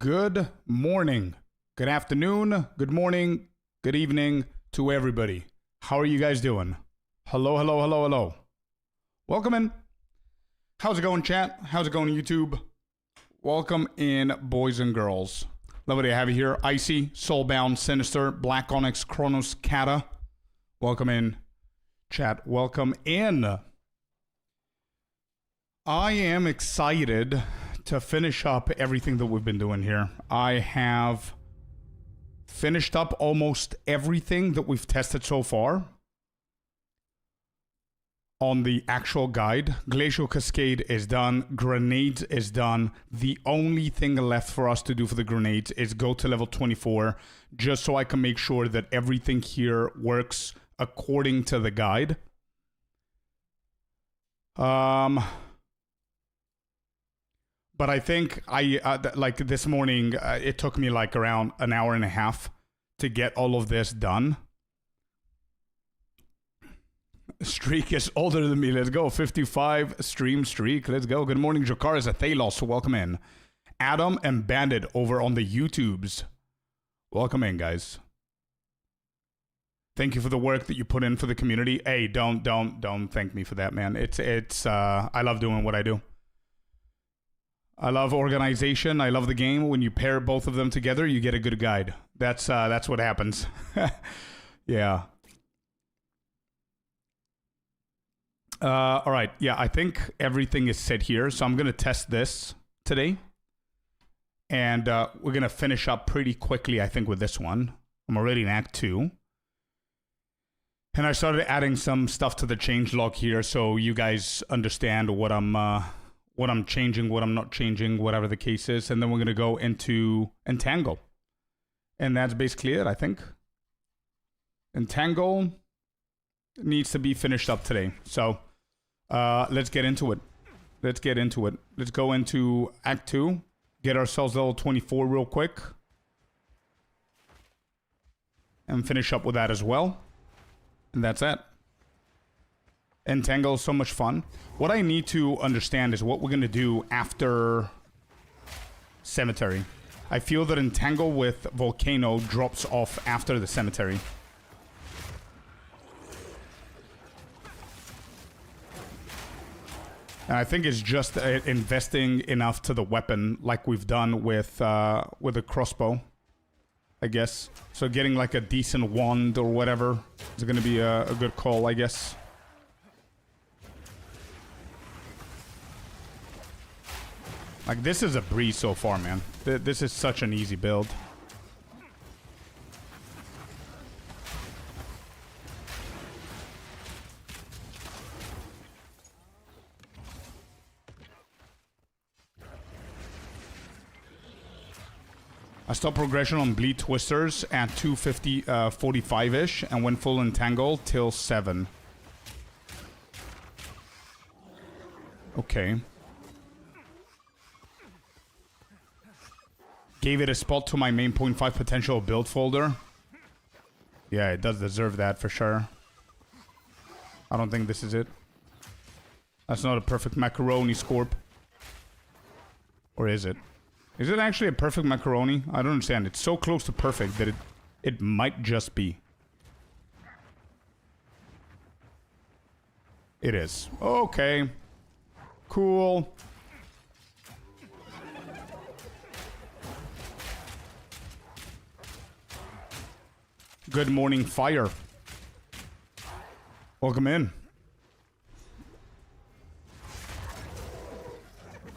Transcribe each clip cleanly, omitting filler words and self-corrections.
Good morning, good afternoon, good morning, good evening to everybody. How are you guys doing? Hello, hello, hello, hello. Welcome in. How's it going, chat? How's it going, YouTube? Welcome in, boys and girls. Lovely to have you here. Icy, Soulbound, Sinister, Black Onyx, Kronos, Kata. Welcome in, chat. Welcome in. I am excited to finish up everything that we've been doing here. I have finished up almost everything that we've tested so far on the actual guide. Glacial Cascade is done. Grenades is done. The only thing left for us to do for the grenades is go to level 24, just so I can make sure that everything here works according to the guide. But I think like this morning, it took me like around an hour and a half to get all of this done. Streak is older than me. Let's go. 55 stream streak. Let's go. Good morning, Jokaris Athelos. Welcome in. Adam and Bandit over on the YouTubes. Welcome in, guys. Thank you for the work that you put in for the community. Hey, don't thank me for that, man. It's I love doing what I do. I love organization. I love the game. When you pair both of them together, you get a good guide. That's what happens. Yeah. All right. Yeah, I think everything is set here. So I'm going to test this today. And we're going to finish up pretty quickly, I think, with this one. I'm already in Act 2. And I started adding some stuff to the changelog here so you guys understand what I'm changing, what I'm not changing, whatever the case is. And then we're going to go into Entangle. And that's basically it, I think. Entangle needs to be finished up today. So let's get into it. Let's go into Act 2. Get ourselves level 24 real quick. And finish up with that as well. And that's it. Entangle is so much fun. What I need to understand is what we're going to do after Cemetery. I feel that Entangle with Volcano drops off after the Cemetery. And I think it's just investing enough to the weapon like we've done with the crossbow, I guess. So getting like a decent wand or whatever is going to be a good call, I guess. Like, this is a breeze so far, man. This is such an easy build. I stopped progression on Bleed Twisters at 250, 45-ish, and went full Entangle till 7. Okay. Gave it a spot to my main 0.5 potential build folder. Yeah, it does deserve that for sure. I don't think this is it. That's not a perfect macaroni, Scorp. Or is it? Is it actually a perfect macaroni? I don't understand. It's so close to perfect that it might just be. It is. Okay. Cool. Good morning, Fire. Welcome in.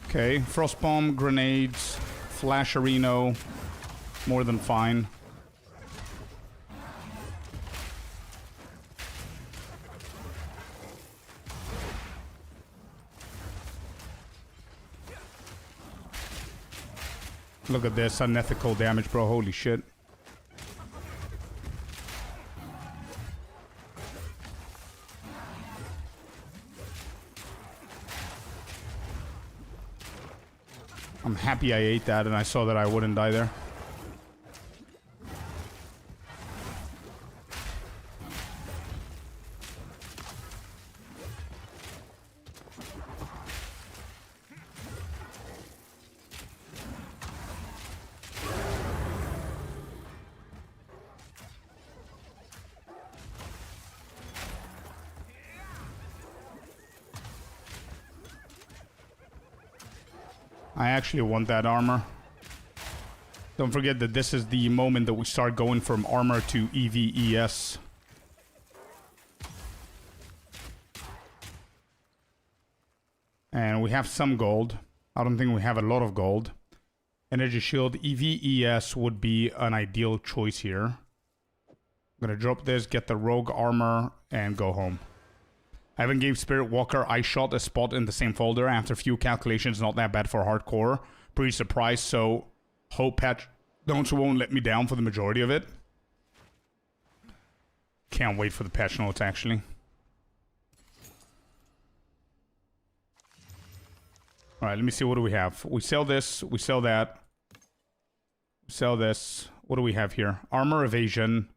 Okay, Frostbomb, grenades, Flasherino, more than fine. Look at this unethical damage, bro. Holy shit. I'm happy I ate that and I saw that I wouldn't die there. I actually want that armor. Don't forget that this is the moment that we start going from armor to EVES. And we have some gold. I don't think we have a lot of gold. Energy shield, EVES would be an ideal choice here. I'm gonna drop this, get the rogue armor, and go home. I haven't gave Spirit Walker Ice Shot a spot in the same folder. After a few calculations, not that bad for hardcore. Pretty surprised, so hope patch notes won't let me down for the majority of it. Can't wait for the patch notes, actually. Alright, let me see, what do we have? We sell this, we sell that. We sell this. What do we have here? Armor evasion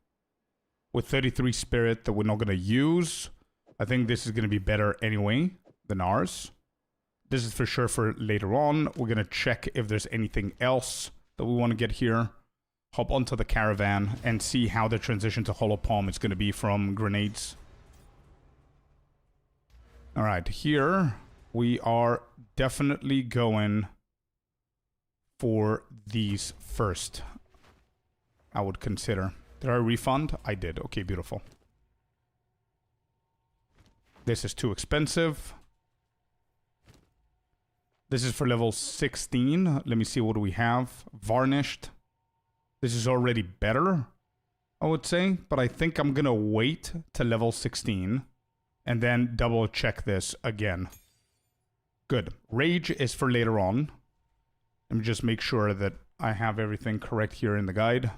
with 33 spirit that we're not going to use. I think this is going to be better anyway than ours. This is for sure for later on. We're going to check if there's anything else that we want to get here. Hop onto the caravan and see how the transition to hollow palm is going to be from grenades. Alright, here we are definitely going for these first. I would consider. Did I refund? I did. Okay, beautiful. This is too expensive. This is for level 16. Let me see, what do we have? Varnished. This is already better, I would say. But I think I'm going to wait to level 16 and then double check this again. Good. Rage is for later on. Let me just make sure that I have everything correct here in the guide.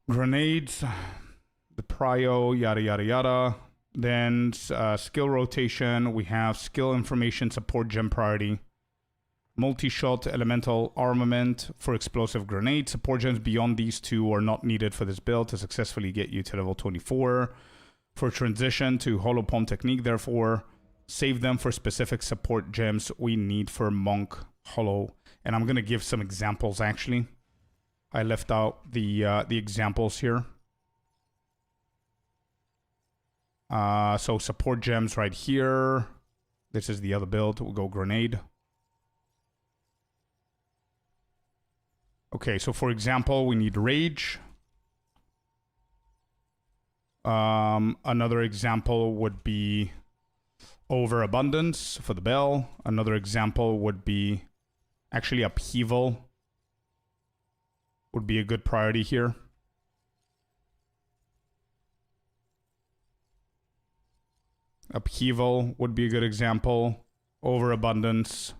Grenades. The prio, yada, yada, yada. Then skill rotation. We have skill information, support gem priority. Multi-shot elemental armament for explosive grenades. Support gems beyond these two are not needed for this build to successfully get you to level 24. For transition to hollow palm technique, therefore, save them for specific support gems we need for monk hollow. And I'm going to give some examples, actually. I left out the examples here. So support gems right here. This is the other build. We'll go grenade. Okay, so for example, we need rage. Another example would be overabundance for the bell. Another example would be actually upheaval. Would be a good priority here. Upheaval would be a good example. Overabundance.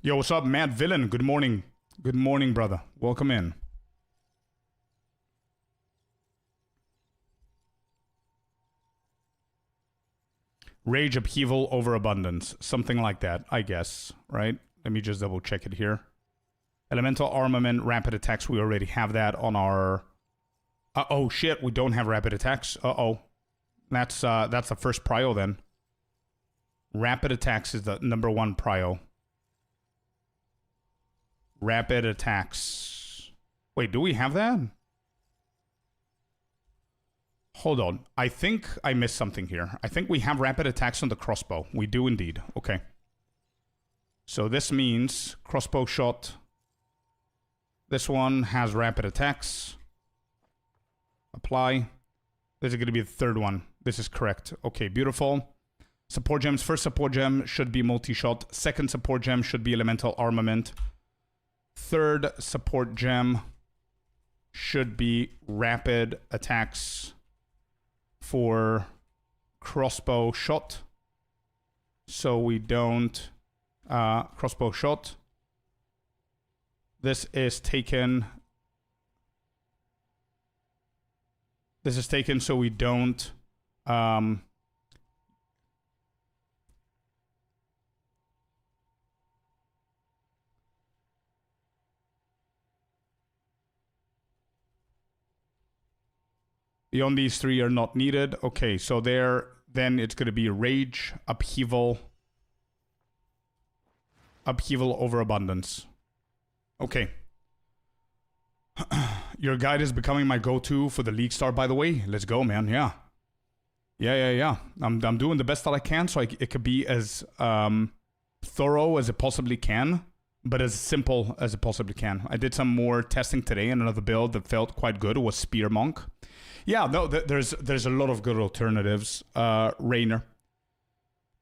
Yo, what's up, Mad Villain? Good morning. Good morning, brother. Welcome in. Rage, upheaval, overabundance. Something like that, I guess, right? Let me just double check it here. Elemental armament, rapid attacks. We already have that on our... oh, shit. We don't have rapid attacks. Uh-oh. That's the first prio, then. Rapid attacks is the #1 prio. Rapid attacks. Wait, do we have that? Hold on. I think I missed something here. I think we have rapid attacks on the crossbow. We do indeed. Okay. So this means crossbow shot. This one has rapid attacks. Apply. This is going to be the third one. This is correct. Okay, beautiful. Support gems. First support gem should be multi-shot. Second support gem should be elemental armament. Third support gem should be rapid attacks for crossbow shot. So we don't... crossbow shot. This is taken... This is taken so we don't... Beyond these three are not needed. Okay, so there, then it's going to be rage, upheaval, overabundance. Okay. Your guide is becoming my go-to for the league start, by the way. Let's go, man. Yeah. Yeah. I'm doing the best that I can, so it could be as thorough as it possibly can, but as simple as it possibly can. I did some more testing today, and another build that felt quite good was Spear Monk. Yeah, no, there's a lot of good alternatives. Rainer.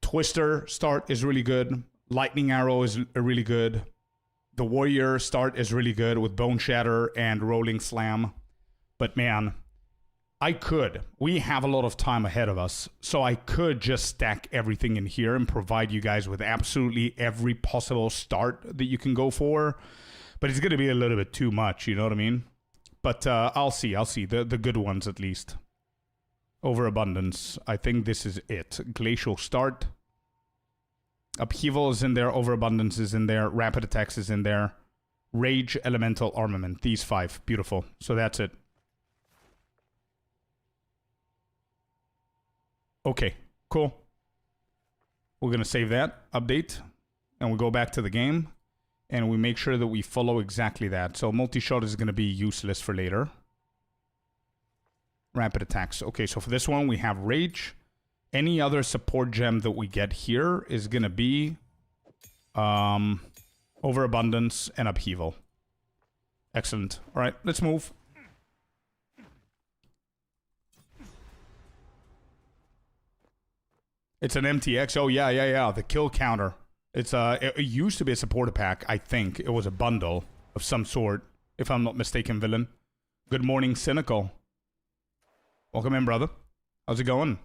Twister start is really good. Lightning Arrow is really good. The Warrior start is really good with Bone Shatter and Rolling Slam. But man, we have a lot of time ahead of us, so I could just stack everything in here and provide you guys with absolutely every possible start that you can go for. But it's going to be a little bit too much, you know what I mean? But I'll see. The good ones at least. Overabundance. I think this is it. Glacial Start. Upheaval is in there. Overabundance is in there. Rapid Attacks is in there. Rage, Elemental, Armament. These 5. Beautiful. So that's it. Okay. Cool. We're going to save that update. And we go back to the game. And we make sure that we follow exactly that. So multi-shot is going to be useless for later. Rapid attacks. Okay, so for this one, we have Rage. Any other support gem that we get here is going to be Overabundance and Upheaval. Excellent. All right, let's move. It's an MTX. Oh, yeah. The kill counter. It used to be a supporter pack, I think. It was a bundle of some sort, if I'm not mistaken, villain. Good morning, Cynical. Welcome in, brother. How's it going?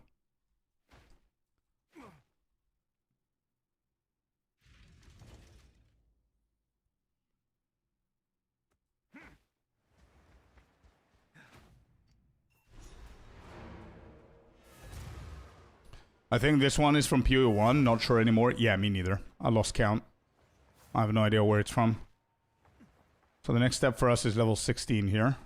I think this one is from POE 1. Not sure anymore. Yeah, me neither. I lost count. I have no idea where it's from. So the next step for us is level 16 here.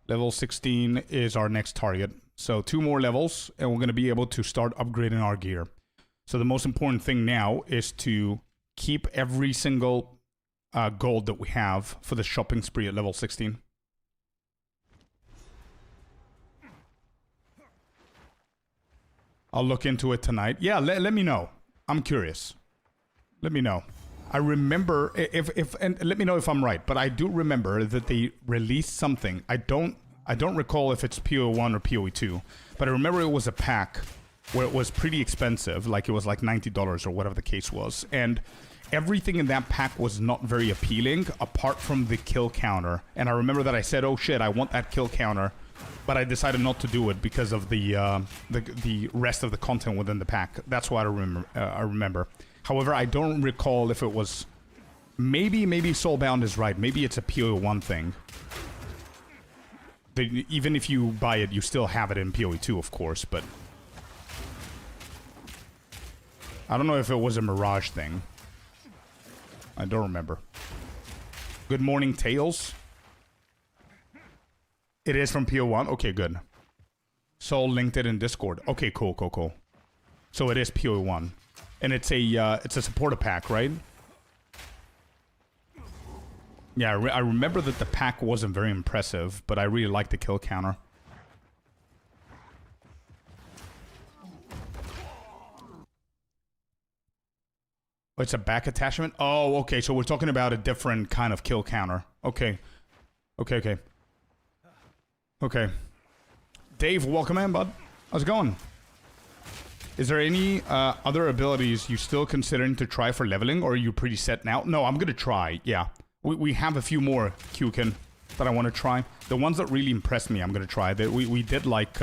Level 16 is our next target. So 2 more levels, and we're going to be able to start upgrading our gear. So the most important thing now is to keep every single gold that we have for the shopping spree at level 16. I'll look into it tonight. Yeah, let me know. I'm curious. Let me know. I remember and let me know if I'm right, but I do remember that they released something. I don't recall if it's POE 1 or POE 2, but I remember it was a pack where it was pretty expensive, like it was like $90 or whatever the case was, and everything in that pack was not very appealing apart from the kill counter. And I remember that I said, "Oh shit, I want that kill counter." But I decided not to do it because of the rest of the content within the pack. That's what I remember. However, I don't recall if it was... Maybe Soulbound is right. Maybe it's a POE 1 thing. Even if you buy it, you still have it in POE 2, of course, but... I don't know if it was a Mirage thing. I don't remember. Good morning, Tails. It is from PO 1? Okay, good. Soul linked it in Discord. Okay, cool. So it is PO 1. And it's a supporter pack, right? Yeah, I remember that the pack wasn't very impressive, but I really like the kill counter. Oh, it's a back attachment? Oh, okay, so we're talking about a different kind of kill counter. Okay. Okay. Dave, welcome in, bud. How's it going? Is there any other abilities you still considering to try for leveling, or are you pretty set now? No, I'm gonna try, yeah. We have a few more Qkin that I want to try. The ones that really impressed me, I'm gonna try. We did like,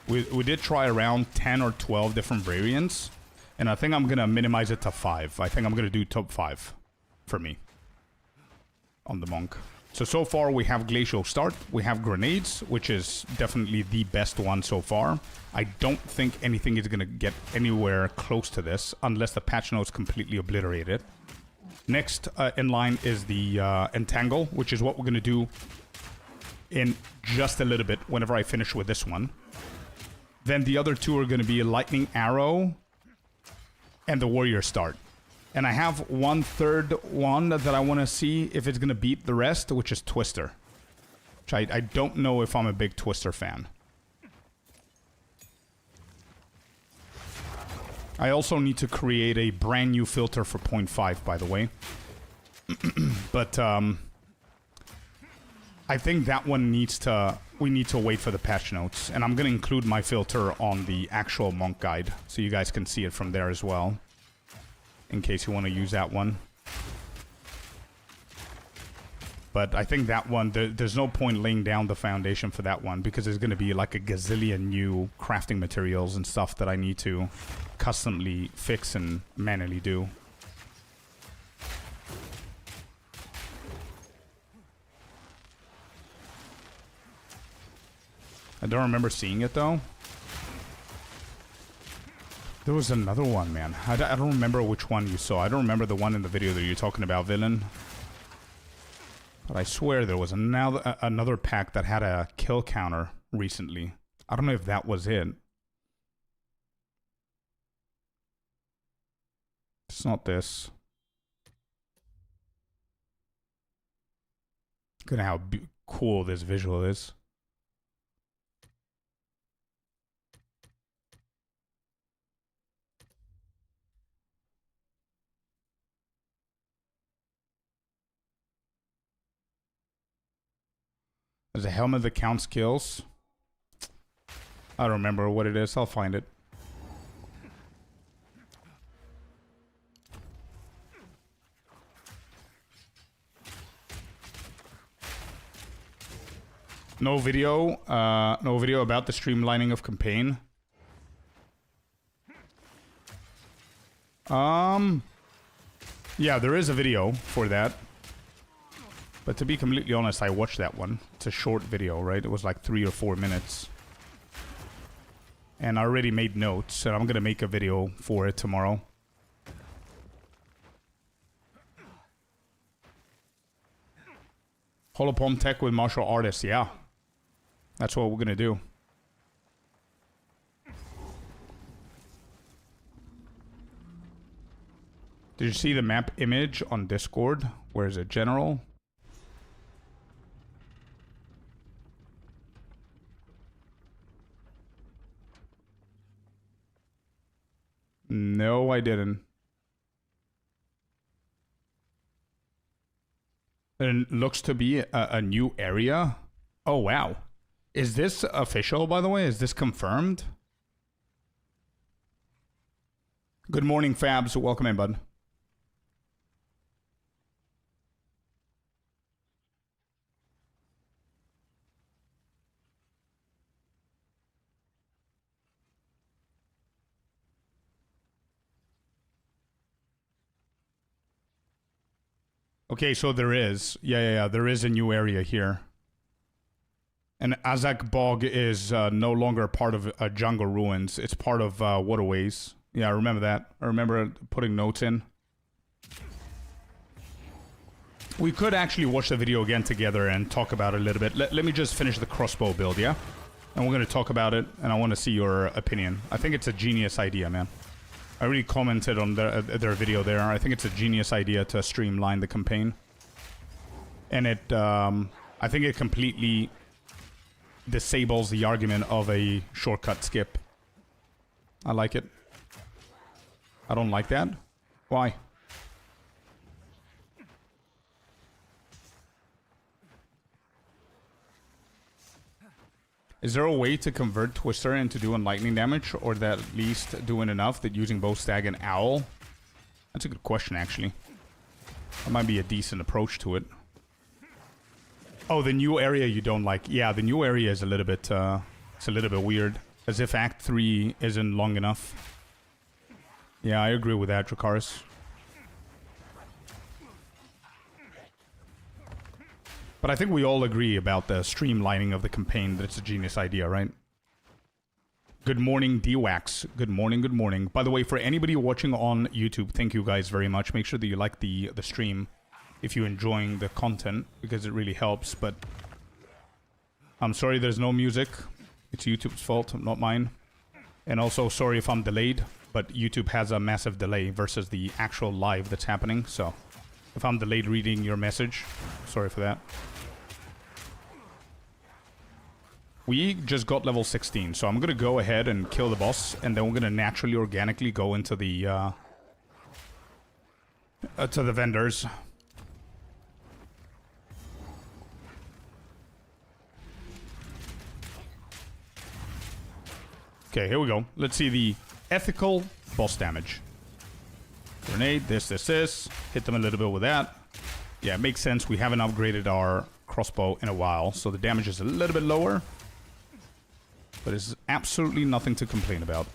we did try around 10 or 12 different variants, and I think I'm gonna minimize it to 5. I think I'm gonna do top 5 for me on the Monk. So far we have Glacial Start, we have Grenades, which is definitely the best one so far. I don't think anything is going to get anywhere close to this, unless the patch notes completely obliterate it. Next in line is the Entangle, which is what we're going to do in just a little bit whenever I finish with this one. Then the other two are going to be Lightning Arrow and the Warrior Start. And I have one third one that I want to see if it's going to beat the rest, which is Twister. Which I don't know if I'm a big Twister fan. I also need to create a brand new filter for 0.5, by the way. But I think that one needs to... We need to wait for the patch notes. And I'm going to include my filter on the actual monk guide, so you guys can see it from there as well. In case you want to use that one. But I think that one, there's no point laying down the foundation for that one, because there's going to be like a gazillion new crafting materials and stuff that I need to customly fix and manually do. I don't remember seeing it though. There was another one, man. I don't remember which one you saw. I don't remember the one in the video that you're talking about, Villain. But I swear there was another pack that had a kill counter recently. I don't know if that was it. It's not this. Look at how cool this visual is. There's a helmet that counts kills. I don't remember what it is. I'll find it. No video. No video about the streamlining of campaign. Yeah, there is a video for that. But to be completely honest, I watched that one. It's a short video, right? It was like 3 or 4 minutes. And I already made notes, and I'm gonna make a video for it tomorrow. Holopom tech with martial artists, yeah. That's what we're gonna do. Did you see the map image on Discord? Where is it? General? No, I didn't. It looks to be a new area. Oh, wow. Is this official, by the way? Is this confirmed? Good morning, Fabs. Welcome in, bud. Okay, so there is. Yeah. There is a new area here. And Azak Bog is no longer part of Jungle Ruins. It's part of Waterways. Yeah, I remember that. I remember putting notes in. We could actually watch the video again together and talk about it a little bit. Let me just finish the crossbow build, yeah? And we're going to talk about it, and I want to see your opinion. I think it's a genius idea, man. I already commented on their video there. I think it's a genius idea to streamline the campaign. And it, I think it completely disables the argument of a shortcut skip. I like it. I don't like that. Why? Is there a way to convert Twister into doing lightning damage, or that at least doing enough that using bow stag and owl? That's a good question, actually. That might be a decent approach to it. Oh, the new area you don't like. Yeah, the new area is a little bit, it's a little bit weird. As if Act 3 isn't long enough. Yeah, I agree with that, Dracarys. But I think we all agree about the streamlining of the campaign, that it's a genius idea, right? Good morning, D-Wax. Good morning, good morning. By the way, for anybody watching on YouTube, thank you guys very much. Make sure that you like the stream if you're enjoying the content, because it really helps. But I'm sorry there's no music. It's YouTube's fault, not mine. And also, sorry if I'm delayed. but YouTube has a massive delay versus the actual live that's happening. So if I'm delayed reading your message, sorry for that. We just got level 16, so I'm gonna go ahead and kill the boss, and then we're gonna naturally, organically go into the to the vendors. Okay, here we go. Let's see the ethical boss damage. Grenade, this. Hit them a little bit with that. Yeah, it makes sense. We haven't upgraded our crossbow in a while, so the damage is a little bit lower. But it's absolutely nothing to complain about.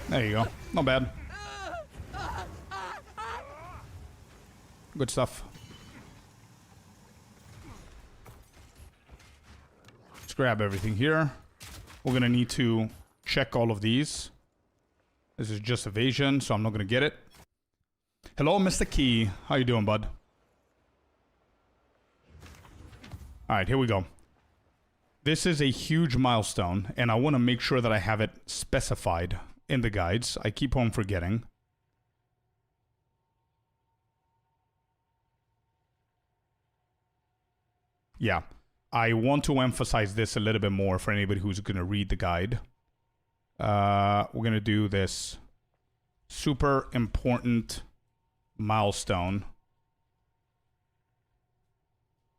There you go. Not bad. Good stuff. Let's grab everything here. We're gonna need to check all of these. This is just evasion, so I'm not gonna get it. Hello, Mr. Key. How you doing, bud? Alright, here we go. This is a huge milestone, and I want to make sure that I have it specified in the guides. I keep on forgetting. Yeah, I want to emphasize this a little bit more for anybody who's going to read the guide. We're going to do this super important milestone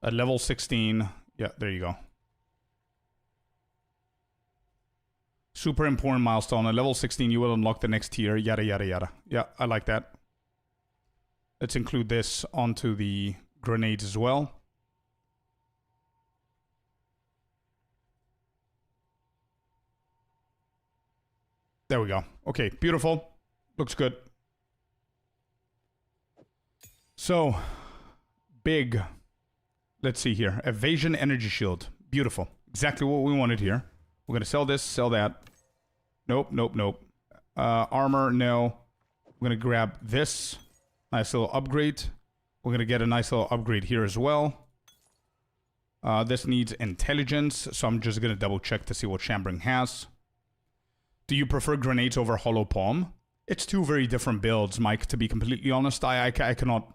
at level 16. Yeah, there you go. Super important milestone. At level 16, you will unlock the next tier, yada, yada, yada. Yeah, I like that. Let's include this onto the grenades as well. There we go. Okay, beautiful. Looks good. So, big. Let's see here. Evasion energy shield. Beautiful. Exactly what we wanted here. We're going to sell this, sell that. Nope, nope, nope. Armor, no. We're going to grab this. Nice little upgrade. We're going to get a nice little upgrade here as well. This needs intelligence, so I'm just going to double check to see what Shambring has. Do you prefer grenades over hollow palm? It's two very different builds, Mike, to be completely honest. I cannot...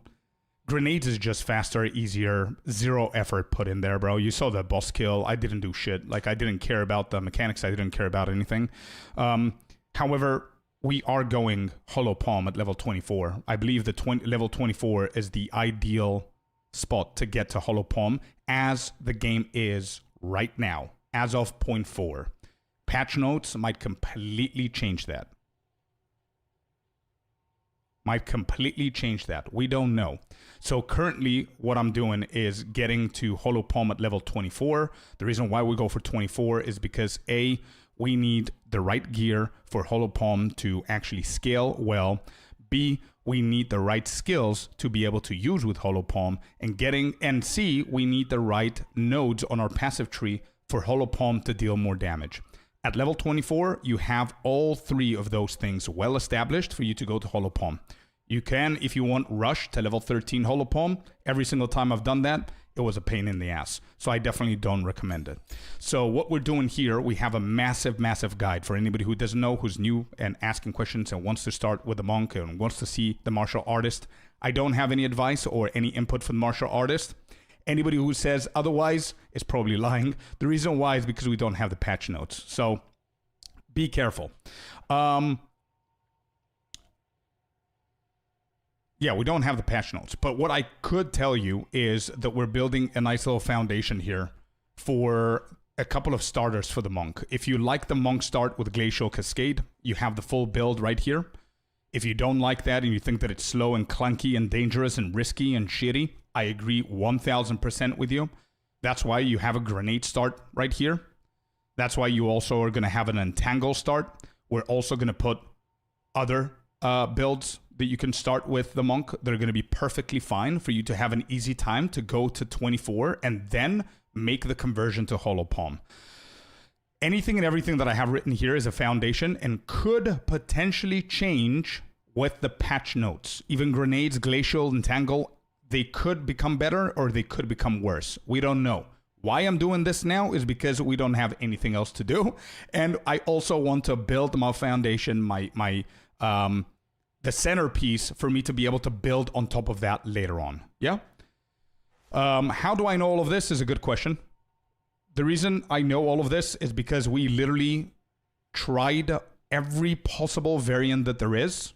Grenades is just faster, easier, zero effort put in there, bro. You saw the boss kill. I didn't do shit. Like, I didn't care about the mechanics. I didn't care about anything. However, we are going hollow palm at level 24. I believe the level 24 is the ideal spot to get to hollow palm as the game is right now, as of 0.4. Patch notes might completely change that. Might completely change that. We don't know. So currently, what I'm doing is getting to hollow palm at level 24. The reason why we go for 24 is because A, we need the right gear for hollow palm to actually scale well. B, we need the right skills to be able to use with hollow palm. And C, we need the right nodes on our passive tree for hollow palm to deal more damage. At level 24, you have all three of those things well established for you to go to hollow palm. You can, if you want, rush to level 13 hollow palm. Every single time I've done that, it was a pain in the ass. So I definitely don't recommend it. So what we're doing here, we have a massive, massive guide for anybody who doesn't know, who's new and asking questions and wants to start with the monk and wants to see the martial artist. I don't have any advice or any input for the martial artist. Anybody who says otherwise is probably lying. The reason why is because we don't have the patch notes. So be careful. Yeah, we don't have the patch notes. But what I could tell you is that we're building a nice little foundation here for a couple of starters for the monk. If you like the monk start with Glacial Cascade, you have the full build right here. If you don't like that and you think that it's slow and clunky and dangerous and risky and shitty, I agree 1000% with you. That's why you have a grenade start right here. That's why you also are going to have an entangle start. We're also going to put other builds that you can start with the monk. They're going to be perfectly fine for you to have an easy time to go to 24 and then make the conversion to hollow palm. Anything and everything that I have written here is a foundation and could potentially change with the patch notes. Even grenades, glacial, entangle, they could become better or they could become worse. We don't know. Why I'm doing this now is because we don't have anything else to do. And I also want to build my foundation, the centerpiece for me to be able to build on top of that later on. Yeah? How do I know all of this is a good question. The reason I know all of this is because we literally tried every possible variant that there is,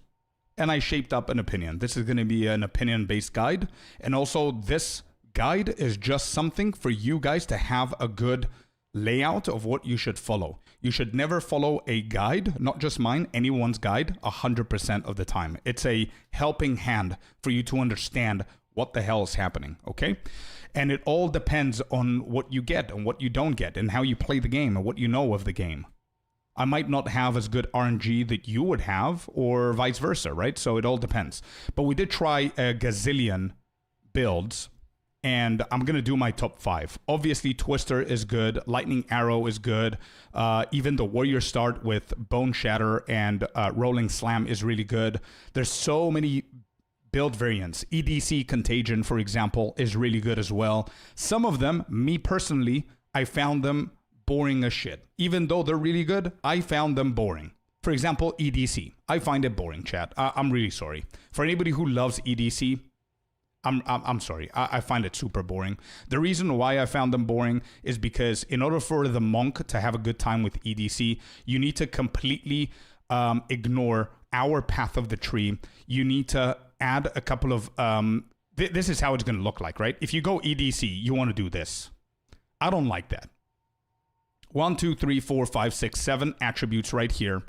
and I shaped up an opinion. This is going to be an opinion-based guide. And also this guide is just something for you guys to have a good layout of what you should follow. You should never follow a guide, not just mine, anyone's guide, 100% of the time. It's a helping hand for you to understand what the hell is happening, okay? And it all depends on what you get and what you don't get and how you play the game and what you know of the game. I might not have as good RNG that you would have or vice versa, right? So it all depends. But we did try a gazillion builds, and I'm going to do my top 5. Obviously, Twister is good. Lightning Arrow is good. Even the Warrior Start with Bone Shatter and Rolling Slam is really good. There's so many build variants. EDC Contagion, for example, is really good as well. Some of them, me personally, I found them boring as shit. Even though they're really good, I found them boring. For example, EDC. I find it boring, chat. I'm really sorry. For anybody who loves EDC, I'm sorry. I find it super boring. The reason why I found them boring is because in order for the monk to have a good time with EDC, you need to completely ignore our path of the tree. You need to add a couple of... this is how it's going to look like, right? If you go EDC, you want to do this. I don't like that. 1, 2, 3, 4, 5, 6, 7 attributes right here.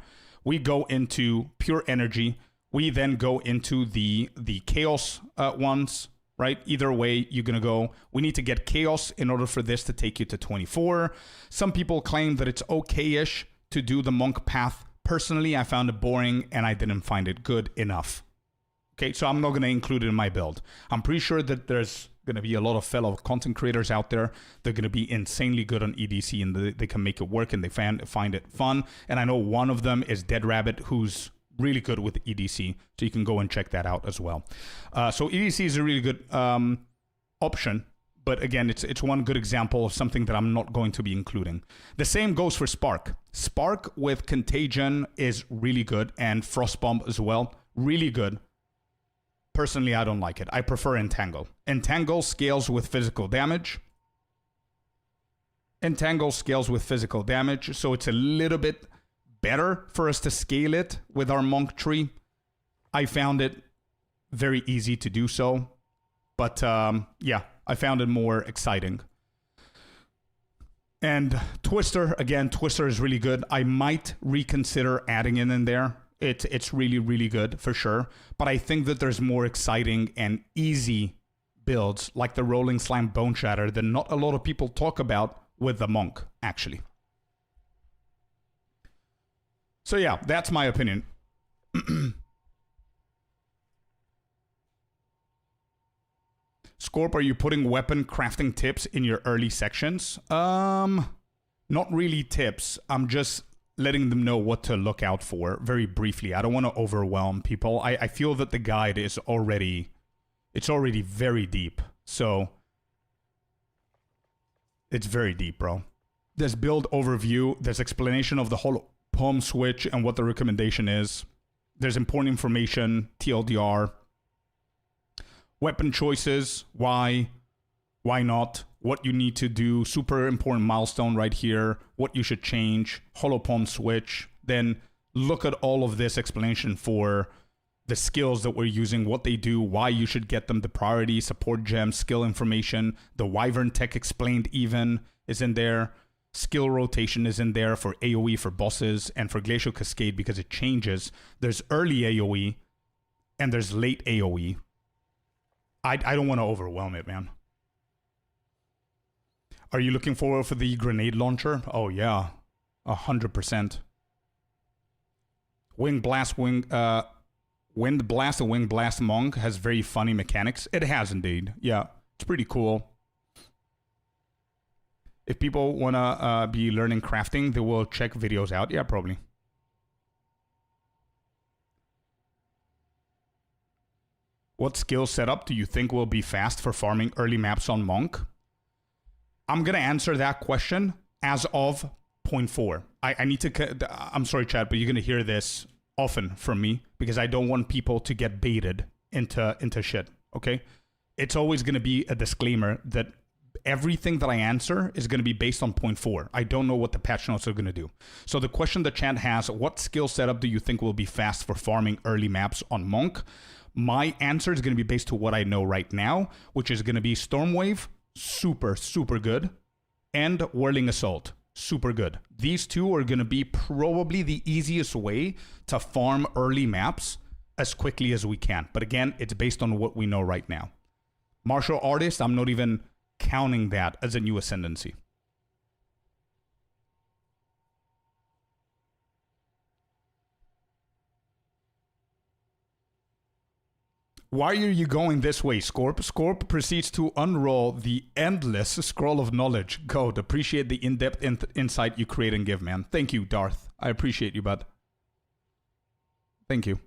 We go into pure energy. We then go into the chaos ones, right? Either way, you're going to go. We need to get chaos in order for this to take you to 24. Some people claim that it's okay-ish to do the monk path. Personally, I found it boring and I didn't find it good enough. Okay, so I'm not going to include it in my build. I'm pretty sure that there's going to be a lot of fellow content creators out there. They're going to be insanely good on EDC and they can make it work and they find it fun. And I know one of them is Dead Rabbit, who's really good with EDC. So you can go and check that out as well. So EDC is a really good option. But again, it's one good example of something that I'm not going to be including. The same goes for Spark. Spark with Contagion is really good, and Frostbomb as well. Really good. Personally, I don't like it. I prefer Entangle. Entangle scales with physical damage. Entangle scales with physical damage, so it's a little bit better for us to scale it with our monk tree. I found it very easy to do so. But yeah, I found it more exciting. And Twister, again, Twister is really good. I might reconsider adding it in there. It's really, really good for sure. But I think that there's more exciting and easy builds like the Rolling Slam Bone Shatter that not a lot of people talk about with the monk, actually. So yeah, that's my opinion. Scorp, are you putting weapon crafting tips in your early sections? Not really tips. I'm just letting them know what to look out for very briefly. I don't want to overwhelm people. I feel that the guide is already very deep. So it's very deep, bro. There's build overview. There's explanation of the whole palm switch and what the recommendation is. There's important information, TLDR. Weapon choices, why not, what you need to do, super important milestone right here, what you should change, hollow palm switch. Then look at all of this explanation for the skills that we're using, what they do, why you should get them, the priority, support gems, skill information, the Wyvern tech explained even is in there. Skill rotation is in there for AoE for bosses and for Glacial Cascade because it changes. There's early AoE and there's late AoE. I don't want to overwhelm it, man. Are you looking forward for the grenade launcher? Oh, yeah. 100%. Wing Blast, Wind Blast and Wing Blast Monk has very funny mechanics. It has indeed. Yeah, it's pretty cool. If people want to be learning crafting, they will check videos out. Yeah, probably. What skill setup do you think will be fast for farming early maps on Monk? I'm going to answer that question as of 0.4. I need to... I'm sorry, Chad, but you're going to hear this often from me because I don't want people to get baited into shit, okay? It's always going to be a disclaimer that everything that I answer is going to be based on 0.4. I don't know what the patch notes are going to do. So the question the chat has, what skill setup do you think will be fast for farming early maps on Monk? My answer is going to be based to what I know right now, which is going to be Stormwave, super, super good, and Whirling Assault, super good. These two are going to be probably the easiest way to farm early maps as quickly as we can. But again, it's based on what we know right now. Martial Artist, I'm not even counting that as a new ascendancy. Why are you going this way, Scorp? Scorp proceeds to unroll the endless scroll of knowledge. Goat, appreciate the in-depth insight you create and give, man. Thank you, Darth. I appreciate you, bud. Thank you.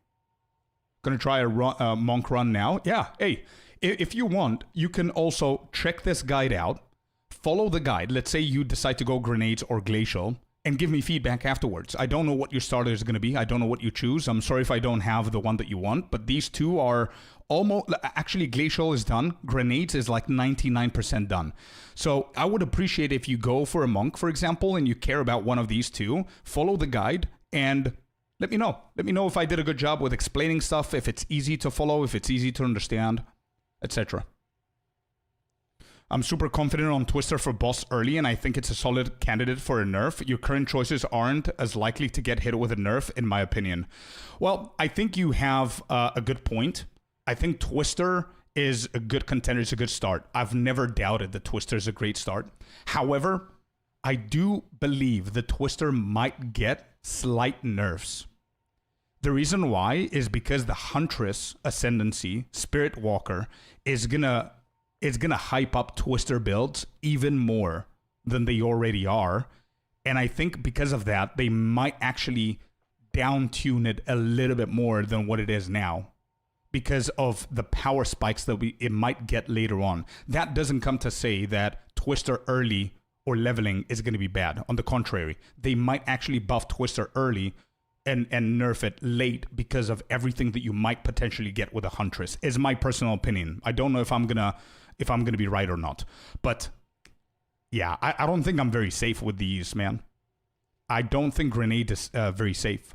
Gonna try a monk run now. Yeah, hey, if you want, you can also check this guide out. Follow the guide. Let's say you decide to go grenades or glacial, and give me feedback afterwards. I don't know what your starter is going to be. I don't know what you choose. I'm sorry if I don't have the one that you want, but these two are almost... Actually, glacial is done. Grenades is like 99% done. So I would appreciate if you go for a monk, for example, and you care about one of these two, follow the guide and let me know. Let me know if I did a good job with explaining stuff, if it's easy to follow, if it's easy to understand, etc. I'm super confident on Twister for boss early, and I think it's a solid candidate for a nerf. Your current choices aren't as likely to get hit with a nerf, in my opinion. Well, I think you have a good point. I think Twister is a good contender. It's a good start. I've never doubted that Twister is a great start. However, I do believe the Twister might get slight nerfs. The reason why is because the Huntress Ascendancy, Spirit Walker, is gonna hype up Twister builds even more than they already are. And I think because of that, they might actually down-tune it a little bit more than what it is now because of the power spikes that it might get later on. That doesn't come to say that Twister early or leveling is going to be bad. On the contrary, they might actually buff Twister early and nerf it late because of everything that you might potentially get with a Huntress, is my personal opinion. I don't know if I'm gonna be right or not. But yeah, I don't think I'm very safe with these, man. I don't think Grenade is very safe.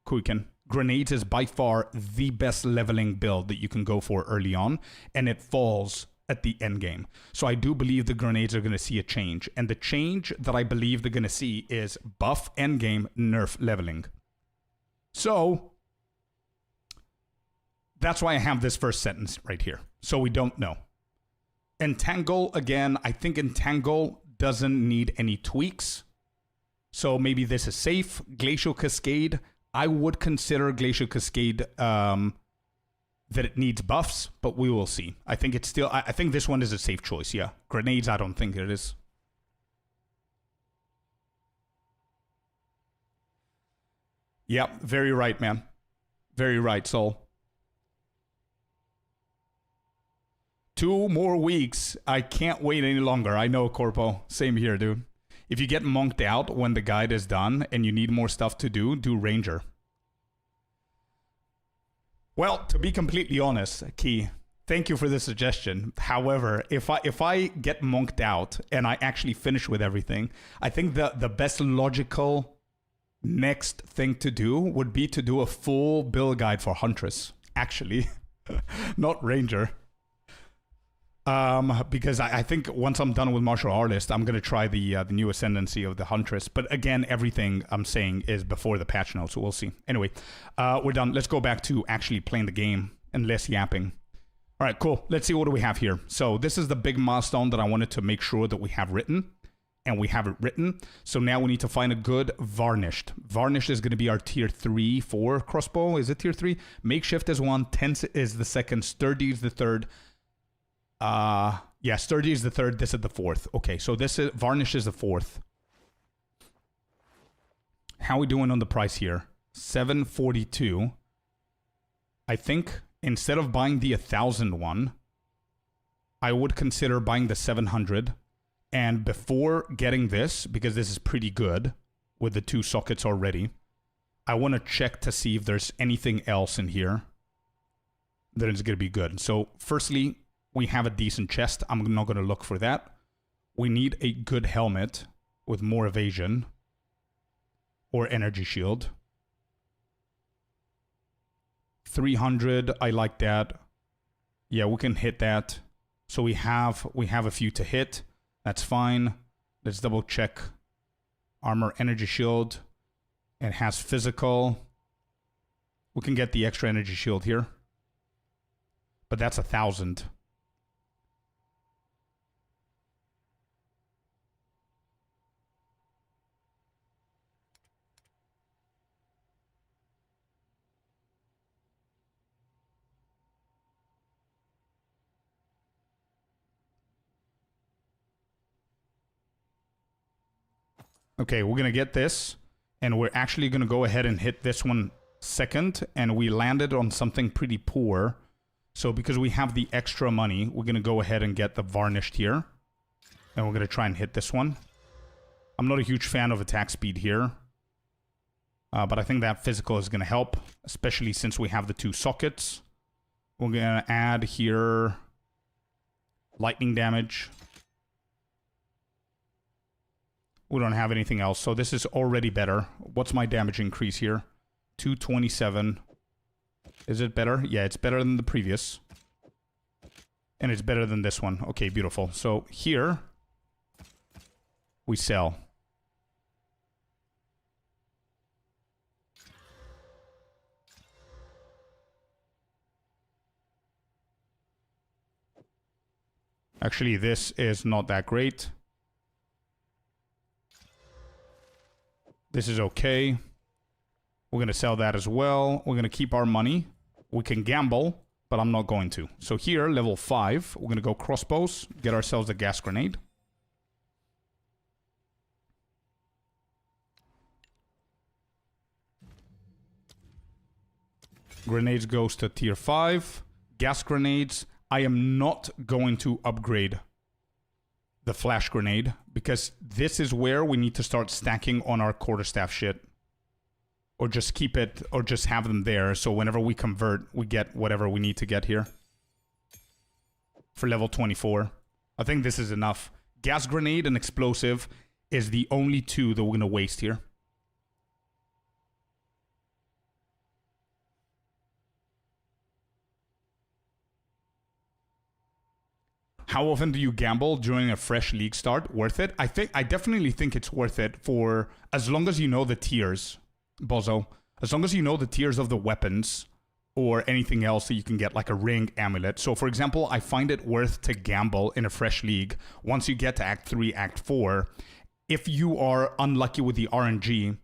Kuiken. Grenades is by far the best leveling build that you can go for early on, and it falls at the end game. So I do believe the Grenades are going to see a change. And the change that I believe they're going to see is buff end game, nerf leveling. So that's why I have this first sentence right here. So we don't know. Entangle, again, I think Entangle doesn't need any tweaks. So maybe this is safe. Glacial Cascade, I would consider Glacial Cascade that it needs buffs, but we will see. I think it's still, I think this one is a safe choice, yeah. Grenades, I don't think it is. Yeah, very right, man. Very right, Soul. 2 more weeks. I can't wait any longer. I know, Corpo. Same here, dude. If you get monked out when the guide is done and you need more stuff to do Ranger. Well, to be completely honest, Key, thank you for the suggestion. However, if I get monked out and I actually finish with everything, I think the best logical next thing to do would be to do a full build guide for Huntress, actually, not Ranger. Because I think once I'm done with Martial Artist, I'm going to try the new Ascendancy of the Huntress. But again, everything I'm saying is before the patch notes, so we'll see. Anyway, we're done. Let's go back to actually playing the game and less yapping. All right, cool. Let's see what do we have here. So this is the big milestone that I wanted to make sure that we have written. and we have it written. So now we need to find a good varnished. Varnished is going to be our tier 3, 4 crossbow. Is it tier 3? Makeshift is 1, tense is the 2nd, sturdy is the 3rd. Yeah, sturdy is the 3rd, this is the 4th. Okay, so this is varnish is the 4th. How are we doing on the price here? 742. I think instead of buying the 1,000 one, I would consider buying the 700. And before getting this, because this is pretty good with the 2 sockets already, I want to check to see if there's anything else in here that is going to be good. So firstly, we have a decent chest. I'm not going to look for that. We need a good helmet with more evasion or energy shield. 300, I like that. Yeah, we can hit that. So we have a few to hit. That's fine. Let's double check. Armor, energy shield. It has physical. We can get the extra energy shield here. But that's 1,000. Okay, we're going to get this, and we're actually going to go ahead and hit this one second, and we landed on something pretty poor. So because we have the extra money, we're going to go ahead and get the varnished here, and we're going to try and hit this one. I'm not a huge fan of attack speed here, but I think that physical is going to help, especially since we have the 2 sockets. We're going to add here lightning damage. We don't have anything else, so this is already better. What's my damage increase here? 227. Is it better? Yeah, it's better than the previous. And it's better than this one. Okay, beautiful. So here, we sell. Actually, this is not that great. This is okay. We're going to sell that as well. We're going to keep our money. We can gamble, but I'm not going to. So here, level 5, we're going to go crossbows, get ourselves a gas grenade. Grenades goes to tier 5. Gas grenades, I am not going to upgrade the flash grenade, because this is where we need to start stacking on our quarterstaff shit. Or just keep it, or just have them there, so whenever we convert, we get whatever we need to get here. For level 24. I think this is enough. Gas grenade and explosive is the only 2 that we're going to waste here. How often do you gamble during a fresh league start? Worth it? I definitely think it's worth it for as long as you know the tiers, Bozo. As long as you know the tiers of the weapons or anything else that you can get, like a ring, amulet. So for example, I find it worth to gamble in a fresh league once you get to Act 3, Act 4. If you are unlucky with the RNG,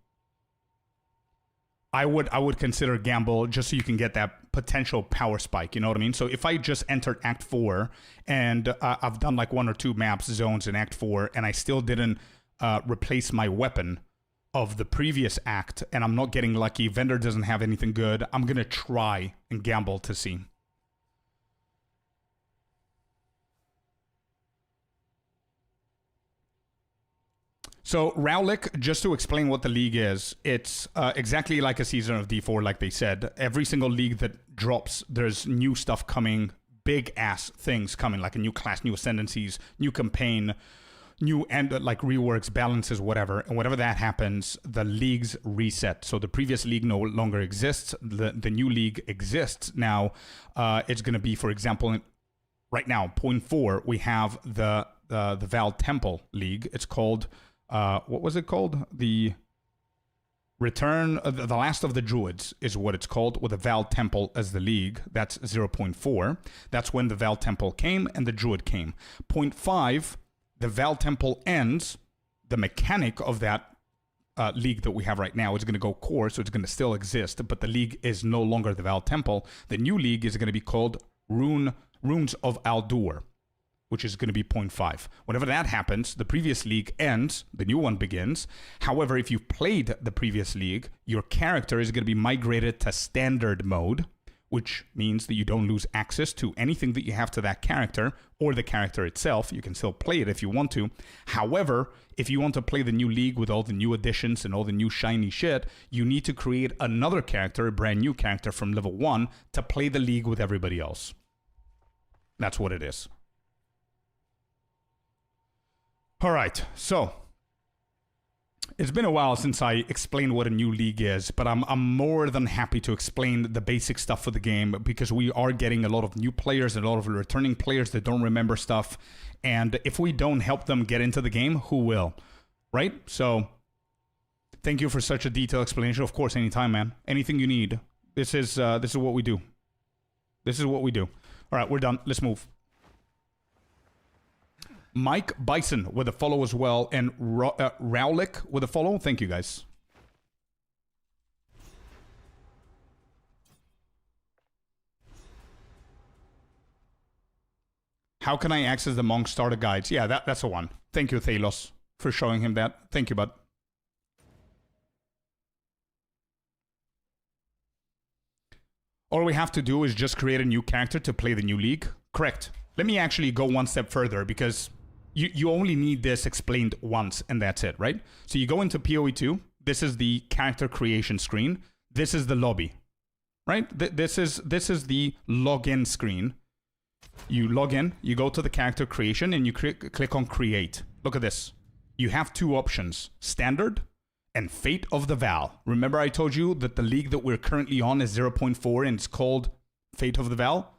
I would consider gamble just so you can get that potential power spike, you know what I mean? So if I just entered Act 4 and I've done like 1 or 2 maps, zones in Act 4, and I still didn't replace my weapon of the previous act, and I'm not getting lucky, vendor doesn't have anything good, I'm going to try and gamble to see. So Rowlick, just to explain what the league is, it's exactly like a season of D4, like they said. Every single league that drops, there's new stuff coming, big ass things coming, like a new class, new ascendancies, new campaign, new and like reworks, balances, whatever. And whatever that happens, the leagues reset. So the previous league no longer exists. The new league exists now. It's going to be, for example, right now, point 4, we have the Val Temple League. It's called... what was it called? The Return, the Last of the Druids is what it's called, with the Val Temple as the league. That's 0.4. That's when the Val Temple came and the Druid came. 0.5, the Val Temple ends, the mechanic of that league that we have right now is going to go core, so it's going to still exist, but the league is no longer the Val Temple. The new league is going to be called Runes of Aldur, which is going to be 0.5. Whenever that happens, the previous league ends, the new one begins. However, if you've played the previous league, your character is going to be migrated to standard mode, which means that you don't lose access to anything that you have to that character or the character itself. You can still play it if you want to. However, if you want to play the new league with all the new additions and all the new shiny shit, you need to create another character, a brand new character from level 1 to play the league with everybody else. That's what it is. All right, so it's been a while since I explained what a new league is, but I'm more than happy to explain the basic stuff for the game because we are getting a lot of new players and a lot of returning players that don't remember stuff. And if we don't help them get into the game, who will? Right? So thank you for such a detailed explanation. Of course, anytime, man. Anything you need. This is what we do. This is what we do. All right, we're done. Let's move. Mike Bison with a follow as well, and Rowlick with a follow. Thank you, guys. How can I access the monk starter guides? Yeah, that's the one. Thank you, Thalos, for showing him that. Thank you, bud. All we have to do is just create a new character to play the new league. Correct. Let me actually go one step further because you only need this explained once and that's it, right? So you go into POE 2. This is the character creation screen. This is the lobby, right? This is the login screen. You log in, you go to the character creation and you click on create. Look at this. You have two options, standard and Fate of the Val. Remember I told you that the league that we're currently on is 0.4 and it's called Fate of the Val?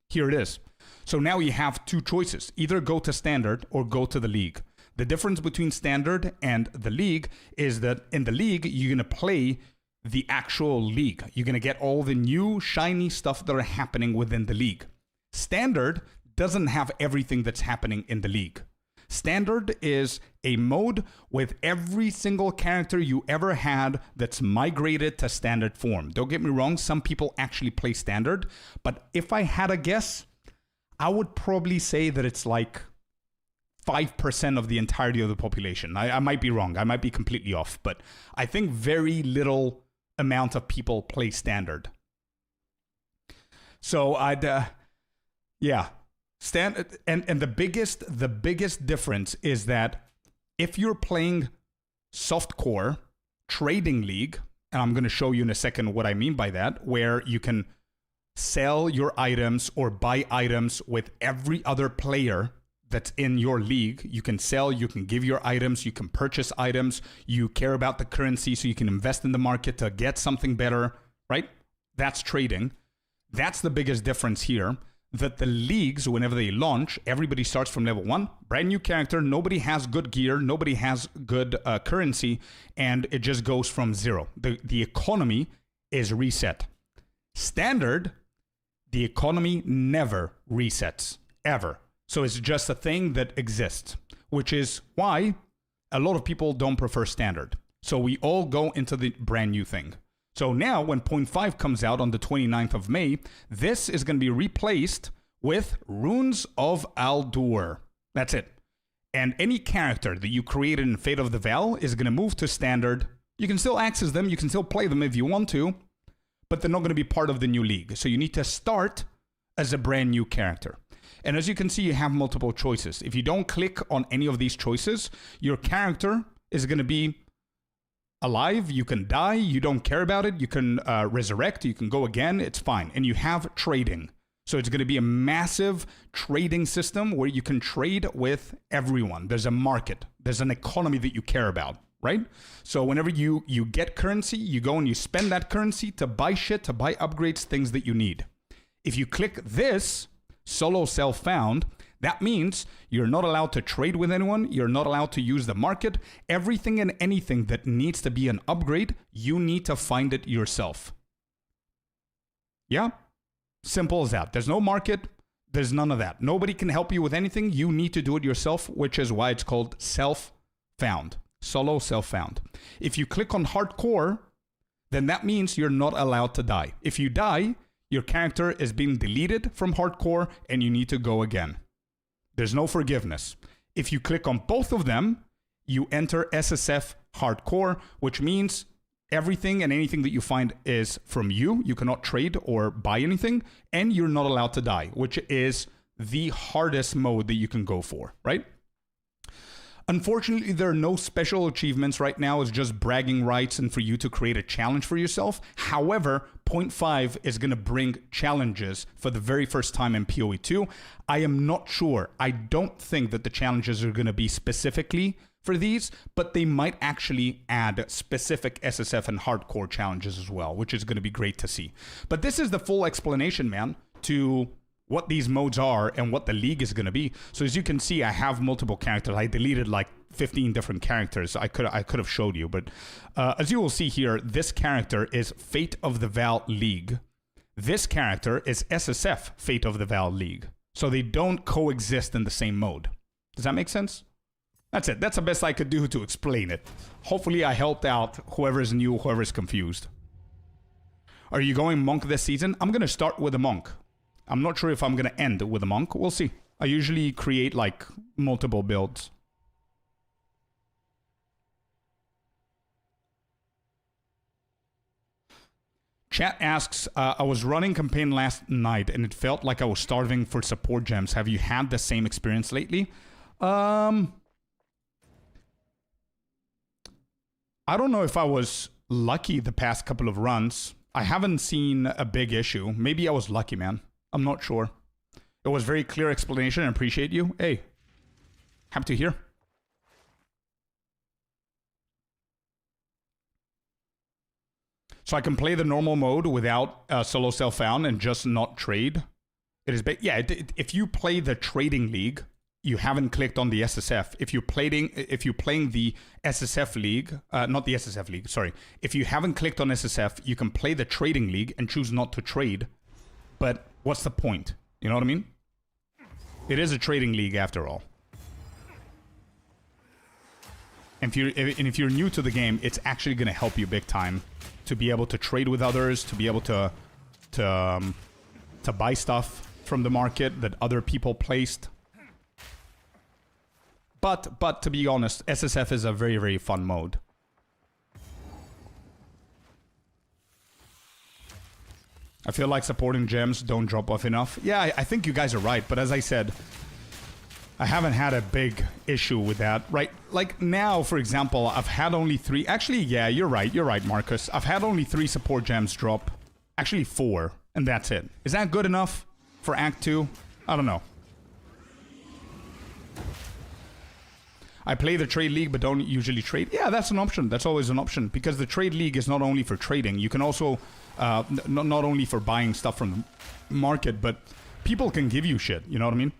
Here it is. So now you have two choices. Either go to standard or go to the league. The difference between standard and the league is that in the league, you're going to play the actual league. You're going to get all the new shiny stuff that are happening within the league. Standard doesn't have everything that's happening in the league. Standard is a mode with every single character you ever had that's migrated to standard form. Don't get me wrong, some people actually play standard, but if I had a guess, I would probably say that it's like 5% of the entirety of the population. I might be wrong. I might be completely off, but I think very little amount of people play standard. So yeah. And the biggest difference is that if you're playing softcore trading league, and I'm going to show you in a second what I mean by that, where you can sell your items or buy items with every other player that's in your league. You can sell, you can give your items, you can purchase items, you care about the currency so you can invest in the market to get something better, right? That's trading. That's the biggest difference here. That the leagues, whenever they launch, everybody starts from level 1, brand new character, nobody has good gear, nobody has good currency, and it just goes from 0. The economy is reset. Standard, the economy never resets, ever. So it's just a thing that exists, which is why a lot of people don't prefer standard. So we all go into the brand new thing. So now when 0.5 comes out on the 29th of May, this is going to be replaced with Runes of Aldur. That's it. And any character that you created in Fate of the Val is going to move to standard. You can still access them, you can still play them if you want to, but they're not going to be part of the new league. So you need to start as a brand new character. And as you can see, you have multiple choices. If you don't click on any of these choices, your character is going to be alive. You can die. You don't care about it. You can resurrect. You can go again. It's fine. And you have trading. So it's going to be a massive trading system where you can trade with everyone. There's a market. There's an economy that you care about, right? So whenever you get currency, you go and you spend that currency to buy shit, to buy upgrades, things that you need. If you click this, solo self-found, that means you're not allowed to trade with anyone. You're not allowed to use the market. Everything and anything that needs to be an upgrade, you need to find it yourself. Yeah? Simple as that. There's no market. There's none of that. Nobody can help you with anything. You need to do it yourself, which is why it's called self-found. Solo self-found. If you click on hardcore, then that means you're not allowed to die. If you die, your character is being deleted from hardcore and you need to go again. There's no forgiveness. If you click on both of them, you enter SSF hardcore, which means everything and anything that you find is from you. You cannot trade or buy anything, and you're not allowed to die, which is the hardest mode that you can go for, right? Unfortunately, there are no special achievements right now. It's just bragging rights and for you to create a challenge for yourself. However, 0.5 is going to bring challenges for the very first time in PoE 2. I am not sure. I don't think that the challenges are going to be specifically for these, but they might actually add specific SSF and hardcore challenges as well, which is going to be great to see. But this is the full explanation, man, to what these modes are and what the league is going to be. So as you can see, I have multiple characters. I deleted like 15 different characters. I could have showed you, but as you will see here, this character is Fate of the Val League. This character is SSF Fate of the Val League. So they don't coexist in the same mode. Does that make sense? That's it. That's the best I could do to explain it. Hopefully I helped out whoever's new, whoever's confused. Are you going monk this season? I'm going to start with a monk. I'm not sure if I'm going to end with a monk. We'll see. I usually create like multiple builds. Chat asks, I was running campaign last night and it felt like I was starving for support gems. Have you had the same experience lately? I don't know if I was lucky the past couple of runs. I haven't seen a big issue. Maybe I was lucky, man. I'm not sure. It was very clear explanation. I appreciate you. Hey, happy to hear. So I can play the normal mode without solo self-found and just not trade. It is yeah. If you play the trading league, you haven't clicked on the SSF. If you're playing the SSF league, not the SSF league, sorry. If you haven't clicked on SSF, you can play the trading league and choose not to trade. But what's the point? You know what I mean? It is a trading league after all. And if you're new to the game, it's actually going to help you big time to be able to trade with others, to be able to buy stuff from the market that other people placed. But to be honest, SSF is a very, very fun mode. I feel like supporting gems don't drop off enough. Yeah, I think you guys are right. But as I said, I haven't had a big issue with that. Right? Like now, for example, I've had only 3. Actually, yeah, you're right. You're right, Marcus. I've had only 3 support gems drop. Actually, 4. And that's it. Is that good enough for Act 2? I don't know. I play the trade league but don't usually trade. Yeah, that's an option. That's always an option. Because the trade league is not only for trading. You can also, not only for buying stuff from the market, but people can give you shit. You know what I mean?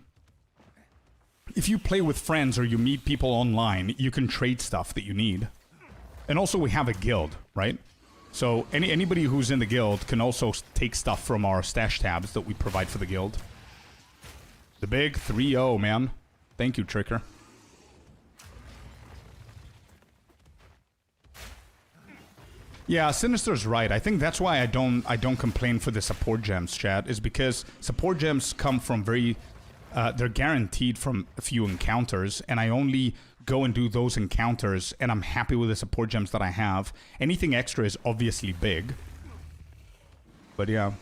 If you play with friends or you meet people online, you can trade stuff that you need. And also we have a guild, right? So anybody who's in the guild can also take stuff from our stash tabs that we provide for the guild. The big 3-0, man. Thank you, Tricker. Yeah, Sinister's right. I think that's why I don't complain for the support gems, chat, is because support gems come from very they're guaranteed from a few encounters, and I only go and do those encounters, and I'm happy with the support gems that I have. Anything extra is obviously big. But yeah.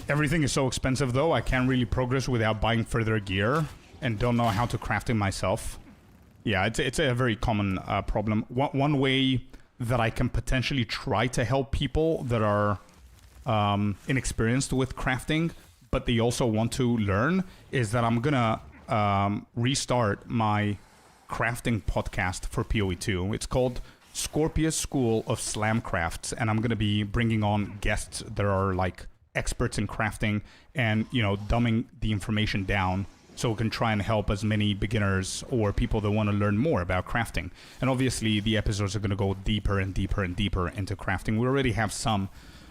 Everything is so expensive though, I can't really progress without buying further gear and don't know how to craft it myself. Yeah, it's a very common problem. One way that I can potentially try to help people that are inexperienced with crafting, but they also want to learn, is that I'm gonna restart my crafting podcast for PoE 2. It's called Scorpius School of Slam Crafts, and I'm going to be bringing on guests that are like experts in crafting and, you know, dumbing the information down so we can try and help as many beginners or people that want to learn more about crafting. And obviously the episodes are going to go deeper and deeper and deeper into crafting. We already have some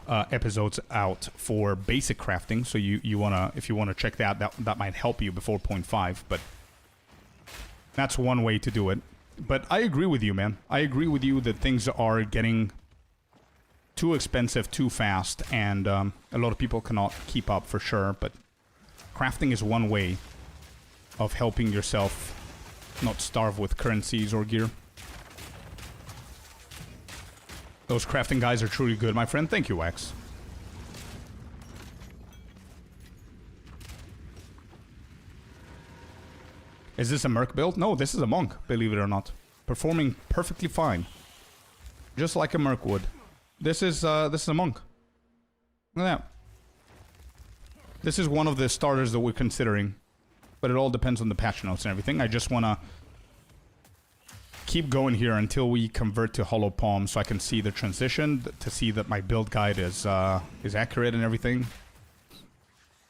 episodes out for basic crafting, so if you wanna check that might help you before 0.5, but that's one way to do it. But I agree with you, man. I agree with you that things are getting too expensive too fast, and a lot of people cannot keep up for sure, but crafting is one way of helping yourself not starve with currencies or gear. Those crafting guys are truly good, my friend. Thank you, Wax. Is this a merc build? No, this is a monk, believe it or not. Performing perfectly fine. Just like a merc would. This is a monk. Look at that. This is one of the starters that we're considering. But it all depends on the patch notes and everything. I just want to keep going here until we convert to hollow palm so I can see the transition, to see that my build guide is accurate and everything.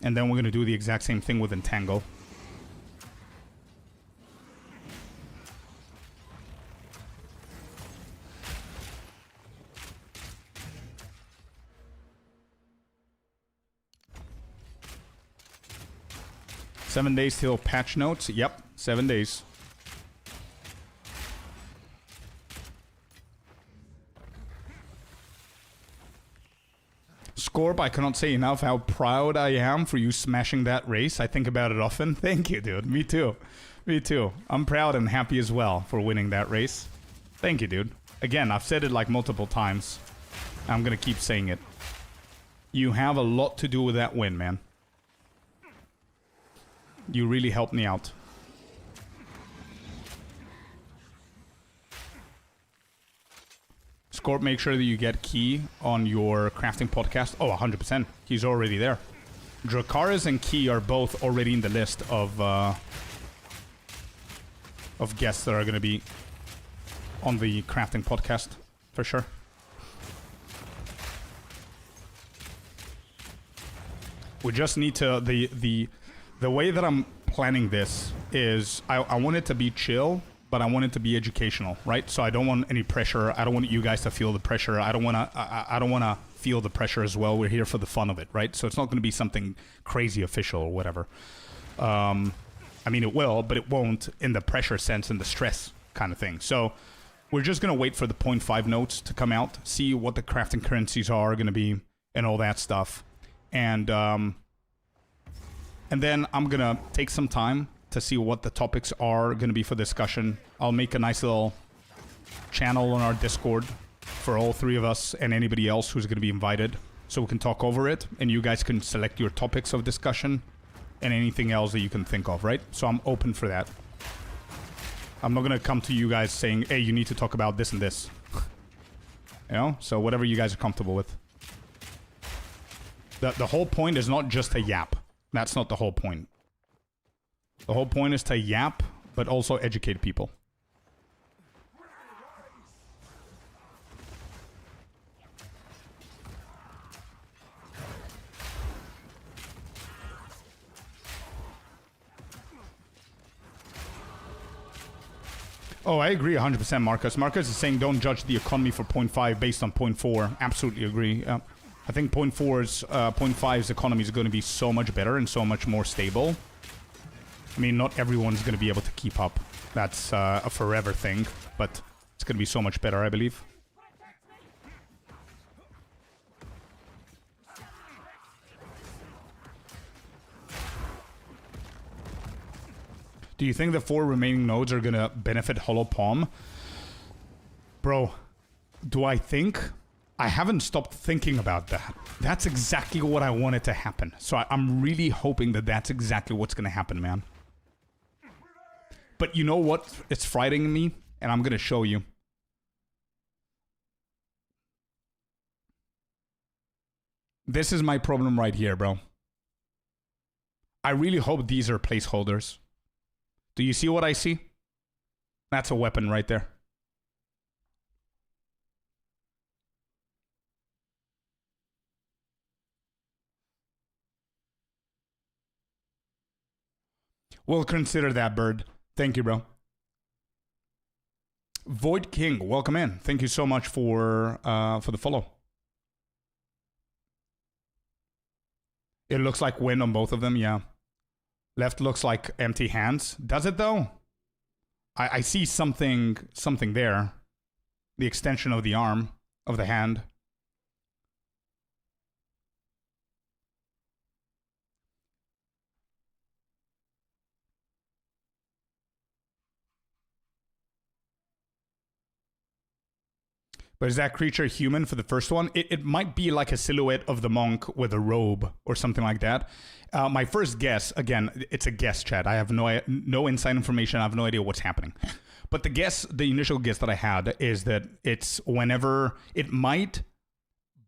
And then we're going to do the exact same thing with entangle. Seven days till patch notes. Yep, 7 days. Scorp, I cannot say enough how proud I am for you smashing that race. I think about it often. Thank you, dude. Me too. Me too. I'm proud and happy as well for winning that race. Thank you, dude. Again, I've said it like multiple times. I'm gonna keep saying it. You have a lot to do with that win, man. You really helped me out. Scorp, make sure that you get Key on your crafting podcast. Oh, 100%. He's already there. Dracaris and Key are both already in the list of guests that are going to be on the crafting podcast, for sure. We just need to... The way that I'm planning this is I want it to be chill, but I want it to be educational, right? So I don't want any pressure. I don't want you guys to feel the pressure. I don't want to feel the pressure as well. We're here for the fun of it, right? So it's not going to be something crazy official or whatever. I mean, it will, but it won't in the pressure sense and the stress kind of thing. So we're just going to wait for the 0.5 notes to come out, see what the crafting currencies are going to be and all that stuff. And then I'm going to take some time to see what the topics are going to be for discussion. I'll make a nice little channel on our Discord for all three of us and anybody else who's going to be invited, so we can talk over it, and you guys can select your topics of discussion and anything else that you can think of, right? So I'm open for that. I'm not going to come to you guys saying, hey, you need to talk about this and this. You know? So whatever you guys are comfortable with. The whole point is not just a yap. That's not the whole point. The whole point is to yap, but also educate people. Oh, I agree 100%, Marcus. Marcus is saying don't judge the economy for 0.5 based on 0.4. Absolutely agree. I think 0.5's economy is going to be so much better and so much more stable. I mean, not everyone's going to be able to keep up. That's a forever thing, but it's going to be so much better, I believe. Do you think the 4 remaining nodes are going to benefit Hollow Palm? Bro, do I think? I haven't stopped thinking about that. That's exactly what I wanted to happen. So I'm really hoping that that's exactly what's going to happen, man. But you know what? It's frightening me, and I'm going to show you. This is my problem right here, bro. I really hope these are placeholders. Do you see what I see? That's a weapon right there. We'll consider that, Bird. Thank you, bro. Void King, welcome in. Thank you so much for the follow. It looks like win on both of them, yeah. Left looks like empty hands. Does it though? I see something there. The extension of the arm, of the hand. But is that creature human for the first one? It might be like a silhouette of the monk with a robe or something like that. My first guess, again, it's a guess, chat. I have no inside information. I have no idea what's happening. But the initial guess that I had is that it's whenever it might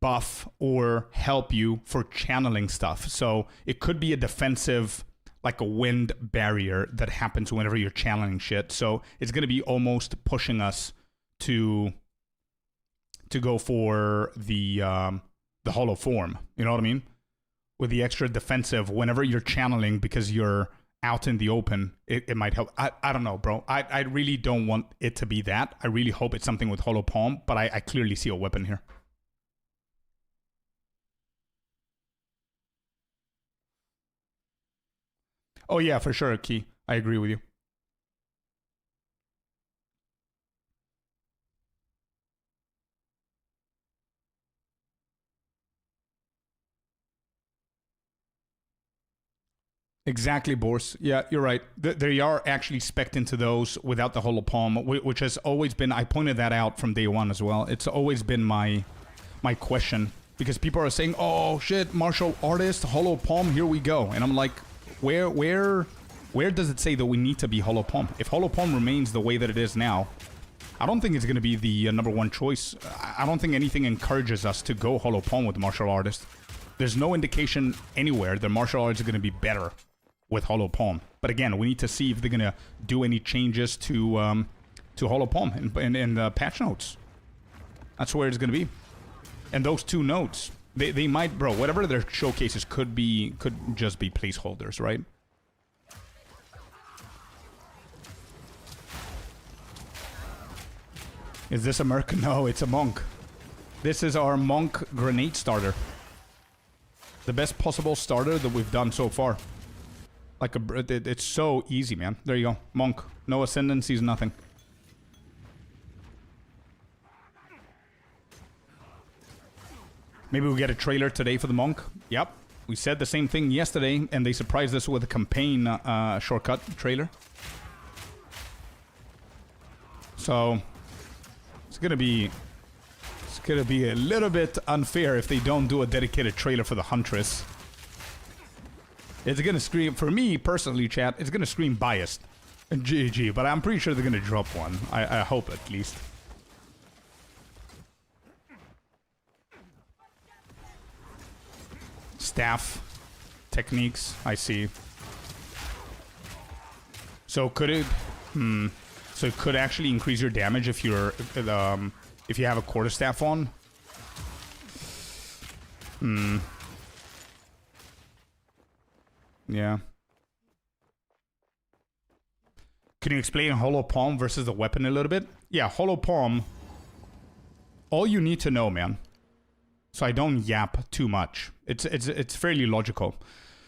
buff or help you for channeling stuff. So it could be a defensive, like a wind barrier that happens whenever you're channeling shit. So it's going to be almost pushing us to go for the hollow form. You know what I mean? With the extra defensive, whenever you're channeling because you're out in the open, it might help. I don't know, bro. I really don't want it to be that. I really hope it's something with hollow palm, but I clearly see a weapon here. Oh yeah, for sure, Key. I agree with you. Exactly, Boris. Yeah, you're right. They are actually spec'd into those without the hollow palm, which has always been, I pointed that out from day one as well. It's always been my question, because people are saying, oh shit, martial artist, hollow palm, here we go. And I'm like, where does it say that we need to be hollow palm? If hollow palm remains the way that it is now, I don't think it's going to be the number one choice. I don't think anything encourages us to go hollow palm with martial artist. There's no indication anywhere that martial arts are going to be better with hollow palm. But again, we need to see if they're gonna do any changes to hollow palm in the patch notes. That's where it's gonna be. And those two notes, they might, bro, whatever their showcases could just be placeholders, right? Is this a merc? No, it's a monk. This is our monk grenade starter. The best possible starter that we've done so far. Like it's so easy, man. There you go. Monk. No ascendancies, nothing. Maybe we'll get a trailer today for the monk. Yep. We said the same thing yesterday, and they surprised us with a campaign shortcut trailer. So it's gonna be a little bit unfair if they don't do a dedicated trailer for the Huntress. It's gonna scream, for me personally, chat, it's gonna scream biased. GG, but I'm pretty sure they're gonna drop one. I hope at least. Staff techniques, I see. So could it so it could actually increase your damage if you're if you have a quarterstaff on? Yeah. Can you explain hollow palm versus the weapon a little bit? Yeah, hollow palm. All you need to know, man. So I don't yap too much. It's fairly logical.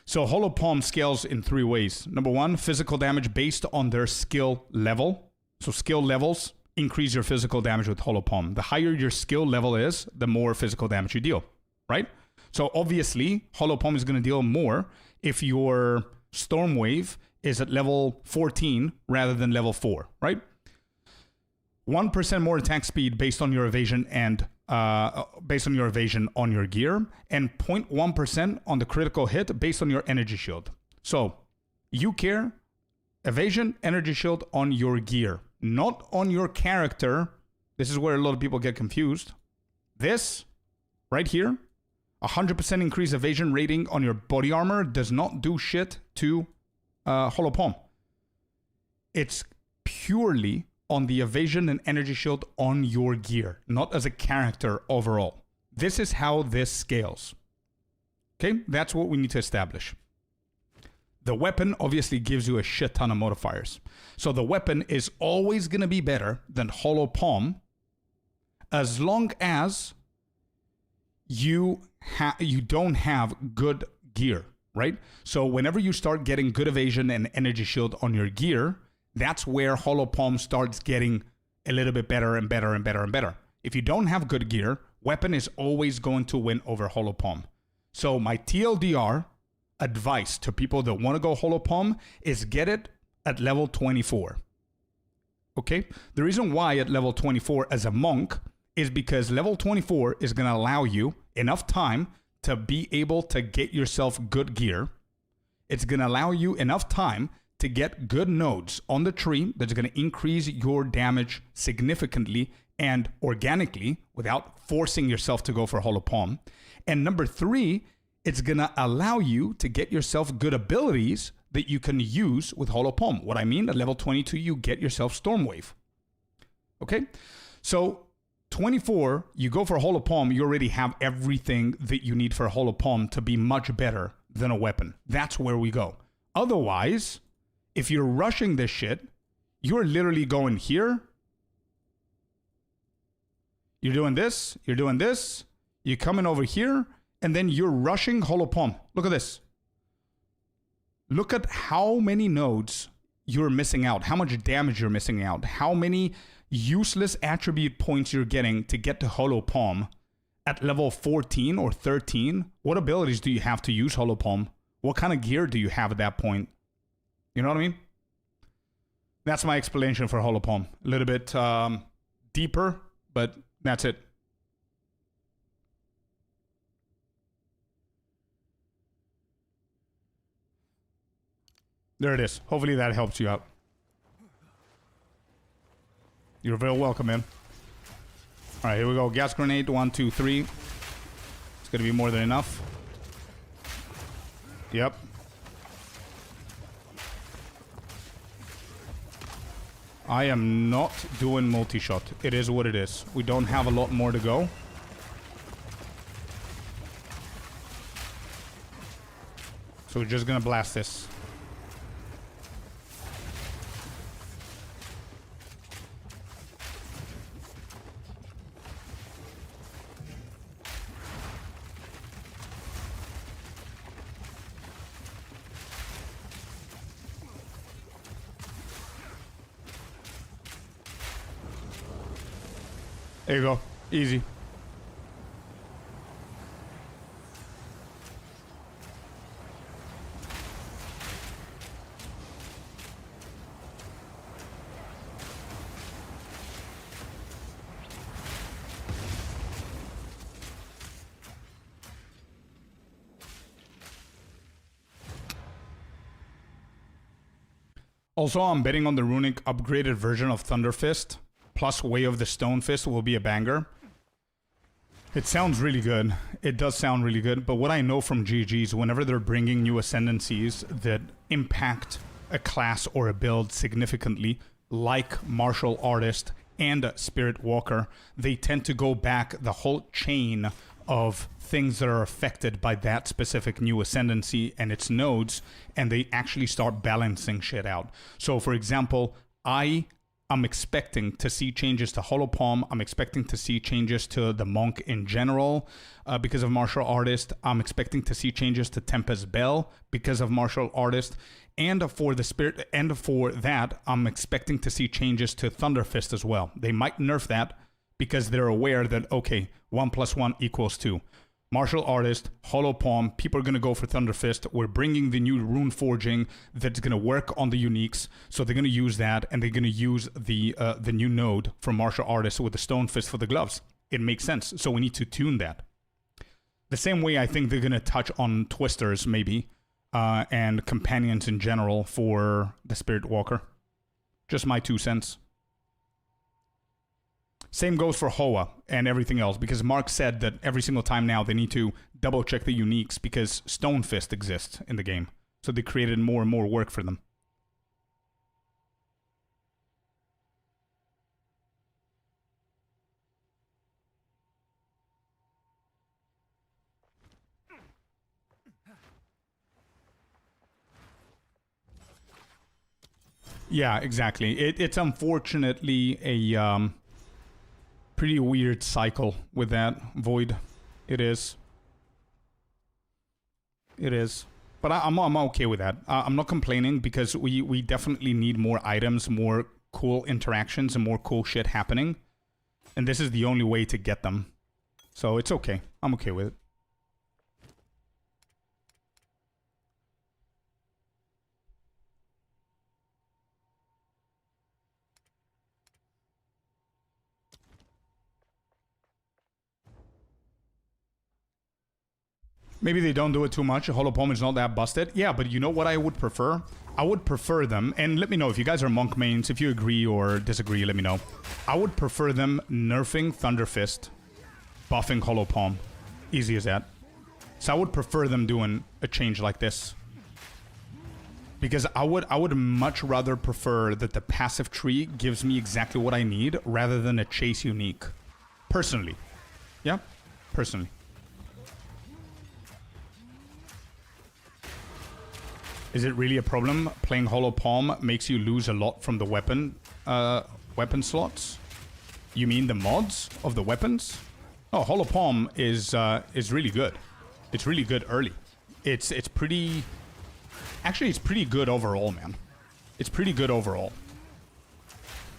So hollow palm scales in 3 ways. Number 1, physical damage based on their skill level. So skill levels increase your physical damage with hollow palm. The higher your skill level is, the more physical damage you deal, right? So obviously, hollow palm is going to deal more if your storm wave is at level 14 rather than level 4, right? 1% more attack speed based on your evasion and based on your evasion on your gear, and 0.1% on the critical hit based on your energy shield. So you care evasion, energy shield on your gear, not on your character. This is where a lot of people get confused. This right here, 100% increased evasion rating on your body armor does not do shit to hollow palm. It's purely on the evasion and energy shield on your gear, not as a character overall. This is how this scales. Okay, that's what we need to establish. The weapon obviously gives you a shit ton of modifiers. So the weapon is always going to be better than Hollow Palm as long as you don't have good gear, right? So whenever you start getting good evasion and energy shield on your gear, that's where Hollow Palm starts getting a little bit better and better and better and better. If you don't have good gear, weapon is always going to win over Hollow Palm. So my TLDR advice to people that want to go Hollow Palm is get it at level 24. Okay? The reason why at level 24 as a monk is because level 24 is going to allow you enough time to be able to get yourself good gear. It's going to allow you enough time to get good nodes on the tree that's going to increase your damage significantly and organically without forcing yourself to go for Hollow Palm. And number 3, it's going to allow you to get yourself good abilities that you can use with Hollow Palm. What I mean, at level 22, you get yourself Stormwave. Okay? So 24, you go for Hollow Palm, you already have everything that you need for Hollow Palm to be much better than a weapon. That's where we go. Otherwise, if you're rushing this shit, you're literally going here. You're doing this, you're coming over here, and then you're rushing Hollow Palm. Look at this. Look at how many nodes you're missing out, how much damage you're missing out, how many useless attribute points you're getting to get to Hollow Palm at level 14 or 13. What abilities do you have to use Hollow Palm? What kind of gear do you have at that point? You know what I mean? That's my explanation for Hollow Palm. A little bit deeper, but that's it. There it is. Hopefully that helps you out. You're very welcome, man. All right, here we go. Gas grenade, 1, 2, 3. It's gonna be more than enough. Yep. I am not doing multi-shot. It is what it is. We don't have a lot more to go. So we're just gonna blast this. There you go. Easy. Also, I'm betting on the runic upgraded version of Thunder Fist. Plus Way of the Stone Fist will be a banger. It sounds really good. It does sound really good. But what I know from GG's, whenever they're bringing new ascendancies that impact a class or a build significantly, like Martial Artist and Spirit Walker, they tend to go back the whole chain of things that are affected by that specific new ascendancy and its nodes, and they actually start balancing shit out. So, for example, I'm expecting to see changes to Hollow Palm. I'm expecting to see changes to the Monk in general because of Martial Artist. I'm expecting to see changes to Tempest Bell because of Martial Artist. And for the Spirit, and for that, I'm expecting to see changes to Thunder Fist as well. They might nerf that because they're aware that, okay, 1 + 1 = 2. Martial Artist, Hollow Palm, people are going to go for Thunder Fist. We're bringing the new rune forging that's going to work on the uniques. So they're going to use that, and they're going to use the new node from Martial Artist with the Stone Fist for the gloves. It makes sense. So we need to tune that. The same way I think they're going to touch on Twisters, maybe, and Companions in general for the Spirit Walker. Just my 2 cents. Same goes for Hoa and everything else, because Mark said that every single time now they need to double check the uniques because Stone Fist exists in the game. So they created more and more work for them. Yeah, exactly. It's unfortunately a pretty weird cycle with that Void. It is. It is. But I'm okay with that. I'm not complaining because we definitely need more items, more cool interactions, and more cool shit happening. And this is the only way to get them. So it's okay. I'm okay with it. Maybe they don't do it too much. Holopom is not that busted. Yeah, but you know what I would prefer? I would prefer them, and let me know if you guys are Monk mains, if you agree or disagree, let me know. I would prefer them nerfing Thunder Fist, buffing Holopom. Easy as that. So I would prefer them doing a change like this. Because I would much rather prefer that the passive tree gives me exactly what I need rather than a chase unique. Personally. Yeah? Personally. Is it really a problem? Playing Hollow Palm makes you lose a lot from the weapon slots? You mean the mods of the weapons? Oh, Hollow Palm is really good. It's really good early. It's pretty... Actually, it's pretty good overall, man. It's pretty good overall.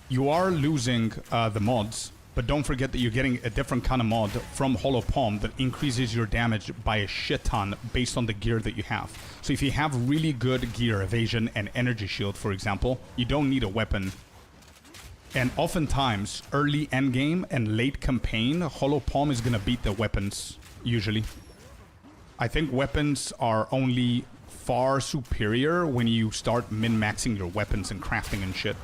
You are losing the mods, but don't forget that you're getting a different kind of mod from Hollow Palm that increases your damage by a shit ton based on the gear that you have. So if you have really good gear, evasion and energy shield, for example, you don't need a weapon. And oftentimes, early endgame and late campaign, Hollow Palm is gonna beat the weapons, usually. I think weapons are only far superior when you start min-maxing your weapons and crafting and shit.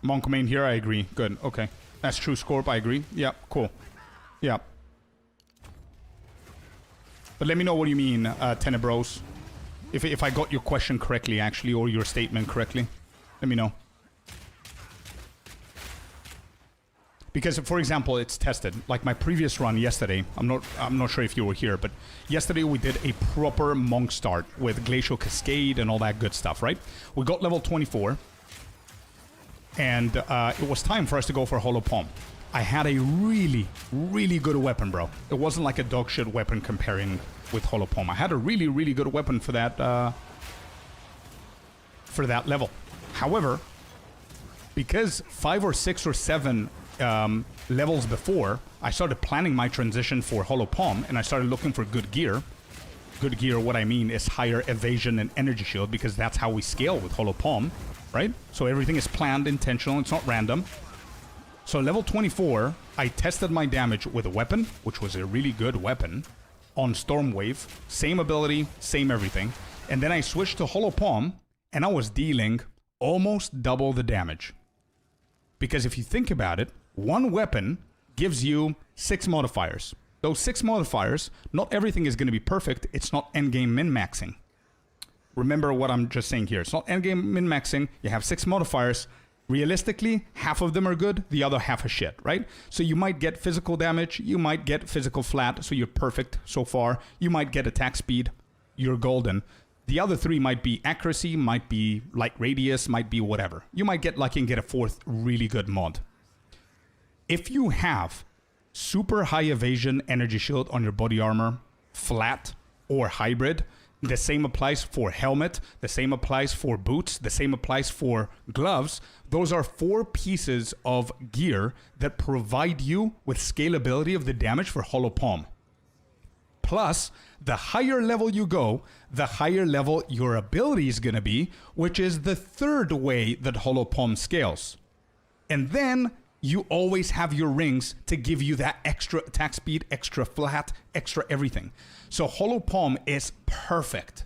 Monk main here, I agree. Good, okay. That's true, Scorp, I agree. Yeah, cool. Yeah. But let me know what you mean, Tenebros. If I got your question correctly, actually, or your statement correctly. Let me know. Because, for example, it's tested. Like my previous run yesterday, I'm not sure if you were here, but yesterday we did a proper Monk start with Glacial Cascade and all that good stuff, right? We got level 24. And it was time for us to go for Hollow Palm. I had a really, really good weapon, bro. It wasn't like a dog shit weapon comparing with Hollow Palm. I had a really, really good weapon for that level. However, because 5 or 6 or 7 levels before, I started planning my transition for Hollow Palm, and I started looking for good gear. Good gear, what I mean is higher evasion and energy shield, because that's how we scale with Hollow Palm. Right? So everything is planned, intentional, it's not random. So level 24, I tested my damage with a weapon, which was a really good weapon, on Stormwave. Same ability, same everything. And then I switched to Hollow Palm, and I was dealing almost double the damage. Because if you think about it, one weapon gives you 6 modifiers. Those 6 modifiers, not everything is going to be perfect. It's not endgame min-maxing. Remember what I'm just saying here. It's not endgame min-maxing. You have 6 modifiers. Realistically, half of them are good, the other half is shit, right? So you might get physical damage, you might get physical flat, so you're perfect so far. You might get attack speed, you're golden. The other 3 might be accuracy, might be light radius, might be whatever. You might get lucky and get a 4th really good mod. If you have super high evasion energy shield on your body armor, flat or hybrid, the same applies for helmet, the same applies for boots, the same applies for gloves. Those are 4 pieces of gear that provide you with scalability of the damage for Hollow Palm. Plus, the higher level you go, the higher level your ability is going to be, which is the 3rd way that Hollow Palm scales. And then you always have your rings to give you that extra attack speed, extra flat, extra everything. So Hollow Palm is perfect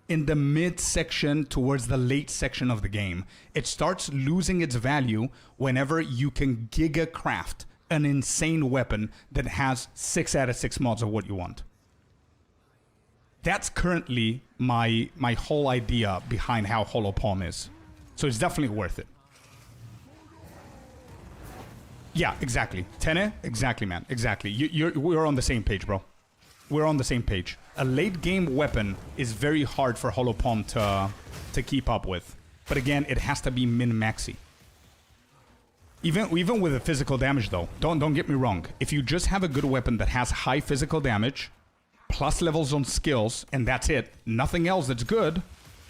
in the mid section towards the late section of the game. It starts losing its value whenever you can giga craft an insane weapon that has 6 out of 6 mods of what you want. That's currently my whole idea behind how Hollow Palm is. So it's definitely worth it. Yeah, exactly. Tene, exactly, man. Exactly. We're on the same page, bro. We're on the same page. A late game weapon is very hard for Holopalm to keep up with. But again, it has to be min-maxi. Even with the physical damage though, don't get me wrong. If you just have a good weapon that has high physical damage, plus levels on skills, and that's it, nothing else that's good,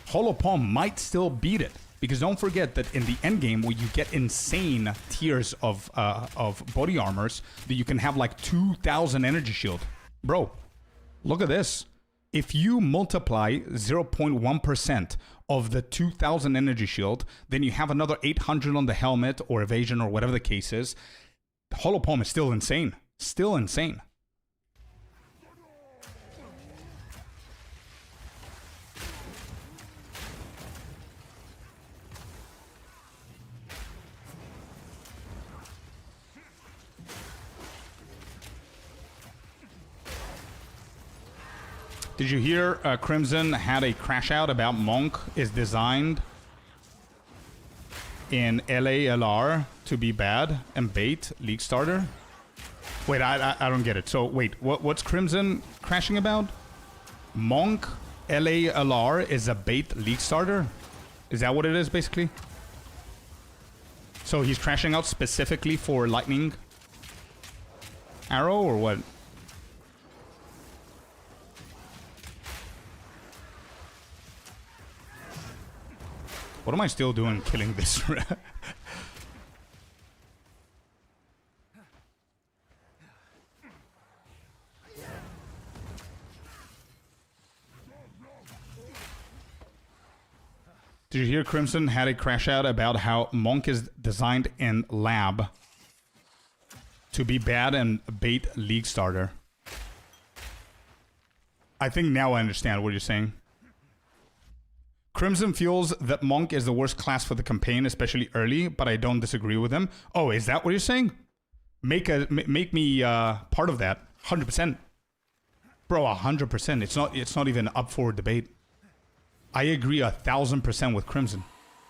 Holopalm might still beat it. Because don't forget that in the end game, where you get insane tiers of body armors, that you can have like 2,000 energy shield. Bro, look at this. If you multiply 0.1% of the 2,000 energy shield, then you have another 800 on the helmet or evasion or whatever the case is. Holopalm is still insane. Still insane. Did you hear Crimson had a crash out about Monk is designed in LALR to be bad and bait League starter? Wait, I don't get it. So wait, what's Crimson crashing about? Monk LALR is a bait League starter? Is that what it is basically? So he's crashing out specifically for Lightning Arrow or what? What am I still doing killing this? Did you hear Crimson had a crash out about how Monk is designed in lab to be bad and bait League starter? I think now I understand what you're saying. Crimson feels that Monk is the worst class for the campaign, especially early, but I don't disagree with him. Oh, is that what you're saying? Make me part of that. 100%. Bro, 100%. It's not even up for debate. I agree 1,000% with Crimson.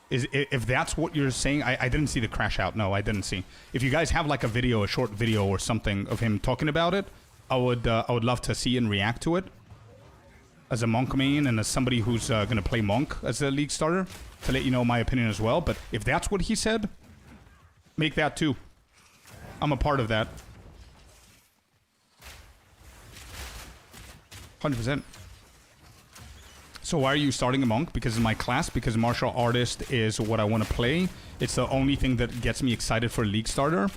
If that's what you're saying, I didn't see the crash out. No, I didn't see. If you guys have like a video, a short video or something of him talking about it, I would love to see and react to it. As a Monk main and as somebody who's going to play Monk as a League starter, to let you know my opinion as well. But if that's what he said, make that too. I'm a part of that. 100%. So why are you starting a Monk? Because in my class, because martial artist is what I want to play. It's the only thing that gets me excited for a League starter.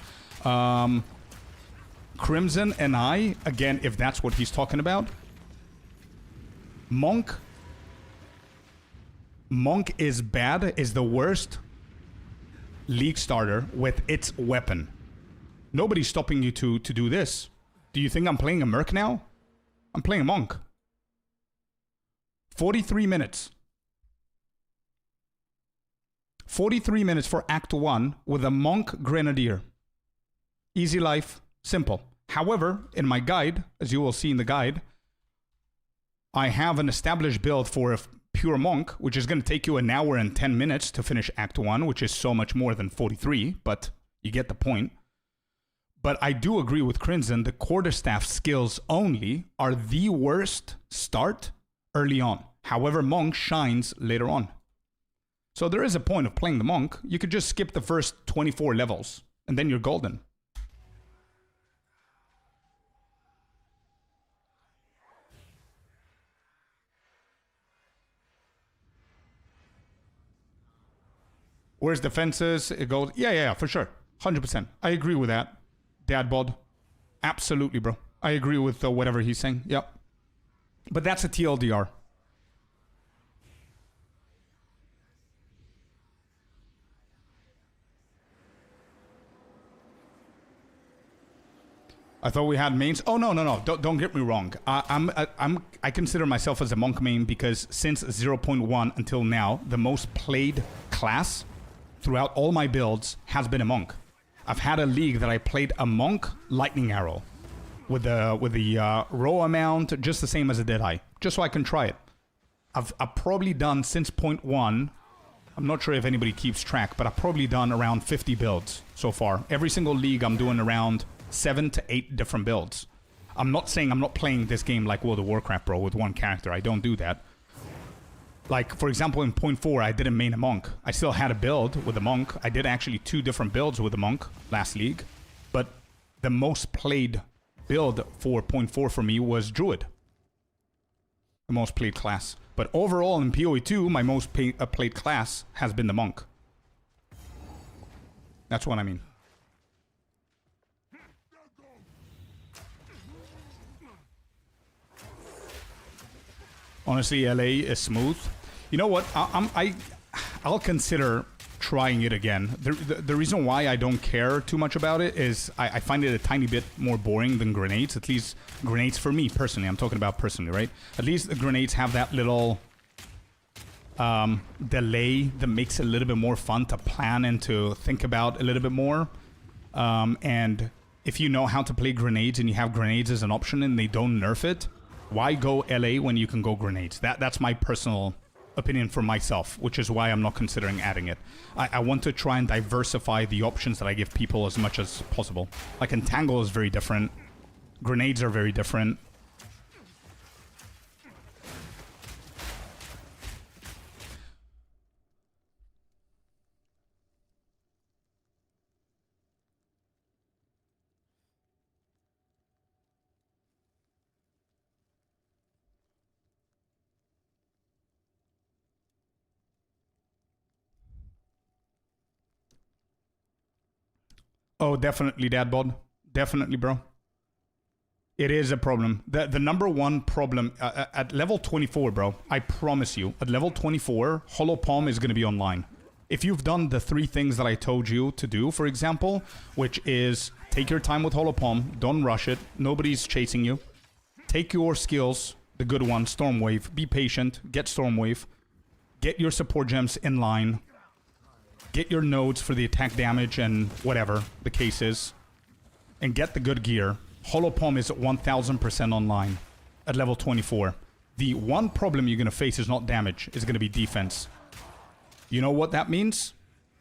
Crimson and I, again, if that's what he's talking about, Monk is bad, is the worst League starter with its weapon. Nobody's stopping you to do this. Do you think I'm playing a Merc now? I'm playing a Monk. 43 minutes. 43 minutes for Act 1 with a Monk Grenadier. Easy life, simple. However, in my guide, as you will see in the guide, I have an established build for a pure Monk, which is going to take you an hour and 10 minutes to finish Act 1, which is so much more than 43, but you get the point. But I do agree with Crimson, the quarterstaff skills only are the worst start early on. However, Monk shines later on. So there is a point of playing the Monk. You could just skip the first 24 levels, and then you're golden. Where's defenses? It goes, yeah, for sure. 100%. I agree with that. Dad bod. Absolutely, bro. I agree with whatever he's saying. Yep. But that's a TLDR. I thought we had mains. Oh, no. Don't get me wrong. I consider myself as a Monk main because since 0.1 until now, the most played class throughout all my builds has been a Monk. I've had a league that I played a Monk Lightning Arrow with the row amount just the same as a Deadeye, just so I can try it. I've probably done since 0.1 I'm not sure if anybody keeps track, but I've probably done around 50 builds so far. Every single league I'm doing around 7 to 8 different builds. I'm not saying I'm not playing this game like World of Warcraft, bro, with one character. I don't do that. Like, for example, in point 4, I didn't main a monk. I still had a build with a monk. I did actually 2 different builds with a monk last league. But the most played build for point 4 for me was Druid. The most played class. But overall in POE 2, my most played class has been the monk. That's what I mean. Honestly, LA is smooth. You know what? I'll consider trying it again. The reason why I don't care too much about it is I find it a tiny bit more boring than grenades. At least grenades for me personally. I'm talking about personally, right? At least the grenades have that little delay that makes it a little bit more fun to plan and to think about a little bit more. And if you know how to play grenades and you have grenades as an option and they don't nerf it, why go LA when you can go grenades? That's my personal opinion for myself, which is why I'm not considering adding it. I want to try and diversify the options that I give people as much as possible. Like Entangle is very different. Grenades are very different. Oh, definitely, Dadbod. Definitely, bro. It is a problem. The number one problem at level 24, bro, I promise you, at level 24, Hollow Palm is going to be online. If you've done the 3 things that I told you to do, for example, which is take your time with Hollow Palm, don't rush it, nobody's chasing you. Take your skills, the good ones, Stormwave, be patient, get Stormwave, get your support gems in line, get your nodes for the attack damage and whatever the case is, and get the good gear. Hollow Palm is 1000% online at level 24. The one problem you're going to face is not damage, it's going to be defense. You know what that means?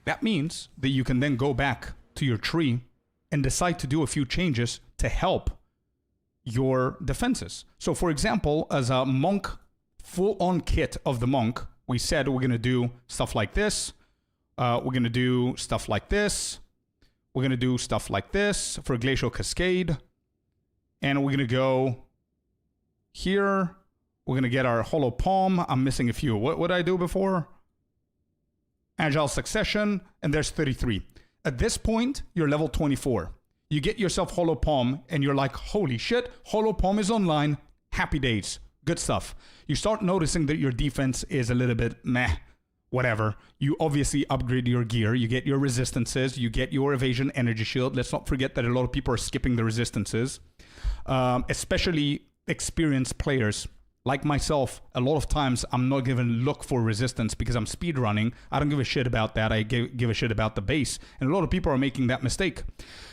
That means that you can then go back to your tree and decide to do a few changes to help your defenses. So for example, as a monk full-on kit of the monk, we said we're going to do stuff like this. We're going to do stuff like this. We're going to do stuff like this for Glacial Cascade. And we're going to go here. We're going to get our Hollow Palm. I'm missing a few. What did I do before? Agile Succession. And there's 33. At this point, you're level 24. You get yourself Hollow Palm and you're like, holy shit, Hollow Palm is online. Happy days. Good stuff. You start noticing that your defense is a little bit meh. Whatever. You obviously upgrade your gear. You get your resistances. You get your evasion energy shield. Let's not forget that a lot of people are skipping the resistances. Especially experienced players like myself. A lot of times I'm not even look for resistance because I'm speedrunning. I don't give a shit about that. I give a shit about the base. And a lot of people are making that mistake.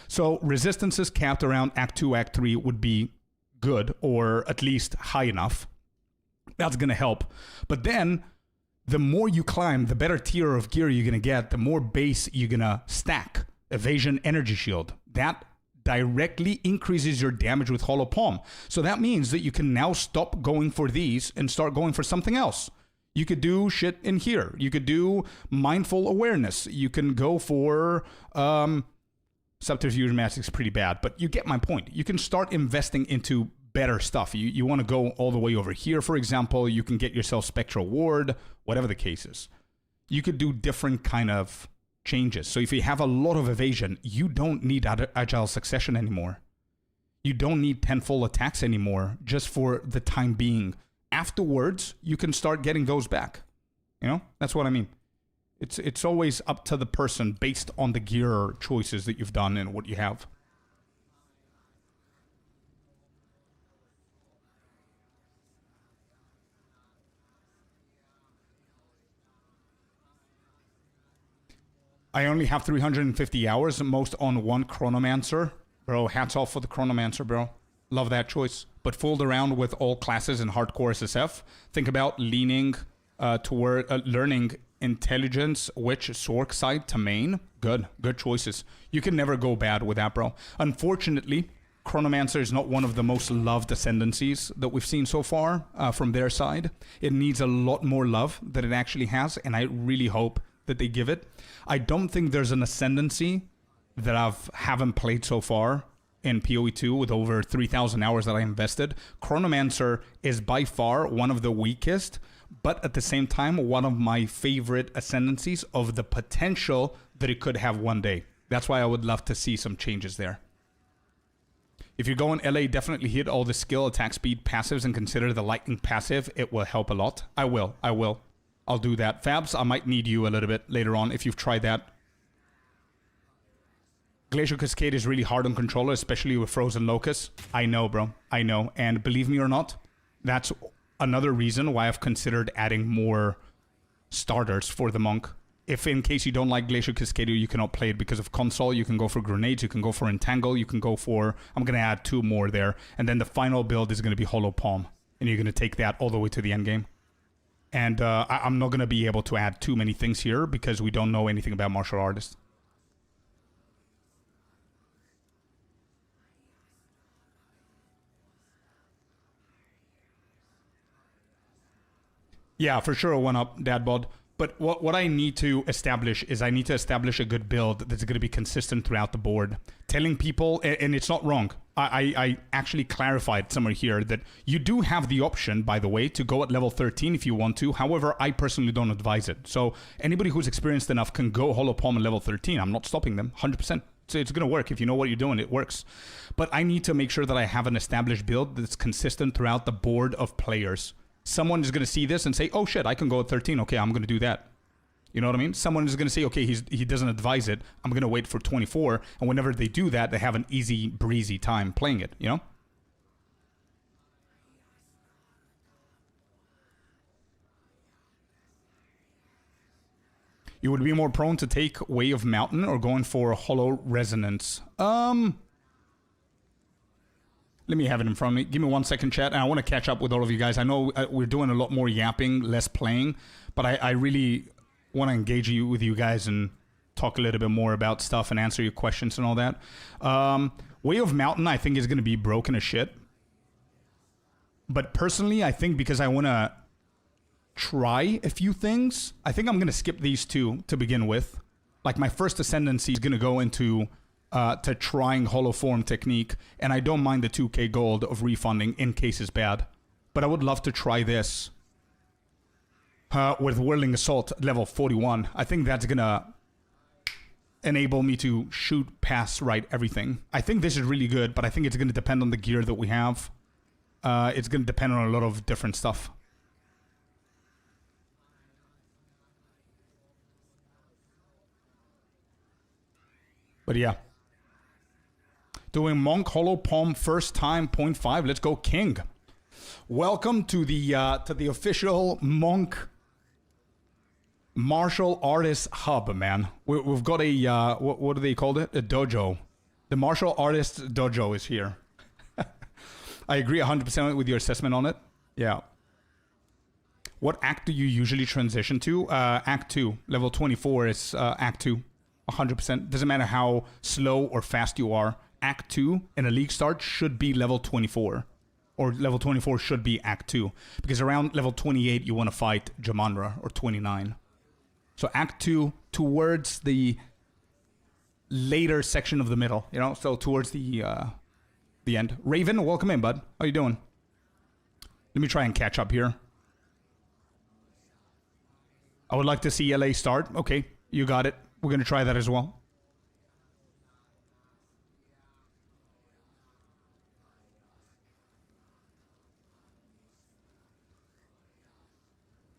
So resistances capped around Act 2, Act 3 would be good, or at least high enough. That's going to help. But then the more you climb, the better tier of gear you're going to get, the more base you're going to stack. Evasion energy shield. That directly increases your damage with Hollow Palm. So that means that you can now stop going for these and start going for something else. You could do shit in here. You could do mindful awareness. You can go for subterfuge mask is pretty bad, but you get my point. You can start investing into better stuff. You want to go all the way over here, for example. You can get yourself Spectral Ward, whatever the case is. You could do different kind of changes. So if you have a lot of evasion, you don't need Agile Succession anymore. You don't need 10 full attacks anymore, just for the time being. Afterwards, you can start getting those back. You know, that's what I mean. It's always up to the person based on the gear choices that you've done and what you have. I only have 350 hours, most on one Chronomancer. Bro, hats off for the Chronomancer, bro. Love that choice. But fooled around with all classes in hardcore SSF. Think about leaning toward learning Intelligence, Witch, Sork side to main. Good choices. You can never go bad with that, bro. Unfortunately, Chronomancer is not one of the most loved ascendancies that we've seen so far from their side. It needs a lot more love than it actually has, and I really hope that they give it. I don't think there's an ascendancy that haven't played so far in POE 2 with over 3,000 hours that I invested. Chronomancer is by far one of the weakest, but at the same time, one of my favorite ascendancies of the potential that it could have one day. That's why I would love to see some changes there. If you go in LA, definitely hit all the skill, attack speed, passives, and consider the lightning passive. It will help a lot. I will. I'll do that. Fabs, I might need you a little bit later on if you've tried that. Glacial Cascade is really hard on controller, especially with Frozen Locust. I know, bro. I know. And believe me or not, that's another reason why I've considered adding more starters for the Monk. If in case you don't like Glacial Cascade, you cannot play it because of console, you can go for grenades, you can go for entangle, you can go for... I'm going to add 2 more there. And then the final build is going to be Hollow Palm. And you're going to take that all the way to the end game. And I'm not going to be able to add too many things here because we don't know anything about martial artists. Yeah, for sure, 1-up, Dadbod. But what I need to establish is I need to establish a good build that's going to be consistent throughout the board. Telling people, and it's not wrong, I actually clarified somewhere here that you do have the option, by the way, to go at level 13 if you want to. However, I personally don't advise it. So anybody who's experienced enough can go Hollow Palm at level 13. I'm not stopping them, 100%. So it's going to work. If you know what you're doing, it works. But I need to make sure that I have an established build that's consistent throughout the board of players. Someone is going to see this and say, oh shit, I can go at 13. Okay, I'm going to do that. You know what I mean? Someone is going to say, okay, he doesn't advise it. I'm going to wait for 24. And whenever they do that, they have an easy, breezy time playing it, you know? You would be more prone to take Way of Mountain or going for Hollow Resonance. Let me have it in front of me. Give me 1 second, chat. And I want to catch up with all of you guys. I know we're doing a lot more yapping, less playing. But I really want to engage with you guys and talk a little bit more about stuff and answer your questions and all that. Way of Mountain, I think, is going to be broken as shit. But personally, I think because I want to try a few things, I think I'm going to skip these 2 to begin with. Like, my first ascendancy is going to go into... to trying Hollow Form technique, and I don't mind the 2k gold of refunding in case it's bad. But I would love to try this with Whirling Assault level 41. I think that's gonna enable me to shoot past right everything. I think this is really good, but I think it's gonna depend on the gear that we have. It's gonna depend on a lot of different stuff. But yeah. Doing Monk Hollow Palm first time, 0.5. Let's go, King. Welcome to the official Monk Martial Artist Hub, man. We've got a, what do they call it? A dojo. The Martial Artist Dojo is here. I agree 100% with your assessment on it. Yeah. What act do you usually transition to? Act 2. Level 24 is Act 2. 100%. Doesn't matter how slow or fast you are. Act 2 in a league start should be level 24. Or level 24 should be Act 2. Because around level 28, you want to fight Jamandra, or 29. So Act 2 towards the later section of the middle, you know? So towards the end. Raven, welcome in, bud. How you doing? Let me try and catch up here. I would like to see LA start. Okay, you got it. We're going to try that as well.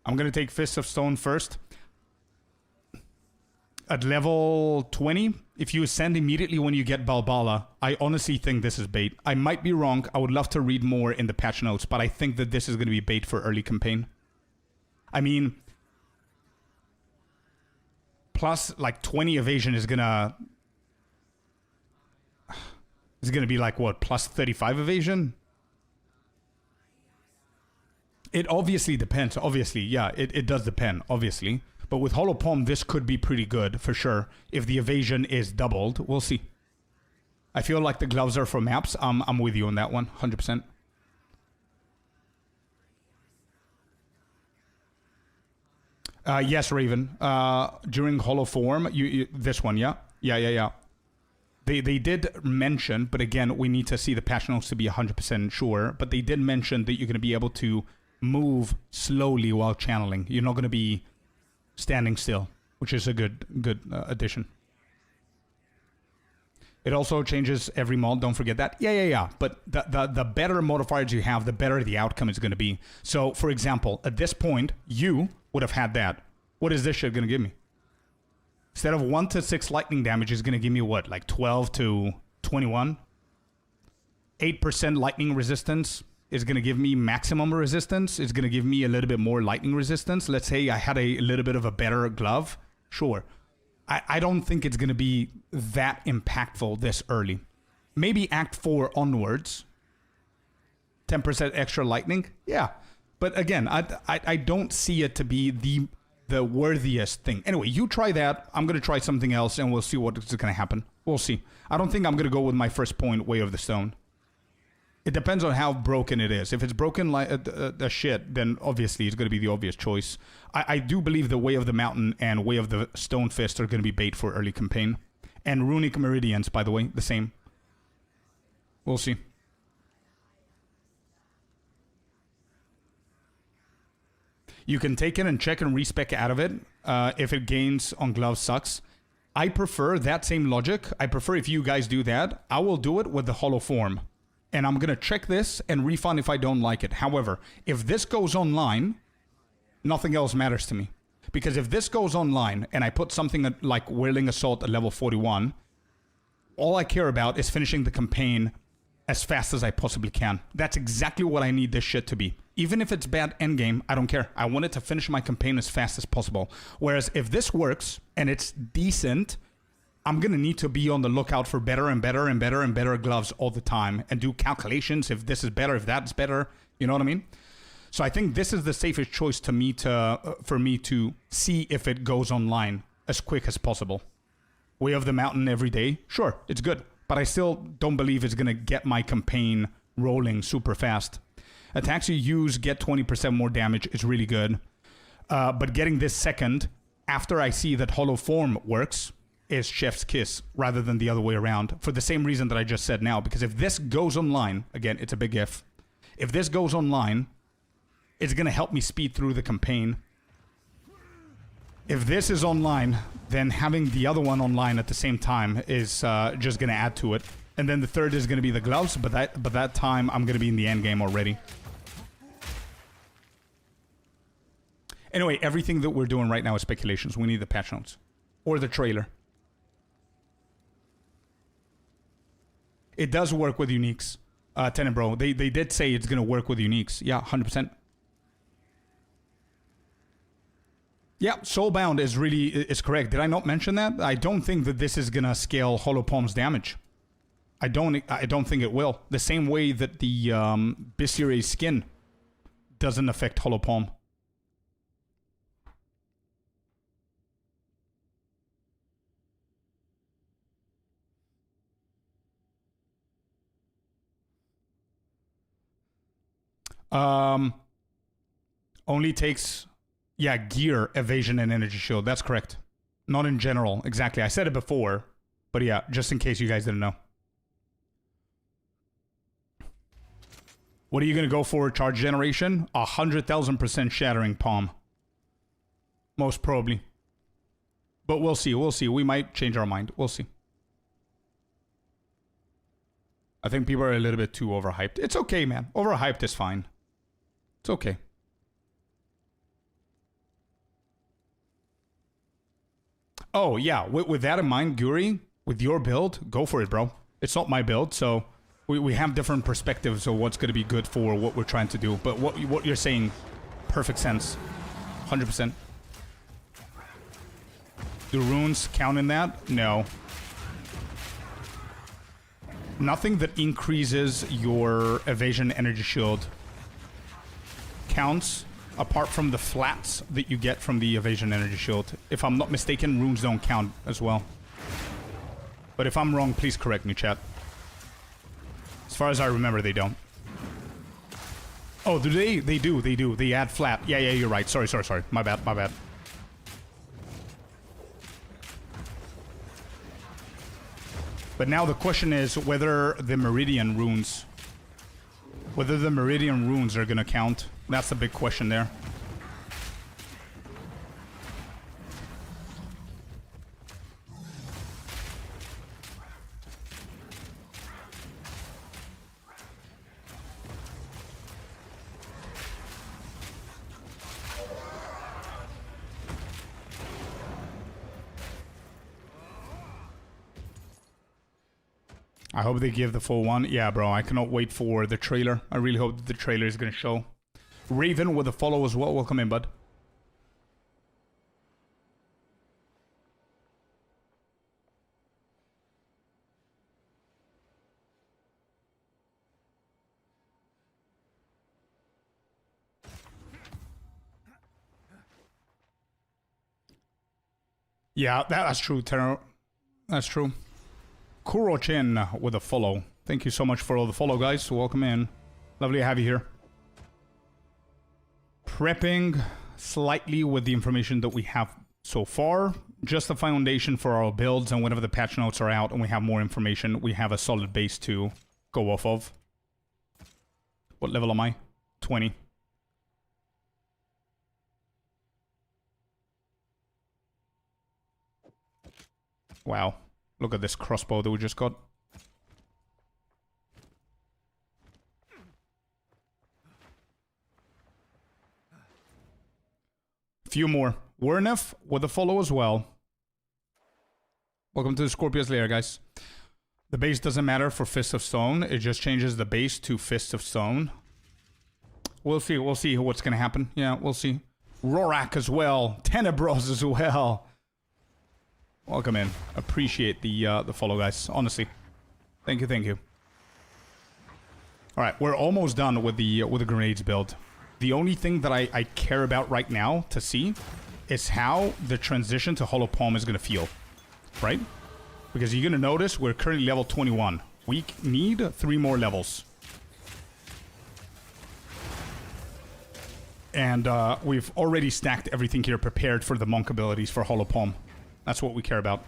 I'm going to take Fist of Stone first. At level 20, if you ascend immediately when you get Balbala, I honestly think this is bait. I might be wrong. I would love to read more in the patch notes, but I think that this is going to be bait for early campaign. I mean, plus like 20 evasion is going to... It's going to be like, what, plus 35 evasion? It obviously depends. Obviously, yeah, it does depend, obviously. But with Hollow Palm, this could be pretty good, for sure. If the evasion is doubled, we'll see. I feel like the gloves are for maps. I'm with you on that one, 100%. Yes, Raven. During Hollow Form, this one, yeah? Yeah. They did mention, but again, we need to see the patch notes to be 100% sure, but they did mention that you're going to be able to move slowly while channeling. You're not going to be standing still, which is a good addition. It also changes every mod, don't forget that. Yeah. But the better modifiers you have, the better the outcome is going to be. So, for example, at this point, you would have had that. What is this shit going to give me? Instead of 1 to 6 lightning damage, it's going to give me what? Like 12 to 21? 8% lightning resistance is going to give me maximum resistance. It's going to give me a little bit more lightning resistance. Let's say I had a little bit of a better glove. Sure. I don't think it's going to be that impactful this early. Maybe Act 4 onwards. 10% extra lightning. Yeah. But again, I don't see it to be the worthiest thing. Anyway, you try that. I'm going to try something else, and we'll see what's going to happen. We'll see. I don't think I'm going to go with my first point, Way of the Stone. It depends on how broken it is. If it's broken like the shit, then obviously it's going to be the obvious choice. I do believe the Way of the Mountain and Way of the Stone Fist are going to be bait for early campaign. And Runic Meridians, by the way, the same. We'll see. You can take it and check and respec out of it. If it gains on gloves, sucks. I prefer that same logic. I prefer if you guys do that. I will do it with the Hollow Form. And I'm going to check this and refund if I don't like it. However, if this goes online, nothing else matters to me. Because if this goes online and I put something like Whirling Assault at level 41, all I care about is finishing the campaign as fast as I possibly can. That's exactly what I need this shit to be. Even if it's bad endgame, I don't care. I want it to finish my campaign as fast as possible. Whereas if this works and it's decent, I'm going to need to be on the lookout for better and better and better and better gloves all the time and do calculations if this is better, if that's better. You know what I mean? So I think this is the safest choice to me for me to see if it goes online as quick as possible. Way of the Mountain every day. Sure, it's good. But I still don't believe it's going to get my campaign rolling super fast. Attacks you use get 20% more damage is really good. But getting this second, after I see that Hollow Form works, is chef's kiss rather than the other way around. For the same reason that I just said now. Because if this goes online, again, it's a big if. If this goes online, it's going to help me speed through the campaign. If this is online, then having the other one online at the same time is just going to add to it. And then the third is going to be the gloves, but that time I'm going to be in the end game already. Anyway, everything that we're doing right now is speculations. We need the patch notes. Or the trailer. It does work with uniques. Tenant Bro, they did say it's going to work with uniques. Yeah, 100%. Yeah, Soulbound is correct. Did I not mention that? I don't think that this is going to scale Hollow Palm's damage. I don't think it will. The same way that the Bisire's skin doesn't affect Hollow Palm. Only takes, yeah, gear, evasion, and energy shield. That's correct. Not in general. Exactly. I said it before, but yeah, just in case you guys didn't know. What are you going to go for? Charge generation? 100,000% shattering palm. Most probably. But we'll see. We'll see. We might change our mind. We'll see. I think people are a little bit too overhyped. It's okay, man. Overhyped is fine. It's okay. Oh, yeah. With that in mind, Guri, with your build, go for it, bro. It's not my build, so we have different perspectives of what's going to be good for what we're trying to do. But what you're saying, perfect sense. 100%. Do runes count in that? No. Nothing that increases your evasion energy shield counts apart from the flats that you get from the evasion energy shield. If I'm not mistaken, runes don't count as well. But if I'm wrong, please correct me, chat. As far as I remember, they don't. Oh, do they? They do, they do. They add flat. Yeah, you're right. Sorry. My bad. But now the question is whether the Meridian runes... Whether the Meridian runes are gonna count. That's the big question there. I hope they give the full one. Yeah, bro, I cannot wait for the trailer. I really hope the trailer is going to show. Raven with a follow as well. Welcome in, bud. Yeah, that's true, Terror. That's true. Kuro-chin with a follow. Thank you so much for all the follow, guys. Welcome in. Lovely to have you here. Prepping slightly with the information that we have so far. Just the foundation for our builds, and whenever the patch notes are out and we have more information, we have a solid base to go off of. What level am I? 20. Wow. Look at this crossbow that we just got. Few more. Wernef with a follow as well. Welcome to the Scorpius layer, guys. The base doesn't matter for Fist of Stone. It just changes the base to Fist of Stone. We'll see. We'll see what's going to happen. Yeah, we'll see. Rorak as well. Tenebros as well. Welcome in. Appreciate the follow, guys. Honestly, thank you. All right, we're almost done with the grenades build. The only thing that I care about right now to see is how the transition to Hollow Palm is going to feel, right? Because you're going to notice we're currently level 21. We need 3 more levels. And we've already stacked everything here prepared for the monk abilities for Hollow Palm. That's what we care about.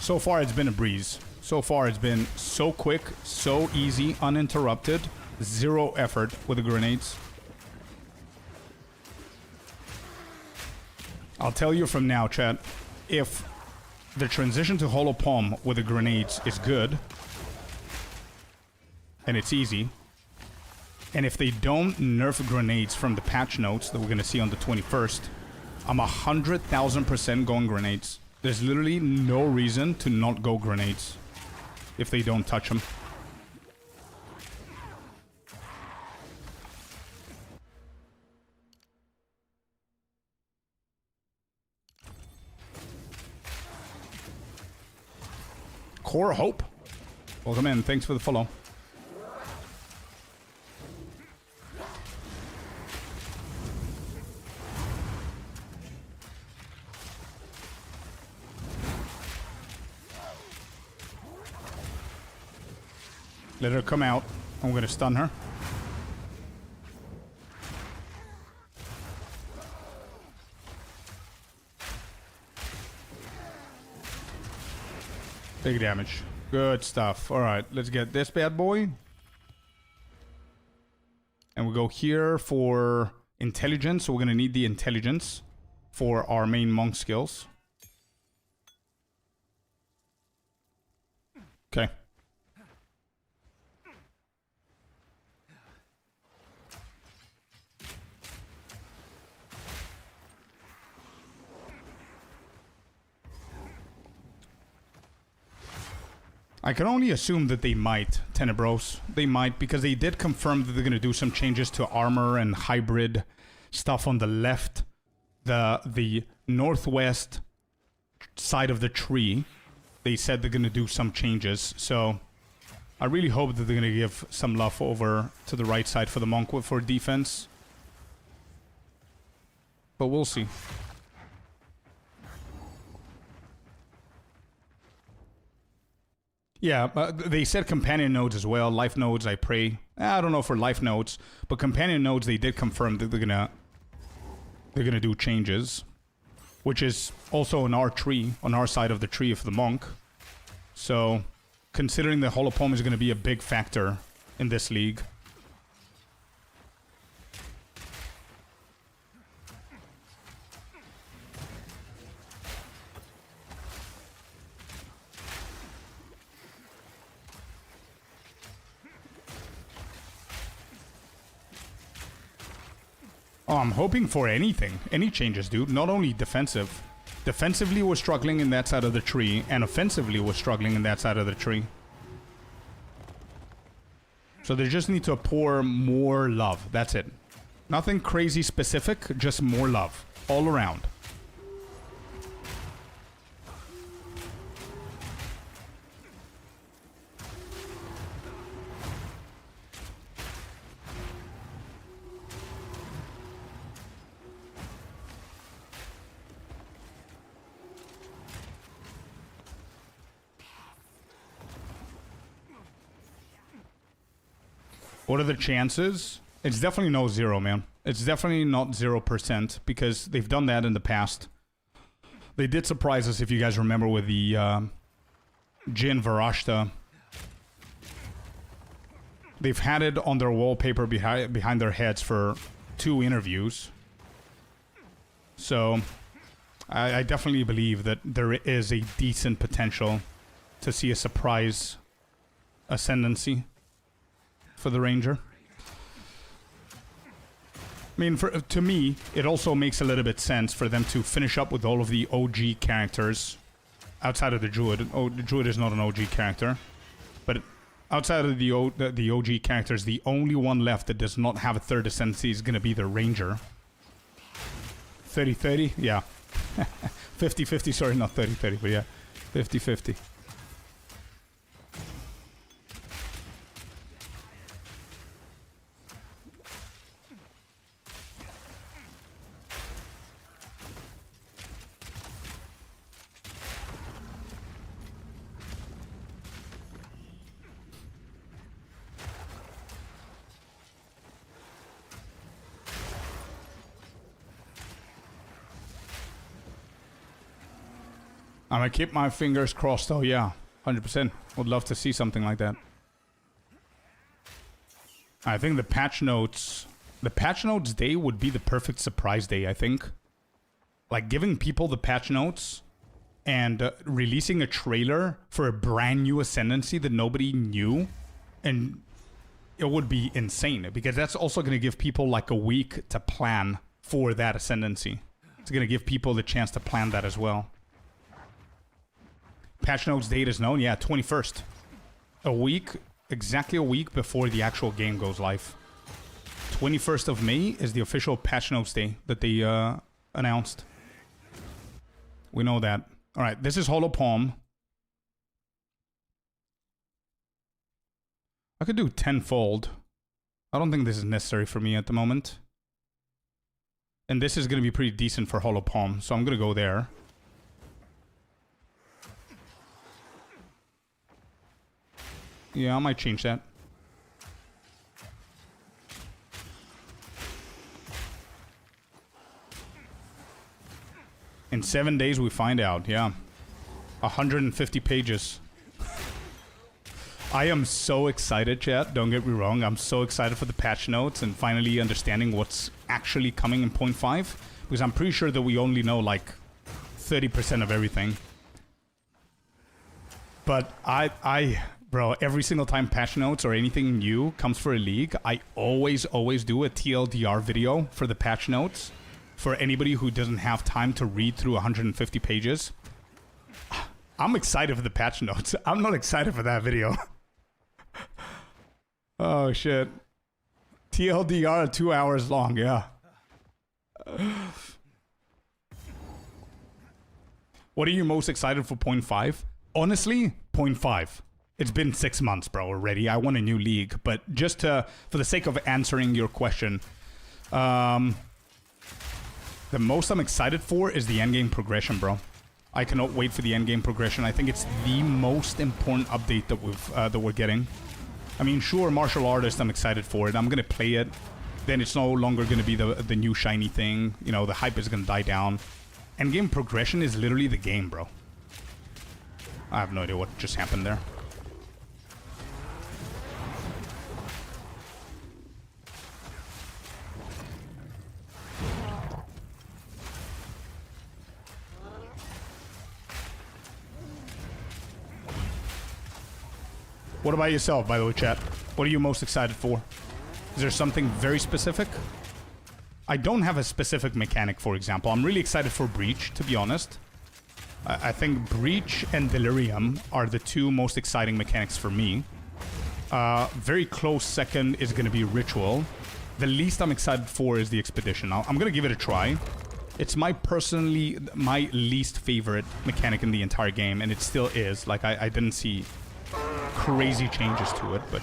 So far, it's been a breeze. So far, it's been so quick, so easy, uninterrupted. 0 effort with the grenades. I'll tell you from now, chat, if the transition to Hollow Palm with the grenades is good, and it's easy, and if they don't nerf grenades from the patch notes that we're going to see on the 21st, I'm 100,000% going grenades. There's literally no reason to not go grenades if they don't touch them. Core Hope. Welcome in. Thanks for the follow. Let her come out. I'm going to stun her. Big damage. Good stuff. All right, let's get this bad boy. And we'll go here for intelligence. So we're going to need the intelligence for our main monk skills. Okay. I can only assume that they might, Tenebros. They might, because they did confirm that they're going to do some changes to armor and hybrid stuff on the left. The northwest side of the tree. They said they're going to do some changes. So I really hope that they're going to give some love over to the right side for the monk for defense. But we'll see. Yeah, they said companion nodes as well. Life nodes, I pray. I don't know for life nodes, but companion nodes, they did confirm that they're gonna do changes, which is also on our tree, on our side of the tree of the monk. So, considering the holopom is gonna be a big factor in this league. Oh, I'm hoping for anything. Any changes, dude. Not only defensive. Defensively, we're struggling in that side of the tree. And offensively, we're struggling in that side of the tree. So they just need to pour more love. That's it. Nothing crazy specific. Just more love. All around. What are the chances? It's definitely no 0, man. It's definitely not 0% because they've done that in the past. They did surprise us, if you guys remember, with the Jin Varashta. They've had it on their wallpaper behind their heads for 2 interviews. So, I definitely believe that there is a decent potential to see a surprise ascendancy for the Ranger. I mean, to me, it also makes a little bit sense for them to finish up with all of the OG characters outside of the Druid. Oh, the Druid is not an OG character, but outside of the OG characters, the only one left that does not have a 3rd ascendancy is going to be the Ranger. 30-30? Yeah. 50-50, sorry, not 30-30, but yeah. 50-50. I'm gonna keep my fingers crossed though, yeah. 100%. Would love to see something like that. I think the patch notes day would be the perfect surprise day, I think. Like giving people the patch notes and releasing a trailer for a brand new ascendancy that nobody knew, and it would be insane because that's also going to give people like a week to plan for that ascendancy. It's going to give people the chance to plan that as well. Patch notes date is known, yeah, 21st. A week, exactly a week before the actual game goes live. 21st of May is the official patch notes day that they announced. We know that. Alright, this is holopom. I could do tenfold. I don't think this is necessary for me at the moment. And this is going to be pretty decent for holopom, so I'm going to go there. Yeah, I might change that. In 7 days we find out, yeah. 150 pages. I am so excited, chat. Don't get me wrong. I'm so excited for the patch notes and finally understanding what's actually coming in 0.5. Because I'm pretty sure that we only know like 30% of everything. But bro, every single time patch notes or anything new comes for a league, I always do a TLDR video for the patch notes. For anybody who doesn't have time to read through 150 pages. I'm excited for the patch notes. I'm not excited for that video. Oh, shit. TLDR 2 hours long, yeah. What are you most excited for 0.5? Honestly, 0.5. It's been 6 months, bro, already. I want a new league. But just for the sake of answering your question, the most I'm excited for is the endgame progression, bro. I cannot wait for the endgame progression. I think it's the most important update that we're getting. I mean, sure, martial artist, I'm excited for it. I'm gonna play it. Then it's no longer gonna be the new shiny thing. You know, the hype is gonna die down. Endgame progression is literally the game, bro. I have no idea what just happened there. What about yourself, by the way, chat? What are you most excited for? Is there something very specific? I don't have a specific mechanic, for example. I'm really excited for Breach, to be honest. I think Breach and Delirium are the two most exciting mechanics for me. Very close second is going to be Ritual. The least I'm excited for is the Expedition. I'm going to give it a try. It's my least favorite mechanic in the entire game, and it still is. Like, I didn't see crazy changes to it, but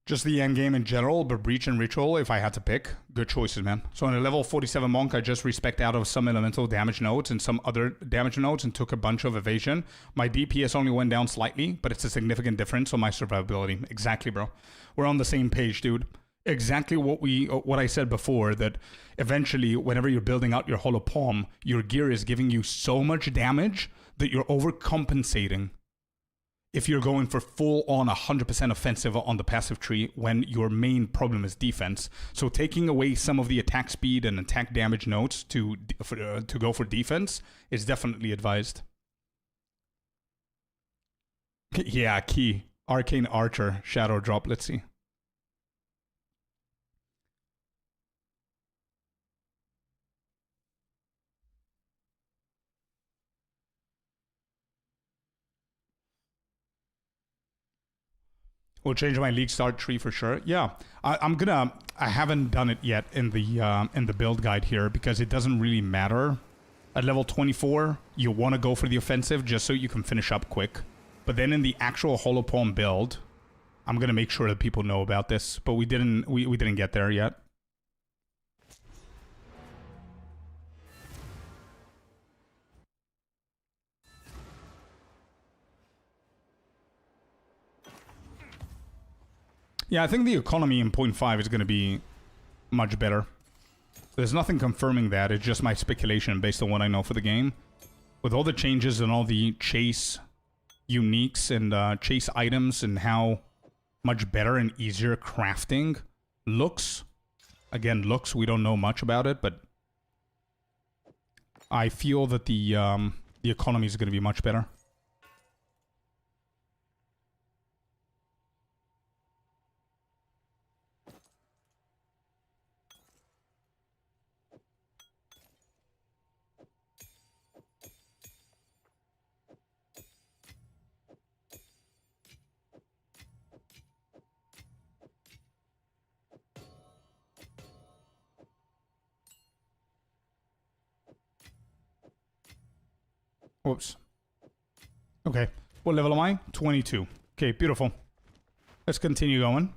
just the end game in general, but Breach and Ritual, if I had to pick, good choices, man. So on a level 47 Monk, I just respec out of some elemental damage nodes and some other damage nodes and took a bunch of evasion. My DPS only went down slightly, but it's a significant difference on my survivability. Exactly, bro. We're on the same page, dude. Exactly what I said before, that eventually, whenever you're building out your Hollow Palm, your gear is giving you so much damage that you're overcompensating if you're going for full-on 100% offensive on the passive tree when your main problem is defense. So taking away some of the attack speed and attack damage nodes to go for defense is definitely advised. Yeah, key. Arcane Archer, Shadow Drop, let's see. We'll change my league start tree for sure. Yeah, I haven't done it yet in the build guide here because it doesn't really matter. At level 24, you want to go for the offensive just so you can finish up quick. But then in the actual Hollow Palm build, I'm gonna make sure that people know about this. But we didn't get there yet. Yeah, I think the economy in 0.5 is going to be much better. There's nothing confirming that. It's just my speculation based on what I know for the game. With all the changes and all the chase uniques and chase items and how much better and easier crafting looks. Again, looks, we don't know much about it, but I feel that the economy is going to be much better. Whoops. Okay. What level am I? 22. Okay, beautiful. Let's continue going.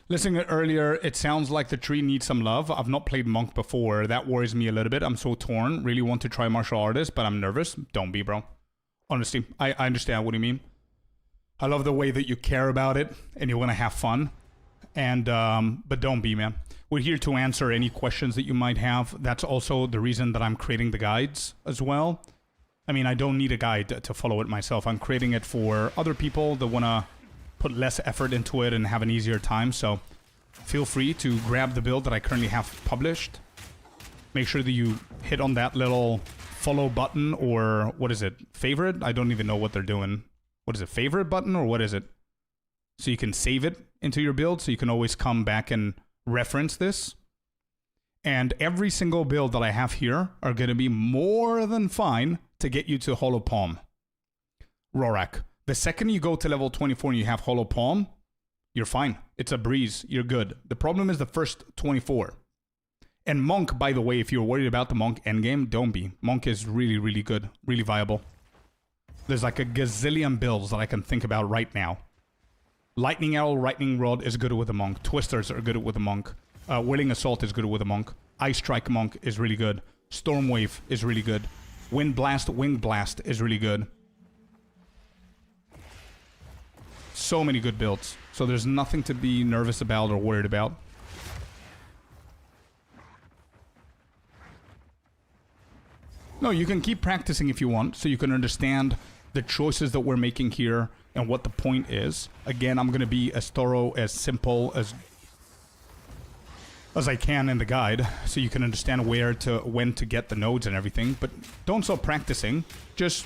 Listening earlier, it sounds like the tree needs some love. I've not played Monk before. That worries me a little bit. I'm so torn. Really want to try Martial Artist, but I'm nervous. Don't be, bro. Honestly, I understand what you mean. I love the way that you care about it and you want to have fun. And but don't be, man. We're here to answer any questions that you might have. That's also the reason that I'm creating the guides as well. I mean, I don't need a guide to follow it myself. I'm creating it for other people that want to put less effort into it and have an easier time. So feel free to grab the build that I currently have published. Make sure that you hit on that little follow button, or what is it? Favorite? I don't even know what they're doing. What is it? Favorite button or what is it? so you can save it into your build, so you can always come back and reference this. And every single build that I have here are going to be more than fine to get you to Hollow Palm. Rorak. The second you go to level 24 and you have Hollow Palm, you're fine. It's a breeze. You're good. The problem is the first 24. And Monk, by the way, if you're worried about the Monk endgame, don't be. Monk is really, really good. Really viable. There's like a gazillion builds that I can think about right now. Lightning Arrow, Lightning Rod is good with a Monk. Twisters are good with a Monk. Whirling Assault is good with a Monk. Ice Strike Monk is really good. Storm Wave is really good. Wind Blast, Wing Blast is really good. So many good builds. So there's nothing to be nervous about or worried about. No, you can keep practicing if you want, so you can understand the choices that we're making here and what the point is. Again, I'm going to be as thorough, as simple as I can in the guide, so you can understand when to get the nodes and everything. But don't stop practicing. Just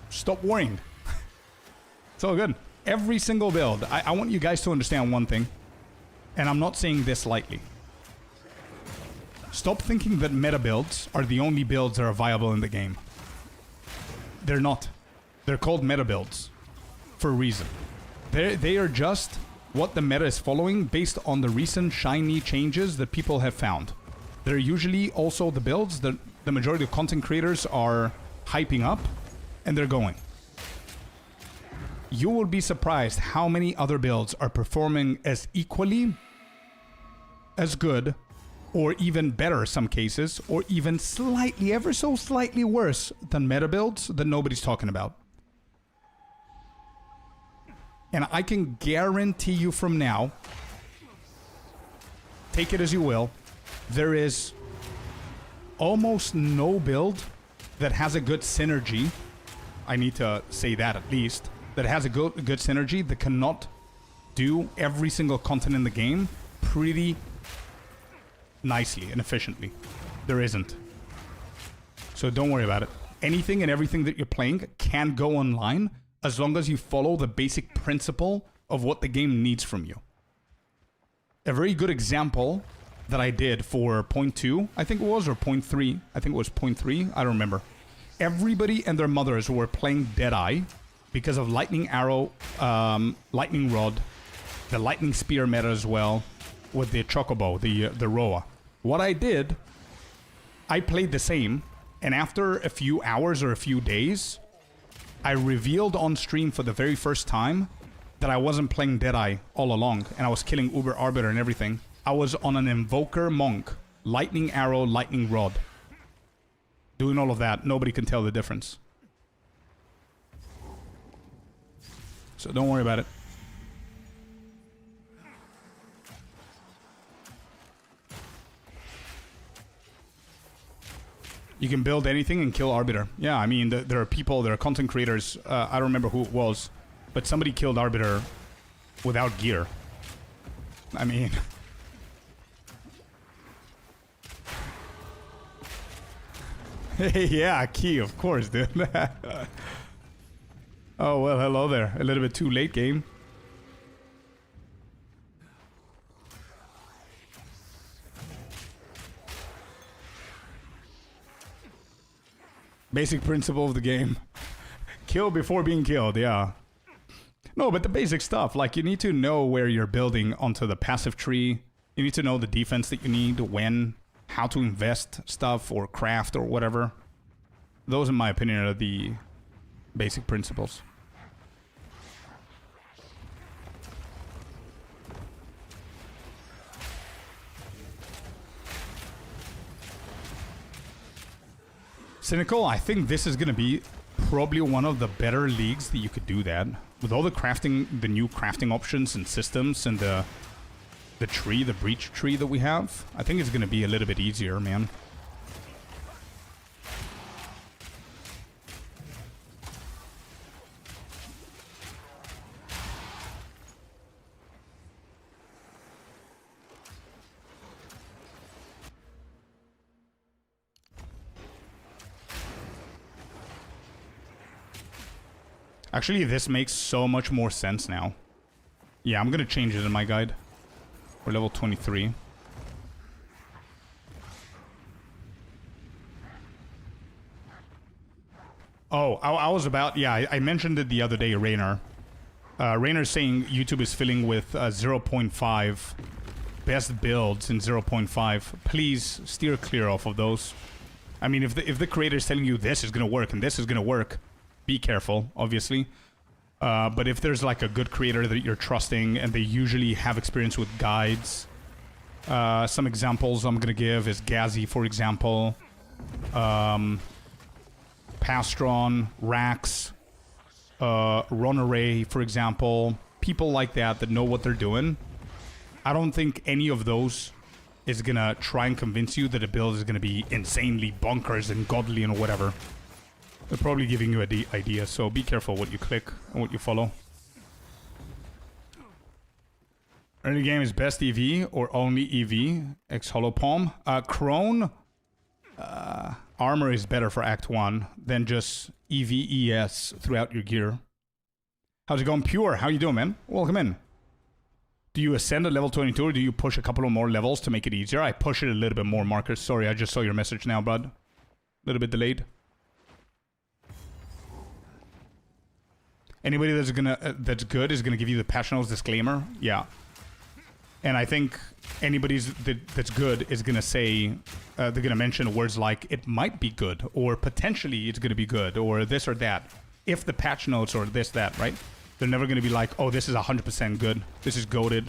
stop worrying. It's all good. Every single build. I want you guys to understand one thing, and I'm not saying this lightly. Stop thinking that meta builds are the only builds that are viable in the game. They're not. They're called meta builds for a reason. They are just what the meta is following based on the recent shiny changes that people have found. They're usually also the builds that the majority of content creators are hyping up, and they're going. You will be surprised how many other builds are performing as equally as good, or even better some cases, or even slightly, ever so slightly worse than meta builds that nobody's talking about. And I can guarantee you from now, take it as you will, there is almost no build that has a good synergy. I need to say that at least. That has a good synergy that cannot do every single content in the game pretty nicely and efficiently. There isn't. So don't worry about it. Anything and everything that you're playing can go online as long as you follow the basic principle of what the game needs from you. A very good example that I did for point 2, I think it was, or point 3. I think it was point 3. I don't remember. Everybody and their mothers were playing Deadeye because of Lightning Arrow, Lightning Rod, the Lightning Spear meta as well, with the Chocobo, the Roa. What I did, I played the same, and after a few hours or a few days, I revealed on stream for the very first time that I wasn't playing Deadeye all along, and I was killing Uber Arbiter and everything. I was on an Invoker Monk, Lightning Arrow, Lightning Rod. Doing all of that, nobody can tell the difference. So don't worry about it. You can build anything and kill Arbiter. Yeah, I mean, there are people, there are content creators, I don't remember who it was, but somebody killed Arbiter without gear. I mean... yeah, key, of course, dude. Oh, well, hello there. A little bit too late, game. Basic principle of the game. Kill before being killed, yeah. No, but the basic stuff, like you need to know where you're building onto the passive tree. You need to know the defense that you need, when, how to invest stuff or craft or whatever. Those, in my opinion, are the basic principles. Cynical, I think this is going to be probably one of the better leagues that you could do that. With all the crafting, the new crafting options and systems and the tree, the breach tree that we have, I think it's going to be a little bit easier, man. Actually, this makes so much more sense now. Yeah, I'm gonna change it in my guide. We're level 23. Oh, I was about... Yeah, I mentioned it the other day, Rainer. Rainer's saying YouTube is filling with 0.5 best builds in 0.5. Please steer clear off of those. I mean, if the creator is telling you this is gonna work and this is gonna work, be careful, obviously. But if there's like a good creator that you're trusting and they usually have experience with guides, some examples I'm gonna give is Gazi, for example, Pastron, Rax, Ronaray, for example, people like that know what they're doing. I don't think any of those is gonna try and convince you that a build is gonna be insanely bonkers and godly and whatever. They're probably giving you an idea, so be careful what you click and what you follow. Early game is best EV or only EV? X Hollow Palm. Crone. Armor is better for Act 1 than just EVES throughout your gear. How's it going, Pure? How you doing, man? Welcome in. Do you ascend at level 22 or do you push a couple of more levels to make it easier? I push it a little bit more, Marcus. Sorry, I just saw your message now, bud. A little bit delayed. Anybody that's good is gonna give you the patch notes disclaimer. Yeah. And I think anybody that's good is gonna say, they're gonna mention words like, it might be good, or potentially it's gonna be good, or this or that. If the patch notes or this, that, right? They're never gonna be like, oh, this is 100% good. This is goated.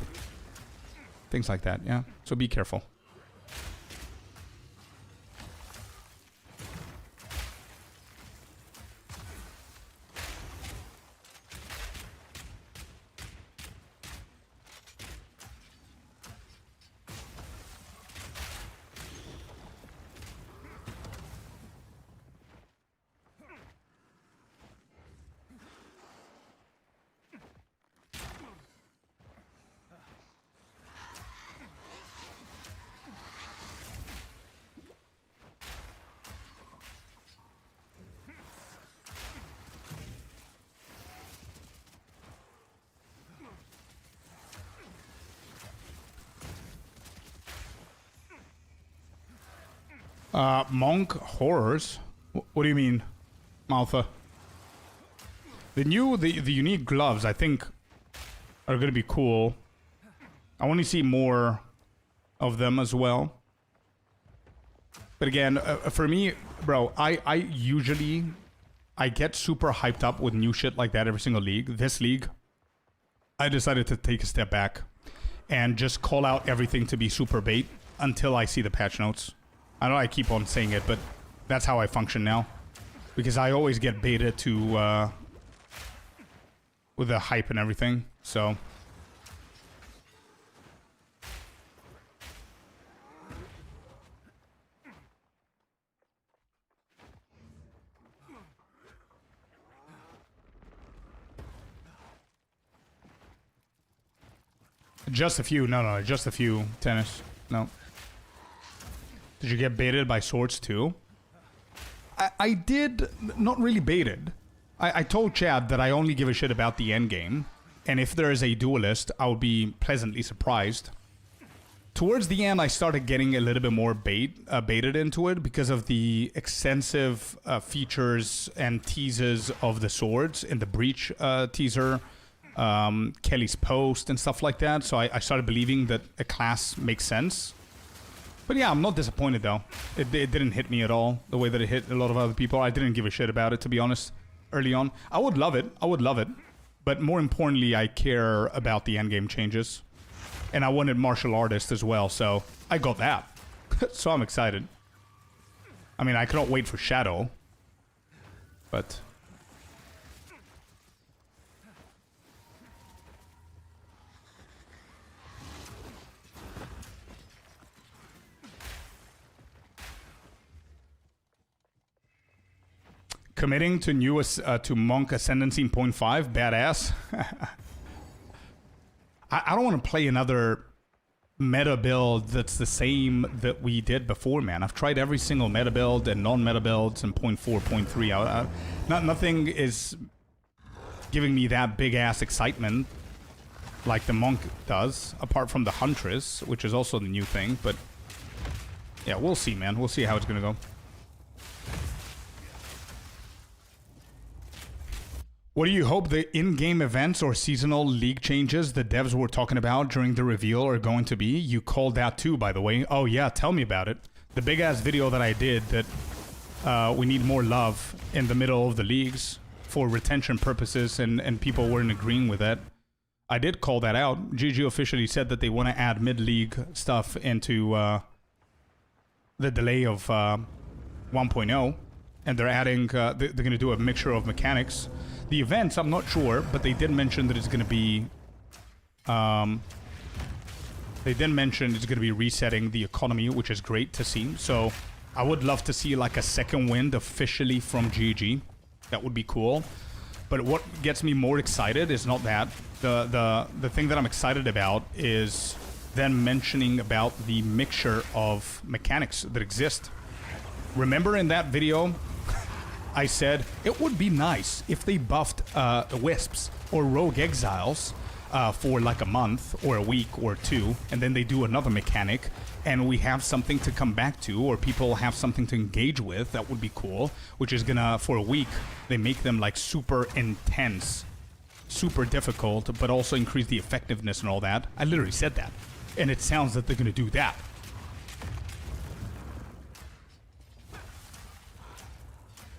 Things like that, yeah? So be careful. Monk horrors? What do you mean, Maltha? The unique gloves, I think, are gonna be cool. I want to see more of them as well. But again, for me, bro, I usually get super hyped up with new shit like that every single league. This league, I decided to take a step back and just call out everything to be super bait until I see the patch notes. I know I keep on saying it, but that's how I function now. Because I always get baited to, with the hype and everything, so. Just a few, no, just a few, Tennis, no. Did you get baited by swords too? I did, not really baited. I told Chad that I only give a shit about the end game, and if there is a duelist, I would be pleasantly surprised. Towards the end, I started getting a little bit more baited into it because of the extensive features and teases of the swords in the Breach teaser, Kelly's post and stuff like that. So I started believing that a class makes sense. But yeah, I'm not disappointed though. It didn't hit me at all the way that it hit a lot of other people. I didn't give a shit about it, to be honest, early on. I would love it. But more importantly, I care about the endgame changes. And I wanted martial artists as well, so I got that. So I'm excited. I mean, I cannot wait for Shadow. But... committing to to Monk Ascendancy in 0.5, badass. I don't want to play another meta build that's the same that we did before, man. I've tried every single meta build and non-meta builds in 0.4, 0.3. Nothing is giving me that big ass excitement. like the monk does, apart from the huntress, which is also the new thing, but yeah, we'll see, man. We'll see how it's gonna go. What do you hope the in-game events or seasonal league changes the devs were talking about during the reveal are going to be? You called that too, by the way. Oh yeah, tell me about it. The big-ass video that I did that we need more love in the middle of the leagues for retention purposes, and people weren't agreeing with that. I did call that out. GG officially said that they want to add mid-league stuff into the delay of 1.0, and they're adding, they're going to do a mixture of mechanics. The events, I'm not sure, but they did mention that it's going to be, they did mention it's going to be resetting the economy, which is great to see. So I would love to see like a second wind officially from GG. That would be cool. But what gets me more excited is not that. The thing that I'm excited about is them mentioning about the mixture of mechanics that exist. Remember in that video, I said it would be nice if they buffed Wisps or Rogue Exiles for like a month or a week or two, and then they do another mechanic, and we have something to come back to, or people have something to engage with. That would be cool, which is gonna, for a week, they make them like super intense, super difficult, but also increase the effectiveness and all that. I literally said that, and it sounds that they're gonna do that.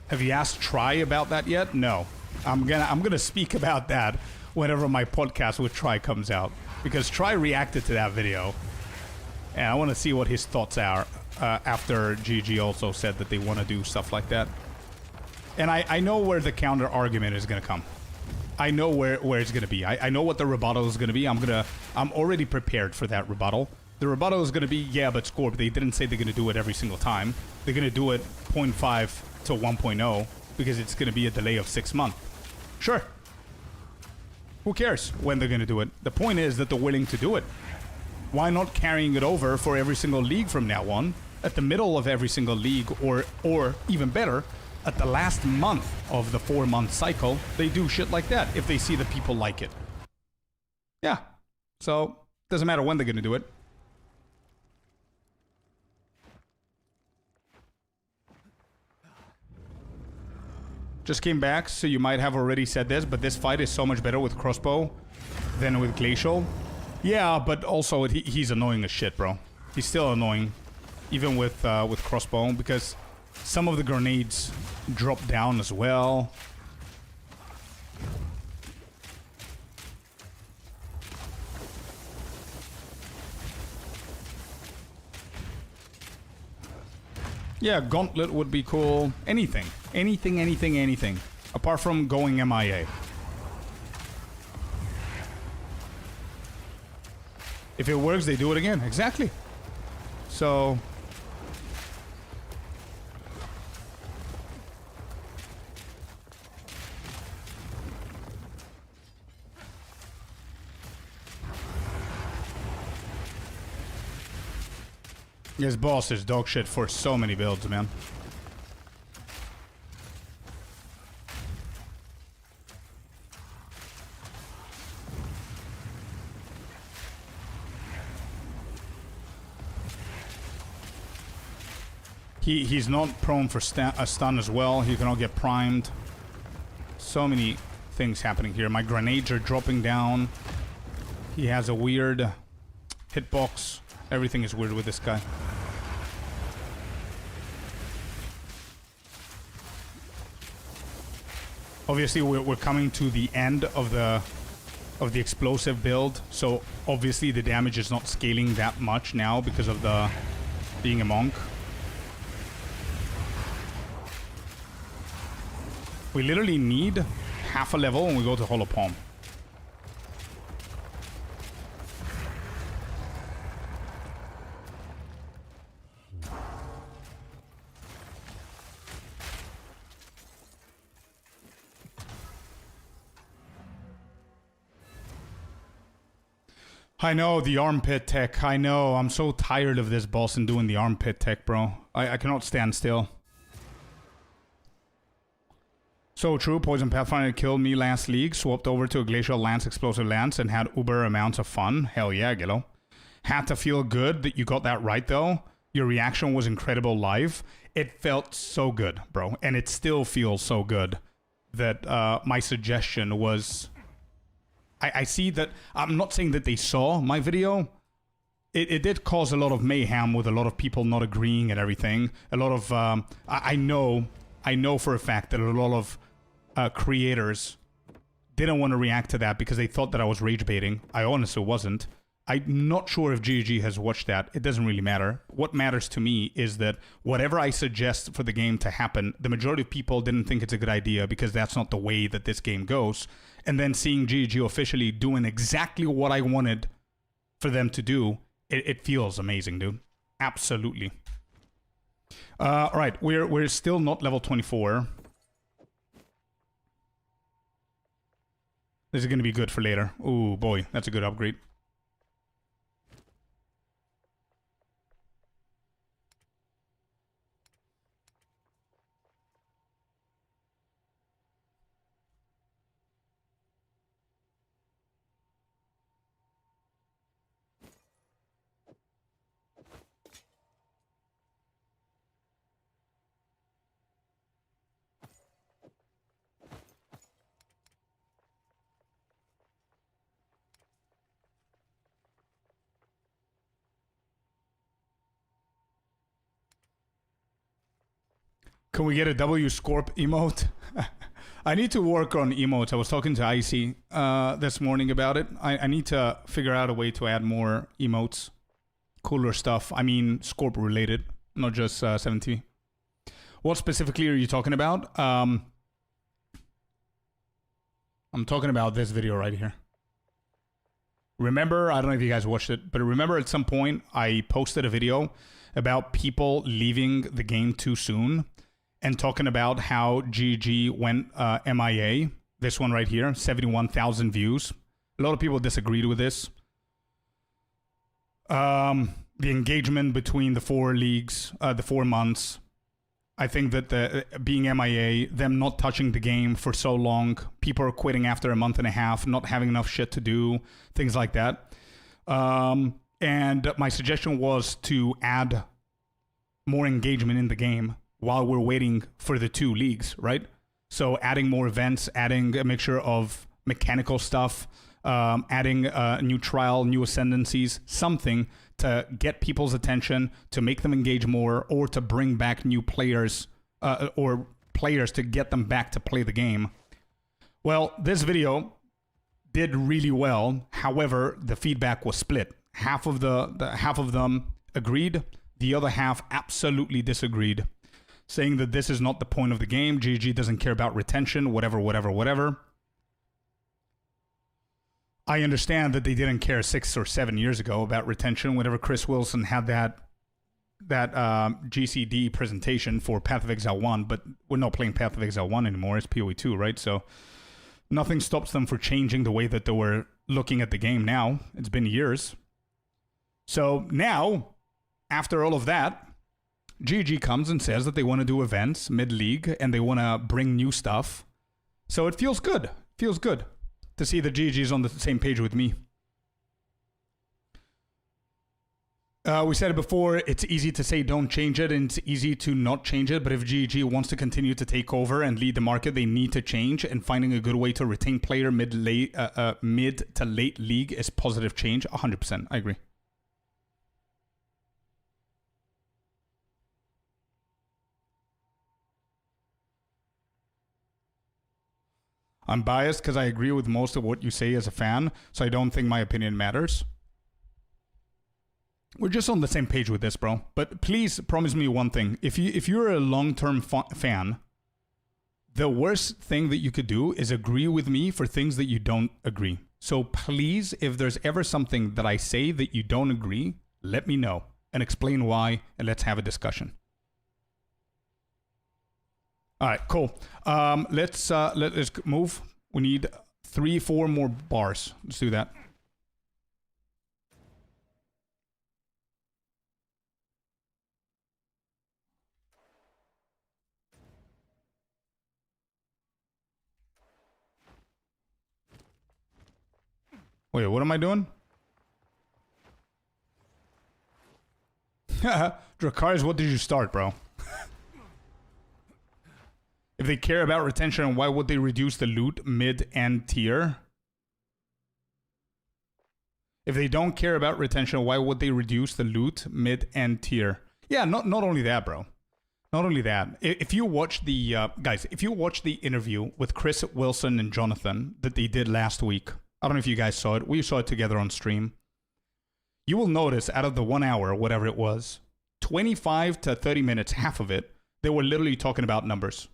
Have you asked Try about that yet? No. I'm gonna speak about that whenever my podcast with Try comes out, because Try reacted to that video, and I want to see what his thoughts are after GG also said that they want to do stuff like that. And I know where the counter argument is gonna come. I know where it's gonna be. I know what the rebuttal is gonna be. I'm already prepared for that rebuttal. The rebuttal is gonna be, yeah, but Scorp, they didn't say they're gonna do it every single time. They're gonna do it 0.5 to 1.0 because it's going to be a delay of 6 months. Sure. Who cares when they're going to do it? The point is that they're willing to do it. Why not carrying it over for every single league from now on, at the middle of every single league, or even better, at the last month of the 4-month cycle, they do shit like that if they see that people like it. Yeah. So, doesn't matter when they're going to do it. Just came back, so you might have already said this, but this fight is so much better with crossbow than with glacial. Yeah, but also he's annoying as shit, bro. He's still annoying, even with crossbow, because some of the grenades drop down as well. Yeah, Gauntlet would be cool. Anything. Anything. Apart from going MIA. If it works, they do it again. Exactly. So... This boss is dog shit for so many builds, man. He's not prone for a stun as well. He cannot get primed. So many things happening here. My grenades are dropping down. He has a weird hitbox. Everything is weird with this guy. Obviously, we're coming to the end of the explosive build, so obviously the damage is not scaling that much now because of the being a monk. We literally need half a level when we go to Hollow Palm. I know, the armpit tech. I know. I'm so tired of this boss and doing the armpit tech, bro. I cannot stand still. So true, Poison Pathfinder killed me last league, swapped over to a Glacial Lance, Explosive Lance, and had uber amounts of fun. Hell yeah, Gillo. Had to feel good that you got that right, though. Your reaction was incredible live. It felt so good, bro. And it still feels so good that my suggestion was... I see that... I'm not saying that they saw my video. It did cause a lot of mayhem with a lot of people not agreeing and everything. A lot of... I know for a fact that a lot of creators didn't want to react to that because they thought that I was rage baiting. I honestly wasn't. I'm not sure if GG has watched that. It doesn't really matter. What matters to me is that whatever I suggest for the game to happen, the majority of people didn't think it's a good idea because that's not the way that this game goes. And then seeing GG officially doing exactly what I wanted for them to do, it feels amazing, dude. Absolutely. All right, we're still not level 24. This is going to be good for later. Oh boy, that's a good upgrade. Can we get a W Scorp emote? I need to work on emotes. I was talking to Icy this morning about it. I need to figure out a way to add more emotes. Cooler stuff. I mean, Scorp related, not just 70. What specifically are you talking about? I'm talking about this video right here. Remember, I don't know if you guys watched it, but remember at some point I posted a video about people leaving the game too soon and talking about how GG went MIA. This one right here, 71,000 views. A lot of people disagreed with this. The engagement between the 4 leagues, the 4 months. I think that the being MIA, them not touching the game for so long, people are quitting after a month and a half, not having enough shit to do, things like that. And my suggestion was to add more engagement in the game while we're waiting for the 2 leagues, right? So adding more events, adding a mixture of mechanical stuff, adding a new trial, new ascendancies, something to get people's attention, to make them engage more, or to bring back new players, or players to get them back to play the game. Well, this video did really well. However, the feedback was split. Half of half of them agreed, the other half absolutely disagreed, saying that this is not the point of the game. GG doesn't care about retention, whatever. I understand that they didn't care 6 or 7 years ago about retention. Whenever Chris Wilson had that GCD presentation for Path of Exile 1, but we're not playing Path of Exile 1 anymore. It's POE 2, right? So nothing stops them from changing the way that they were looking at the game now. It's been years. So now, after all of that, GG comes and says that they want to do events mid-league and they want to bring new stuff. So it feels good. Feels good to see that GG is on the same page with me. We said it before, it's easy to say don't change it and it's easy to not change it, but if GG wants to continue to take over and lead the market, they need to change, and finding a good way to retain player mid to late league is positive change. 100%, I agree. I'm biased because I agree with most of what you say as a fan, so I don't think my opinion matters. We're just on the same page with this, bro. But please promise me one thing. If you're a long-term fan, the worst thing that you could do is agree with me for things that you don't agree. So please, if there's ever something that I say that you don't agree, let me know and explain why, and let's have a discussion. All right, cool. Let's move. We need 3-4 more bars. Let's do that. Wait, what am I doing? Dracarys, what did you start, bro? If they care about retention, why would they reduce the loot mid and tier? If they don't care about retention, why would they reduce the loot mid and tier? Yeah, not only that, bro. Not only that. If you watch the guys, if you watch the interview with Chris Wilson and Jonathan that they did last week, I don't know if you guys saw it. We saw it together on stream. You will notice out of the 1 hour, whatever it was, 25 to 30 minutes, half of it, they were literally talking about numbers.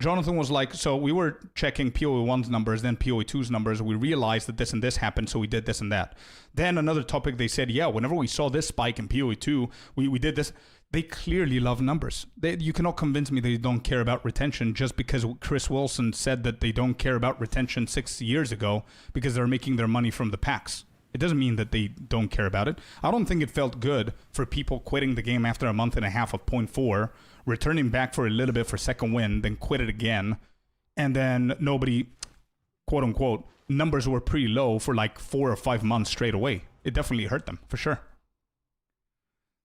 Jonathan was like, so we were checking POE 1's numbers, then POE 2's numbers. We realized that this and this happened, so we did this and that. Then another topic, they said, yeah, whenever we saw this spike in POE 2, we did this. They clearly love numbers. You cannot convince me they don't care about retention just because Chris Wilson said that they don't care about retention 6 years ago because they're making their money from the packs. It doesn't mean that they don't care about it. I don't think it felt good for people quitting the game after a month and a half of 0.4, returning back for a little bit for second win, then quit it again, and then nobody, quote unquote, numbers were pretty low for like 4 or 5 months straight away. It definitely hurt them, for sure.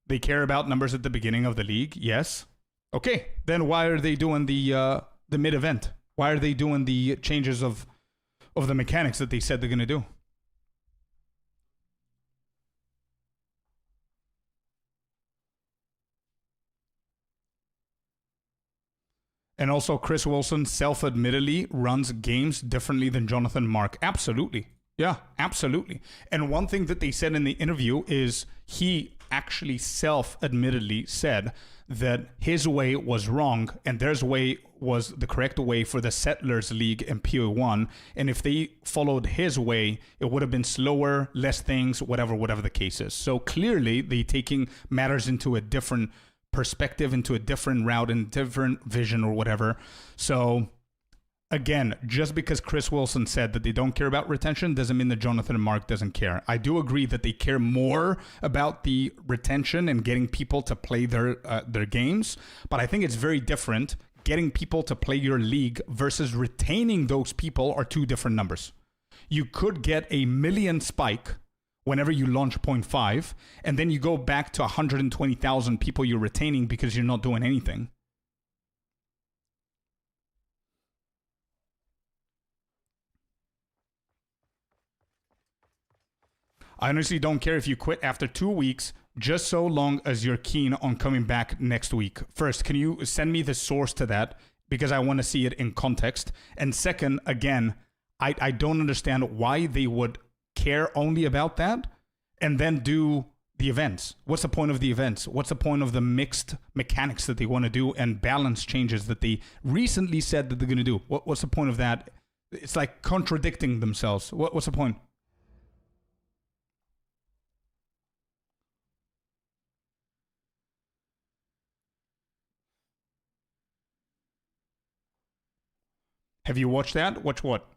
They care about numbers at the beginning of the league, yes. Okay, then why are they doing the mid-event? Why are they doing the changes of the mechanics that they said they're going to do? And also, Chris Wilson self-admittedly runs games differently than Jonathan Mark. Absolutely. Yeah, absolutely. And one thing that they said in the interview is he actually self-admittedly said that his way was wrong and theirs way was the correct way for the Settlers League and POE 1. And if they followed his way, it would have been slower, less things, whatever the case is. So clearly, they taking matters into a different perspective, into a different route and different vision or whatever. So again, just because Chris Wilson said that they don't care about retention doesn't mean that Jonathan and Mark doesn't care. I do agree that they care more about the retention and getting people to play their games, but I think it's very different. Getting people to play your league versus retaining those people are two different numbers. You could get a million spike whenever you launch 0.5, and then you go back to 120,000 people you're retaining because you're not doing anything. I honestly don't care if you quit after 2 weeks, just so long as you're keen on coming back next week. First, can you send me the source to that? Because I want to see it in context. And second, again, I don't understand why they would care only about that and then do the events. What's the point of the events? What's the point of the mixed mechanics that they want to do and balance changes that they recently said that they're going to do? What's the point of that? It's like contradicting themselves. What's the point? Have you watched that? Watch what?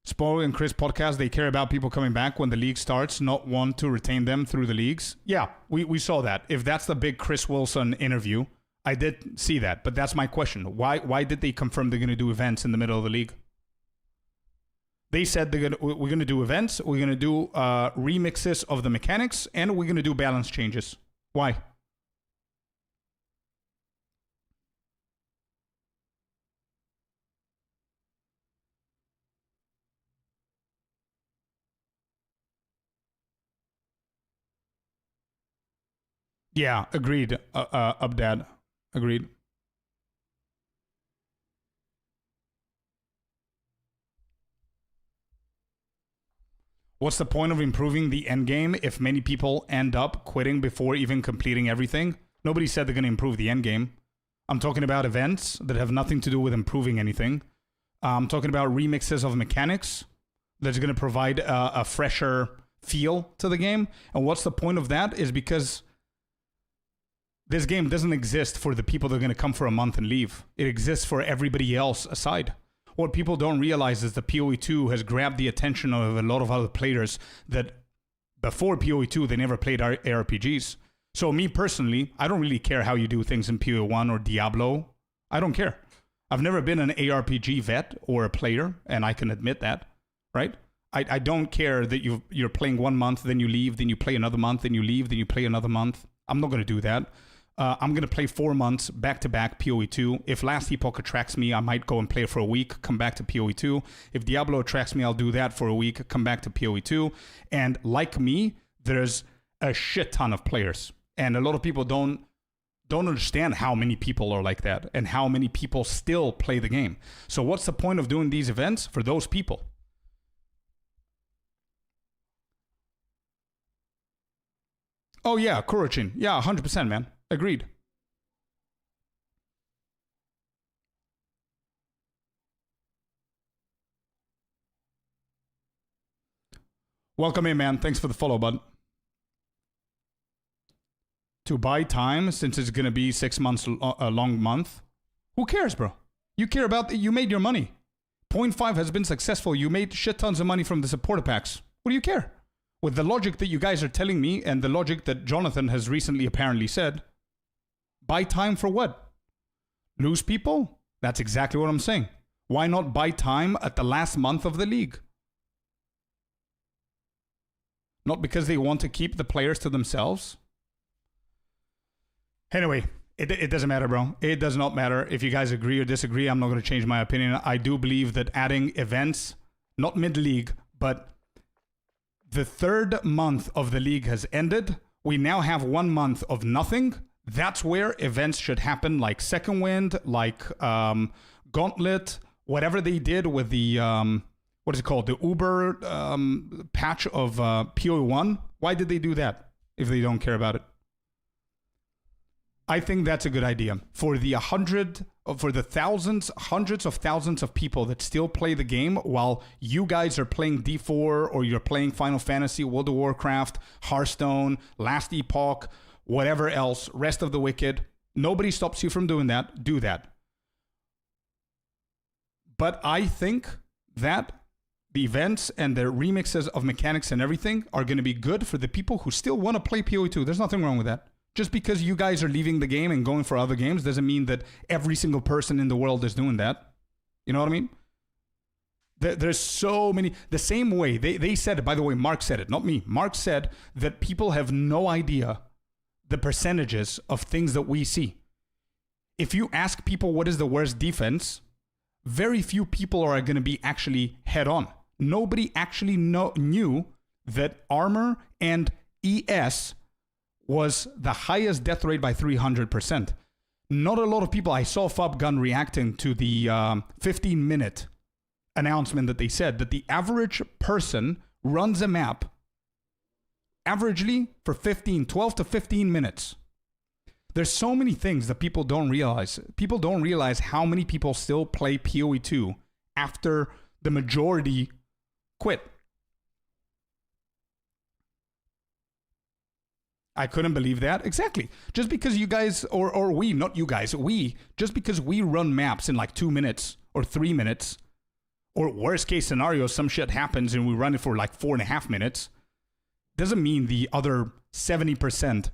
Spoil and Chris podcast, they care about people coming back when the league starts, not want to retain them through the leagues. Yeah, we saw that. If that's the big Chris Wilson interview, I did see that. But that's my question. Why did they confirm they're going to do events in the middle of the league? They said we're going to do events, we're going to do remixes of the mechanics, and we're going to do balance changes. Why? Yeah, agreed, Abdad. Agreed. What's the point of improving the end game if many people end up quitting before even completing everything? Nobody said they're going to improve the end game. I'm talking about events that have nothing to do with improving anything. I'm talking about remixes of mechanics that's going to provide a fresher feel to the game. And what's the point of that is because this game doesn't exist for the people that are going to come for a month and leave. It exists for everybody else aside. What people don't realize is that POE 2 has grabbed the attention of a lot of other players that before POE 2, they never played ARPGs. So me personally, I don't really care how you do things in POE 1 or Diablo. I don't care. I've never been an ARPG vet or a player, and I can admit that. right? I don't care that you're playing 1 month, then you leave, then you play another month, then you leave, then you play another month. I'm not going to do that. I'm going to play 4 months back-to-back PoE 2. If Last Epoch attracts me, I might go and play for a week, come back to PoE 2. If Diablo attracts me, I'll do that for a week, come back to PoE 2. And like me, there's a shit ton of players. And a lot of people don't understand how many people are like that and how many people still play the game. So what's the point of doing these events for those people? Oh yeah, Kurochin. Yeah, 100%, man. Agreed. Welcome in, man. Thanks for the follow, bud. To buy time, since it's going to be 6 months, a long month. Who cares, bro? You care about, you made your money. Point 5 has been successful. You made shit tons of money from the supporter packs. What do you care? With the logic that you guys are telling me and the logic that Jonathan has recently apparently said, buy time for what? Lose people? That's exactly what I'm saying. Why not buy time at the last month of the league? Not because they want to keep the players to themselves. Anyway, it doesn't matter, bro. It does not matter. If you guys agree or disagree, I'm not going to change my opinion. I do believe that adding events, not mid-league, but the 3rd month of the league has ended. We now have 1 month of nothing. That's where events should happen, like Second Wind, like Gauntlet, whatever they did with the, what is it called? The Uber patch of PoE 1. Why did they do that if they don't care about it? I think that's a good idea. For the thousands, hundreds of thousands of people that still play the game while you guys are playing D4 or you're playing Final Fantasy, World of Warcraft, Hearthstone, Last Epoch, whatever else, Rest of the Wicked. Nobody stops you from doing that. Do that. But I think that the events and the remixes of mechanics and everything are going to be good for the people who still want to play PoE 2. There's nothing wrong with that. Just because you guys are leaving the game and going for other games doesn't mean that every single person in the world is doing that. You know what I mean? There's so many. The same way, they said it, by the way, Mark said it, not me. Mark said that people have no idea the percentages of things that we see. If you ask people what is the worst defense, very few people are going to be actually head on. Nobody actually knew that armor and ES was the highest death rate by 300%. Not a lot of people. I saw Fubgun reacting to the 15-minute announcement that they said that the average person runs a map averagely for 12 to 15 minutes. There's so many things that people don't realize. People don't realize how many people still play PoE 2 after the majority quit. I couldn't believe that. Exactly. Just because you guys, or we, not you guys, just because we run maps in like 2 minutes or 3 minutes, or worst case scenario, some shit happens and we run it for like 4.5 minutes, doesn't mean the other 70%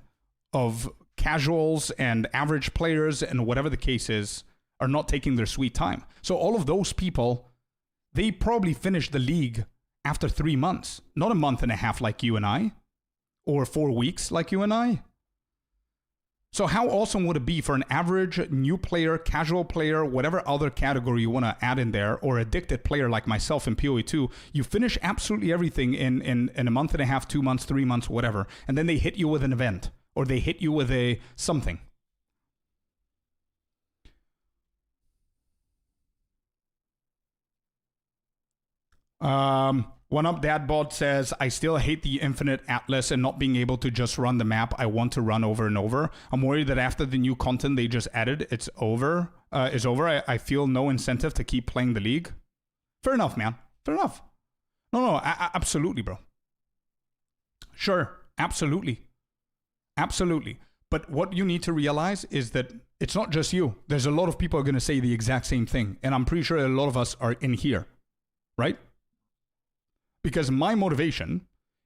of casuals and average players and whatever the case is are not taking their sweet time. So all of those people, they probably finished the league after 3 months, not a month and a half like you and I. Or 4 weeks like you and I. So how awesome would it be for an average new player, casual player, whatever other category you want to add in there, or addicted player like myself in PoE 2, you finish absolutely everything in a month and a half, 2 months, 3 months, whatever, and then they hit you with an event, or they hit you with a something. One Up Dad Bot says, I still hate the Infinite Atlas and not being able to just run the map I want to run over and over. I'm worried that after the new content they just added, it's over. I feel no incentive to keep playing the league. Fair enough, man. Fair enough. No, absolutely, bro. Sure, absolutely. Absolutely. But what you need to realize is that it's not just you. There's a lot of people are going to say the exact same thing. And I'm pretty sure a lot of us are in here, right? Because my motivation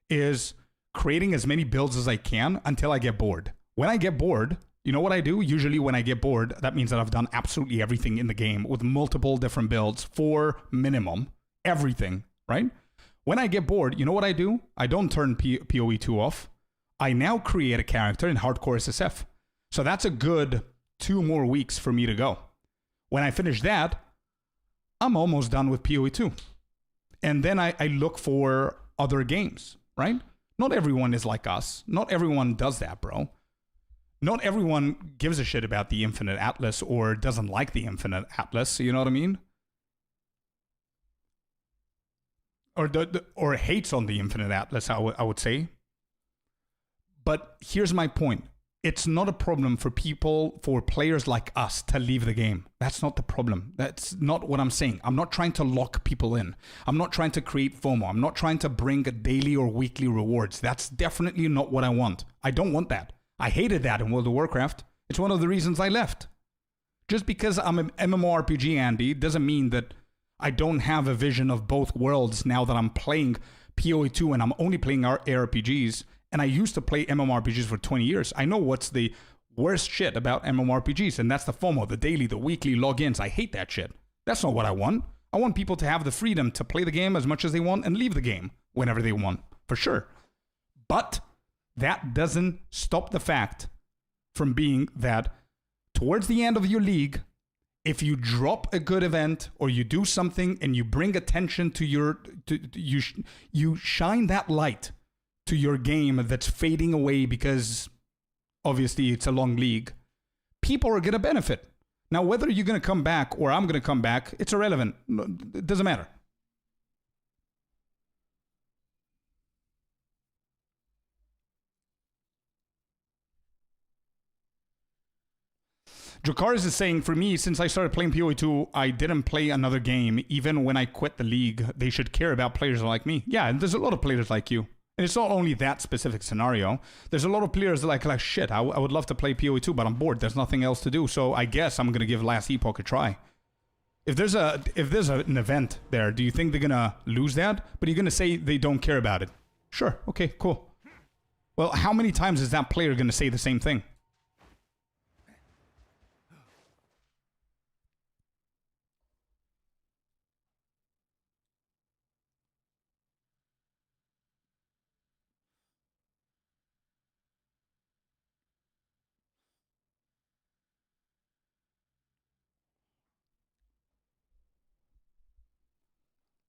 is creating as many builds as I can until I get bored. When I get bored, you know what I do? Usually when I get bored, that means that I've done absolutely everything in the game with multiple different builds for minimum. Everything, right? When I get bored, you know what I do? I don't turn POE 2 off. I now create a character in Hardcore SSF. So that's a good 2 more weeks for me to go. When I finish that, I'm almost done with POE 2. And then I look for other games, right? Not everyone is like us. Not everyone does that, bro. Not everyone gives a shit about the Infinite Atlas or doesn't like the Infinite Atlas, you know what I mean? Or hates on the Infinite Atlas, I would say. But here's my point. It's not a problem for players like us to leave the game. That's not the problem. That's not what I'm saying. I'm not trying to lock people in. I'm not trying to create FOMO. I'm not trying to bring a daily or weekly rewards. That's definitely not what I want. I don't want that. I hated that in World of Warcraft. It's one of the reasons I left. Just because I'm an MMORPG, Andy, doesn't mean that I don't have a vision of both worlds now that I'm playing POE 2 and I'm only playing ARPGs. And I used to play MMORPGs for 20 years. I know what's the worst shit about MMORPGs, and that's the FOMO, the daily, the weekly logins. I hate that shit. That's not what I want. I want people to have the freedom to play the game as much as they want and leave the game whenever they want, for sure. But that doesn't stop the fact from being that towards the end of your league, if you drop a good event or you do something and you bring attention to you shine that light to your game that's fading away because obviously it's a long league, people are going to benefit. Now, whether you're going to come back or I'm going to come back, it's irrelevant. It doesn't matter. Jokaris is saying, for me, since I started playing POE 2, I didn't play another game. Even when I quit the league, they should care about players like me. Yeah, and there's a lot of players like you. And it's not only that specific scenario. There's a lot of players that like shit, I would love to play POE 2, but I'm bored. There's nothing else to do. So I guess I'm going to give Last Epoch a try. If there's an event there, do you think they're going to lose that? But you're going to say they don't care about it. Sure. Okay, cool. Well, how many times is that player going to say the same thing?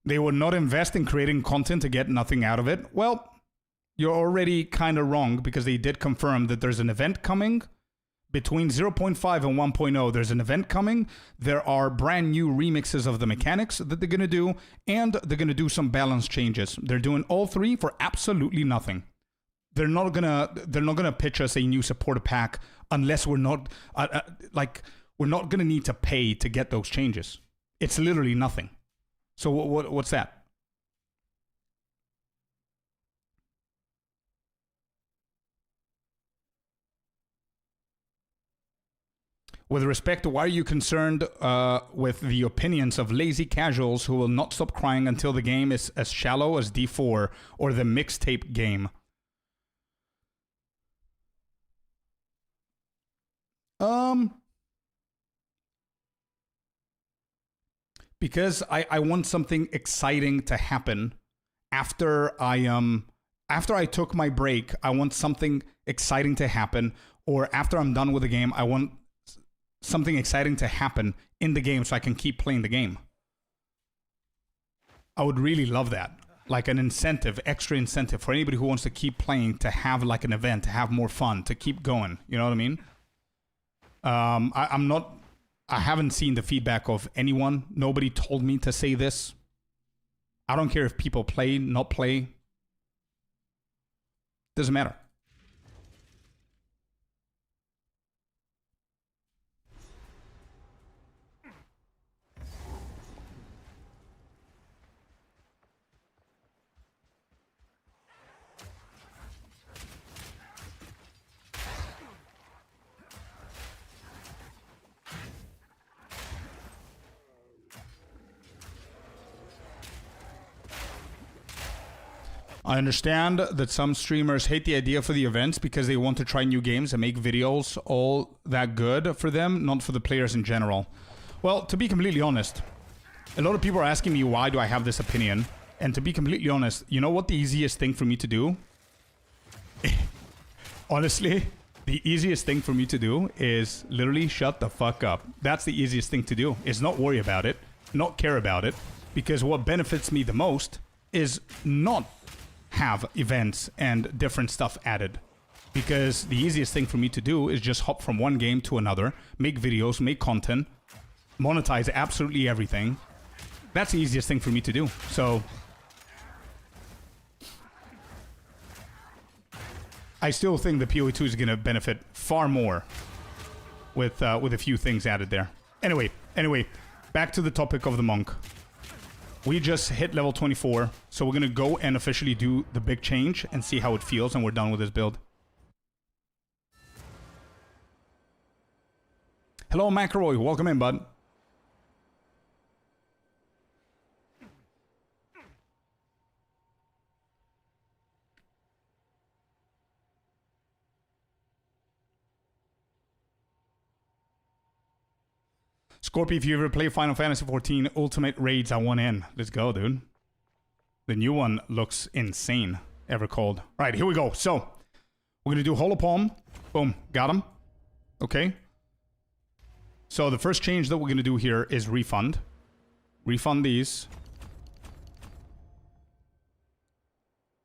They would not invest in creating content to get nothing out of it. Well, you're already kind of wrong because they did confirm that there's an event coming between 0.5 and 1.0. There's an event coming. There are brand new remixes of the mechanics that they're going to do, and they're going to do some balance changes. They're doing all three for absolutely nothing. They're not gonna pitch us a new supporter pack unless we're not we're not gonna need to pay to get those changes. It's literally nothing. So what's that? With respect to why are you concerned with the opinions of lazy casuals who will not stop crying until the game is as shallow as D4 or the mixtape game? Because I want something exciting to happen after I took my break. I want something exciting to happen, or after I'm done with the game, I want something exciting to happen in the game so I can keep playing the game. I would really love that. Like an incentive, extra incentive for anybody who wants to keep playing, to have like an event, to have more fun, to keep going. You know what I mean? I haven't seen the feedback of anyone. Nobody told me to say this. I don't care if people play, not play. Doesn't matter. I understand that some streamers hate the idea for the events because they want to try new games and make videos all that good for them, not for the players in general. Well, to be completely honest, a lot of people are asking me why do I have this opinion. And to be completely honest, you know what the easiest thing for me to do? Honestly, the easiest thing for me to do is literally shut the fuck up. That's the easiest thing to do, is not worry about it, not care about it, because what benefits me the most is not have events and different stuff added. Because the easiest thing for me to do is just hop from one game to another, make videos, make content, monetize absolutely everything. That's the easiest thing for me to do. So I still think the POE 2 is going to benefit far more with a few things added there. Anyway, back to the topic of the monk. We just hit level 24, so we're going to go and officially do the big change and see how it feels, and we're done with this build. Hello, McElroy. Welcome in, bud. Scorpius, if you ever play Final Fantasy XIV Ultimate Raids, I want in. Let's go, dude. The new one looks insane. Ever cold. All right, here we go. So, we're going to do Holopalm. Boom. Got him. Okay. So, the first change that we're going to do here is refund. Refund these.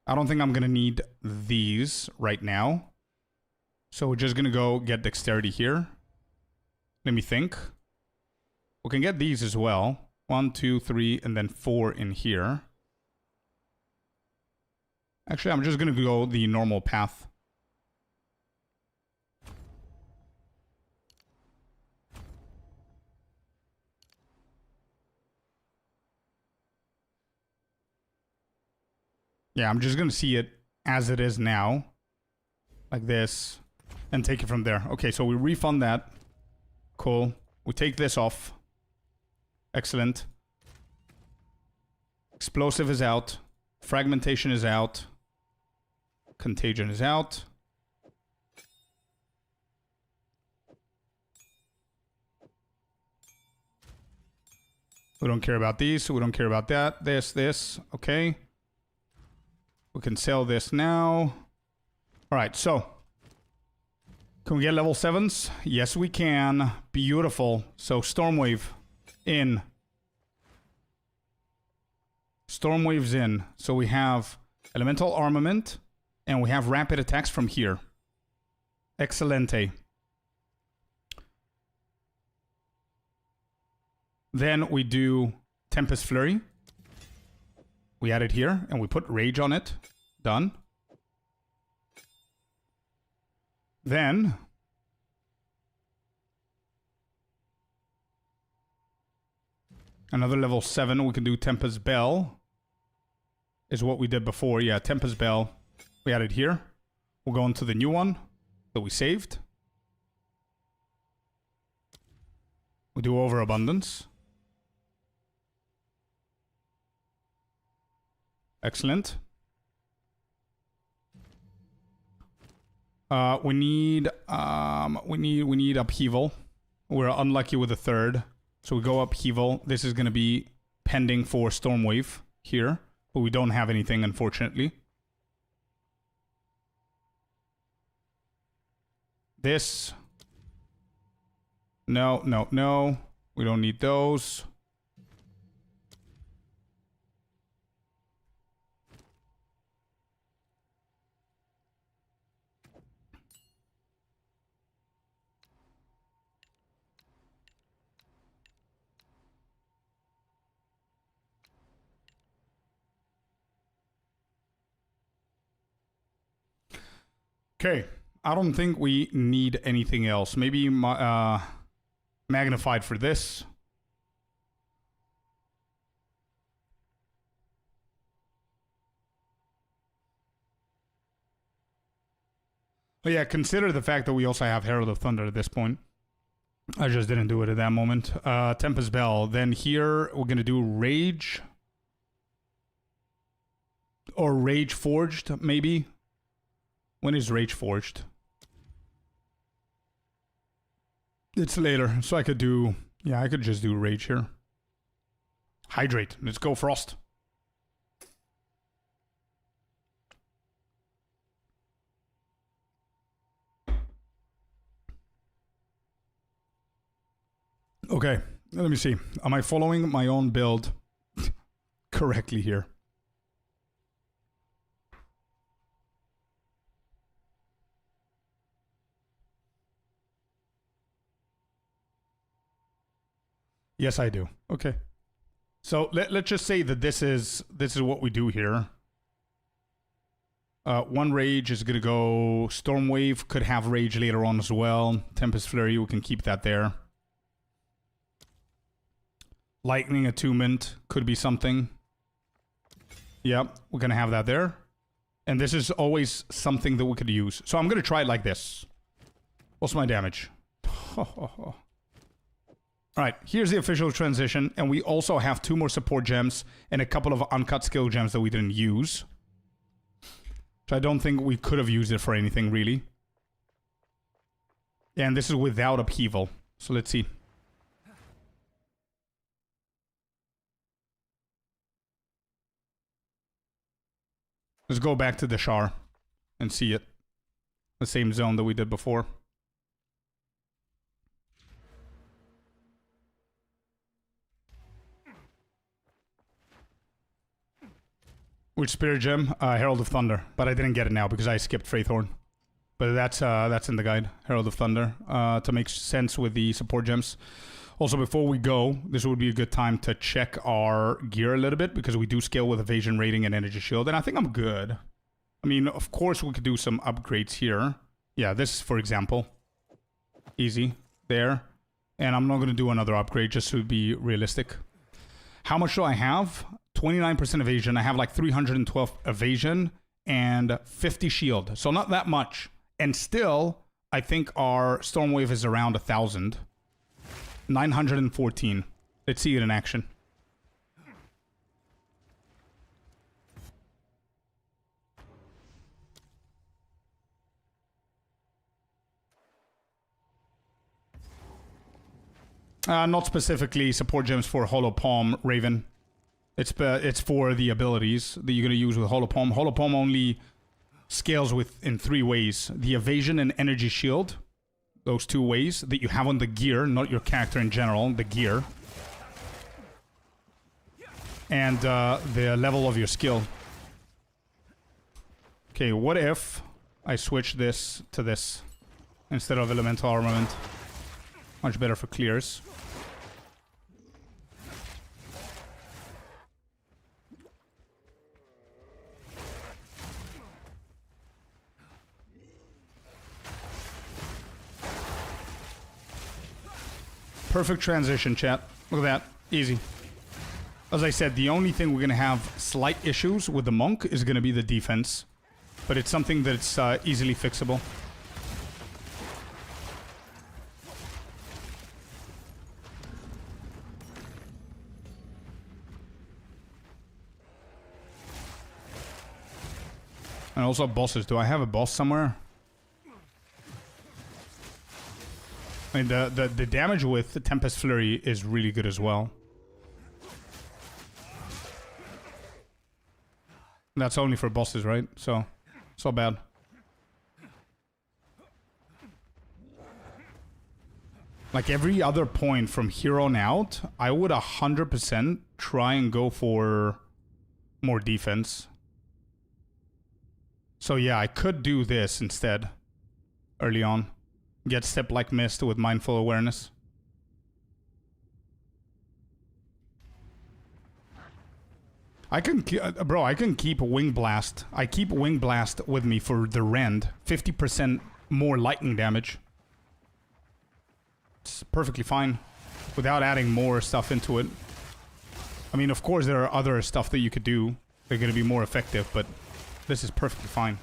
I don't think I'm going to need these right now. So, we're just going to go get dexterity here. Let me think. We can get these as well. 1, 2, 3, and then 4 in here. Actually, I'm just going to go the normal path. Yeah, I'm just going to see it as it is now. Like this. And take it from there. Okay, so we refund that. Cool. We take this off. Excellent. Explosive is out. Fragmentation is out. Contagion is out. We don't care about these, so we don't care about that. This. Okay. We can sell this now. Alright, so. Can we get level 7s? Yes, we can. Beautiful. So, Stormwave. In. Stormwave's in. So we have elemental armament and we have rapid attacks from here. Excelente. Then we do Tempest Flurry. We add it here and we put Rage on it. Done. Then another level 7, we can do Tempest Bell. Is what we did before. Yeah, Tempest Bell. We added here. We'll go into the new one that we saved. We do Overabundance. Excellent. We need Upheaval. We're unlucky with the third. So we go Upheaval. This is going to be pending for Stormwave here. But we don't have anything, unfortunately. This. No. We don't need those. Okay, I don't think we need anything else. Maybe magnified for this. But yeah, consider the fact that we also have Herald of Thunder at this point. I just didn't do it at that moment. Tempest Bell. Then here, we're going to do Rage. Or Rage Forged, maybe. When is Rage Forged? It's later, so I could do... Yeah, I could just do Rage here. Hydrate. Let's go, Frost. Let me see. Am I following my own build correctly here? Yes, I do. Okay. So let's just say that this is what we do here. One rage is gonna go. Stormwave could have rage later on as well. Tempest Flurry, we can keep that there. Lightning Attunement could be something. Yep, we're gonna have that there. And this is always something that we could use. So I'm gonna try it like this. What's my damage? Alright, here's the official transition, and we also have 2 more support gems and a couple of uncut skill gems that we didn't use. So I don't think we could have used it for anything, really. And this is without upheaval. So let's see. Let's go back to the Shar and see it. The same zone that we did before. Which Spirit Gem? Herald of Thunder. But I didn't get it now because I skipped Faithorn. But that's in the guide. Herald of Thunder. To make sense with the support gems. Also, before we go, this would be a good time to check our gear a little bit. Because we do scale with evasion rating and energy shield. And I think I'm good. I mean, of course we could do some upgrades here. Yeah, this, for example. Easy. There. And I'm not going to do another upgrade just to be realistic. How much do I have? 29% evasion. I have like 312 evasion and 50 shield. So not that much. And still, I think our Stormwave is around 1,000. 914. Let's see it in action. Not specifically support gems for Hollow Palm, Raven. It's for the abilities that you're going to use with Hollow Palm. Hollow Palm only scales in 3 ways. The evasion and energy shield. Those 2 ways that you have on the gear, not your character in general, the gear. And the level of your skill. Okay, what if I switch this to this instead of Elemental Armament? Much better for clears. Perfect transition, chat. Look at that. Easy. As I said, the only thing we're going to have slight issues with the Monk is going to be the defense. But it's something that's easily fixable. And also bosses. Do I have a boss somewhere? I mean, the damage with the Tempest Flurry is really good as well. That's only for bosses, right? So, it's not bad. Like every other point from here on out, I would 100% try and go for more defense. So yeah, I could do this instead early on. Get Step Like Mist with Mindful Awareness. I can, bro, I can keep Wing Blast. I keep Wing Blast with me for the Rend. 50% more lightning damage. It's perfectly fine. Without adding more stuff into it. I mean, of course there are other stuff that you could do. They're going to be more effective, but this is perfectly fine.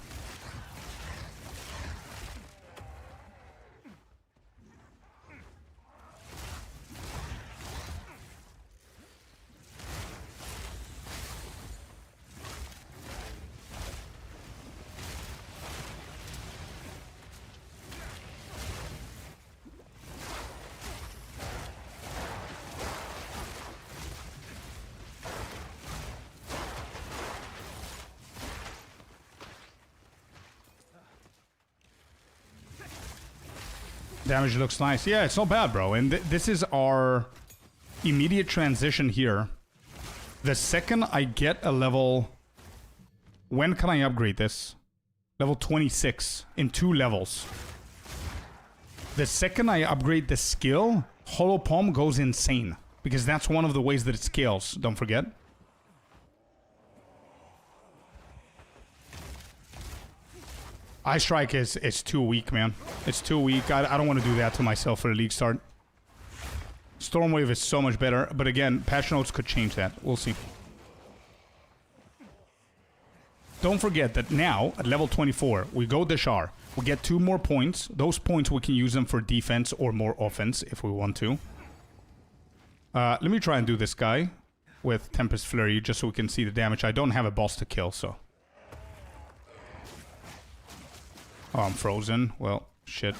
Damage looks nice. Yeah, it's not bad, bro. And this is our immediate transition here. The second I get a level... When can I upgrade this? Level 26 in 2 levels. The second I upgrade the skill, Hollow Palm goes insane. Because that's one of the ways that it scales, don't forget. Ice Strike is too weak, man. It's too weak. I don't want to do that to myself for a league start. Stormwave is so much better, but again, patch notes could change that. We'll see. Don't forget that now, at level 24, we go Deshar. We get 2 more points. Those points, we can use them for defense or more offense if we want to. Let me try and do this guy with Tempest Flurry just so we can see the damage. I don't have a boss to kill, so... Oh, I'm frozen. Well, shit.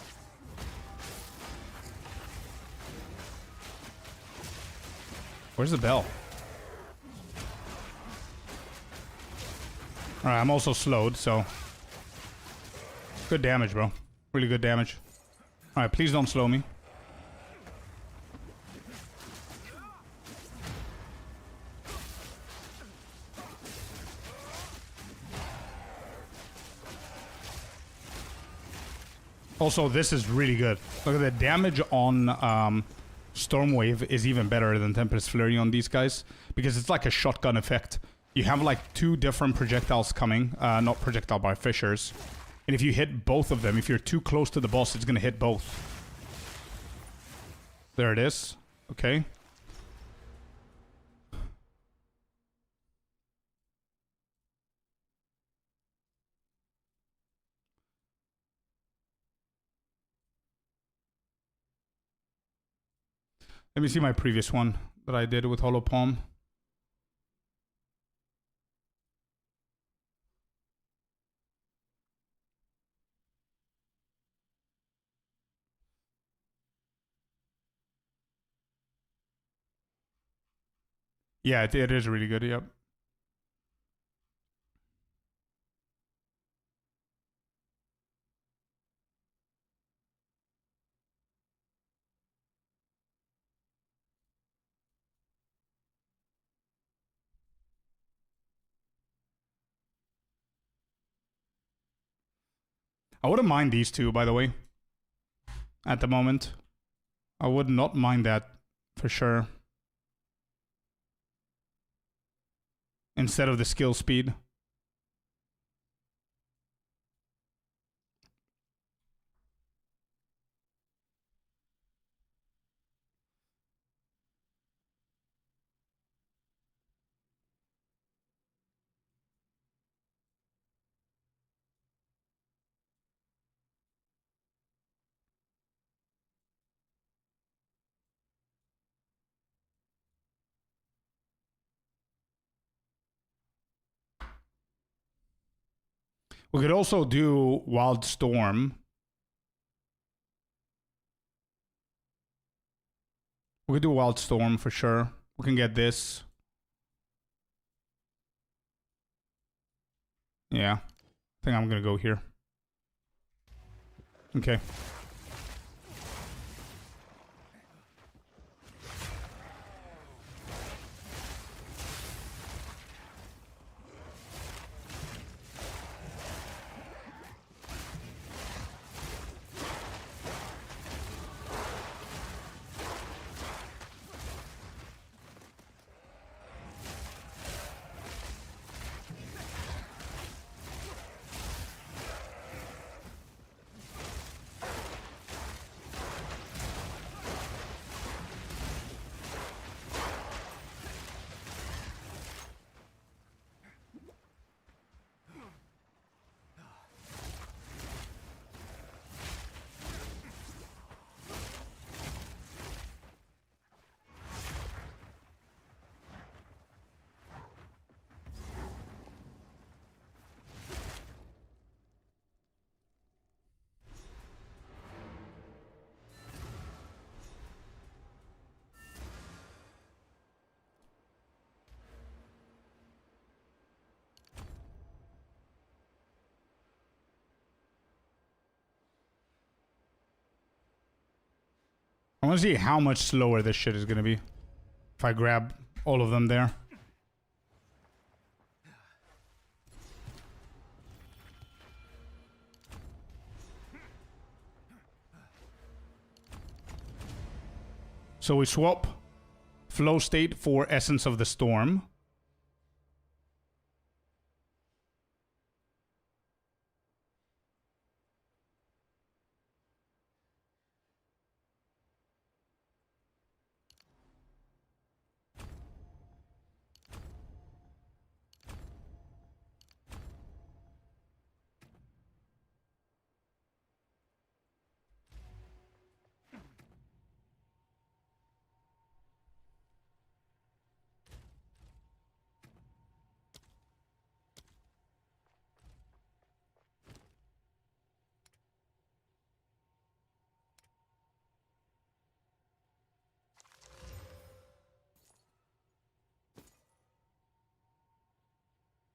Where's the bell? Alright, I'm also slowed, so... Good damage, bro. Really good damage. Alright, please don't slow me. Also, this is really good. Look at the damage on Stormwave is even better than Tempest Flurry on these guys. Because it's like a shotgun effect. You have like 2 different projectiles coming. Not projectile, by fissures. And if you hit both of them, if you're too close to the boss, it's going to hit both. There it is. Okay. Let me see my previous one that I did with Hollow Palm. Yeah, it is really good, yep. I wouldn't mind these 2, by the way. At the moment. I would not mind that, for sure. Instead of the skill speed. We could also do Wild Storm. We could do Wild Storm for sure. We can get this. Yeah. I think I'm gonna go here. Okay. I want to see how much slower this shit is going to be. If I grab all of them there. So we swap flow state for Essence of the Storm.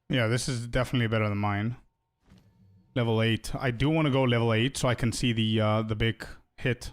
Yeah, this is definitely better than mine. Level 8. I do want to go level 8 so I can see the big hit.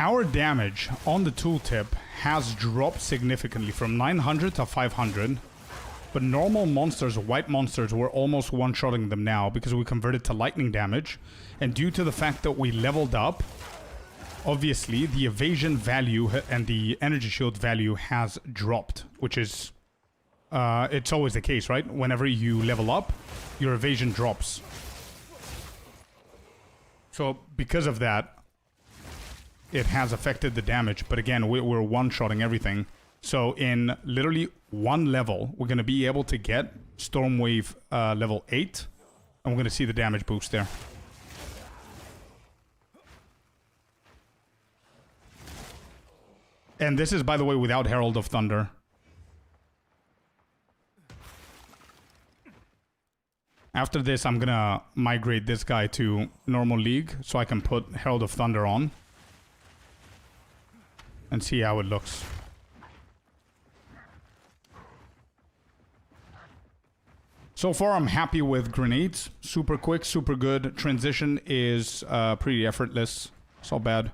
Our damage on the tooltip has dropped significantly from 900 to 500. But normal monsters, white monsters, we're almost one-shotting them now because we converted to lightning damage. And due to the fact that we leveled up, obviously the evasion value and the energy shield value has dropped, which is... it's always the case, right? Whenever you level up, your evasion drops. So because of that, it has affected the damage, but again, we're one-shotting everything. So in literally one level, we're going to be able to get Stormwave level 8, and we're going to see the damage boost there. And this is, by the way, without Herald of Thunder. After this, I'm going to migrate this guy to normal league, so I can put Herald of Thunder on. And see how it looks. So far, I'm happy with grenades. Super quick, super good. Transition is pretty effortless. It's all bad.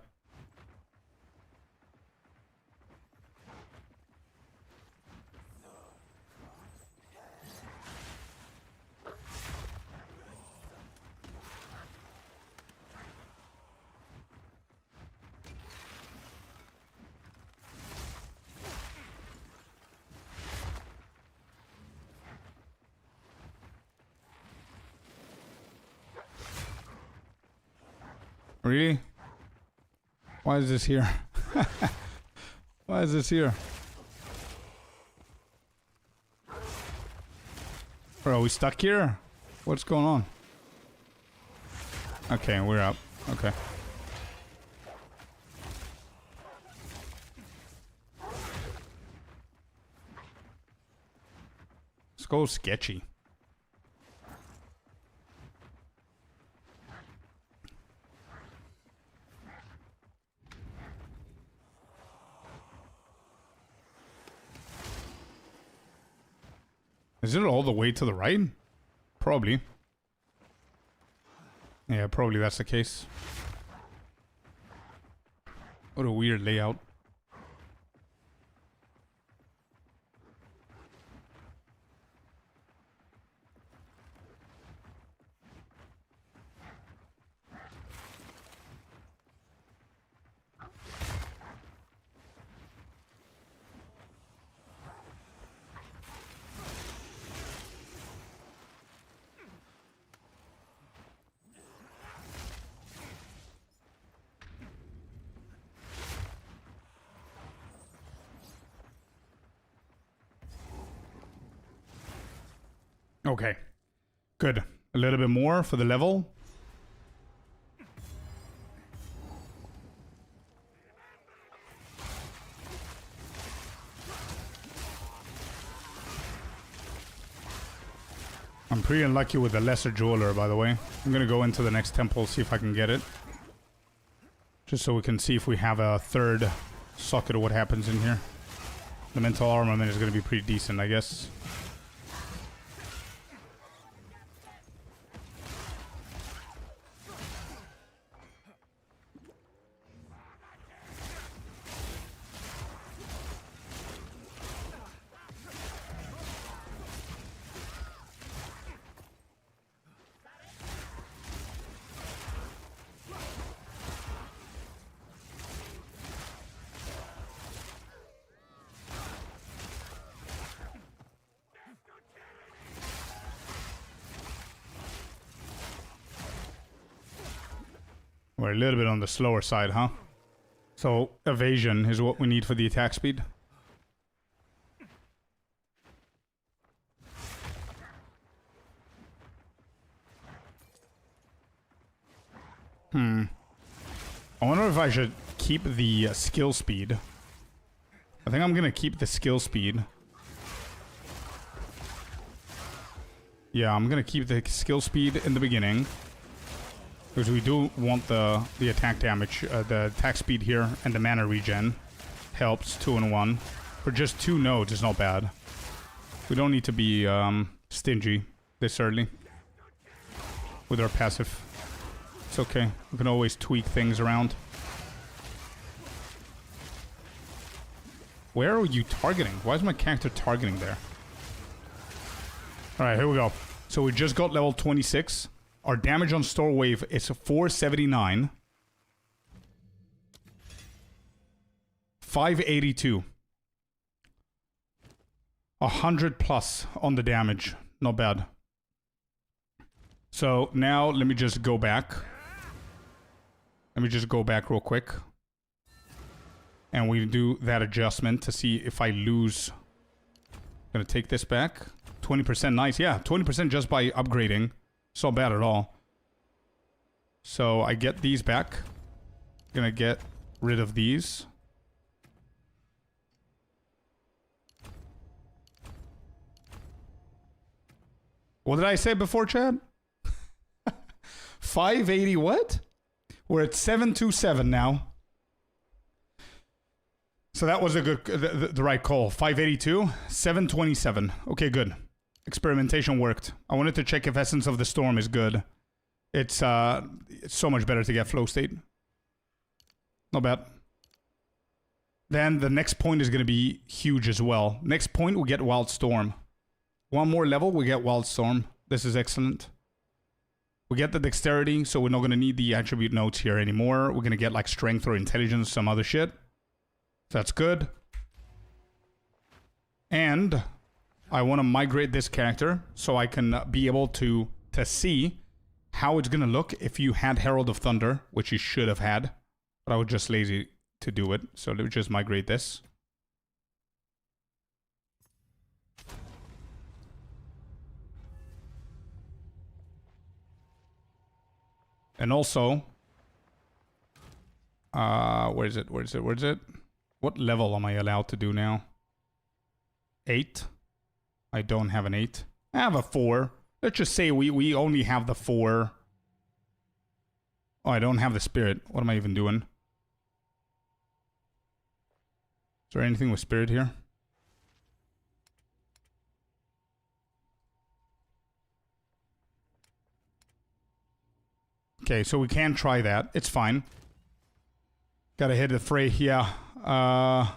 Really? Why is this here? Why is this here? Bro, are we stuck here? What's going on? Okay, we're up. Okay. Let's go sketchy. Is it all the way to the right? Probably. Yeah, probably that's the case. What a weird layout. Okay. Good. A little bit more for the level. I'm pretty unlucky with the lesser jeweler, by the way. I'm gonna go into the next temple, see if I can get it. Just so we can see if we have a third socket or what happens in here. The mental armament is gonna be pretty decent, I guess. We're a little bit on the slower side, huh? So, evasion is what we need for the attack speed. I wonder if I should keep the skill speed. I think I'm gonna keep the skill speed. Yeah, I'm gonna keep the skill speed in the beginning. Because we do want the attack damage, the attack speed here, and the mana regen helps 2 in 1. For just 2 nodes is not bad. We don't need to be stingy this early with our passive. It's okay. We can always tweak things around. Where are you targeting? Why is my character targeting there? Alright, here we go. So we just got level 26. Our damage on Store Wave is 479. 582. 100 plus on the damage. Not bad. So now let me just go back. Let me just go back real quick. And we do that adjustment to see if I lose. I'm gonna take this back. 20% nice. Yeah, 20% just by upgrading. It's not bad at all. So I get these back. Gonna get rid of these. What did I say before, Chad? 580 what? We're at 727 now. So that was a good, the right call. 582, 727. Okay, good. Experimentation worked. I wanted to check if Essence of the Storm is good. It's so much better to get flow state. Not bad. Then the next point is going to be huge as well. Next point, we get Wild Storm. One more level, we get Wild Storm. This is excellent. We get the dexterity, so we're not going to need the attribute notes here anymore. We're going to get like strength or intelligence, some other shit. So that's good. And I want to migrate this character so I can be able to see how it's going to look if you had Herald of Thunder, which you should have had. But I was just lazy to do it. So let me just migrate this. And also, where is it? What level am I allowed to do now? 8. I don't have an 8. I have a 4. Let's just say we only have the 4. Oh, I don't have the spirit. What am I even doing? Is there anything with spirit here? Okay, so we can try that. It's fine. Gotta hit the fray. Yeah. I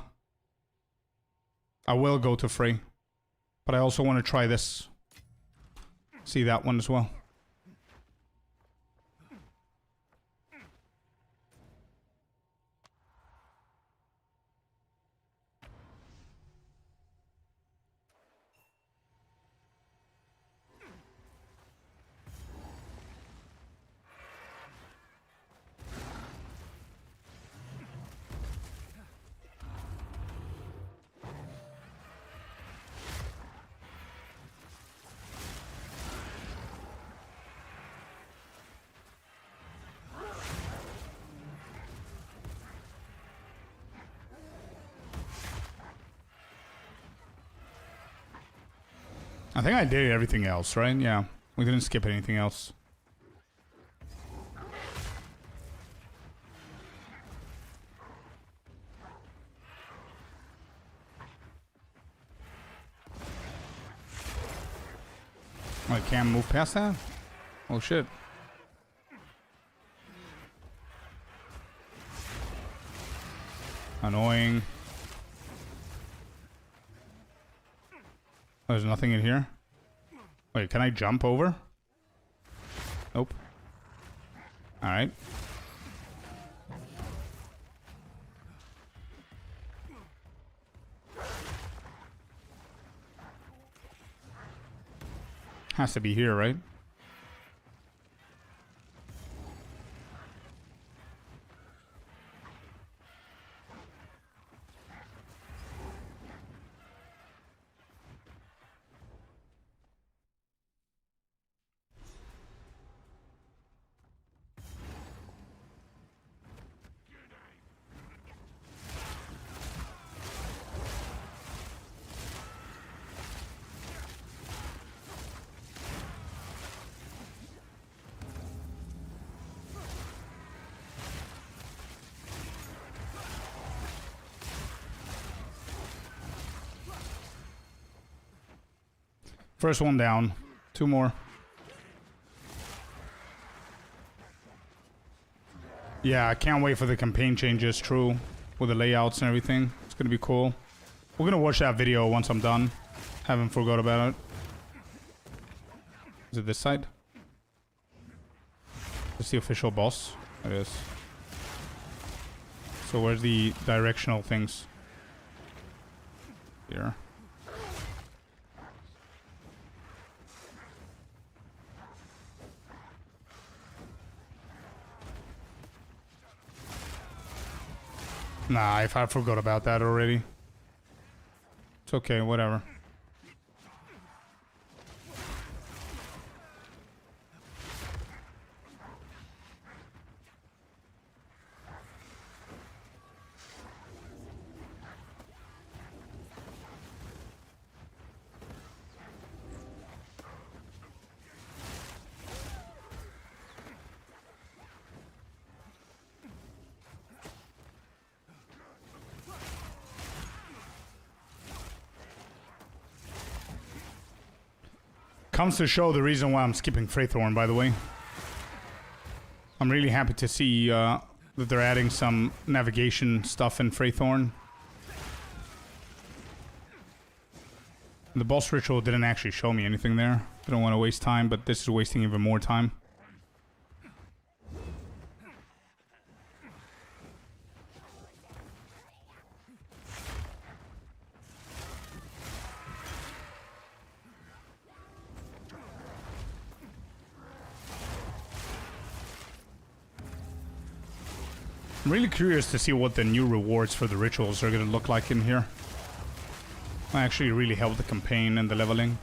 will go to fray. But I also want to try this. See that one as well. I think I did everything else, right? Yeah. We didn't skip anything else. I can't move past that? Oh shit. Annoying. There's nothing in here. Wait, can I jump over? Nope. Alright. Has to be here, right? First one down. 2 more. Yeah, I can't wait for the campaign changes, true. With the layouts and everything. It's gonna be cool. We're gonna watch that video once I'm done. Haven't forgot about it. Is it this side? It's the official boss. It is. So where's the directional things? Here. Nah, I forgot about that already. It's okay, whatever. Comes to show the reason why I'm skipping Freythorn, by the way. I'm really happy to see that they're adding some navigation stuff in Freythorn. The boss ritual didn't actually show me anything there. I don't want to waste time, but this is wasting even more time. I'm really curious to see what the new rewards for the rituals are going to look like in here. Might actually really help the campaign and the leveling.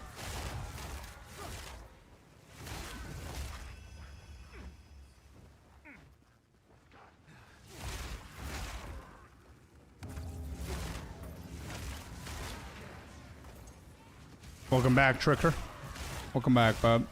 Welcome back, Tricker. Welcome back, bud.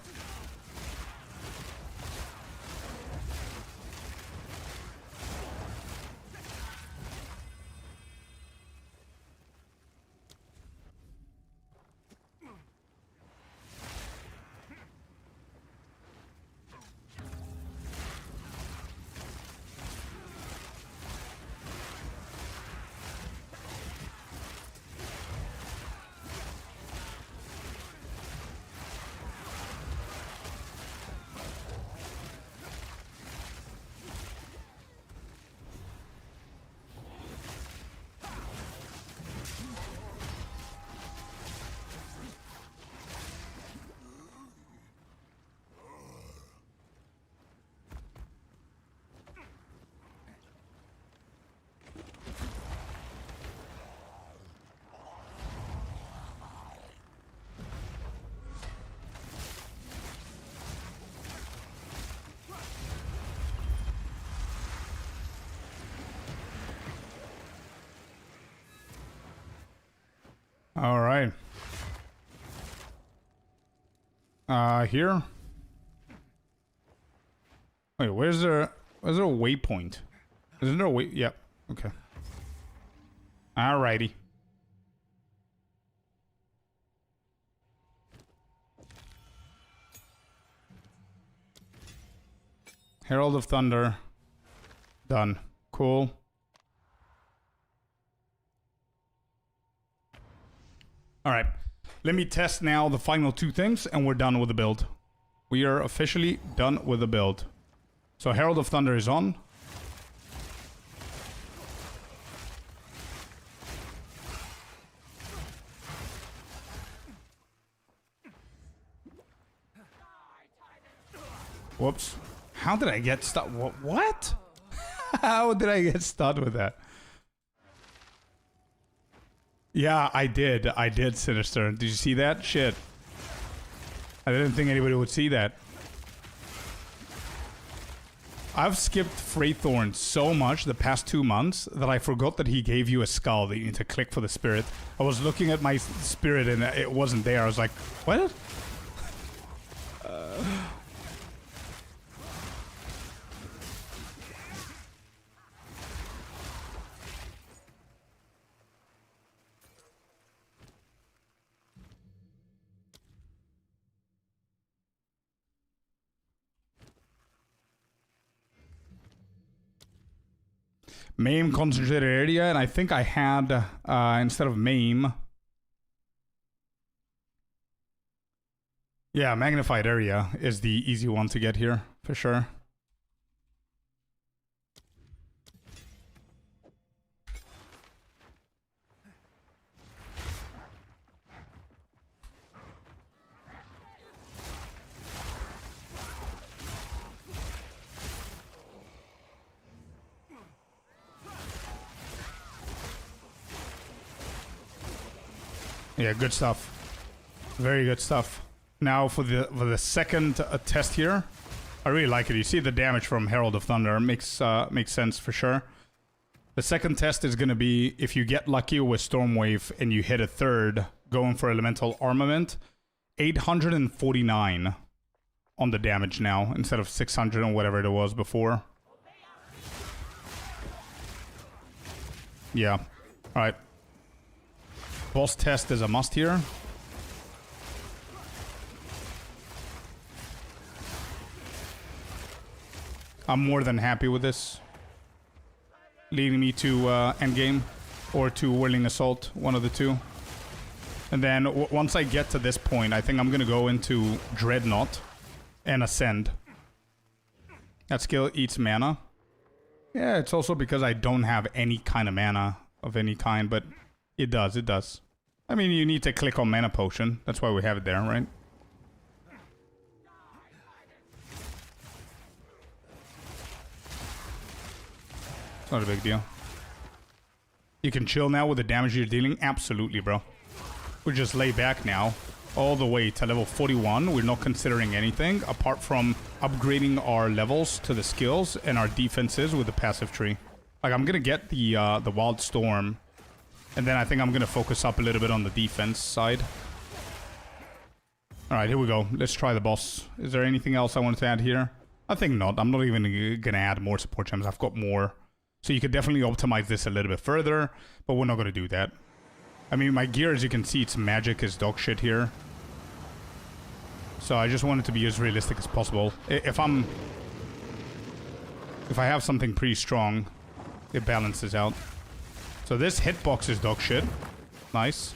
All right. Here. Wait, where's there a waypoint? Isn't there a way? Yep. Okay. Alrighty. Herald of Thunder. Done. Cool. Alright. Let me test now the final two things, and we're done with the build. We are officially done with the build. So Herald of Thunder is on. Whoops. How did I get stuck? What? How did I get stuck with that? Yeah, I did. I did, Sinister. Did you see that? Shit. I didn't think anybody would see that. I've skipped Freythorn so much the past 2 months that I forgot that he gave you a skull that you need to click for the spirit. I was looking at my spirit and it wasn't there. I was like, what? Maim concentrated area, and I think I had, instead of Maim... Yeah, magnified area is the easy one to get here, for sure. Yeah, good stuff. Very good stuff. Now for the second test here, I really like it. You see the damage from Herald of Thunder makes sense for sure. The second test is going to be if you get lucky with Stormwave and you hit a third, going for Elemental Armament, 849 on the damage now instead of 600 or whatever it was before. Yeah. All right. Boss test is a must here. I'm more than happy with this. Leading me to endgame or to Whirling Assault, one of the two. And then once I get to this point, I think I'm going to go into Dreadnought and Ascend. That skill eats mana. Yeah, it's also because I don't have any kind of mana of any kind, but it does, it does. I mean, you need to click on Mana Potion. That's why we have it there, right? It's not a big deal. You can chill now with the damage you're dealing? Absolutely, bro. We just lay back now, all the way to level 41. We're not considering anything, apart from upgrading our levels to the skills and our defenses with the passive tree. Like, I'm gonna get the Wild Storm, and then I think I'm going to focus up a little bit on the defense side. Alright, here we go. Let's try the boss. Is there anything else I wanted to add here? I think not. I'm not even going to add more support gems. I've got more. So you could definitely optimize this a little bit further, but we're not going to do that. I mean, my gear, as you can see, its magic is dog shit here. So I just want it to be as realistic as possible. If I have something pretty strong, it balances out. So this hitbox is dog shit. Nice.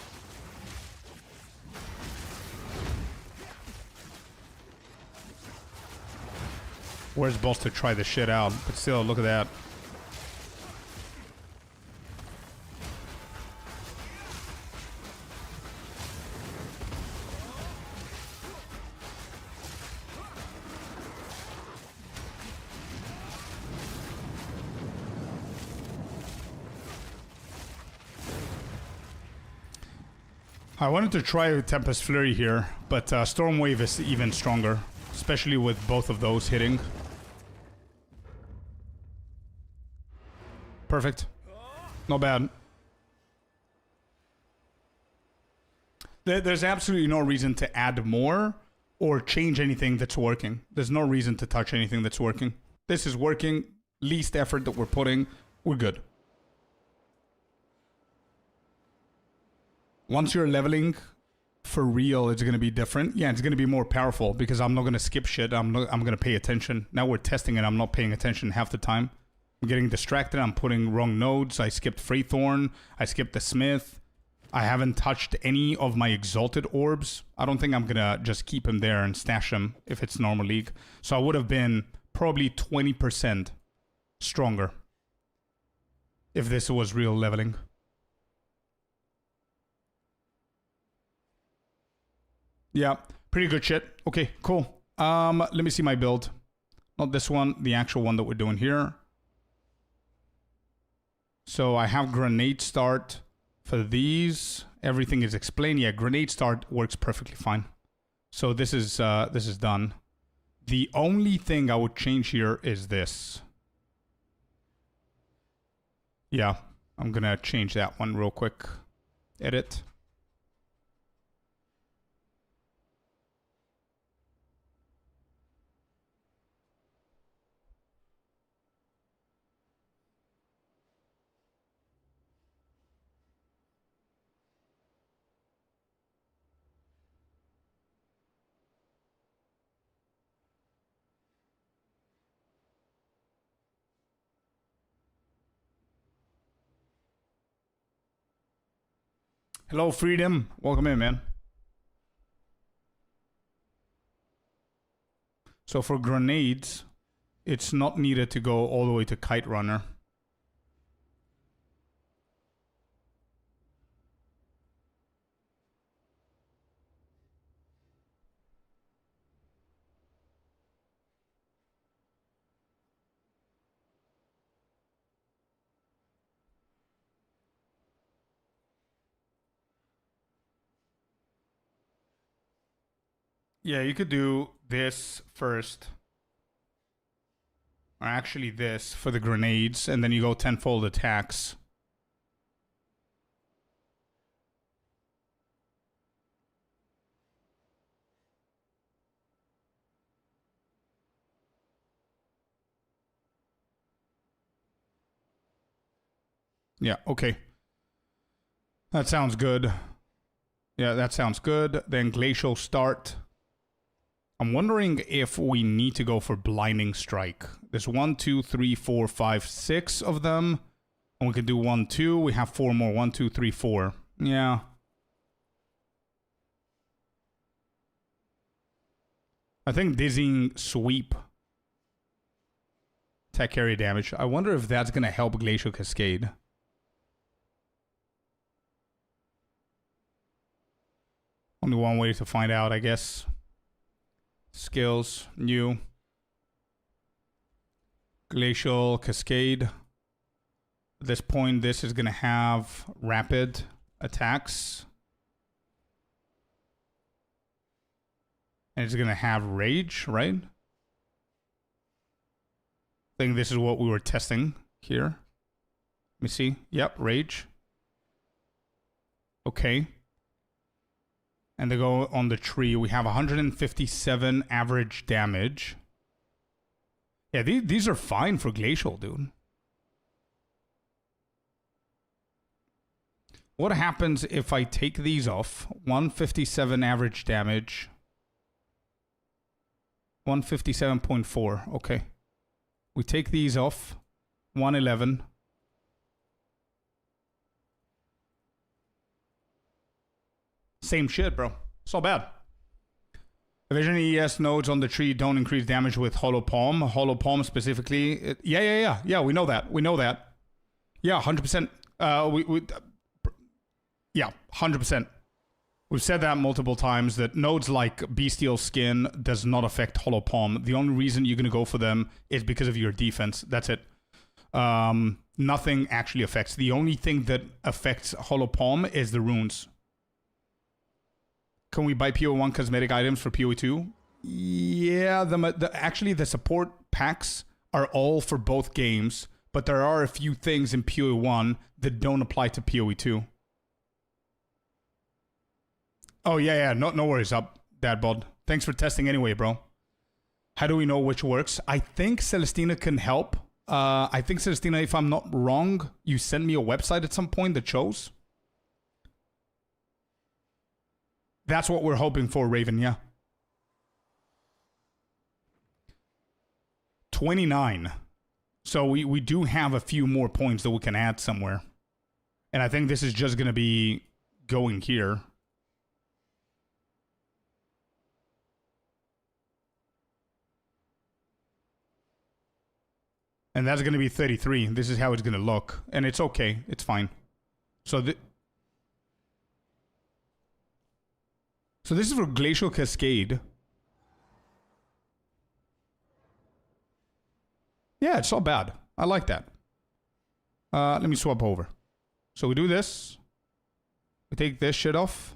Where's boss to try this shit out? But still, look at that. I wanted to try Tempest Flurry here, but Stormwave is even stronger, especially with both of those hitting. Perfect. Not bad. There's absolutely no reason to add more, or change anything that's working. There's no reason to touch anything that's working. This is working. Least effort that we're putting. We're good. Once you're leveling for real, it's going to be different. Yeah, it's going to be more powerful because I'm not going to skip shit. I'm going to pay attention. Now we're testing it. I'm not paying attention half the time. I'm getting distracted. I'm putting wrong nodes. I skipped Freethorn. I skipped the Smith. I haven't touched any of my exalted orbs. I don't think I'm going to just keep him there and stash him if it's normal league. So I would have been probably 20% stronger if this was real leveling. Yeah, pretty good shit. Okay, cool. Let me see my build. Not this one, the actual one that we're doing here. So I have grenade start for these. Everything is explained. Yeah, grenade start works perfectly fine. So this is done. The only thing I would change here is this. Yeah, I'm gonna change that one real quick. Edit. Hello, Freedom. Welcome in, man. So for grenades, it's not needed to go all the way to Kite Runner. Yeah, you could do this first. Or actually this for the grenades, and then you go tenfold attacks. Yeah, okay. That sounds good. Yeah, that sounds good. Then Glacial Start. I'm wondering if we need to go for Blinding Strike. There's 1, 2, 3, 4, 5, 6 of them. And we can do 1, 2. We have 4 more. 1, 2, 3, 4. Yeah. I think Dizzying Sweep. Tech carry damage. I wonder if that's going to help Glacial Cascade. Only one way to find out, I guess. Skills, new. Glacial Cascade. At this point, this is going to have rapid attacks. And it's going to have rage, right? I think this is what we were testing here. Let me see. Yep, rage. Okay. And they go on the tree. We have 157 average damage. Yeah, these are fine for Glacial, dude. What happens if I take these off? 157 average damage. 157.4. Okay. We take these off. 111. Same shit, bro. It's all bad. Evasion ES nodes on the tree don't increase damage with Hollow Palm. Hollow Palm specifically. Yeah, we know that. We know that. Yeah, 100%. Yeah, 100%. We've said that multiple times, that nodes like Bestial Skin does not affect Hollow Palm. The only reason you're going to go for them is because of your defense. That's it. Nothing actually affects. The only thing that affects Hollow Palm is the runes. Can we buy POE 1 cosmetic items for POE 2? Yeah, actually the support packs are all for both games, but there are a few things in POE 1 that don't apply to POE 2. Oh, yeah, no worries up, Dad Bod. Thanks for testing anyway, bro. How do we know which works? I think Celestina can help. I think Celestina, if I'm not wrong, you sent me a website at some point that shows. That's what we're hoping for, Raven, yeah. 29. So we do have a few more points that we can add somewhere. And I think this is just going to be going here. And that's going to be 33. This is how it's going to look. And it's okay. It's fine. So this is for Glacial Cascade. Yeah, it's not bad. I like that. Let me swap over. So we do this. We take this shit off.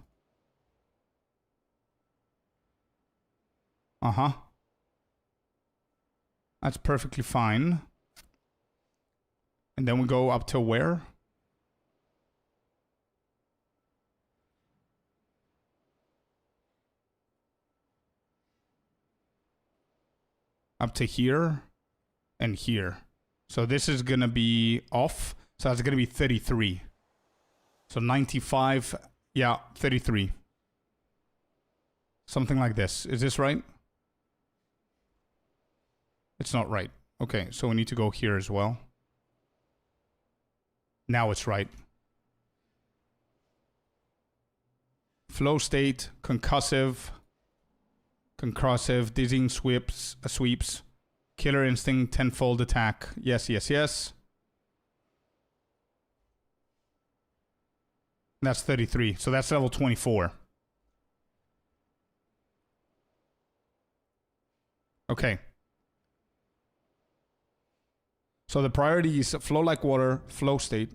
Uh-huh. That's perfectly fine. And then we go up to where? Up to here and here. So this is going to be off. So that's going to be 33. So 95, yeah, 33. Something like this. Is this right? It's not right. Okay, so we need to go here as well. Now it's right. Flow state, concussive, dizzying sweeps, killer instinct, tenfold attack. Yes, yes, yes. That's 33. So that's level 24. Okay. So the priority is flow like water, flow state,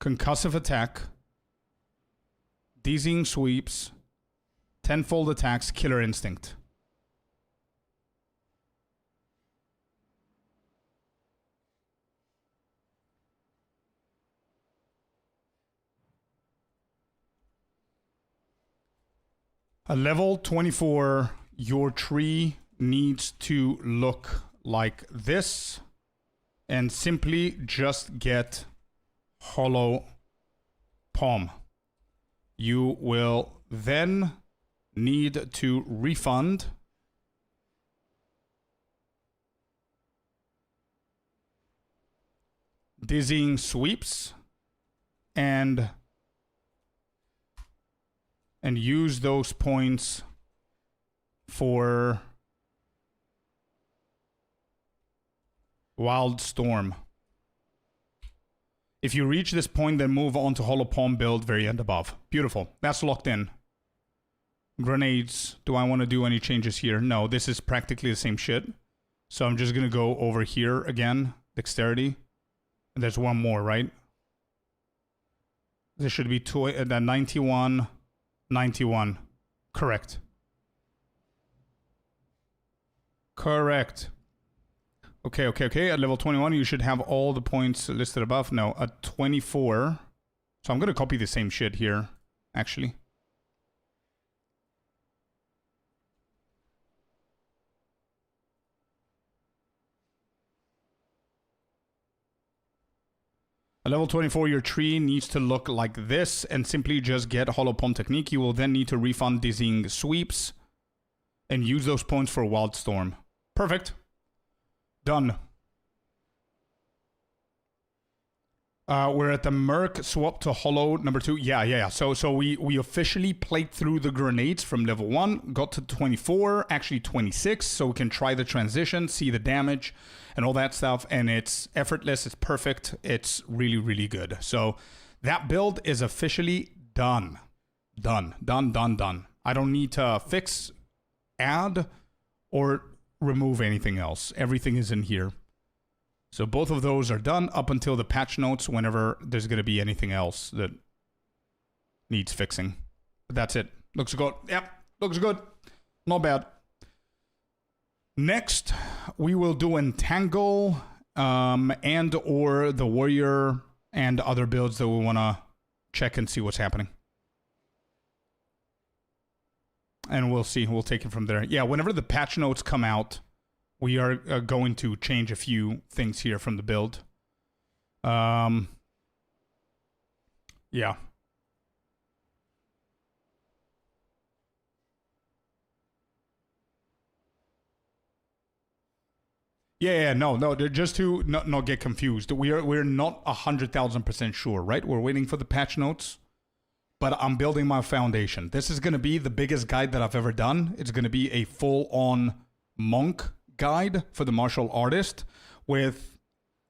concussive attack, dizzying sweeps, tenfold attacks, killer instinct. A level 24, your tree needs to look like this. And simply just get hollow palm. You will then need to refund dizzying sweeps and use those points for Wild Storm. If you reach this point, then move on to Hollow Palm build, very end above. Beautiful. That's locked in. Grenades. Do I want to do any changes here? No, this is practically the same shit. So I'm just going to go over here again. Dexterity. And there's one more, right? There should be 91, 91. Correct. Correct. Okay. At level 21, you should have all the points listed above. No, at 24. So I'm going to copy the same shit here, actually. At level 24, your tree needs to look like this, and simply just get Hollow Palm technique. You will then need to refund dizzying sweeps and use those points for Wild Storm. Perfect. Done. We're at the Merc swap to Hollow number 2. Yeah. So we officially played through the grenades from level 1, got to 24, actually 26, so we can try the transition, see the damage, and all that stuff. And it's effortless, it's perfect, it's really, really good. So that build is officially done. Done. I don't need to fix, add, or remove anything else. Everything is in here. So both of those are done up until the patch notes whenever there's going to be anything else that needs fixing. But that's it. Looks good. Yep, looks good. Not bad. Next, we will do Entangle and or the Warrior and other builds that we want to check and see what's happening. And we'll see. We'll take it from there. Yeah, whenever the patch notes come out, we are going to change a few things here from the build. Yeah. Yeah, no, just to not get confused. We're not 100,000% sure, right? We're waiting for the patch notes, but I'm building my foundation. This is going to be the biggest guide that I've ever done. It's going to be a full-on monk guide for the martial artist with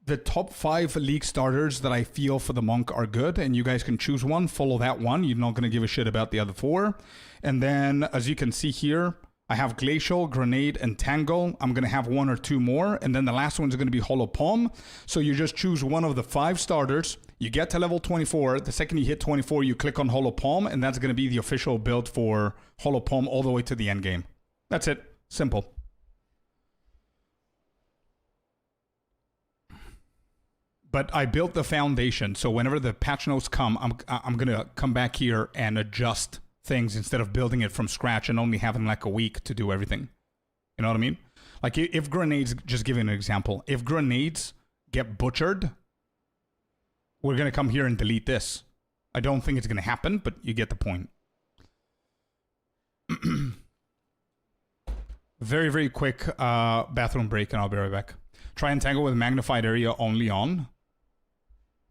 the top 5 league starters that I feel for the monk are good, and you guys can choose one, follow that one. You're not going to give a shit about the other 4. And then, as you can see here, I have Glacial, Grenade, and Tangle. I'm going to have 1 or 2 more. And then the last one's going to be Hollow Palm. So you just choose one of the 5 starters. You get to level 24. The second you hit 24, you click on Hollow Palm. And that's going to be the official build for Hollow Palm all the way to the end game. That's it. Simple. But I built the foundation. So whenever the patch notes come, I'm going to come back here and adjust things instead of building it from scratch and only having like a week to do everything. You know what I mean? Like if grenades, just giving an example, if grenades get butchered, we're going to come here and delete this. I don't think it's going to happen, but you get the point. Very, very quick bathroom break and I'll be right back. Try and tangle with magnified area only on.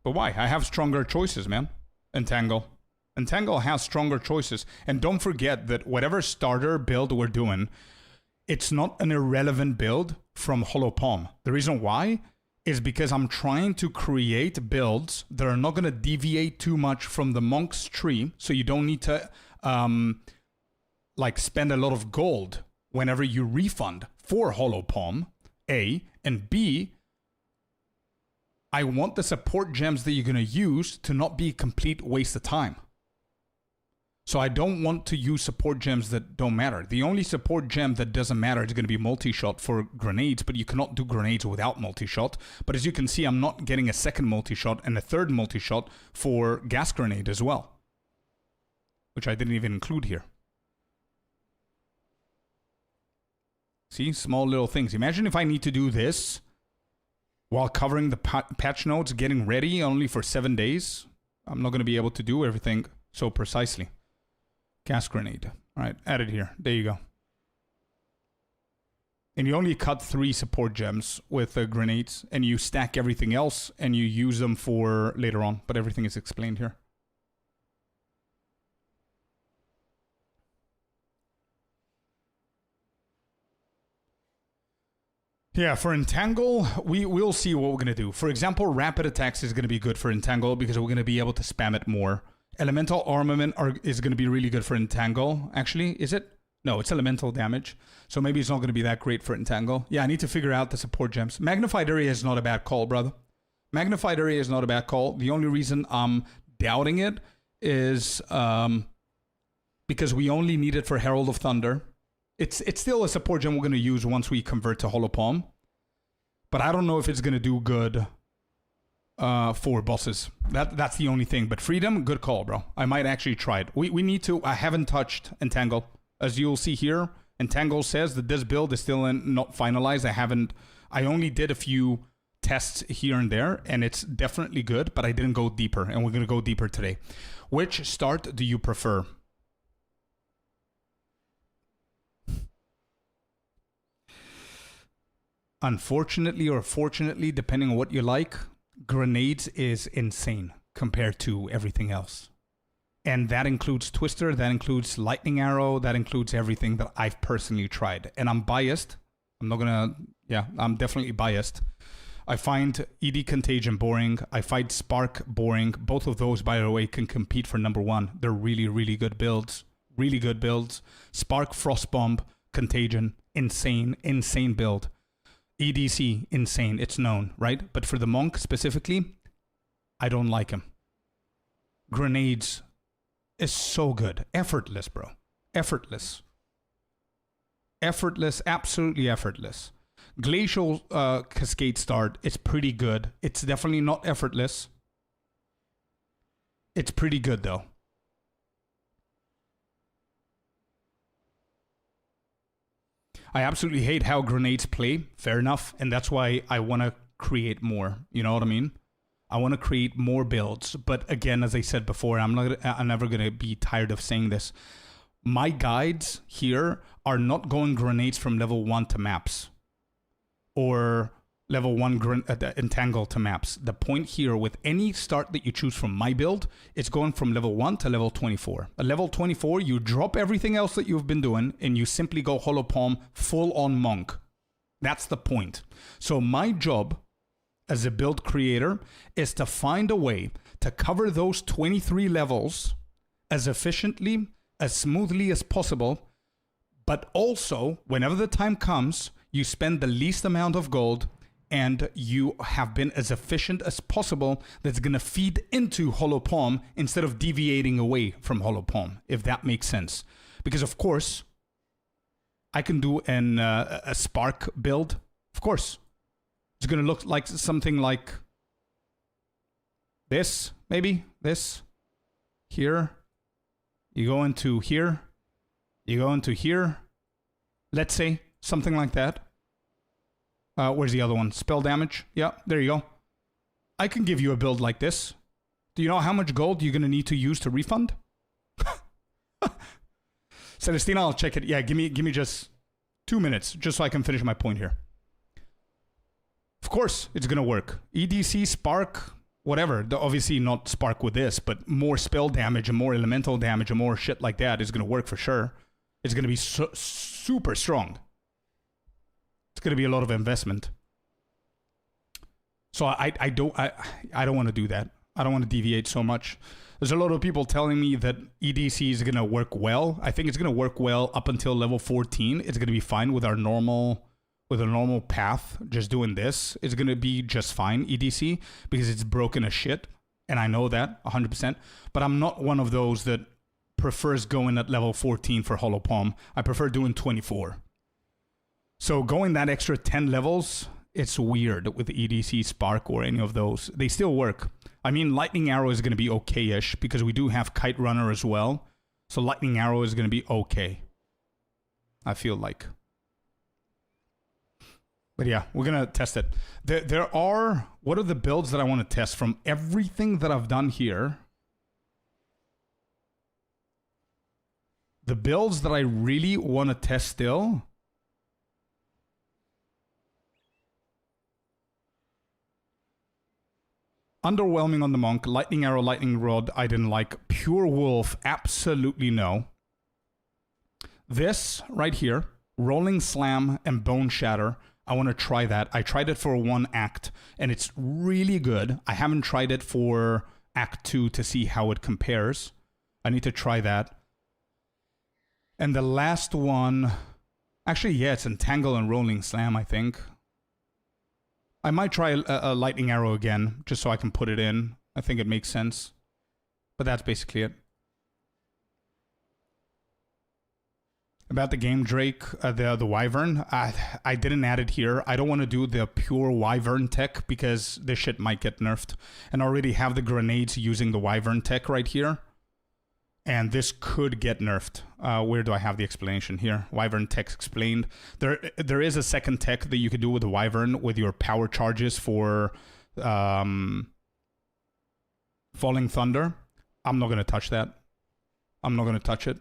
But why? I have stronger choices, man. Entangle. Entangle has stronger choices. And don't forget that whatever starter build we're doing, it's not an irrelevant build from Hollow Palm. The reason why is because I'm trying to create builds that are not going to deviate too much from the monk's tree. So you don't need to like spend a lot of gold whenever you refund for Hollow Palm, A. And B, I want the support gems that you're going to use to not be a complete waste of time. So I don't want to use support gems that don't matter. The only support gem that doesn't matter is going to be multi-shot for grenades, but you cannot do grenades without multi-shot. But as you can see, I'm not getting a second multi-shot and a third multi-shot for gas grenade as well, which I didn't even include here. See, small little things. Imagine if I need to do this while covering the patch notes, getting ready only for 7 days. I'm not going to be able to do everything so precisely. Gas grenade. All right, add it here. There you go. And you only cut 3 support gems with grenades, and you stack everything else, and you use them for later on. But everything is explained here. Yeah, for Entangle, we'll see what we're going to do. For example, Rapid Attacks is going to be good for Entangle because we're going to be able to spam it more. Elemental Armament is going to be really good for Entangle. Actually, is it? No, it's elemental damage. So maybe it's not going to be that great for Entangle. Yeah, I need to figure out the support gems. Magnified Area is not a bad call, brother. Magnified Area is not a bad call. The only reason I'm doubting it is because we only need it for Herald of Thunder. It's still a support gem we're going to use once we convert to Hollow Palm. But I don't know if it's going to do good for bosses. That's the only thing. But Freedom, good call, bro. I might actually try it. We need to. I haven't touched Entangle. As you'll see here, Entangle says that this build is still not finalized. I only did a few tests here and there, and it's definitely good, but I didn't go deeper, and we're going to go deeper today. Which start do you prefer? Unfortunately or fortunately, depending on what you like, grenades is insane compared to everything else. And that includes Twister, that includes Lightning Arrow, that includes everything that I've personally tried. And I'm biased. I'm definitely biased. I find ED Contagion boring. I find Spark boring. Both of those, by the way, can compete for number 1. They're really, really good builds. Really good builds. Spark, Frostbomb, Contagion, insane, insane build. EDC, insane, it's known, right? But for the Monk specifically, I don't like him. Grenades is so good. Effortless, bro. Effortless. Effortless, absolutely effortless. Glacial Cascade Start, it's pretty good. It's definitely not effortless. It's pretty good, though. I absolutely hate how grenades play. Fair enough. And that's why I want to create more. You know what I mean? I want to create more builds. But again, as I said before, I'm never going to be tired of saying this. My guides here are not going grenades from level 1 to maps. Or level 1 entangle to maps. The point here with any start that you choose from my build, it's going from level 1 to level 24. At level 24, you drop everything else that you've been doing and you simply go hollow palm full on monk. That's the point. So my job as a build creator is to find a way to cover those 23 levels as efficiently, as smoothly as possible, but also whenever the time comes, you spend the least amount of gold and you have been as efficient as possible. That's going to feed into hollow palm instead of deviating away from hollow palm, if that makes sense. Because of course, I can do a spark build. Of course, it's going to look like something like this, maybe this here. You go into here. You go into here. Let's say something like that. Where's the other one? Spell damage. Yeah, there you go. I can give you a build like this. Do you know how much gold you're going to need to use to refund? Celestina, I'll check it. Yeah, give me just 2 minutes, just so I can finish my point here. Of course, it's going to work. EDC, Spark, whatever. Obviously not Spark with this, but more spell damage and more elemental damage and more shit like that is going to work for sure. It's going to be super strong. It's going to be a lot of investment. So I don't want to do that. I don't want to deviate so much. There's a lot of people telling me that EDC is going to work well. I think it's going to work well up until level 14. It's going to be fine with our normal path. Just doing this is going to be just fine, EDC, because it's broken as shit. And I know that 100%. But I'm not one of those that prefers going at level 14 for hollow palm. I prefer doing 24. So going that extra 10 levels, it's weird with EDC, Spark, or any of those. They still work. I mean, Lightning Arrow is going to be okay-ish because we do have Kite Runner as well. So Lightning Arrow is going to be okay, I feel like. But yeah, we're going to test it. There are... What are the builds that I want to test from everything that I've done here? The builds that I really want to test still... Underwhelming on the Monk. Lightning Arrow, Lightning Rod, I didn't like. Pure Wolf, absolutely no. This right here, Rolling Slam and Bone Shatter, I want to try that. I tried it for 1 act, and it's really good. I haven't tried it for Act 2 to see how it compares. I need to try that. And the last one... Actually, yeah, it's Entangle and Rolling Slam, I think. I might try a Lightning Arrow again, just so I can put it in. I think it makes sense. But that's basically it. About the Game Drake, the Wyvern, I didn't add it here. I don't want to do the pure Wyvern tech because this shit might get nerfed. And I already have the grenades using the Wyvern tech right here. And this could get nerfed. Where do I have the explanation here? Wyvern tech explained. There is a second tech that you could do with the Wyvern with your power charges for Falling Thunder. I'm not going to touch that. I'm not going to touch it.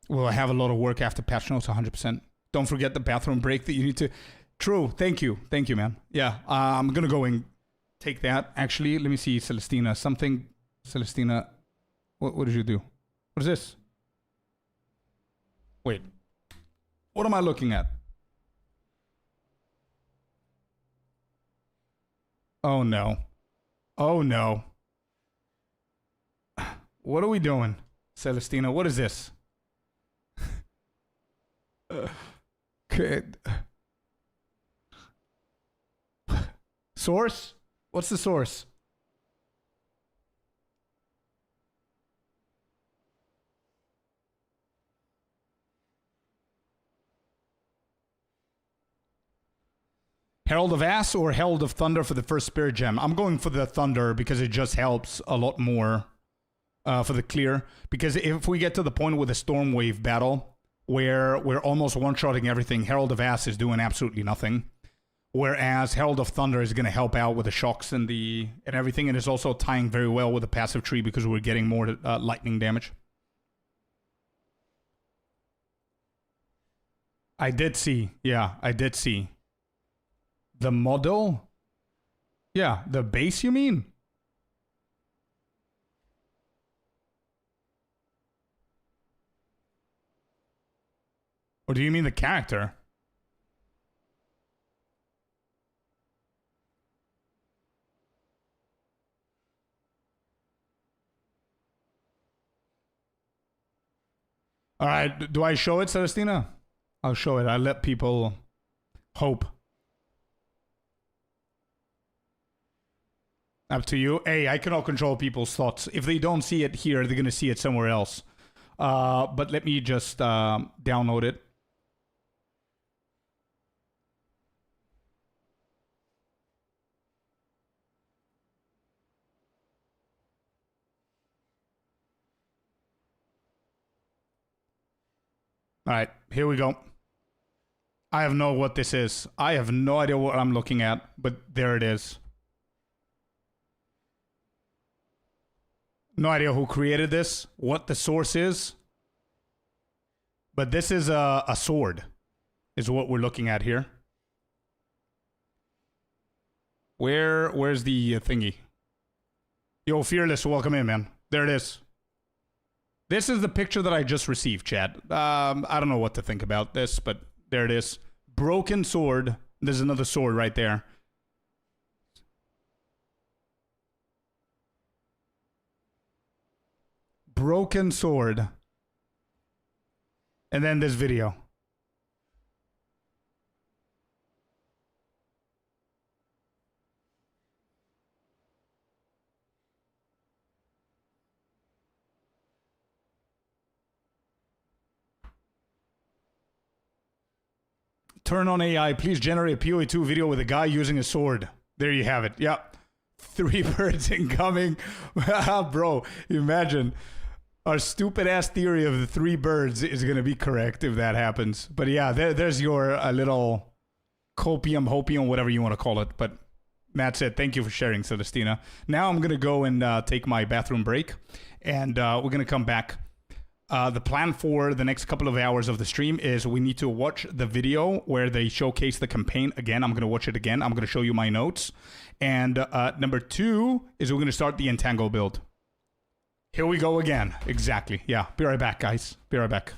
Will I have a lot of work after patch notes? 100%. Don't forget the bathroom break that you need to... True. Thank you. Thank you, man. Yeah, I'm going to go and take that. Actually, let me see, Celestina. Something... Celestina... What did you do? What is this? Wait. What am I looking at? Oh, no. Oh, no. What are we doing, Celestina? What is this? Okay. Source? What's the source? Herald of Ass or Herald of Thunder for the first Spirit Gem? I'm going for the Thunder because it just helps a lot more for the clear. Because if we get to the point with the storm wave battle where we're almost one-shotting everything, Herald of Ass is doing absolutely nothing. Whereas Herald of Thunder is going to help out with the shocks and everything, and is also tying very well with the passive tree because we're getting more lightning damage. I did see. Yeah, I did see. The model? Yeah, the base, you mean? Or do you mean the character? All right, do I show it, Celestina? I'll show it. I let people hope. Up to you. Hey, I cannot control people's thoughts. If they don't see it here, they're going to see it somewhere else. But let me just download it. All right, here we go. I have no what this is. I have no idea what I'm looking at, but there it is. No idea who created this, what the source is. But this is a sword, is what we're looking at here. Where's the thingy? Yo, Fearless, welcome in, man. There it is. This is the picture that I just received, chat. I don't know what to think about this, but there it is. Broken sword. There's another sword right there. Broken sword. And then this video. Turn on AI. Please generate a POE 2 video with a guy using a sword. There you have it. Yep. 3 birds incoming. Bro, imagine. Our stupid ass theory of the 3 birds is going to be correct if that happens. But yeah, there's your little copium, hopium, whatever you want to call it. But that's it. Thank you for sharing, Celestina. Now I'm going to go and take my bathroom break. And we're going to come back. The plan for the next couple of hours of the stream is we need to watch the video where they showcase the campaign again. I'm going to watch it again. I'm going to show you my notes. And number 2 is we're going to start the Entangle build. Here we go again. Exactly. Yeah. Be right back, guys. Be right back.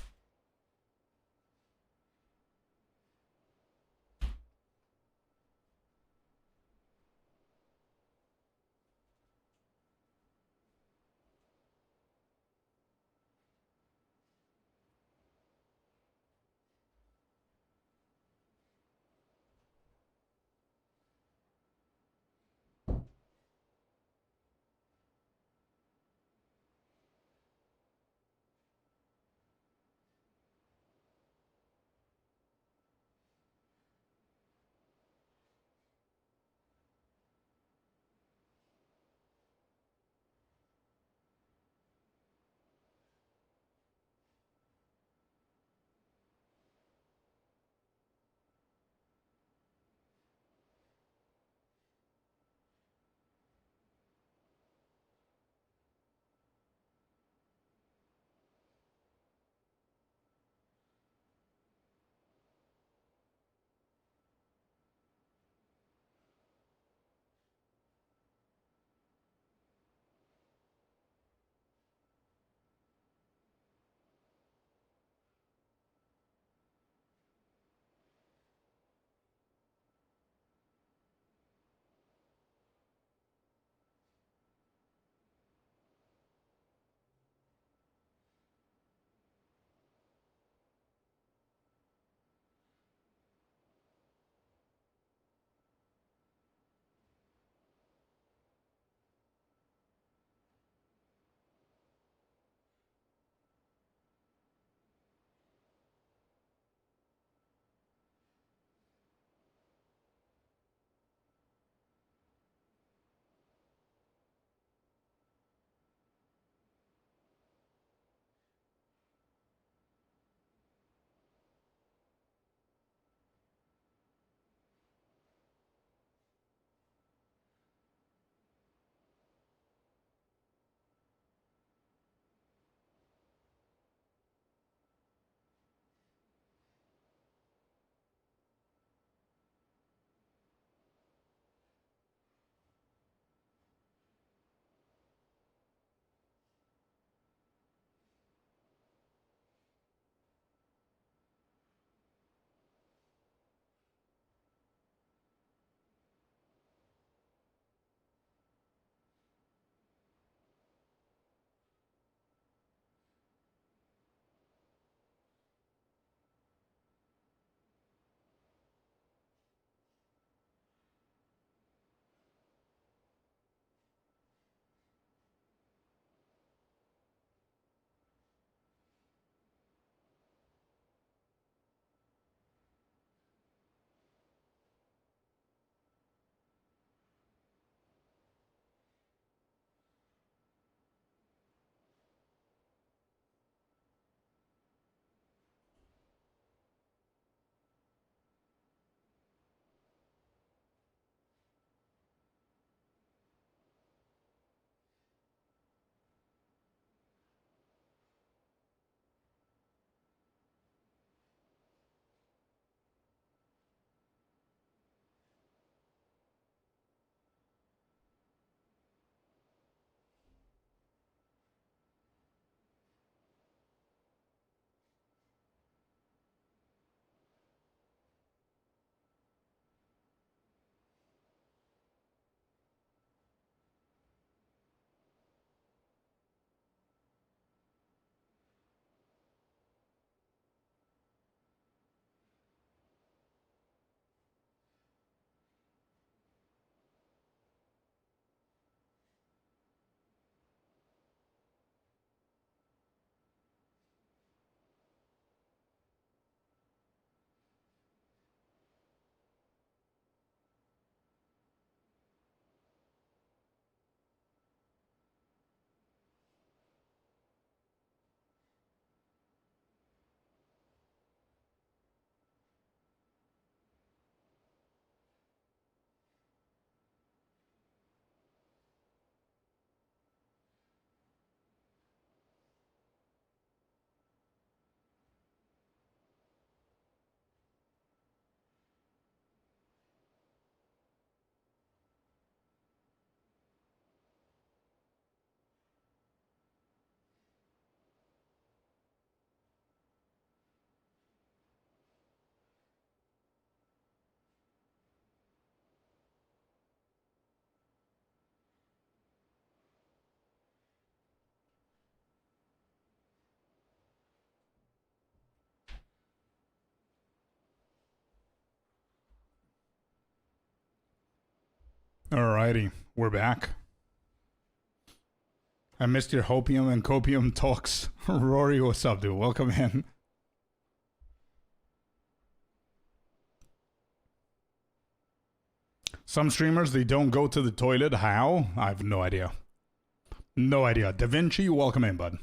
Alrighty, we're back. I missed your hopium and copium talks. Rory, what's up, dude? Welcome in. Some streamers, they don't go to the toilet. How? I have no idea. No idea. Da Vinci, welcome in, bud.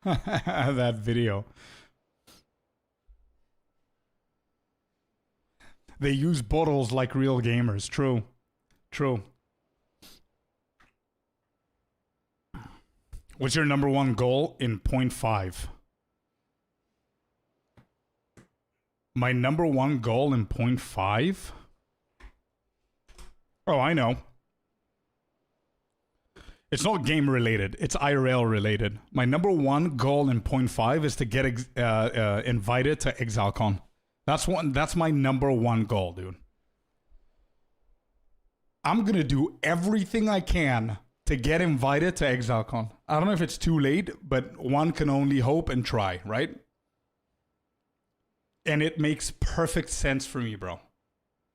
That video. They use bottles like real gamers. True. True. What's your number one goal in 0.5? My number one goal in 0.5? Oh, I know. It's not game related. It's IRL related. My number one goal in 0.5 is to get invited to ExileCon. That's my number one goal, dude. I'm gonna do everything I can to get invited to ExileCon. I don't know if it's too late, but one can only hope and try, right? And it makes perfect sense for me, bro.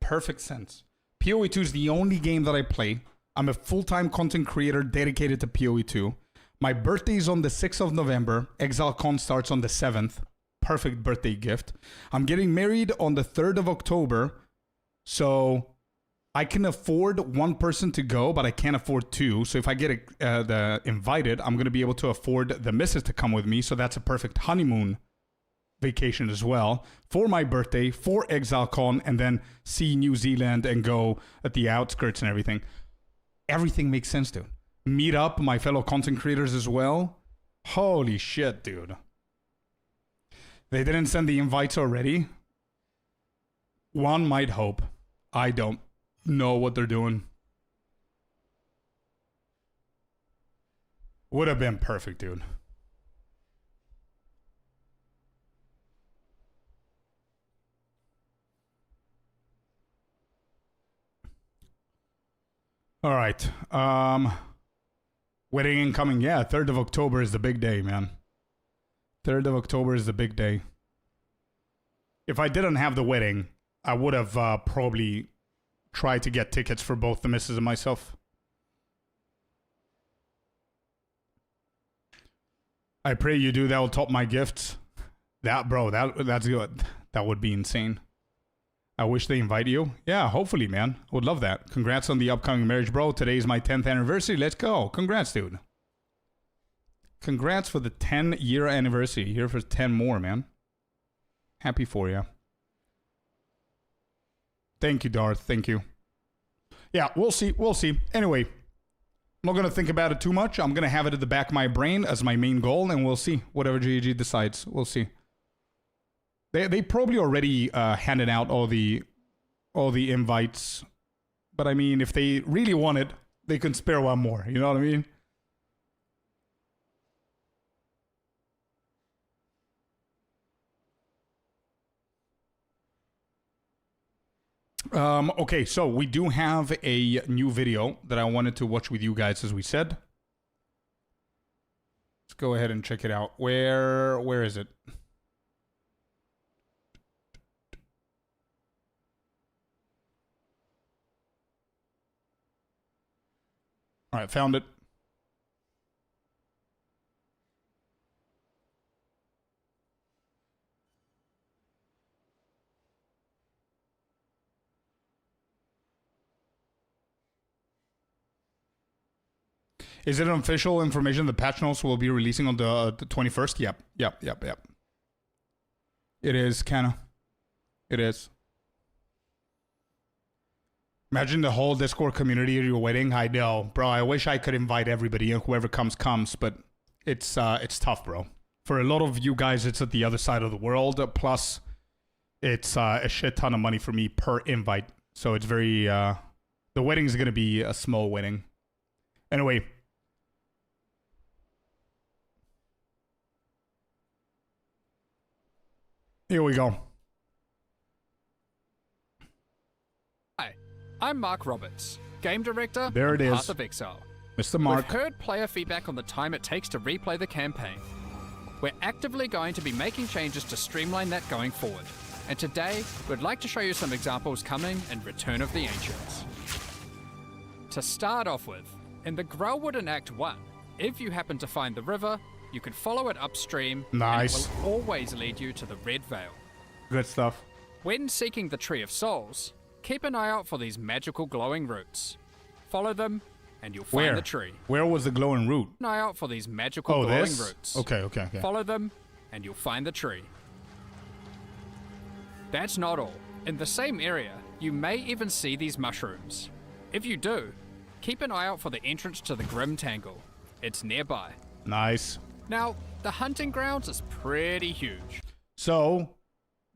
Perfect sense. POE 2 is the only game that I play. I'm a full-time content creator dedicated to POE 2. My birthday is on the 6th of November. ExileCon starts on the 7th. Perfect birthday gift. I'm getting married on the 3rd of October. So I can afford one person to go, but I can't afford two. So if I get invited, I'm going to be able to afford the missus to come with me. So that's a perfect honeymoon vacation as well for my birthday, for ExileCon, and then see New Zealand and go at the outskirts and everything. Everything makes sense, dude. Meet up my fellow content creators as well. Holy shit, dude. They didn't send the invites already. One might hope. I don't know what they're doing. Would have been perfect, dude. All right. Wedding incoming. Yeah, 3rd of October is the big day, man. 3rd of October is the big day. If I didn't have the wedding, I would have probably tried to get tickets for both the missus and myself. I pray you do. That will top my gifts. That's good. That would be insane. I wish they invite you. Yeah, hopefully, man. I would love that. Congrats on the upcoming marriage, bro. Today is my 10th anniversary. Let's go. Congrats, dude. Congrats for the 10-year anniversary. Here for 10 more, man. Happy for you. Thank you, Darth. Thank you. Yeah, we'll see. We'll see. Anyway, I'm not going to think about it too much. I'm going to have it at the back of my brain as my main goal, and we'll see. Whatever GG decides, we'll see. They probably already handed out all the invites, but I mean, if they really want it, they can spare one more. You know what I mean? Okay, so we do have a new video that I wanted to watch with you guys, as we said. Let's go ahead and check it out. Where is it? All right, found it. Is it an official information the patch notes will be releasing on the 21st? Yep. It is, kinda. It is. Imagine the whole Discord community at your wedding. I know, bro. I wish I could invite everybody, and whoever comes. But it's tough, bro. For a lot of you guys, it's at the other side of the world. Plus, it's a shit ton of money for me per invite. So it's very. The wedding is gonna be a small wedding. Anyway. Here we go. Hi, I'm Mark Roberts, game director there it of is. Path of Exile. Mr. Mark. We've heard player feedback on the time it takes to replay the campaign. We're actively going to be making changes to streamline that going forward, and today we'd like to show you some examples coming in Return of the Ancients. To start off with, in the Grellwood in Act 1, if you happen to find the river, you can follow it upstream, Nice. and it will always lead you to the Red Vale. Good stuff. When seeking the Tree of Souls, keep an eye out for these magical glowing roots. Follow them, and you'll find the tree. Where was the glowing root? Keep an eye out for these magical glowing roots. Okay. Follow them, and you'll find the tree. That's not all. In the same area, you may even see these mushrooms. If you do, keep an eye out for the entrance to the Grim Tangle. It's nearby. Nice. Now, the hunting grounds is pretty huge. So,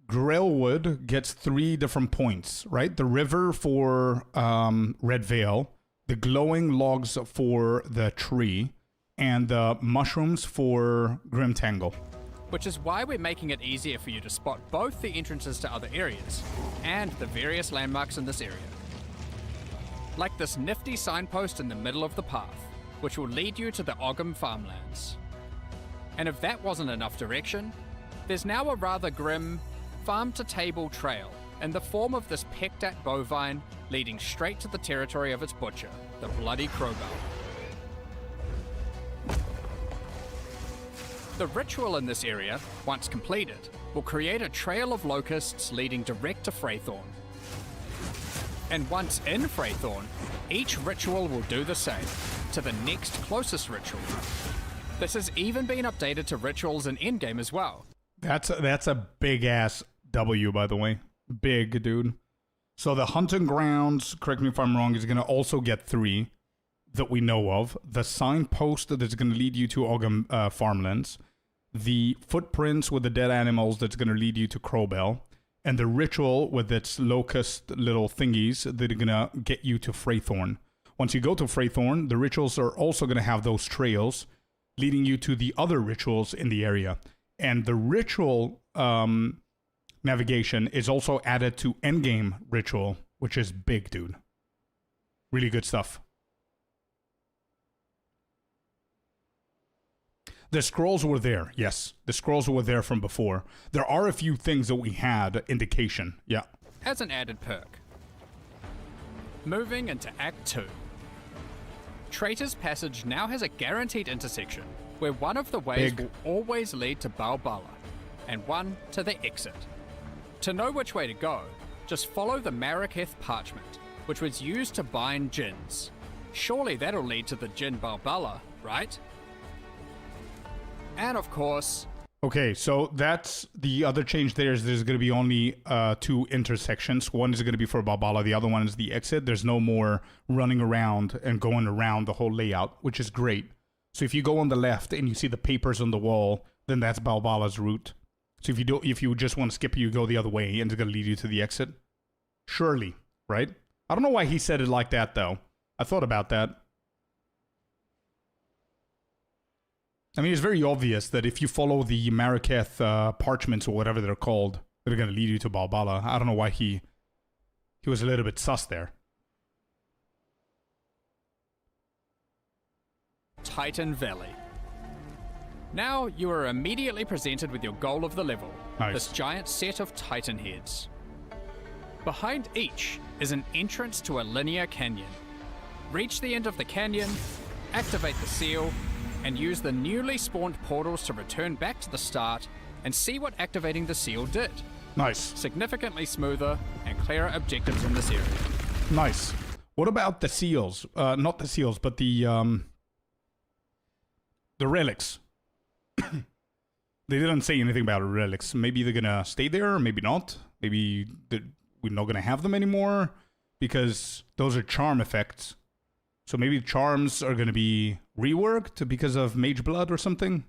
Grellwood gets 3 different points, right? The river for Red Vale, the glowing logs for the tree, and the mushrooms for Grim Tangle. Which is why we're making it easier for you to spot both the entrances to other areas and the various landmarks in this area. Like this nifty signpost in the middle of the path, which will lead you to the Ogham farmlands. And if that wasn't enough direction, there's now a rather grim farm-to-table trail in the form of this pecked-at bovine leading straight to the territory of its butcher, the Bloody Crowbar. The ritual in this area, once completed, will create a trail of locusts leading direct to Freythorn. And once in Freythorn, each ritual will do the same to the next closest ritual. This has even been updated to rituals in endgame as well. That's a big ass W, by the way. Big, dude. So the hunting grounds, correct me if I'm wrong, is going to also get 3 that we know of. The signpost that's going to lead you to Ogham farmlands. The footprints with the dead animals that's going to lead you to Crowbell. And the ritual with its locust little thingies that are going to get you to Freythorn. Once you go to Freythorn, the rituals are also going to have those trails leading you to the other rituals in the area. And the ritual navigation is also added to endgame ritual, which is big, dude. Really good stuff. The scrolls were there, yes. The scrolls were there from before. There are a few things that we had indication, yeah. As an added perk. Moving into Act 2. Traitor's Passage now has a guaranteed intersection, where one of the ways will always lead to Balbala, and one to the exit. To know which way to go, just follow the Maraketh parchment, which was used to bind djinns. Surely that'll lead to the djinn Balbala, right? And of course... Okay, so that's the other change there is there's going to be only 2 intersections. One is going to be for Balbala, the other one is the exit. There's no more running around and going around the whole layout, which is great. So if you go on the left and you see the papers on the wall, then that's Balbala's route. So if you just want to skip, you go the other way and it's going to lead you to the exit. Surely, right? I don't know why he said it like that, though. I thought about that. I mean, it's very obvious that if you follow the Maraketh parchments or whatever they're called, they're going to lead you to Balbala. I don't know why he was a little bit sus there. Titan Valley. Now you are immediately presented with your goal of the level, this giant set of Titan heads. Behind each is an entrance to a linear canyon. Reach the end of the canyon, activate the seal, and use the newly spawned portals to return back to the start and see what activating the seal did. Nice. Significantly smoother and clearer objectives in this area. Nice. What about the seals? Not the seals, but the relics. They didn't say anything about relics. Maybe they're gonna stay there, maybe not. Maybe we're not gonna have them anymore because those are charm effects. So maybe charms are going to be reworked because of Mage Blood or something?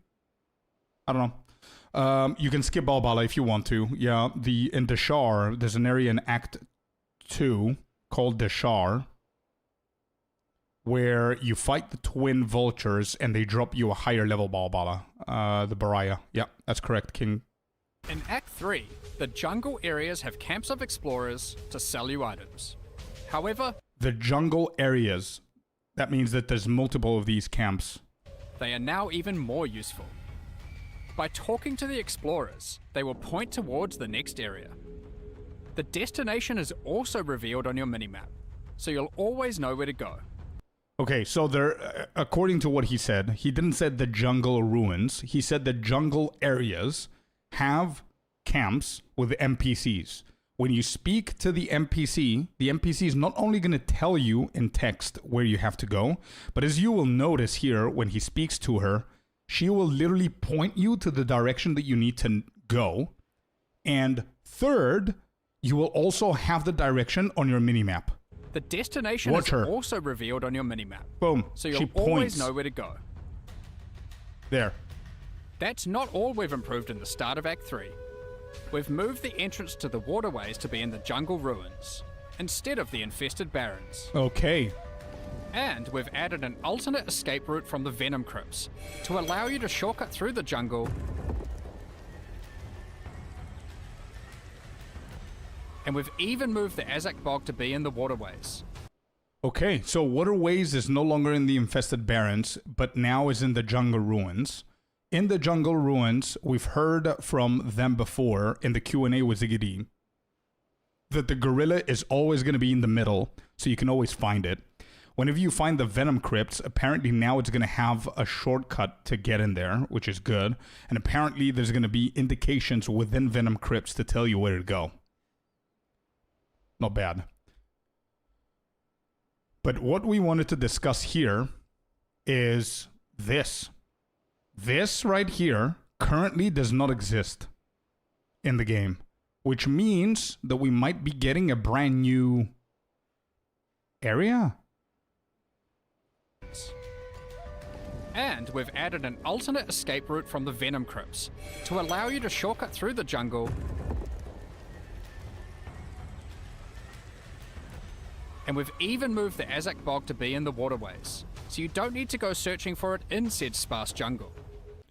I don't know. You can skip Balbala if you want to. Yeah, in Deshar, there's an area in Act 2 called Deshar where you fight the twin vultures and they drop you a higher level Balbala. The Baraya. Yeah, that's correct, King. In Act 3, the jungle areas have camps of explorers to sell you items. However... The jungle areas... That means that there's multiple of these camps. They are now even more useful. By talking to the explorers, they will point towards the next area. The destination is also revealed on your minimap, so you'll always know where to go. Okay, so there, according to what he said, he didn't say the jungle ruins. He said the jungle areas have camps with NPCs. When you speak to the NPC is not only going to tell you in text where you have to go, but as you will notice here, when he speaks to her, she will literally point you to the direction that you need to go. And third, you will also have the direction on your minimap. The destination is also revealed on your minimap. Boom. So you'll always know where to go. There. That's not all we've improved in the start of Act 3. We've moved the entrance to the waterways to be in the jungle ruins, instead of the infested barrens. Okay. And we've added an alternate escape route from the venom crypts, to allow you to shortcut through the jungle. And we've even moved the Azak Bog to be in the waterways. Okay, so waterways is no longer in the infested barrens, but now is in the jungle ruins. In the jungle ruins, we've heard from them before in the Q&A with Ziggity that the gorilla is always going to be in the middle, so you can always find it. Whenever you find the venom crypts, apparently now it's going to have a shortcut to get in there, which is good. And apparently there's going to be indications within venom crypts to tell you where to go. Not bad. But what we wanted to discuss here is this. This right here currently does not exist in the game, which means that we might be getting a brand new area. And we've added an alternate escape route from the venom crypts to allow you to shortcut through the jungle. And we've even moved the Azak Bog to be in the waterways, so you don't need to go searching for it in said sparse jungle.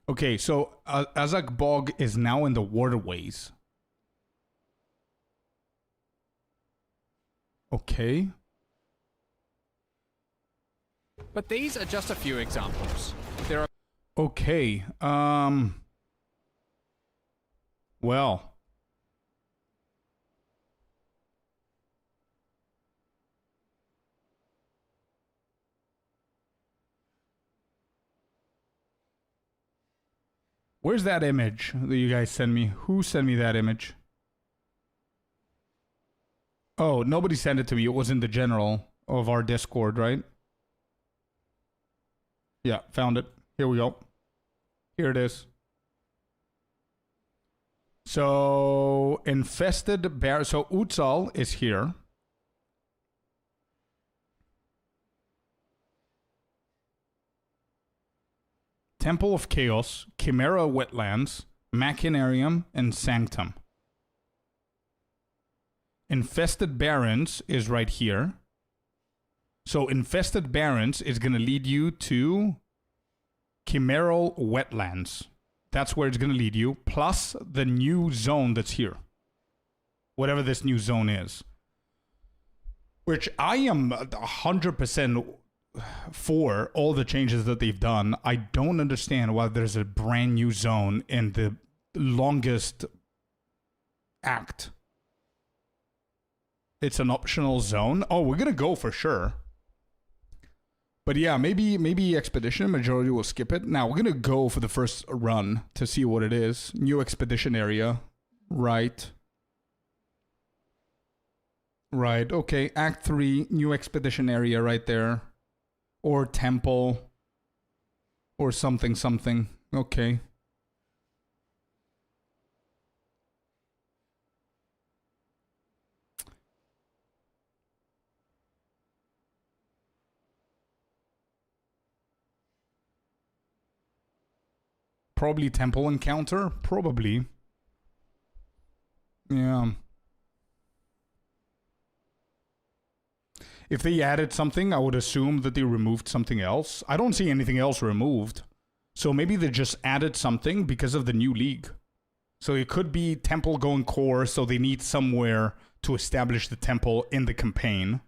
Okay, so Azak Bog is now in the waterways. Okay. But these are just a few examples. There are... Okay, well... Where's that image that you guys sent me? Who sent me that image? Oh, nobody sent it to me. It was in the general of our Discord, right? Yeah, found it. Here we go. Here it is. So, infested bear. So, Utsal is here. Temple of Chaos, Chimera Wetlands, Machinarium, and Sanctum. Infested Barrens is right here. So Infested Barrens is going to lead you to Chimeral Wetlands. That's where it's going to lead you, plus the new zone that's here. Whatever this new zone is. Which I am 100% for all the changes that they've done. I don't understand why there's a brand new zone in the longest act. It's an optional zone. Oh, we're gonna go for sure. But yeah, maybe Expedition Majority will skip it. Now we're gonna go for the first run to see what it is. New Expedition area. Right. Right, okay. Act 3, new Expedition area right there. Or temple. Or something. Okay. Probably temple encounter. Probably. Yeah. If they added something, I would assume that they removed something else. I don't see anything else removed. So maybe they just added something because of the new league. So it could be temple going core, so they need somewhere to establish the temple in the campaign.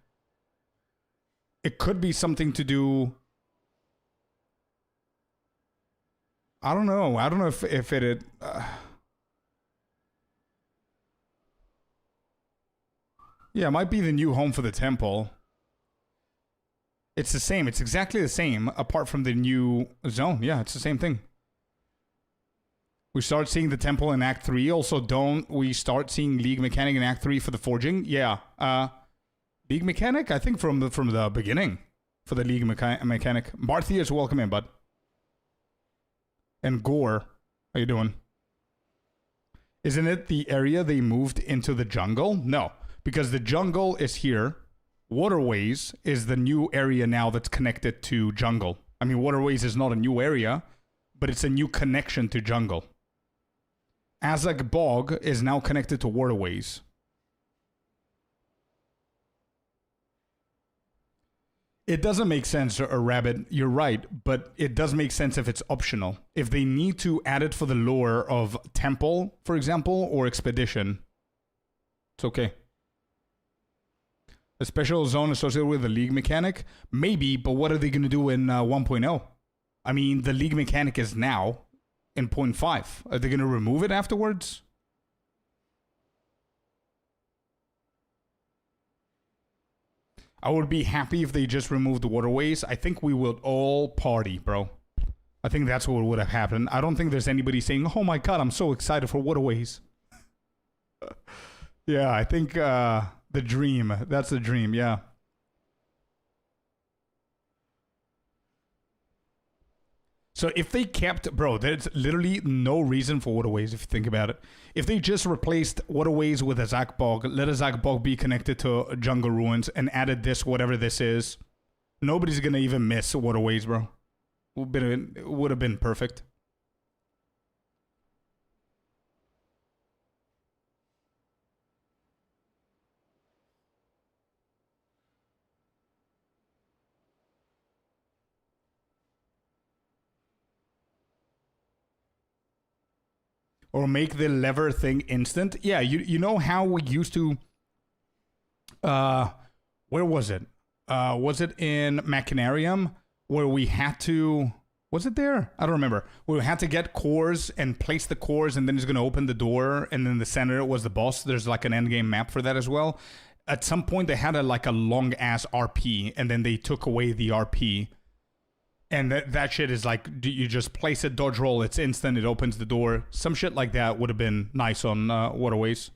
It could be something to do... I don't know. I don't know if it... Yeah, it might be the new home for the temple. It's the same. It's exactly the same, apart from the new zone. Yeah, it's the same thing. We start seeing the temple in Act 3. Also, don't we start seeing League Mechanic in Act 3 for the forging? Yeah. League Mechanic? I think from the beginning. For the League Mechanic. Barthius, welcome in, bud. And Gore, how you doing? Isn't it the area they moved into the jungle? No, because the jungle is here. Waterways is the new area now that's connected to jungle. I mean, Waterways is not a new area, but it's a new connection to jungle. Azak Bog is now connected to Waterways. It doesn't make sense, Rabbit. You're right, but it does make sense if it's optional. If they need to add it for the lore of Temple, for example, or Expedition, it's okay. A special zone associated with the League Mechanic? Maybe, but what are they going to do in 1.0? I mean, the League Mechanic is now in 0.5. Are they going to remove it afterwards? I would be happy if they just removed the Waterways. I think we would all party, bro. I think that's what would have happened. I don't think there's anybody saying, oh my god, I'm so excited for Waterways. Yeah, I think the dream. That's the dream, yeah. So if they kept... Bro, there's literally no reason for Waterways if you think about it. If they just replaced Waterways with Azak Bog, let Azak Bog be connected to Jungle Ruins, and added this, whatever this is, nobody's going to even miss Waterways, bro. It would have been perfect. Or make the lever thing instant. Yeah, you know how we used to... where was it? Was it in Machinarium? Where we had to... Was it there? I don't remember. Where we had to get cores and place the cores, and then it's going to open the door, and then the center was the boss. There's like an endgame map for that as well. At some point, they had a long-ass RP, and then they took away the RP. And that shit is like, you just place it, dodge roll, it's instant, it opens the door. Some shit like that would have been nice on Waterways.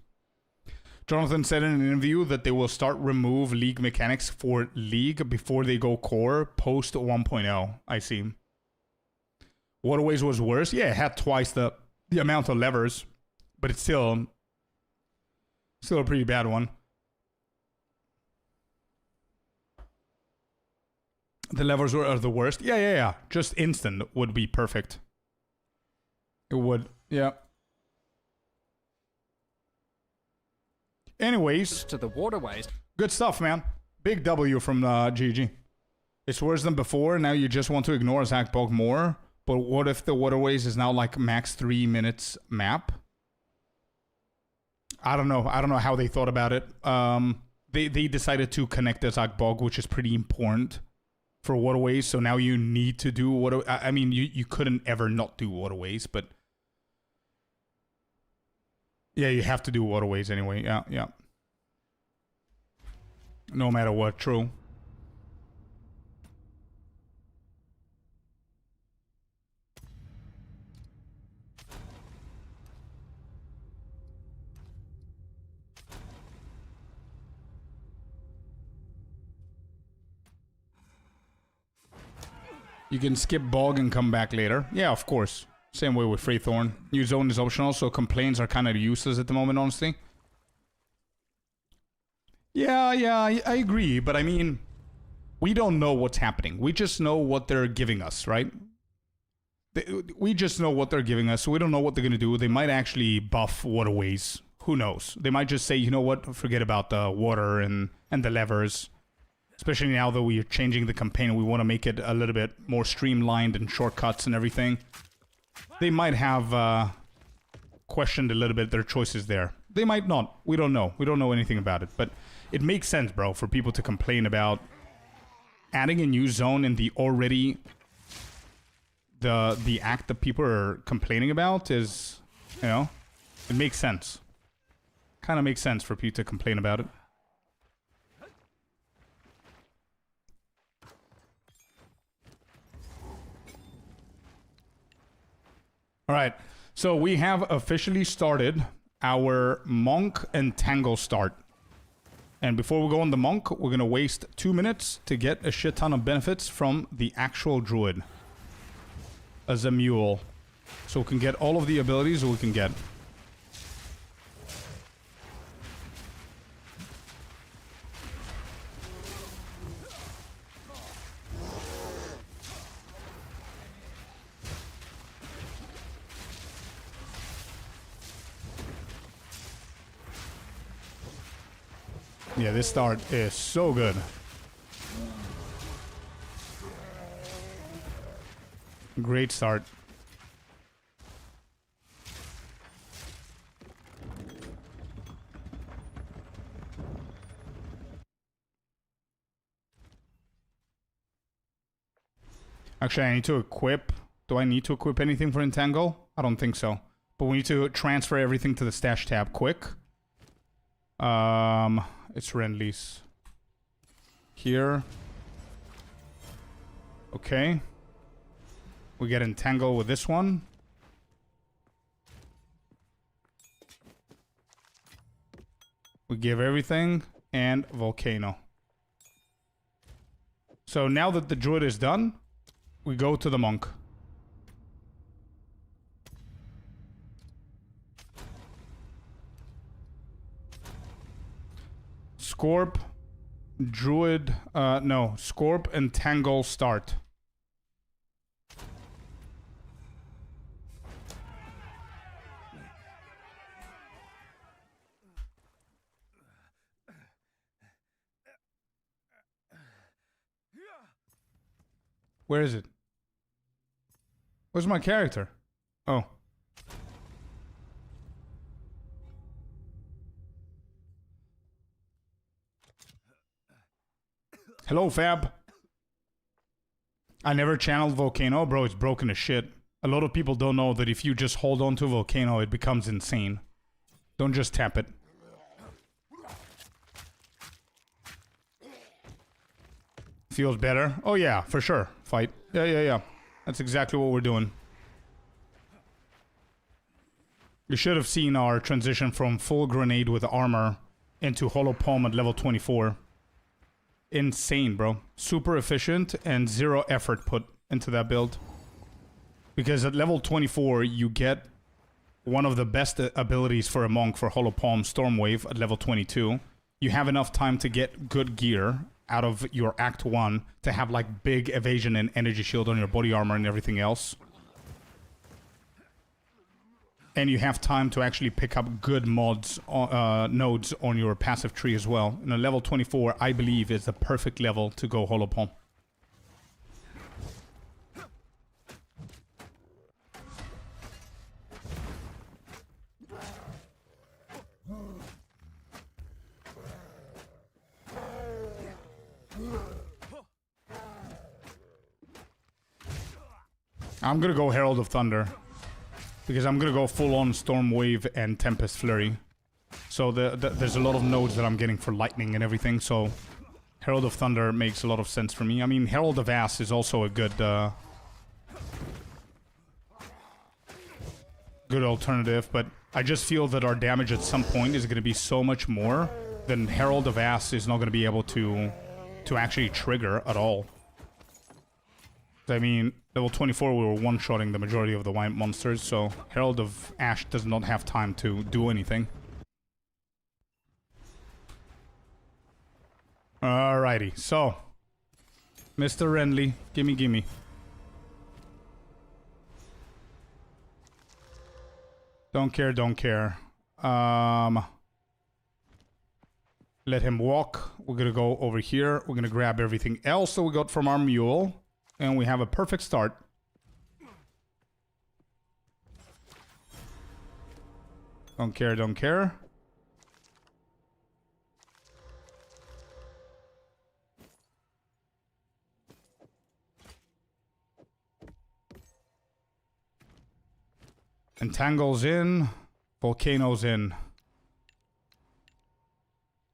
Jonathan said in an interview that they will start remove League mechanics for League before they go core post 1.0. I see. Waterways was worse. Yeah, it had twice the amount of levers, but it's still a pretty bad one. The levers are the worst. Yeah. Just instant would be perfect. It would, yeah. Anyways. To the waterways. Good stuff, man. Big W from GG. It's worse than before. Now you just want to ignore Azak Bog more. But what if the waterways is now like max 3 minutes map? I don't know. I don't know how they thought about it. They decided to connect Azak Bog, which is pretty important for waterways, so now you need to do water. I mean, you couldn't ever not do waterways, but yeah, you have to do waterways anyway. Yeah. No matter what, true. You can skip Bog and come back later. Yeah, of course. Same way with Freethorn. New zone is optional, so complaints are kind of useless at the moment, honestly. Yeah, I agree. But I mean, we don't know what's happening. We just know what they're giving us, right? We just know what they're giving us, so we don't know what they're going to do. They might actually buff waterways. Who knows? They might just say, you know what, forget about the water and the levers. Especially now that we are changing the campaign, we want to make it a little bit more streamlined and shortcuts and everything. They might have questioned a little bit their choices there. They might not. We don't know. We don't know anything about it. But it makes sense, bro, for people to complain about adding a new zone in the already the act that people are complaining about is, you know, it makes sense. Kind of makes sense for people to complain about it. All right, so we have officially started our Monk and Tangle start. And before we go on the Monk, we're going to waste 2 minutes to get a shit ton of benefits from the actual Druid as a mule. So we can get all of the abilities we can get. Yeah, this start is so good. Great start. Actually, I need to equip. Do I need to equip anything for Entangle? I don't think so. But we need to transfer everything to the stash tab quick. It's Renly's. Here. Okay. We get Entangle with this one. We give everything and Volcano. So now that the Druid is done, we go to the Monk. Scorp, Druid, no, Scorp and Tangle start. Where is it? Where's my character? Oh. Hello, Fab. I never channeled Volcano. Bro, it's broken as shit. A lot of people don't know that if you just hold on to Volcano, it becomes insane. Don't just tap it. Feels better? Oh yeah, for sure. Fight. Yeah. That's exactly what we're doing. You should have seen our transition from full grenade with armor into hollow palm at level 24. Insane, bro. Super efficient and zero effort put into that build. Because at level 24, you get one of the best abilities for a monk for hollow palm, Stormwave, at level 22. You have enough time to get good gear out of your Act 1 to have like big evasion and energy shield on your body armor and everything else. And you have time to actually pick up good mods, nodes on your passive tree as well. And a level 24, I believe, is the perfect level to go hollow palm. I'm gonna go Herald of Thunder. Because I'm gonna go full on Storm Wave and Tempest Flurry. So there's a lot of nodes that I'm getting for lightning and everything, so Herald of Thunder makes a lot of sense for me. I mean, Herald of Ass is also a good good alternative, but I just feel that our damage at some point is gonna be so much more than Herald of Ass is not gonna be able to actually trigger at all. I mean, level 24 we were one-shotting the majority of the white monsters, so Herald of Ash does not have time to do anything. Alrighty, so Mr. Renly, gimme. Don't care. Let him walk. We're gonna go over here. We're gonna grab everything else that we got from our mule. And we have a perfect start. Don't care. Entangle's in. Volcano's in.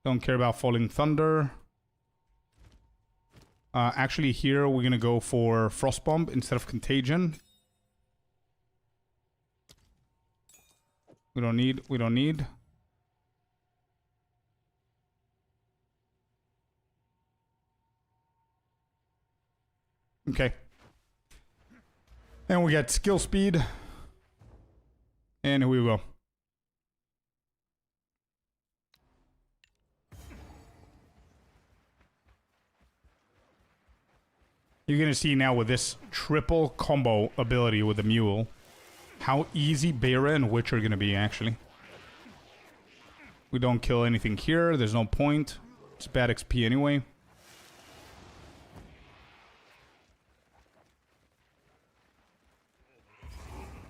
Don't care about Falling Thunder. Actually, here we're gonna go for Frost Bomb instead of Contagion. We don't need. Okay. And we got skill speed. And here we go. You're gonna see now with this triple combo ability with the mule, how easy Bera and Witch are gonna be, actually. We don't kill anything here, there's no point. It's bad XP anyway.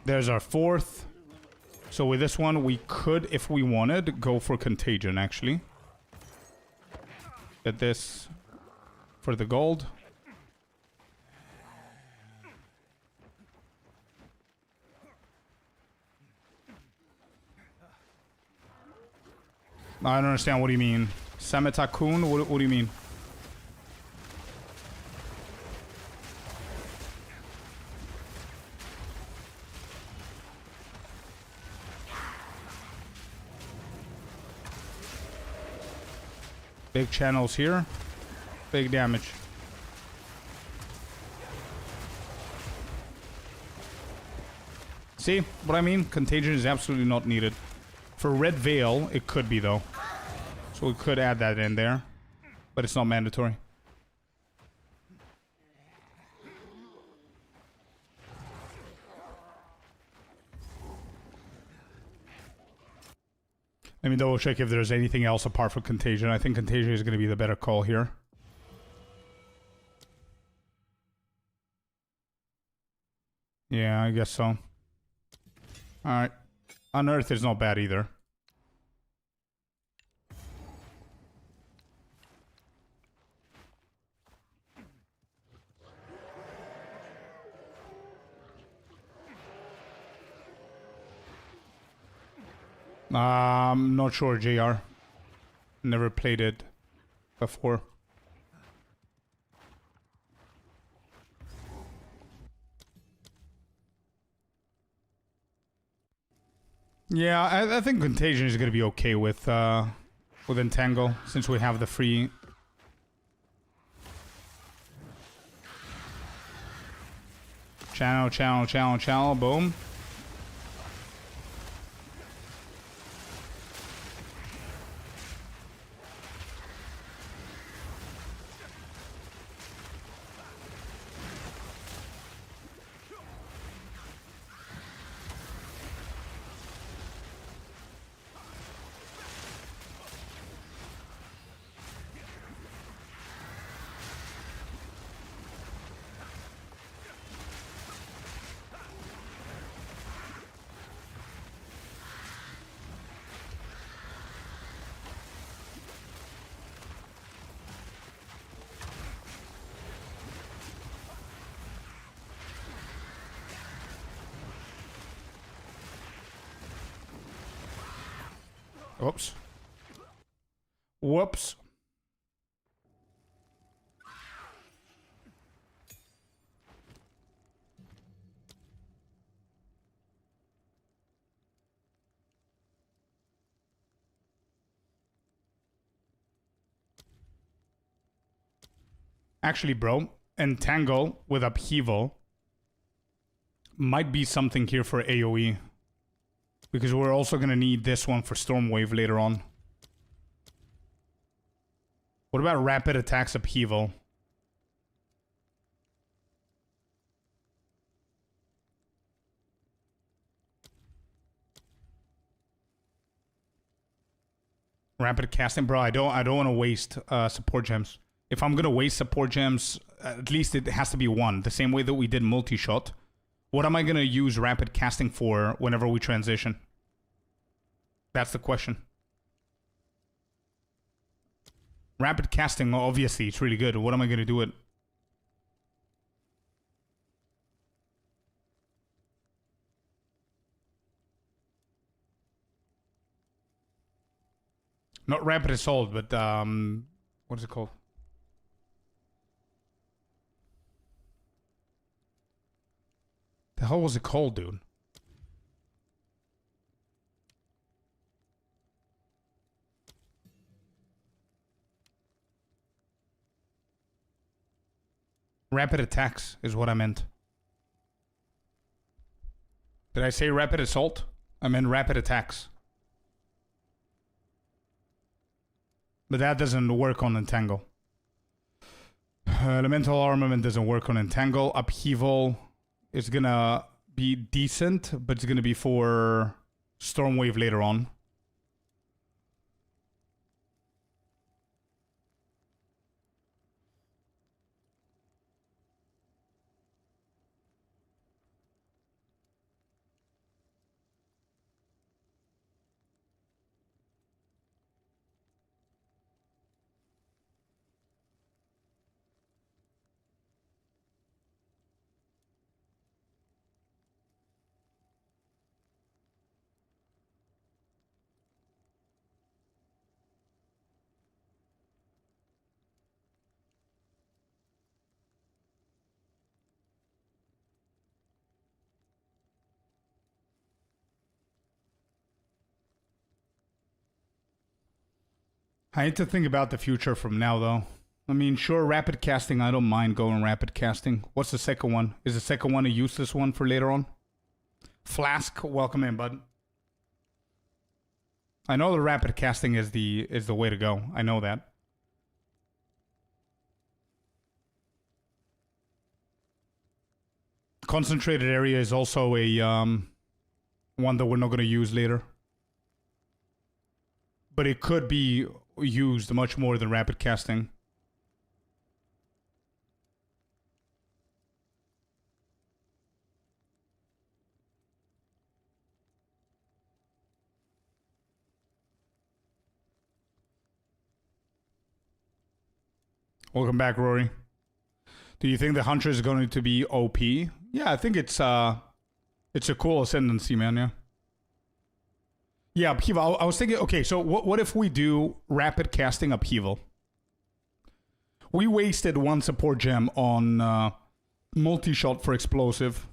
There's our fourth. So with this one, we could, if we wanted, go for Contagion, actually. Get this for the gold. I don't understand. What do you mean? Sametakun? What do you mean? Big channels here. Big damage. See what I mean? Contagion is absolutely not needed. For Red Veil, it could be though. So we could add that in there. But it's not mandatory. Let me double check if there's anything else apart from Contagion. I think Contagion is going to be the better call here. Yeah, I guess so. Alright. Unearth is not bad either. Not sure, JR. Never played it before. Yeah, I think Contagion is gonna be okay with Entangle, since we have the free. Channel, boom. Whoops. Whoops. Actually, bro, Entangle with Upheaval might be something here for AoE. Because we're also going to need this one for Stormwave later on. What about Rapid Attacks Upheaval? Rapid casting, bro. I don't want to waste support gems. If I'm going to waste support gems, at least it has to be one. The same way that we did multi-shot. What am I going to use rapid casting for whenever we transition? That's the question. Rapid casting, obviously, it's really good. What am I going to do it? Not rapid assault, but what is it called? The hell was it called, dude? Rapid attacks is what I meant. Did I say rapid assault? I meant rapid attacks. But that doesn't work on Entangle. Elemental armament doesn't work on Entangle. Upheaval is gonna be decent, but it's gonna be for Stormwave later on. I need to think about the future from now, though. I mean, sure, rapid casting, I don't mind going rapid casting. What's the second one? Is the second one a useless one for later on? Flask, welcome in, bud. I know the rapid casting is the way to go. I know that. Concentrated area is also a one that we're not going to use later. But it could be used much more than rapid casting. Welcome back, Rory. Do you think the Hunter is going to be OP? Yeah, I think it's a cool ascendancy, man, yeah. Yeah, upheaval. I was thinking, okay, so what if we do rapid casting upheaval? We wasted one support gem on multi-shot for explosive.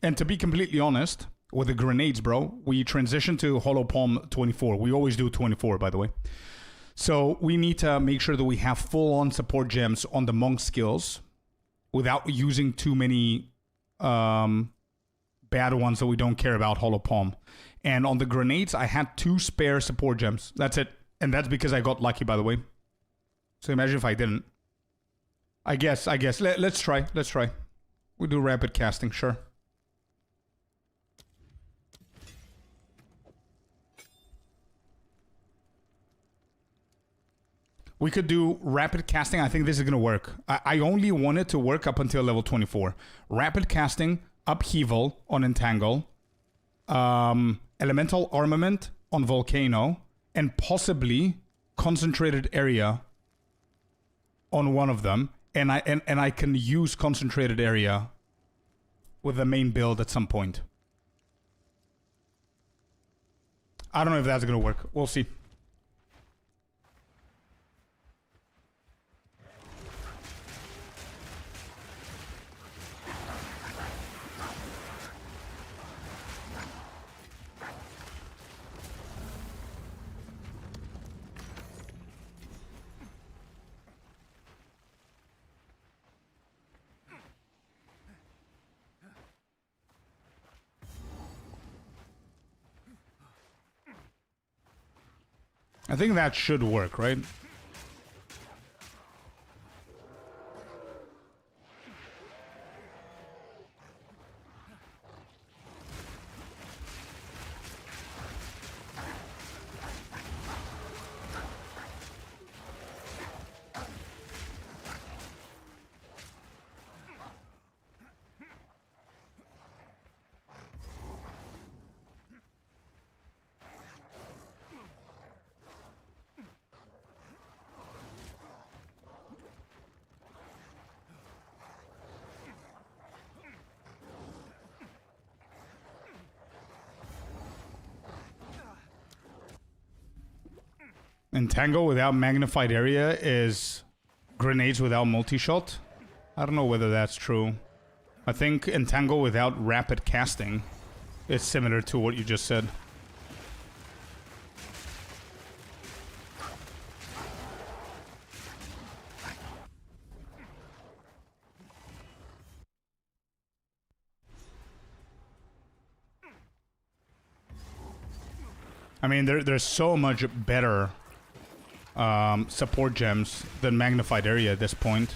And to be completely honest, with the grenades, bro, we transitioned to Hollow Palm 24. We always do 24, by the way. So we need to make sure that we have full-on support gems on the monk skills without using too many bad ones that we don't care about, Hollow Palm. And on the grenades, I had 2 spare support gems. That's it. And that's because I got lucky, by the way. So imagine if I didn't. I guess. Let's try. We do rapid casting, sure. We could do rapid casting. I think this is going to work. I only want it to work up until level 24. Rapid casting, upheaval on Entangle. Elemental armament on Volcano, and possibly concentrated area on one of them, and I can use concentrated area with the main build at some point. I don't know if that's gonna work. We'll see. I think that should work, right? Entangle without magnified area is grenades without multi-shot. I don't know whether that's true. I think Entangle without rapid casting is similar to what you just said. I mean, there's so much better support gems than magnified area at this point.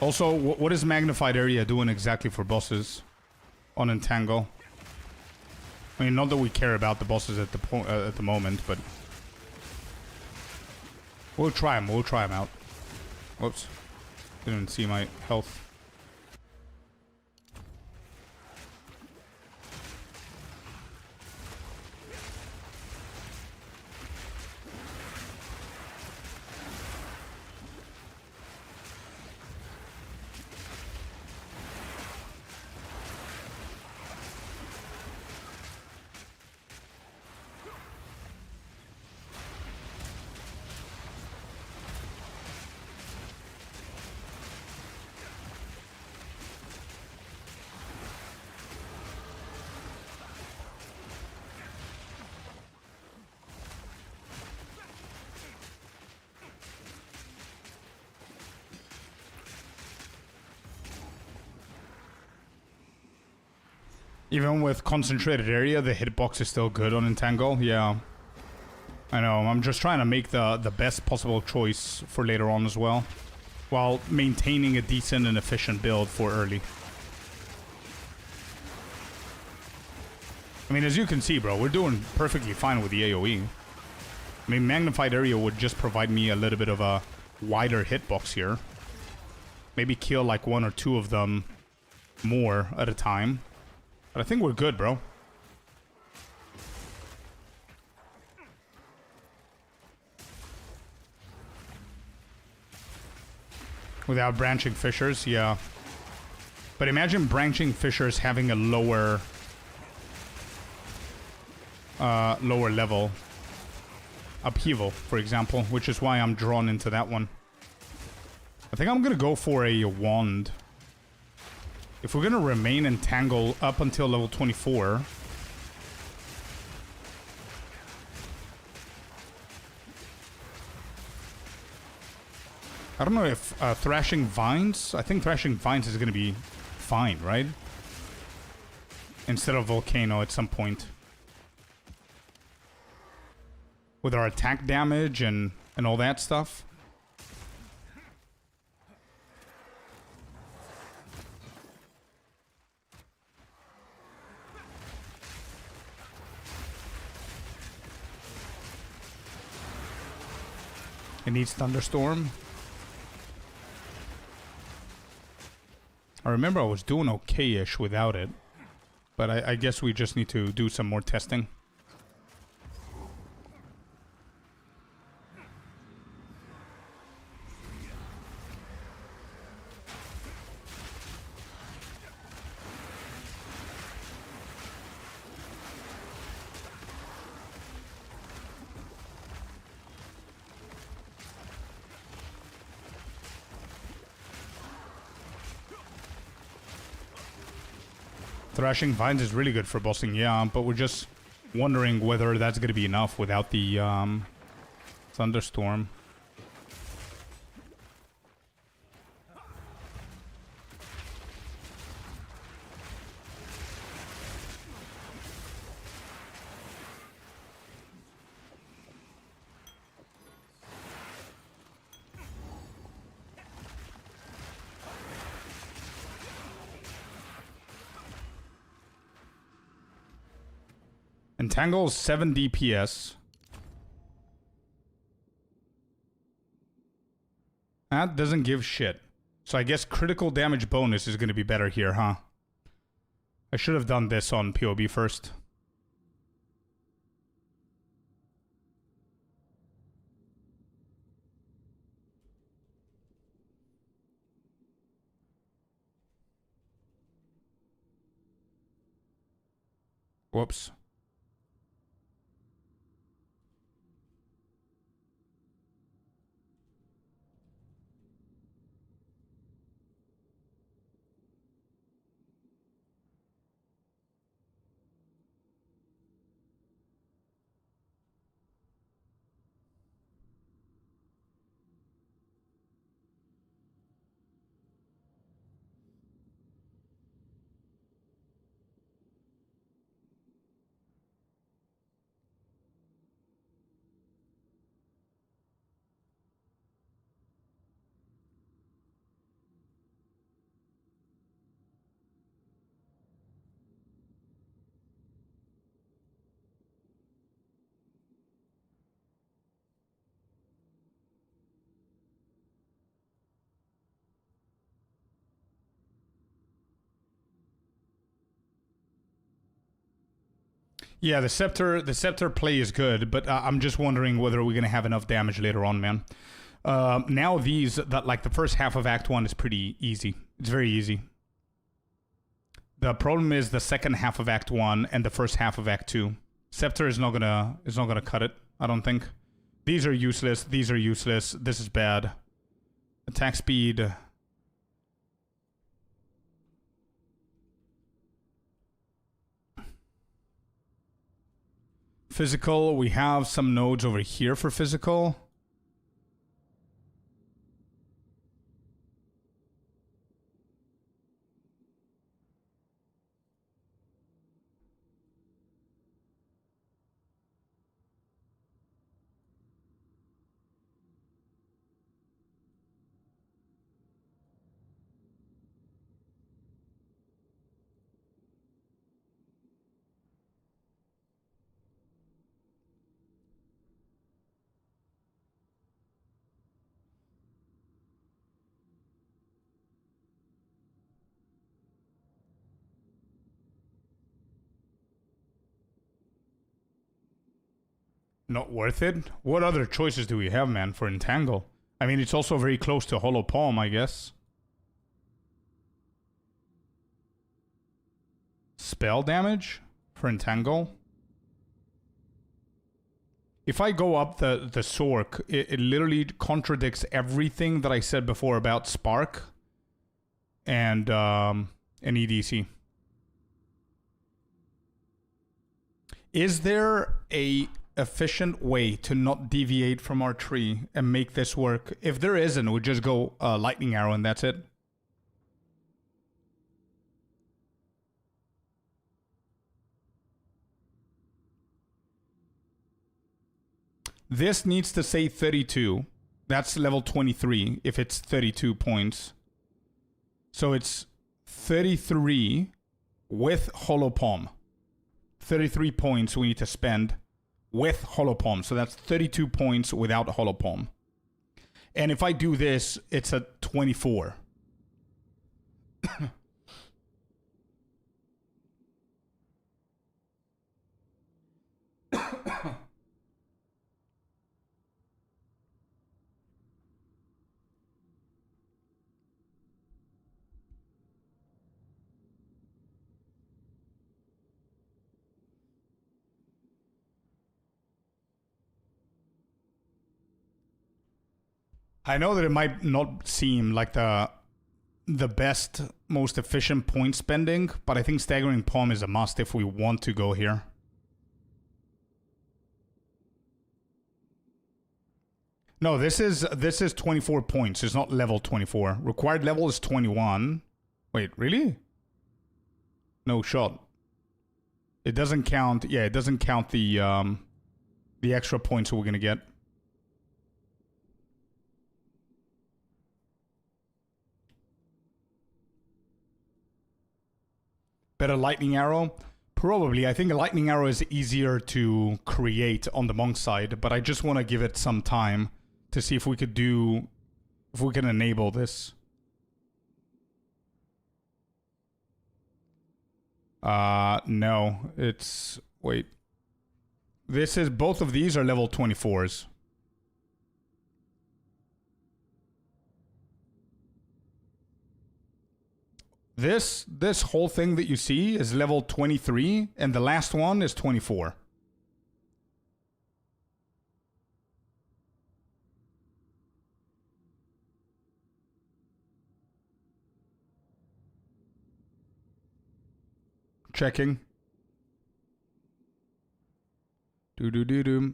Also, what is magnified area doing exactly for bosses on Entangle? I mean, not that we care about the bosses at the moment, but we'll try them. We'll try them out. Whoops, didn't see my health. Even with concentrated area, the hitbox is still good on Entangle. Yeah, I know. I'm just trying to make the best possible choice for later on as well, while maintaining a decent and efficient build for early. I mean, as you can see, bro, we're doing perfectly fine with the AoE. I mean, magnified area would just provide me a little bit of a wider hitbox here. Maybe kill like one or two of them more at a time. But I think we're good, bro. Without branching fissures, yeah. But imagine branching fissures having a lower level upheaval, for example, which is why I'm drawn into that one. I think I'm gonna go for a wand. If we're gonna remain entangled up until level 24, I don't know if Thrashing Vines, I think Thrashing Vines is gonna be fine, right? Instead of Volcano at some point. With our attack damage and all that stuff. It needs Thunderstorm. I remember I was doing okay-ish without it. But I guess we just need to do some more testing. Thrashing Vines is really good for bossing, yeah, but we're just wondering whether that's going to be enough without the Thunderstorm. Entangle's 7 DPS. That doesn't give shit. So I guess critical damage bonus is going to be better here, huh? I should have done this on POB first. Whoops. Yeah, the scepter play is good, but I'm just wondering whether we're gonna have enough damage later on, man. Now like the first half of Act 1 is pretty easy. It's very easy. The problem is the second half of Act 1 and the first half of Act 2. Scepter is not gonna cut it, I don't think. These are useless, these are useless, this is bad. Attack speed. Physical, we have some nodes over here for physical. Not worth it? What other choices do we have, man, for Entangle? I mean, it's also very close to Hollow Palm, I guess. Spell damage for Entangle? If I go up the Sork, it literally contradicts everything that I said before about Spark and EDC. Is there a efficient way to not deviate from our tree and make this work? If there isn't, we just go lightning arrow and that's it. This needs to say 32. That's level 23 if it's 32 points. So it's 33 with Hollow Palm. 33 points we need to spend with Hollow Palm. So that's 32 points without Hollow Palm. And if I do this, it's a 24. I know that it might not seem like the best, most efficient point spending, but I think Staggering Palm is a must if we want to go here. No, this is 24 points. It's not level 24. Required level is 21. Wait, really? No shot. It doesn't count. Yeah, it doesn't count the extra points that we're gonna get. Better lightning arrow? Probably. I think a lightning arrow is easier to create on the monk side, but I just want to give it some time to see if we could if we can enable this. No, it's, wait. This is, both of these are level 24s. This whole thing that you see is level 23, and the last one is 24. Checking. Do.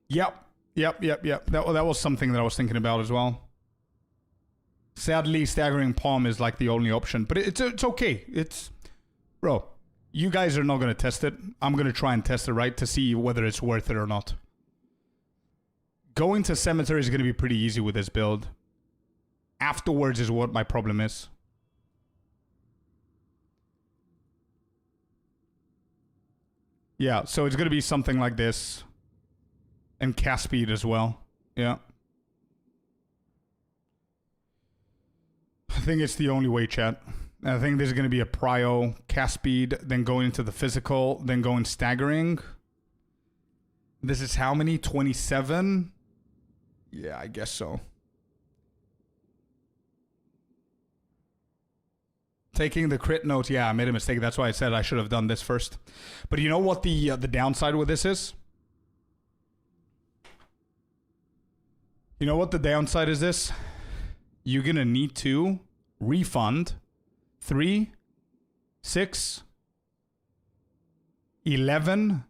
Yep. That was something that I was thinking about as well. Sadly, Staggering Palm is like the only option, but it's okay. Bro, you guys are not going to test it. I'm going to try and test it, right, to see whether it's worth it or not. Going to Cemetery is going to be pretty easy with this build. Afterwards is what my problem is. Yeah, so it's going to be something like this. And cast speed as well. Yeah. I think it's the only way, chat. I think there's going to be a prio, cast speed, then going into the physical, then going staggering. This is how many? 27? Yeah, I guess so. Taking the crit note, yeah, I made a mistake. That's why I said I should have done this first. But you know what the downside with this is? You know what the downside is this? You're going to need to refund 3, 6, 11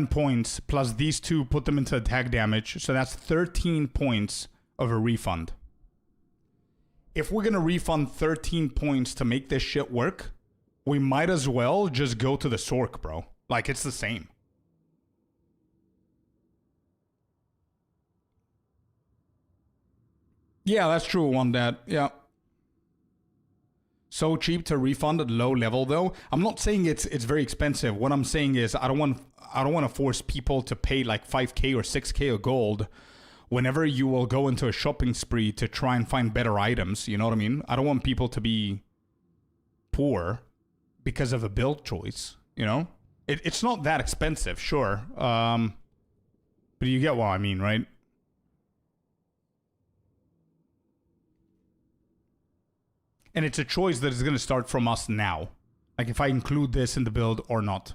points plus these two, put them into attack damage. So that's 13 points of a refund. If we're going to refund 13 points to make this shit work, we might as well just go to the Sork, bro. Like, it's the same. Yeah, that's true on that. Yeah. So cheap to refund at low level, though. I'm not saying it's very expensive. What I'm saying is I don't want to force people to pay like 5k or 6k of gold whenever you will go into a shopping spree to try and find better items. You know what I mean? I don't want people to be poor because of a build choice. You know, it's not that expensive, sure, but you get what I mean, right? And it's a choice that is going to start from us now. Like if I include this in the build or not.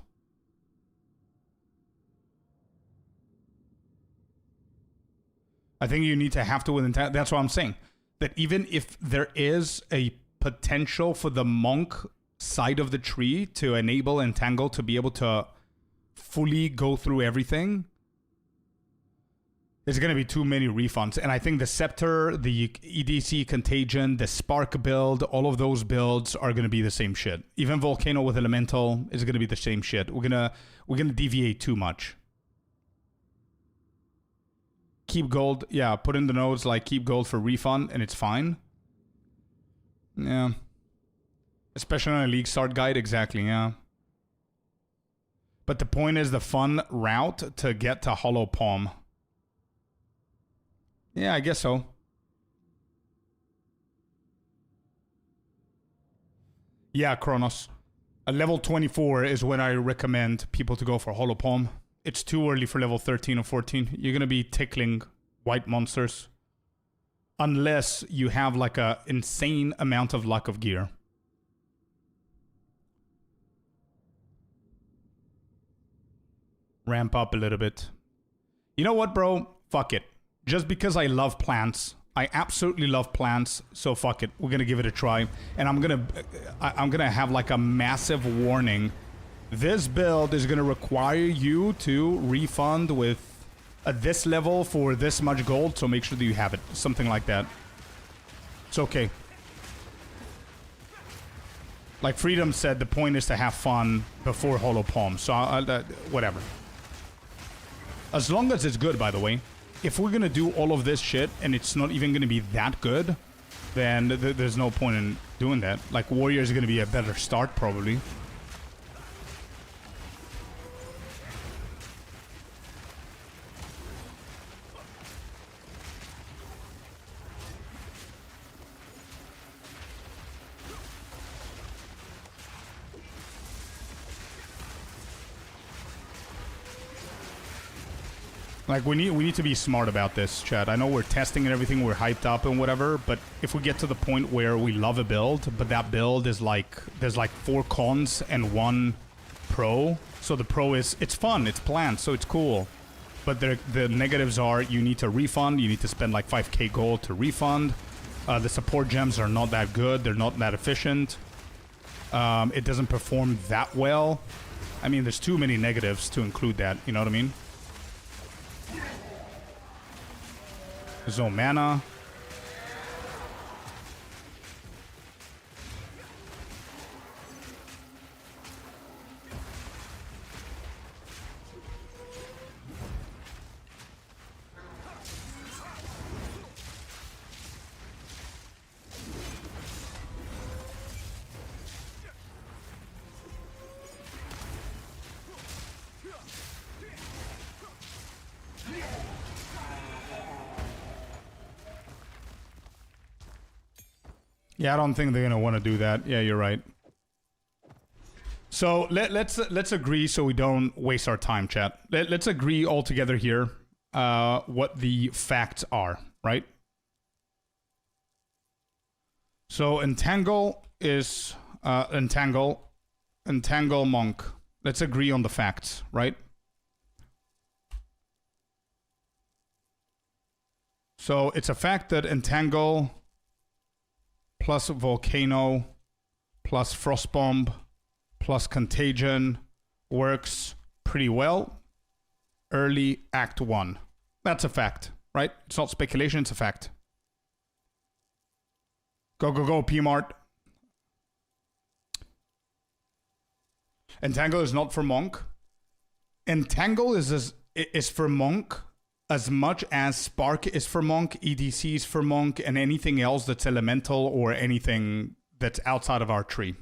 I think you need to have to within. That's what I'm saying. That even if there is a potential for the monk side of the tree to enable Entangle to be able to fully go through everything, there's going to be too many refunds. And I think the Scepter, the EDC Contagion, the Spark build, all of those builds are going to be the same shit. Even Volcano with Elemental is going to be the same shit. We're going to deviate too much. Keep gold. Yeah, put in the notes like keep gold for refund and it's fine. Yeah. Especially on a league start guide. Exactly, yeah. But the point is the fun route to get to Hollow Palm. Yeah, I guess so. Yeah, Kronos. A level 24 is when I recommend people to go for Hollow Palm. It's too early for level 13 or 14. You're going to be tickling white monsters. Unless you have like a insane amount of luck of gear. Ramp up a little bit. You know what, bro? Fuck it. Just because I love plants, I absolutely love plants, so fuck it. We're gonna give it a try, and I'm gonna have like a massive warning. This build is gonna require you to refund with at this level for this much gold, so make sure that you have it. Something like that. It's okay. Like Freedom said, the point is to have fun before Hollow Palm, so whatever. As long as it's good, by the way. If we're gonna do all of this shit and it's not even gonna be that good, then there's no point in doing that. Like Warrior is gonna be a better start probably. Like, we need to be smart about this, chat. I know we're testing and everything, we're hyped up and whatever, but if we get to the point where we love a build, but that build is like, there's like 4 cons and 1 pro, so the pro is, it's fun, it's planned, so it's cool. But the negatives are, you need to refund, you need to spend like 5k gold to refund. The support gems are not that good, they're not that efficient. It doesn't perform that well. I mean, there's too many negatives to include that, you know what I mean? There's no mana. Yeah, I don't think they're gonna want to do that. Yeah, you're right. So let's agree so we don't waste our time, chat. Let's agree all together here what the facts are, right? So entangle is entangle monk. Let's agree on the facts, right? So it's a fact that entangle plus volcano plus frostbomb plus contagion works pretty well. Early Act 1. That's a fact, right? It's not speculation, it's a fact. Go, go, go, PMart. Entangle is not for monk. Entangle is for monk as much as Spark is for monk, EDC is for monk, and anything else that's elemental or anything that's outside of our tree.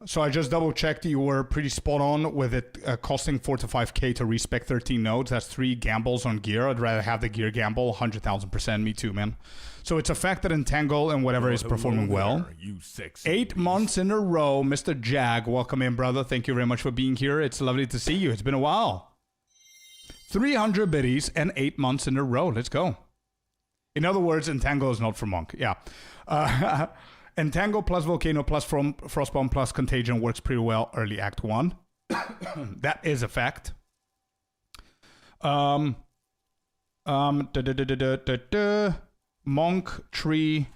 So I just double checked. You were pretty spot on with it costing 4 to 5k to respec 13 nodes. That's 3 gambles on gear. I'd rather have the gear gamble 100,000%. Me too, man. So it's a fact that Entangle and whatever is performing well. 8 months in a row, Mr. Jag. Welcome in, brother. Thank you very much for being here. It's lovely to see you. It's been a while. 300 biddies and 8 months in a row. Let's go. In other words, Entangle is not for monk. Yeah. Entangle plus Volcano plus Frostbomb plus Contagion works pretty well early Act 1. That is a fact. Monk tree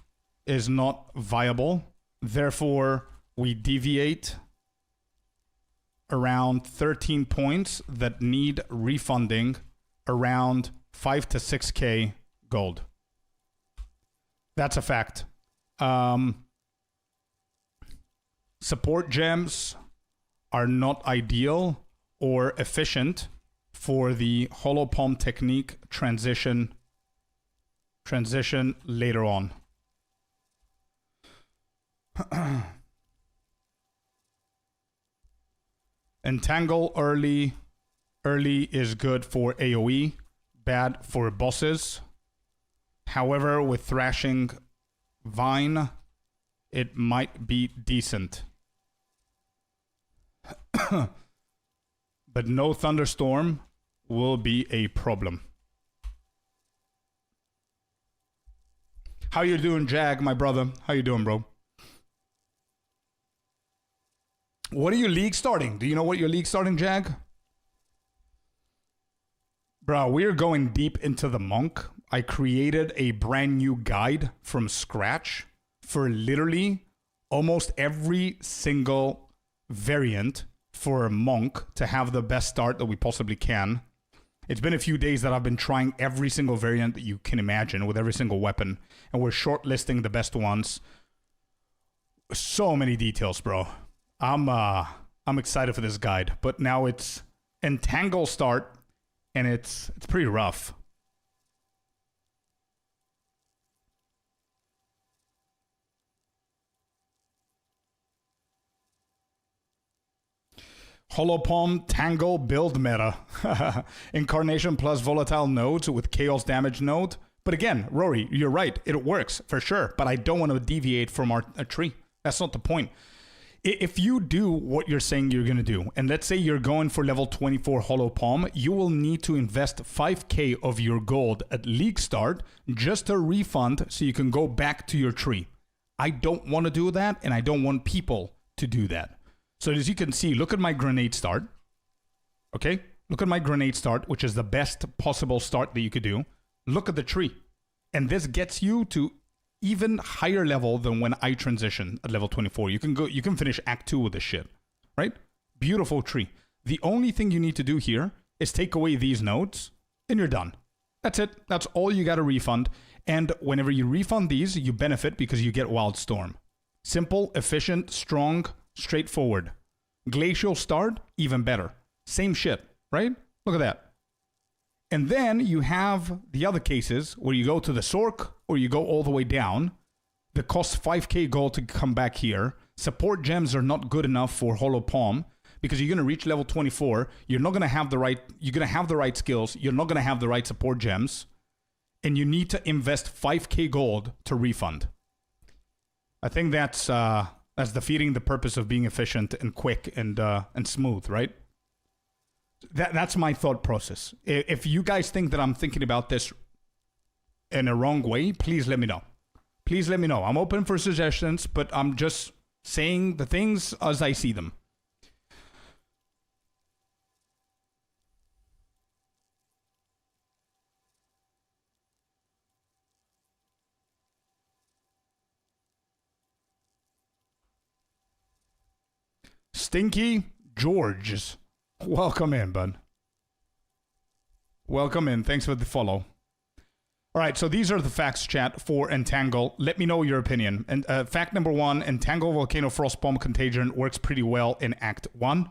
is not viable. Therefore, we deviate around 13 points that need refunding around 5 to 6k gold. That's a fact. Support gems are not ideal or efficient for the hollow palm technique transition later on. Entangle early is good for AoE, bad for bosses. However, with Thrashing Vine, it might be decent. But no Thunderstorm will be a problem. How you doing, Jag, my brother? How you doing, bro? What are your league starting? Do you know what your league starting, Jag? Bro, we're going deep into the monk. I created a brand new guide from scratch for literally almost every single variant for a monk to have the best start that we possibly can. It's been a few days that I've been trying every single variant that you can imagine with every single weapon, and we're shortlisting the best ones. So many details, bro. I'm excited for this guide, but now it's Entangle start, and it's pretty rough. Hollow Palm Tangle build meta. Incarnation plus volatile nodes with chaos damage node. But again, Rory, you're right. It works for sure. But I don't want to deviate from our tree. That's not the point. If you do what you're saying you're going to do, and let's say you're going for level 24 Hollow Palm, you will need to invest 5k of your gold at league start just to refund so you can go back to your tree. I don't want to do that, and I don't want people to do that. So as you can see, look at my grenade start. Okay? Look at my grenade start, which is the best possible start that you could do. Look at the tree. And this gets you to even higher level than when I transition at level 24. You can finish Act 2 with this shit. Right? Beautiful tree. The only thing you need to do here is take away these nodes, and you're done. That's it. That's all you got to refund. And whenever you refund these, you benefit because you get Wildstorm. Simple, efficient, strong, straightforward. Glacial start, even better. Same shit, right? Look at that. And then you have the other cases where you go to the Sork or you go all the way down. That costs 5k gold to come back here. Support gems are not good enough for Hollow Palm because you're going to reach level 24. You're not going to have the right skills. You're not going to have the right support gems. And you need to invest 5k gold to refund. I think that's defeating the purpose of being efficient and quick and smooth, right? That's my thought process. If you guys think that I'm thinking about this in a wrong way, please let me know. Please let me know. I'm open for suggestions, but I'm just saying the things as I see them. Stinky George. Welcome in, bud. Welcome in. Thanks for the follow. All right, so these are the facts, chat, for Entangle. Let me know your opinion. And fact number 1, Entangle Volcano Frostbomb Contagion works pretty well in Act 1.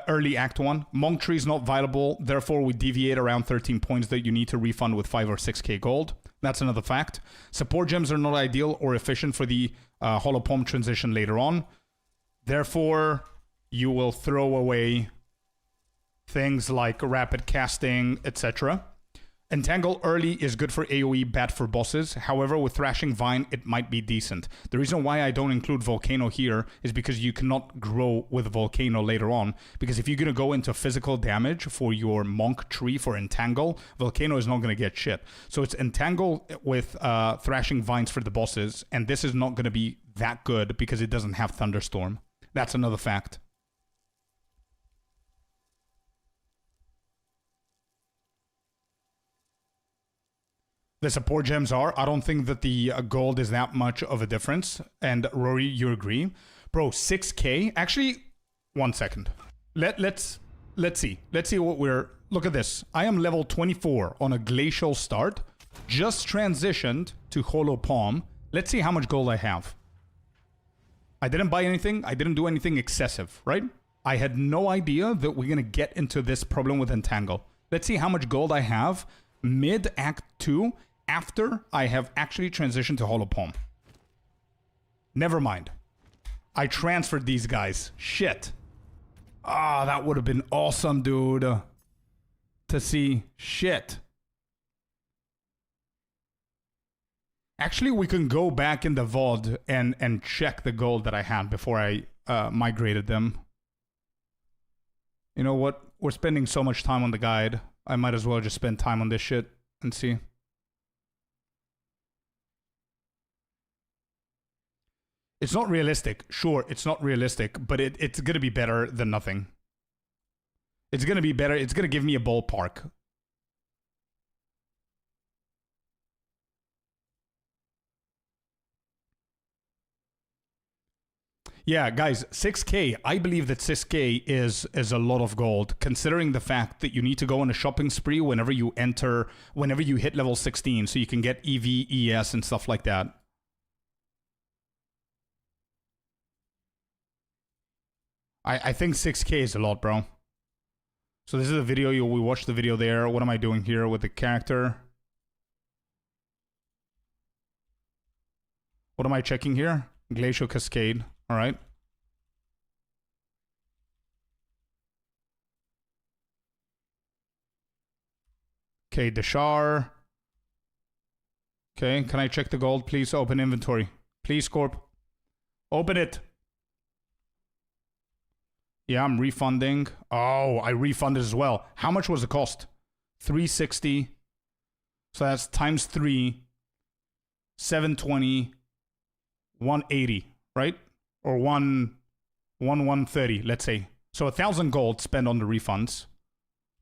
Early Act 1. Monk Tree is not viable, therefore we deviate around 13 points that you need to refund with 5 or 6k gold. That's another fact. Support gems are not ideal or efficient for the Hollow Palm transition later on. Therefore, you will throw away things like rapid casting, etc. Entangle early is good for AoE, bad for bosses. However, with Thrashing Vine, it might be decent. The reason why I don't include Volcano here is because you cannot grow with Volcano later on. Because if you're going to go into physical damage for your Monk Tree for Entangle, Volcano is not going to get shit. So it's Entangle with Thrashing Vines for the bosses, and this is not going to be that good because it doesn't have Thunderstorm. That's another fact. The support gems are. I don't think that the gold is that much of a difference. And Rory, you agree? Bro, 6k? Actually, 1 second. Let's see. Let's see what we're... Look at this. I am level 24 on a glacial start. Just transitioned to Hollow Palm. Let's see how much gold I have. I didn't buy anything. I didn't do anything excessive, right? I had no idea that we're going to get into this problem with Entangle. Let's see how much gold I have mid-Act 2 after I have actually transitioned to Hollow Palm. Never mind. I transferred these guys. Shit. Ah, that would have been awesome, dude. To see. Shit. Actually, we can go back in the vault and check the gold that I had before I migrated them. You know what? We're spending so much time on the guide. I might as well just spend time on this shit and see. It's not realistic. Sure, it's not realistic, but it's going to be better than nothing. It's going to be better. It's going to give me a ballpark. Yeah, guys, 6k. I believe that 6k is a lot of gold, considering the fact that you need to go on a shopping spree whenever you hit level 16, so you can get EV, ES, and stuff like that. I think 6k is a lot, bro. So this is a video. We watched the video there. What am I doing here with the character? What am I checking here? Glacial Cascade. All right. Okay, Deshar. Okay, can I check the gold, please? Open inventory. Please, Scorp. Open it. Yeah, I'm refunding. Oh, I refunded as well. How much was the cost? 360. So that's times 3. 720. 180, right? Or 130, let's say. So 1,000 gold spent on the refunds.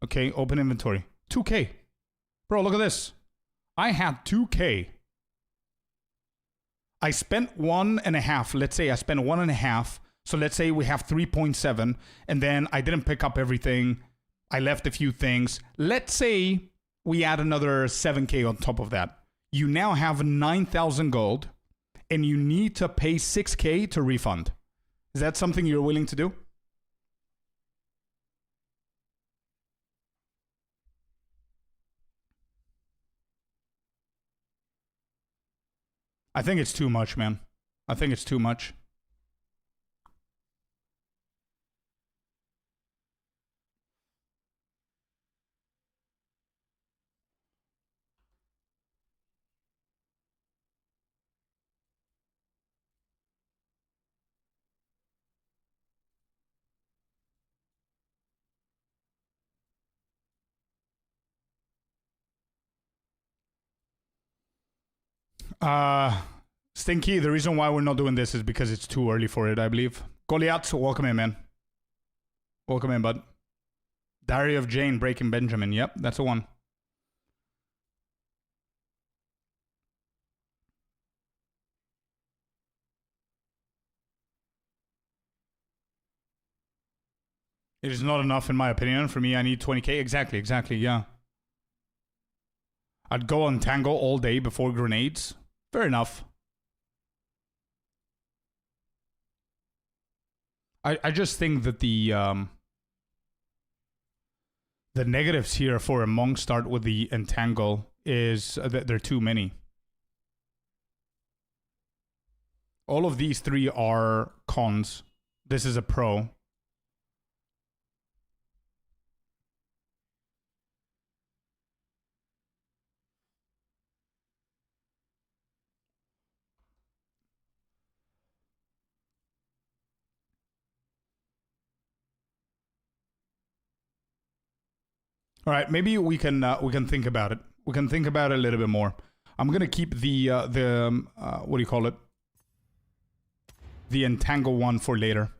Okay, open inventory. 2k. Bro, look at this. I had 2k. I spent 1.5. Let's say I spent 1.5. So let's say we have 3.7. And then I didn't pick up everything. I left a few things. Let's say we add another 7k on top of that. You now have 9,000 gold. And you need to pay 6k to refund. Is that something you're willing to do? I think it's too much, man. I think it's too much. Stinky, the reason why we're not doing this is because it's too early for it, I believe. Goliath, welcome in, man. Welcome in, bud. Diary of Jane, Breaking Benjamin. Yep, that's the one. It is not enough, in my opinion. For me, I need 20k. Exactly, yeah. I'd go on Tango all day before grenades. Fair enough. I just think that the negatives here for a monk start with the entangle is that there are too many. All of these three are cons. This is a pro. All right, maybe we can think about it. We can think about it a little bit more. I'm gonna keep the what do you call it? The entangle one for later.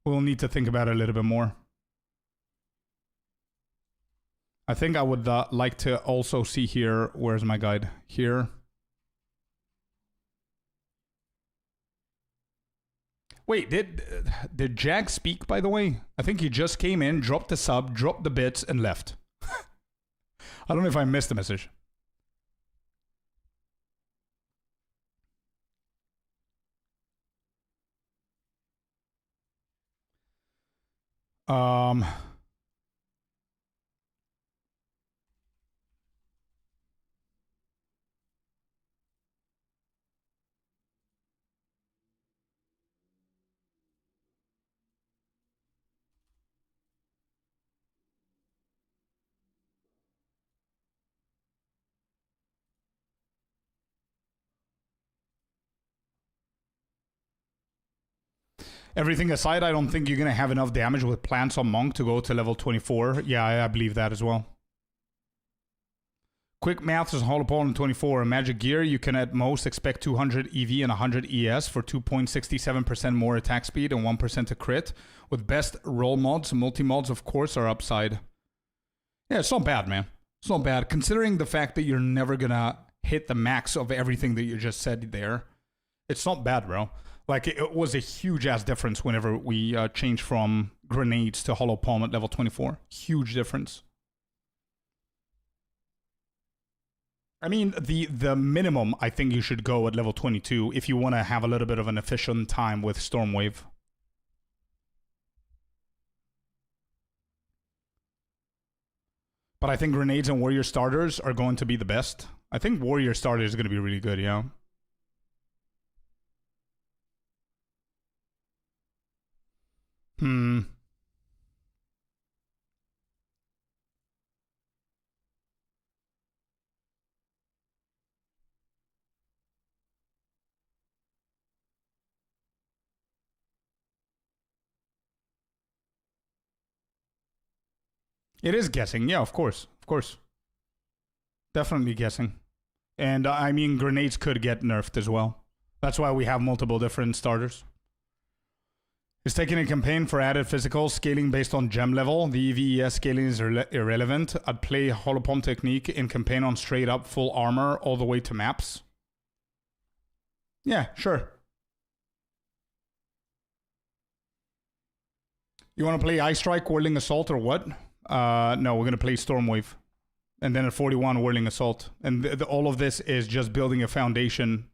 We'll need to think about it a little bit more. I think I would like to also see here. Where's my guide? Here. Wait, did Jack speak, by the way? I think he just came in, dropped the sub, dropped the bits, and left. I don't know if I missed the message. Everything aside, I don't think you're going to have enough damage with plants on Monk to go to level 24. Yeah, I believe that as well. Quick math is Holopole in 24. Magic Gear, you can at most expect 200 EV and 100 ES for 2.67% more attack speed and 1% to crit. With best roll mods, multi-mods, of course, are upside. Yeah, it's not bad, man. It's not bad. Considering the fact that you're never going to hit the max of everything that you just said there, it's not bad, bro. Like, it was a huge-ass difference whenever we changed from grenades to hollow palm at level 24. Huge difference. I mean, the minimum, I think you should go at level 22 if you want to have a little bit of an efficient time with Stormwave. But I think grenades and warrior starters are going to be the best. I think warrior starters is going to be really good, yeah. It is guessing, yeah, of course. Of course. Definitely guessing. And I mean, grenades could get nerfed as well. That's why we have multiple different starters. Is taking a campaign for added physical scaling based on gem level. The EVES scaling is irrelevant. I'd play Holopalm technique in campaign on straight up full armor all the way to maps. Yeah, sure. You want to play Ice Strike, Whirling Assault, or what? No, we're going to play Stormwave. And then at 41, Whirling Assault. And all of this is just building a foundation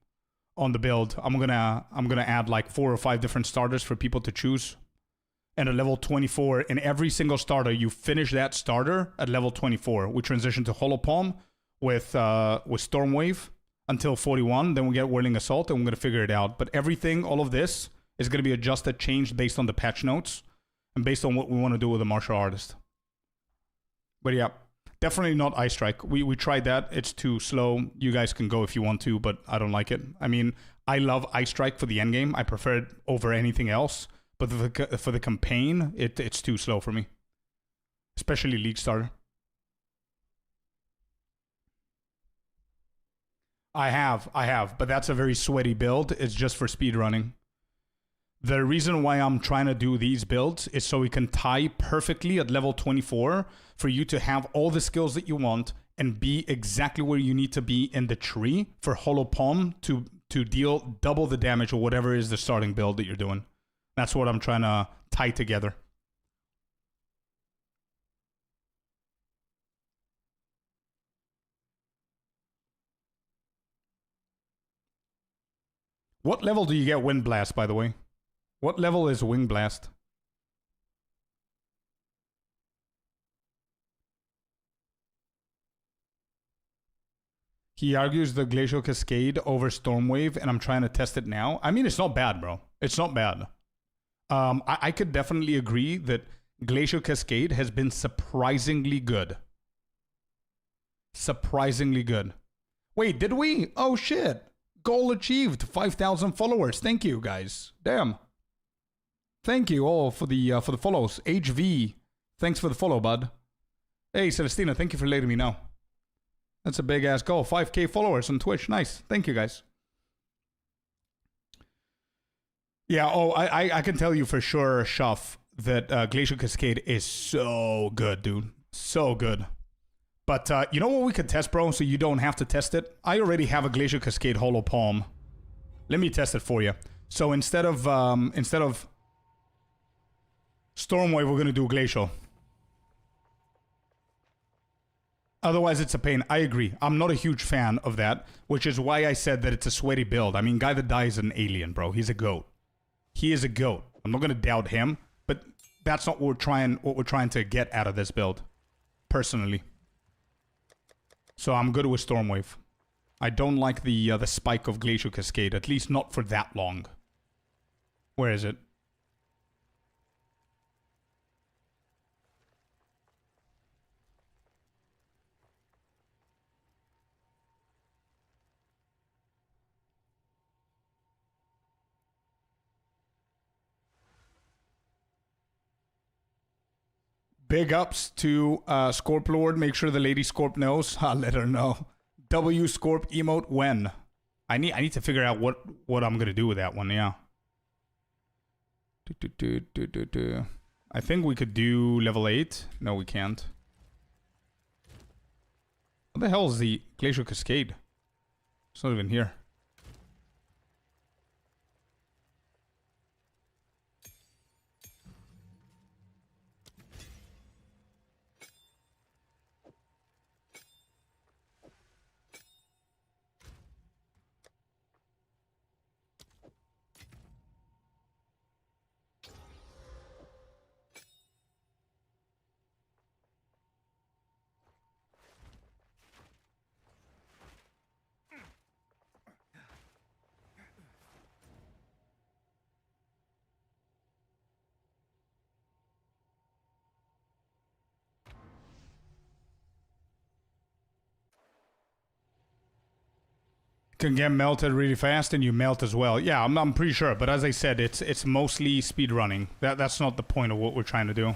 on the build. I'm gonna add like 4 or 5 different starters for people to choose. And at level 24, in every single starter, you finish that starter at level 24. We transition to Hollow Palm with Stormwave until 41. Then we get Whirling Assault, and we're gonna figure it out. But everything, all of this, is gonna be adjusted, changed based on the patch notes and based on what we want to do with the martial artist. But yeah. Definitely not Ice Strike. We tried that. It's too slow. You guys can go if you want to, but I don't like it. I mean, I love Ice Strike for the endgame. I prefer it over anything else. But for the campaign, it's too slow for me. Especially League Starter. I have, but that's a very sweaty build. It's just for speedrunning. The reason why I'm trying to do these builds is so we can tie perfectly at level 24 for you to have all the skills that you want and be exactly where you need to be in the tree for Hollow Palm to deal double the damage or whatever is the starting build that you're doing. That's what I'm trying to tie together. What level do you get Wind Blast, by the way? What level is Wing Blast? He argues the Glacial Cascade over Stormwave, and I'm trying to test it now. I mean, it's not bad, bro. It's not bad. I could definitely agree that Glacial Cascade has been surprisingly good. Surprisingly good. Wait, did we? Oh, shit. Goal achieved. 5,000 followers. Thank you, guys. Damn. Thank you all for the follows. HV, thanks for the follow, bud. Hey, Celestina, thank you for letting me know. That's a big ass goal. 5K followers on Twitch. Nice. Thank you, guys. Yeah. Oh, I can tell you for sure, Shuff, that Glacial Cascade is so good, dude. So good. But you know what we could test, bro? So you don't have to test it. I already have a Glacial Cascade Hollow Palm. Let me test it for you. So instead of Stormwave, we're gonna do Glacial. Otherwise, it's a pain. I agree. I'm not a huge fan of that, which is why I said that it's a sweaty build. I mean, Guy that dies is an alien, bro. He's a goat. He is a goat. I'm not gonna doubt him, but that's not what we're trying to get out of this build, personally. So I'm good with Stormwave. I don't like the spike of Glacial Cascade, at least not for that long. Where is it? Big ups to Scorp Lord. Make sure the Lady Scorp knows. I'll let her know. W Scorp emote when. I need to figure out what I'm gonna do with that one. Yeah. I think we could do level 8. No, we can't. What the hell is the Glacial Cascade? It's not even here. Can get melted really fast and you melt as well. Yeah, I'm pretty sure. But as I said, it's mostly speed running. That's not the point of what we're trying to do.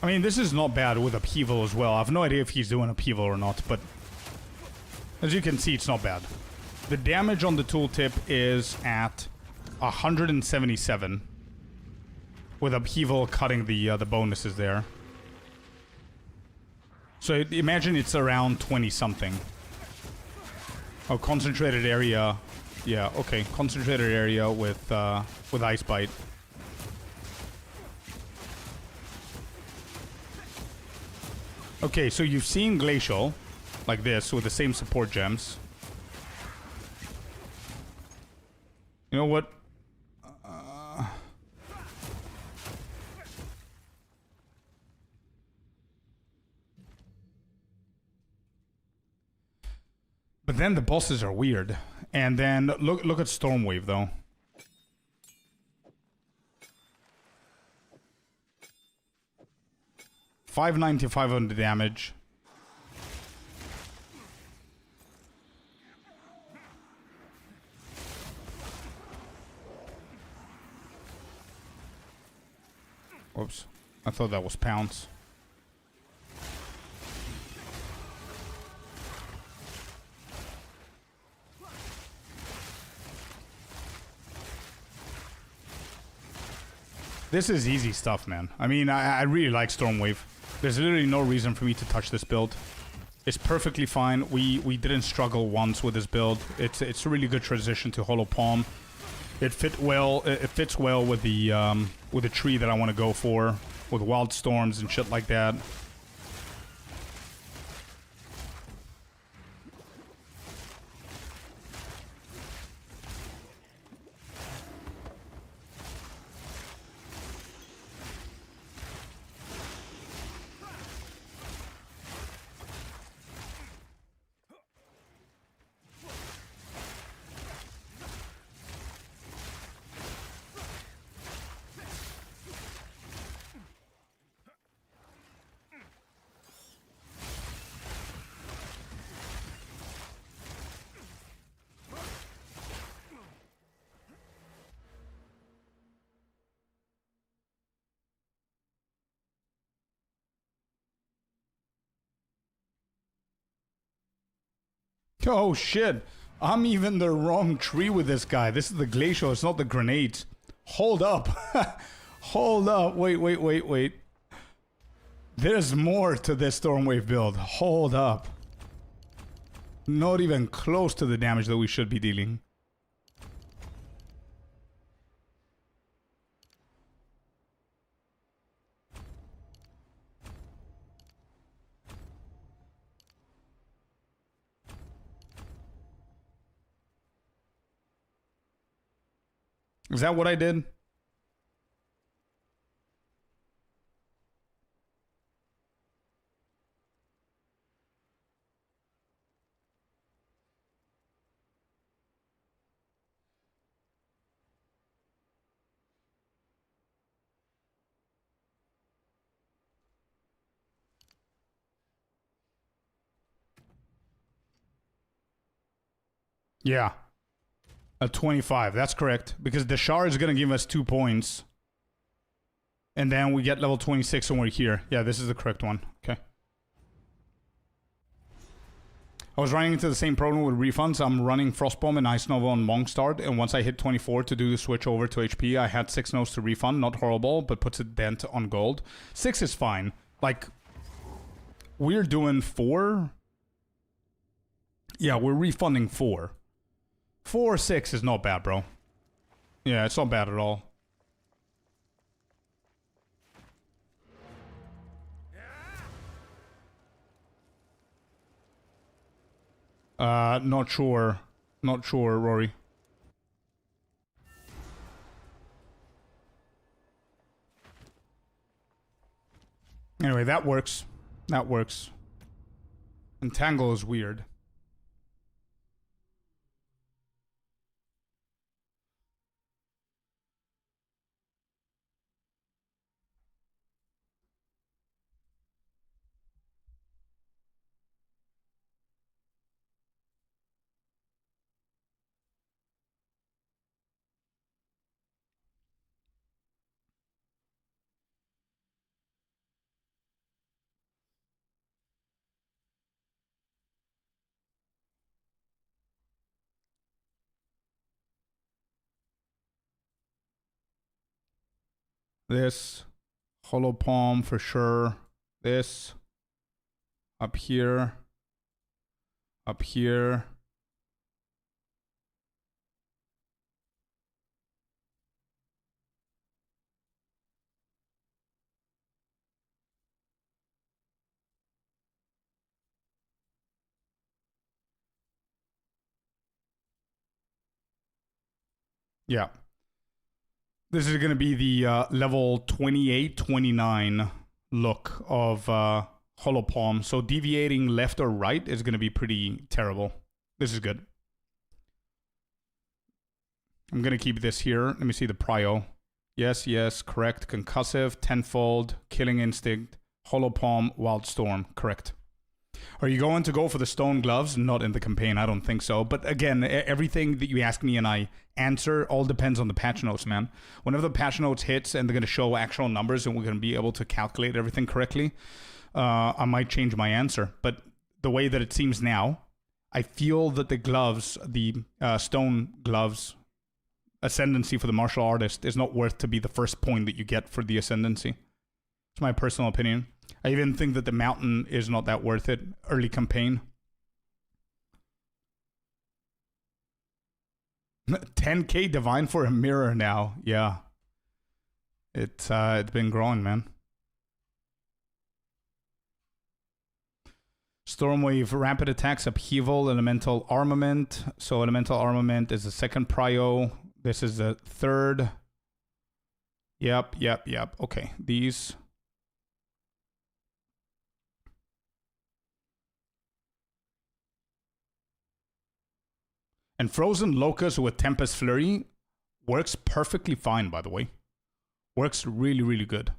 I mean, this is not bad with upheaval as well. I have no idea if he's doing upheaval or not, but as you can see, it's not bad. The damage on the tooltip is at 177, with upheaval cutting the bonuses there. So imagine it's around 20 something. Oh, concentrated area. Yeah, okay. Concentrated area with Ice Bite. Okay, so you've seen Glacial like this with the same support gems. You know what? But then the bosses are weird. And then look at Stormwave though. $595 on the damage. Whoops. I thought that was pounds. This is easy stuff, man. I mean, I really like Stormwave. There's literally no reason for me to touch this build. It's perfectly fine. We didn't struggle once with this build. It's a really good transition to Hollow Palm. It fits well with the tree that I want to go for, with Wild Storms and shit like that. Oh shit, I'm even the wrong tree with this guy. This is the glacial, it's not the grenades. Hold up. Hold up, wait. There's more to this Stormwave build. Hold up. Not even close to the damage that we should be dealing. Is that what I did? Yeah. A 25, that's correct. Because the shard is going to give us 2 points. And then we get level 26 when we're here. Yeah, this is the correct one. Okay. I was running into the same problem with refunds. I'm running Frostbomb and Ice Nova on Monk Start. And once I hit 24 to do the switch over to HP, I had 6 no's to refund. Not horrible, but puts a dent on gold. 6 is fine. Like, we're doing 4. Yeah, we're refunding 4. 4 or 6 is not bad, bro. Yeah, it's not bad at all. Not sure. Not sure, Rory. Anyway, that works. That works. Entangle is weird. This. Hollow Palm for sure. This. Up here. Up here. Yeah. This is going to be the level 28, 29 look of Hollow Palm. So deviating left or right is going to be pretty terrible. This is good. I'm going to keep this here. Let me see the prio. Yes, yes, correct. Concussive, Tenfold, Killing Instinct, Hollow Palm, Wild Storm. Correct. Are you going to go for the stone gloves? Not in the campaign, I don't think so. But again, everything that you ask me and I answer all depends on the patch notes, man. Whenever the patch notes hits and they're going to show actual numbers and we're going to be able to calculate everything correctly, I might change my answer. But the way that it seems now, I feel that the gloves, the stone gloves, ascendancy for the martial artist is not worth to be the first point that you get for the ascendancy. It's my personal opinion. I even think that the mountain is not that worth it early campaign. 10k divine for a mirror now. Yeah. It's been growing, man. Stormwave, rapid attacks, upheaval, elemental armament. So elemental armament is the second prio. This is the third. Yep. Okay, these. And Frozen Locust with Tempest Flurry works perfectly fine, by the way. Works really, really good.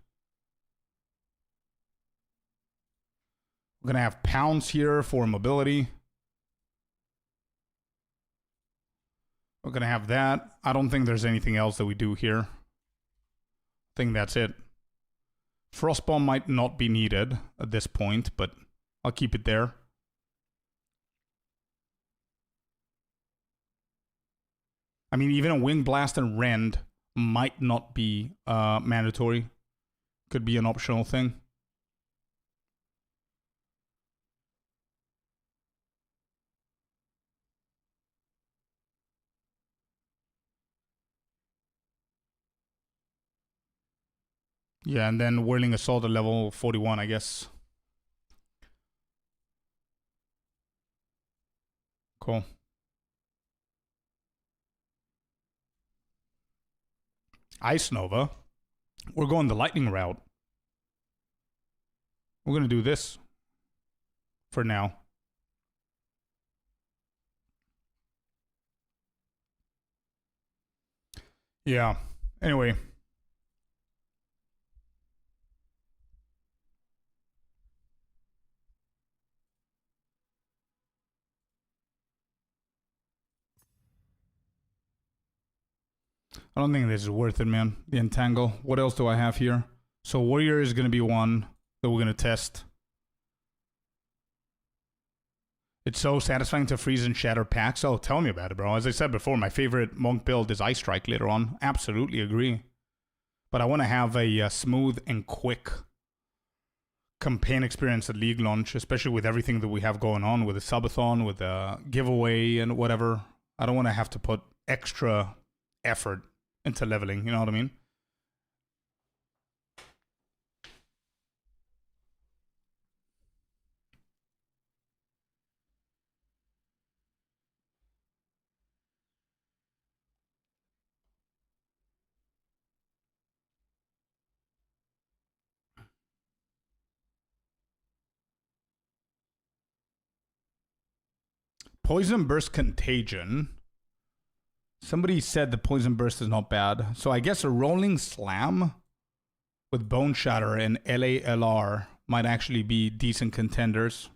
We're going to have Pounds here for mobility. We're going to have that. I don't think there's anything else that we do here. I think that's it. Frostbomb might not be needed at this point, but I'll keep it there. I mean, even a Wing Blast and Rend might not be mandatory. Could be an optional thing. Yeah, and then Whirling Assault at level 41, I guess. Cool. Ice Nova. We're going the lightning route. We're going to do this for now. Yeah. Anyway. I don't think this is worth it, man. The Entangle. What else do I have here? So Warrior is going to be one that we're going to test. It's so satisfying to freeze and shatter packs. Oh, tell me about it, bro. As I said before, my favorite monk build is Ice Strike later on. Absolutely agree. But I want to have a smooth and quick campaign experience at League launch, especially with everything that we have going on with the Subathon, with the giveaway and whatever. I don't want to have to put extra effort into leveling, you know what I mean? Poison Burst Contagion. Somebody said the Poison Burst is not bad. So I guess a Rolling Slam with Bone Shatter and LALR might actually be decent contenders.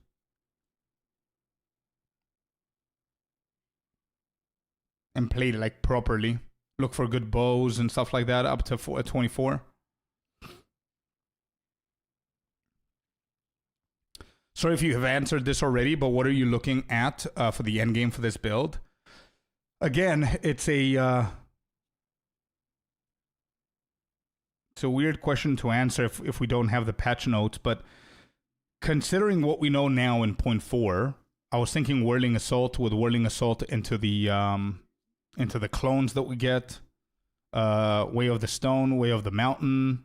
And play like properly. Look for good bows and stuff like that up to 24. Sorry if you have answered this already, but what are you looking at for the end game for this build? Again, it's a weird question to answer if we don't have the patch notes, but considering what we know now in 0.4, I was thinking Whirling Assault with Whirling Assault into the clones that we get, Way of the Stone, Way of the Mountain,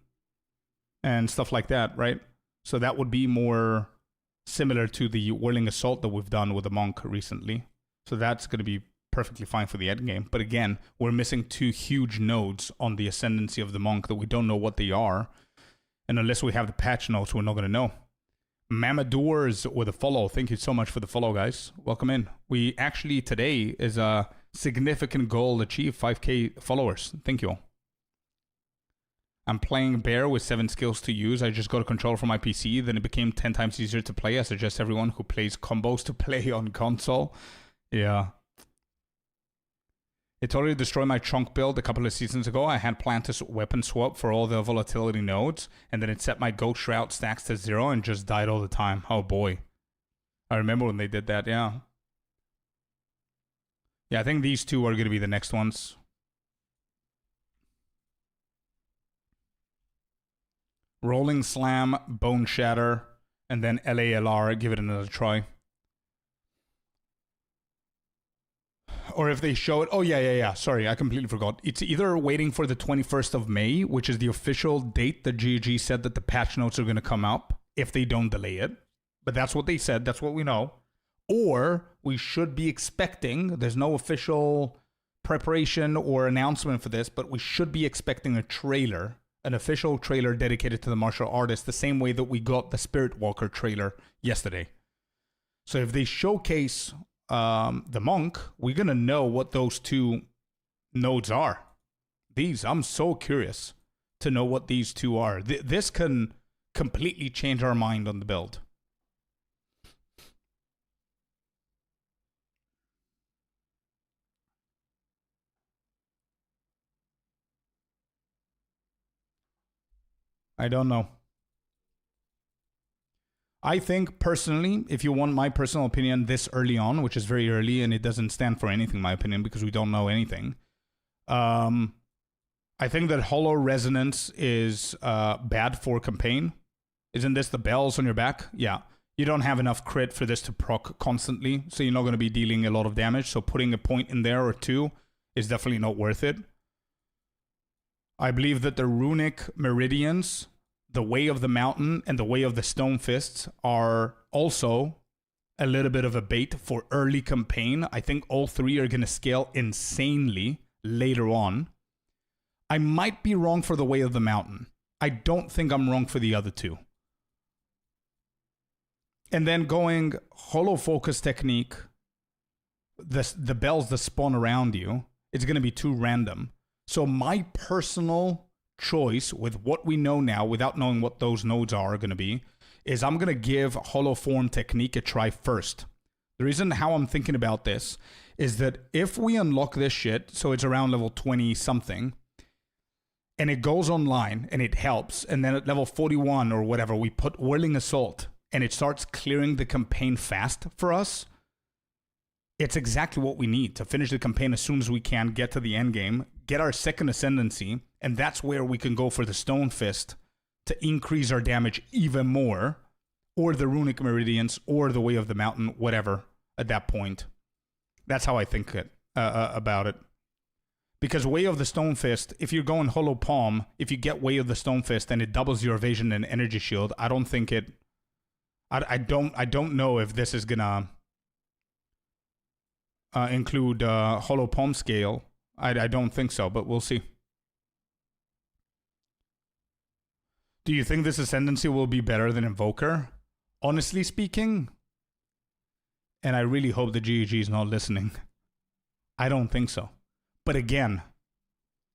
and stuff like that, right? So that would be more similar to the Whirling Assault that we've done with the Monk recently. So that's going to be perfectly fine for the end game. But again, we're missing two huge nodes on the ascendancy of the Monk that we don't know what they are. And unless we have the patch notes, we're not going to know. Mamadours with a follow. Thank you so much for the follow, guys. Welcome in. We actually, today is a significant goal achieved, 5k followers. Thank you all. I'm playing Bear with 7 skills to use. I just got a controller for my PC, then it became 10 times easier to play. I suggest everyone who plays combos to play on console. Yeah. It totally destroyed my chunk build a couple of seasons ago. I had planned to weapon swap for all the volatility nodes, and then it set my Ghost Shroud stacks to 0 and just died all the time. Oh boy. I remember when they did that, yeah. Yeah, I think these two are going to be the next ones. Rolling Slam, Bone Shatter, and then LALR, give it another try. Or if they show it, oh yeah, sorry, I completely forgot. It's either waiting for the 21st of May, which is the official date that GOG said that the patch notes are going to come up, if they don't delay it. But that's what they said, that's what we know. Or we should be expecting, there's no official preparation or announcement for this, but we should be expecting a trailer, an official trailer dedicated to the martial artist, the same way that we got the Spirit Walker trailer yesterday. So if they showcase the monk, we're going to know what those two nodes are. I'm so curious to know what these two are. This can completely change our mind on the build. I don't know. I think personally, if you want my personal opinion this early on, which is very early and it doesn't stand for anything, my opinion, because we don't know anything. I think that Hollow Resonance is bad for campaign. Isn't this the bells on your back? Yeah. You don't have enough crit for this to proc constantly, so you're not going to be dealing a lot of damage. So putting a point in there or two is definitely not worth it. I believe that the Runic Meridians, the Way of the Mountain, and the Way of the Stone Fists are also a little bit of a bait for early campaign. I think all three are going to scale insanely later on. I might be wrong for the Way of the Mountain. I don't think I'm wrong for the other two. And then going Hollow Focus Technique, the bells that spawn around you, it's going to be too random. So my personal choice with what we know now, without knowing what those nodes are going to be, is I'm going to give Hollow Form Technique a try first. The reason how I'm thinking about this is that if we unlock this shit, so it's around level 20 something, and it goes online and it helps, and then at level 41 or whatever, we put Whirling Assault and it starts clearing the campaign fast for us, it's exactly what we need to finish the campaign as soon as we can, get to the end game, get our second ascendancy, and that's where we can go for the Stone Fist to increase our damage even more, or the Runic Meridians, or the Way of the Mountain, whatever, at that point. That's how I think about it. Because Way of the Stone Fist, if you're going Hollow Palm, if you get Way of the Stone Fist and it doubles your evasion and energy shield, I don't think it... I don't know if this is gonna... include Hollow Palm Scale. I don't think so, but we'll see. Do you think this Ascendancy will be better than Invoker? Honestly speaking, and I really hope the GOG is not listening, I don't think so. But again,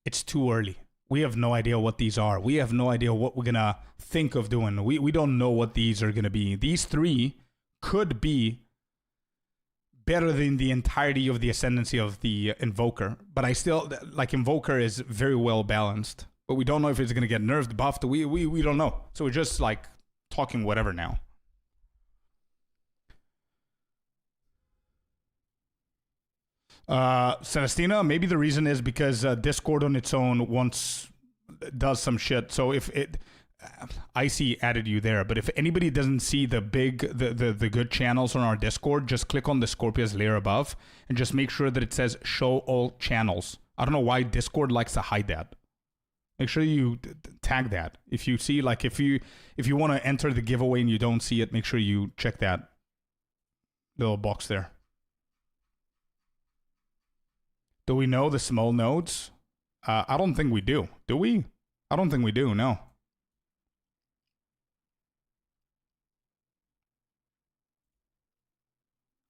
it's too early. We have no idea what these are. We have no idea what we're going to think of doing. We don't know what these are going to be. These three could be better than the entirety of the Ascendancy of the Invoker. But I still, like, Invoker is very well balanced. But we don't know if it's going to get nerfed, buffed. We don't know. So we're just, like, talking whatever now. Celestina, maybe the reason is because Discord on its own does some shit. So if it... Icy added you there, but if anybody doesn't see the good channels on our Discord, just click on the Scorpius layer above and just make sure that it says show all channels. I don't know why Discord likes to hide that. Make sure you tag that. If you see, like, if you want to enter the giveaway and you don't see it, make sure you check that little box there. Do we know the small nodes? I don't think we do. Do we? I don't think we do, no.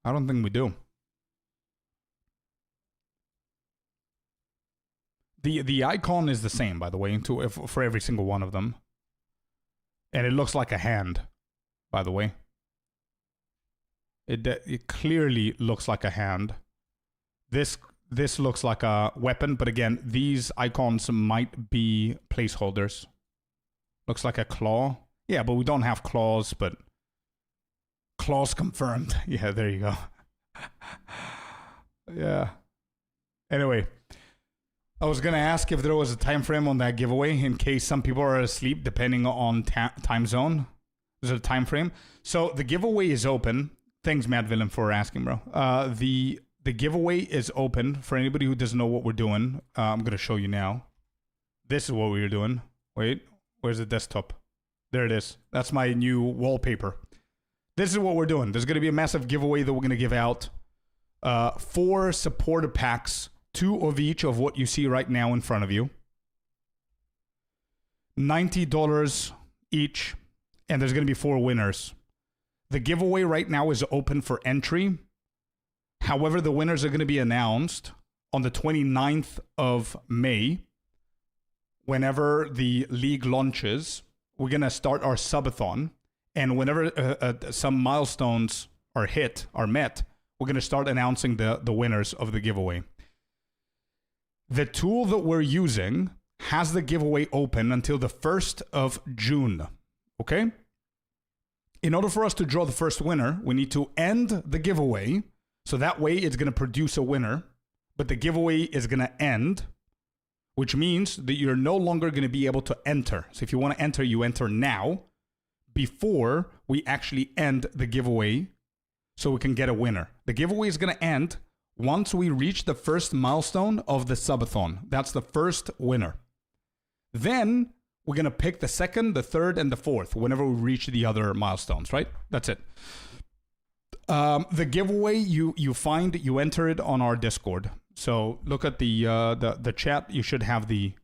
I don't think we do. The icon is the same, by the way, for every single one of them. And it looks like a hand, by the way. It clearly looks like a hand. This looks like a weapon, but again, these icons might be placeholders. Looks like a claw. Yeah, but we don't have claws, but... Claws confirmed. Yeah, there you go. Yeah. Anyway. I was going to ask if there was a time frame on that giveaway in case some people are asleep depending on time zone. Is there a time frame? So the giveaway is open. Thanks, Matt Villain, for asking, bro. The giveaway is open for anybody who doesn't know what we're doing. I'm going to show you now. This is what we were doing. Wait, where's the desktop? There it is. That's my new wallpaper. This is what we're doing. There's going to be a massive giveaway that we're going to give out. 4 supporter packs, 2 of each of what you see right now in front of you. $90 each, and there's going to be 4 winners. The giveaway right now is open for entry. However, the winners are going to be announced on the 29th of May. Whenever the league launches, we're going to start our subathon. And whenever some milestones are met, we're going to start announcing the winners of the giveaway. The tool that we're using has the giveaway open until the 1st of June. Okay? In order for us to draw the first winner, we need to end the giveaway. So that way it's going to produce a winner, but the giveaway is going to end, which means that you're no longer going to be able to enter. So if you want to enter, you enter now before we actually end the giveaway so we can get a winner. The giveaway is going to end once we reach the first milestone of the subathon. That's the first winner. Then we're going to pick the second, the third, and the fourth whenever we reach the other milestones, right? That's it. The giveaway, you enter it on our Discord. So look at the chat. You should have the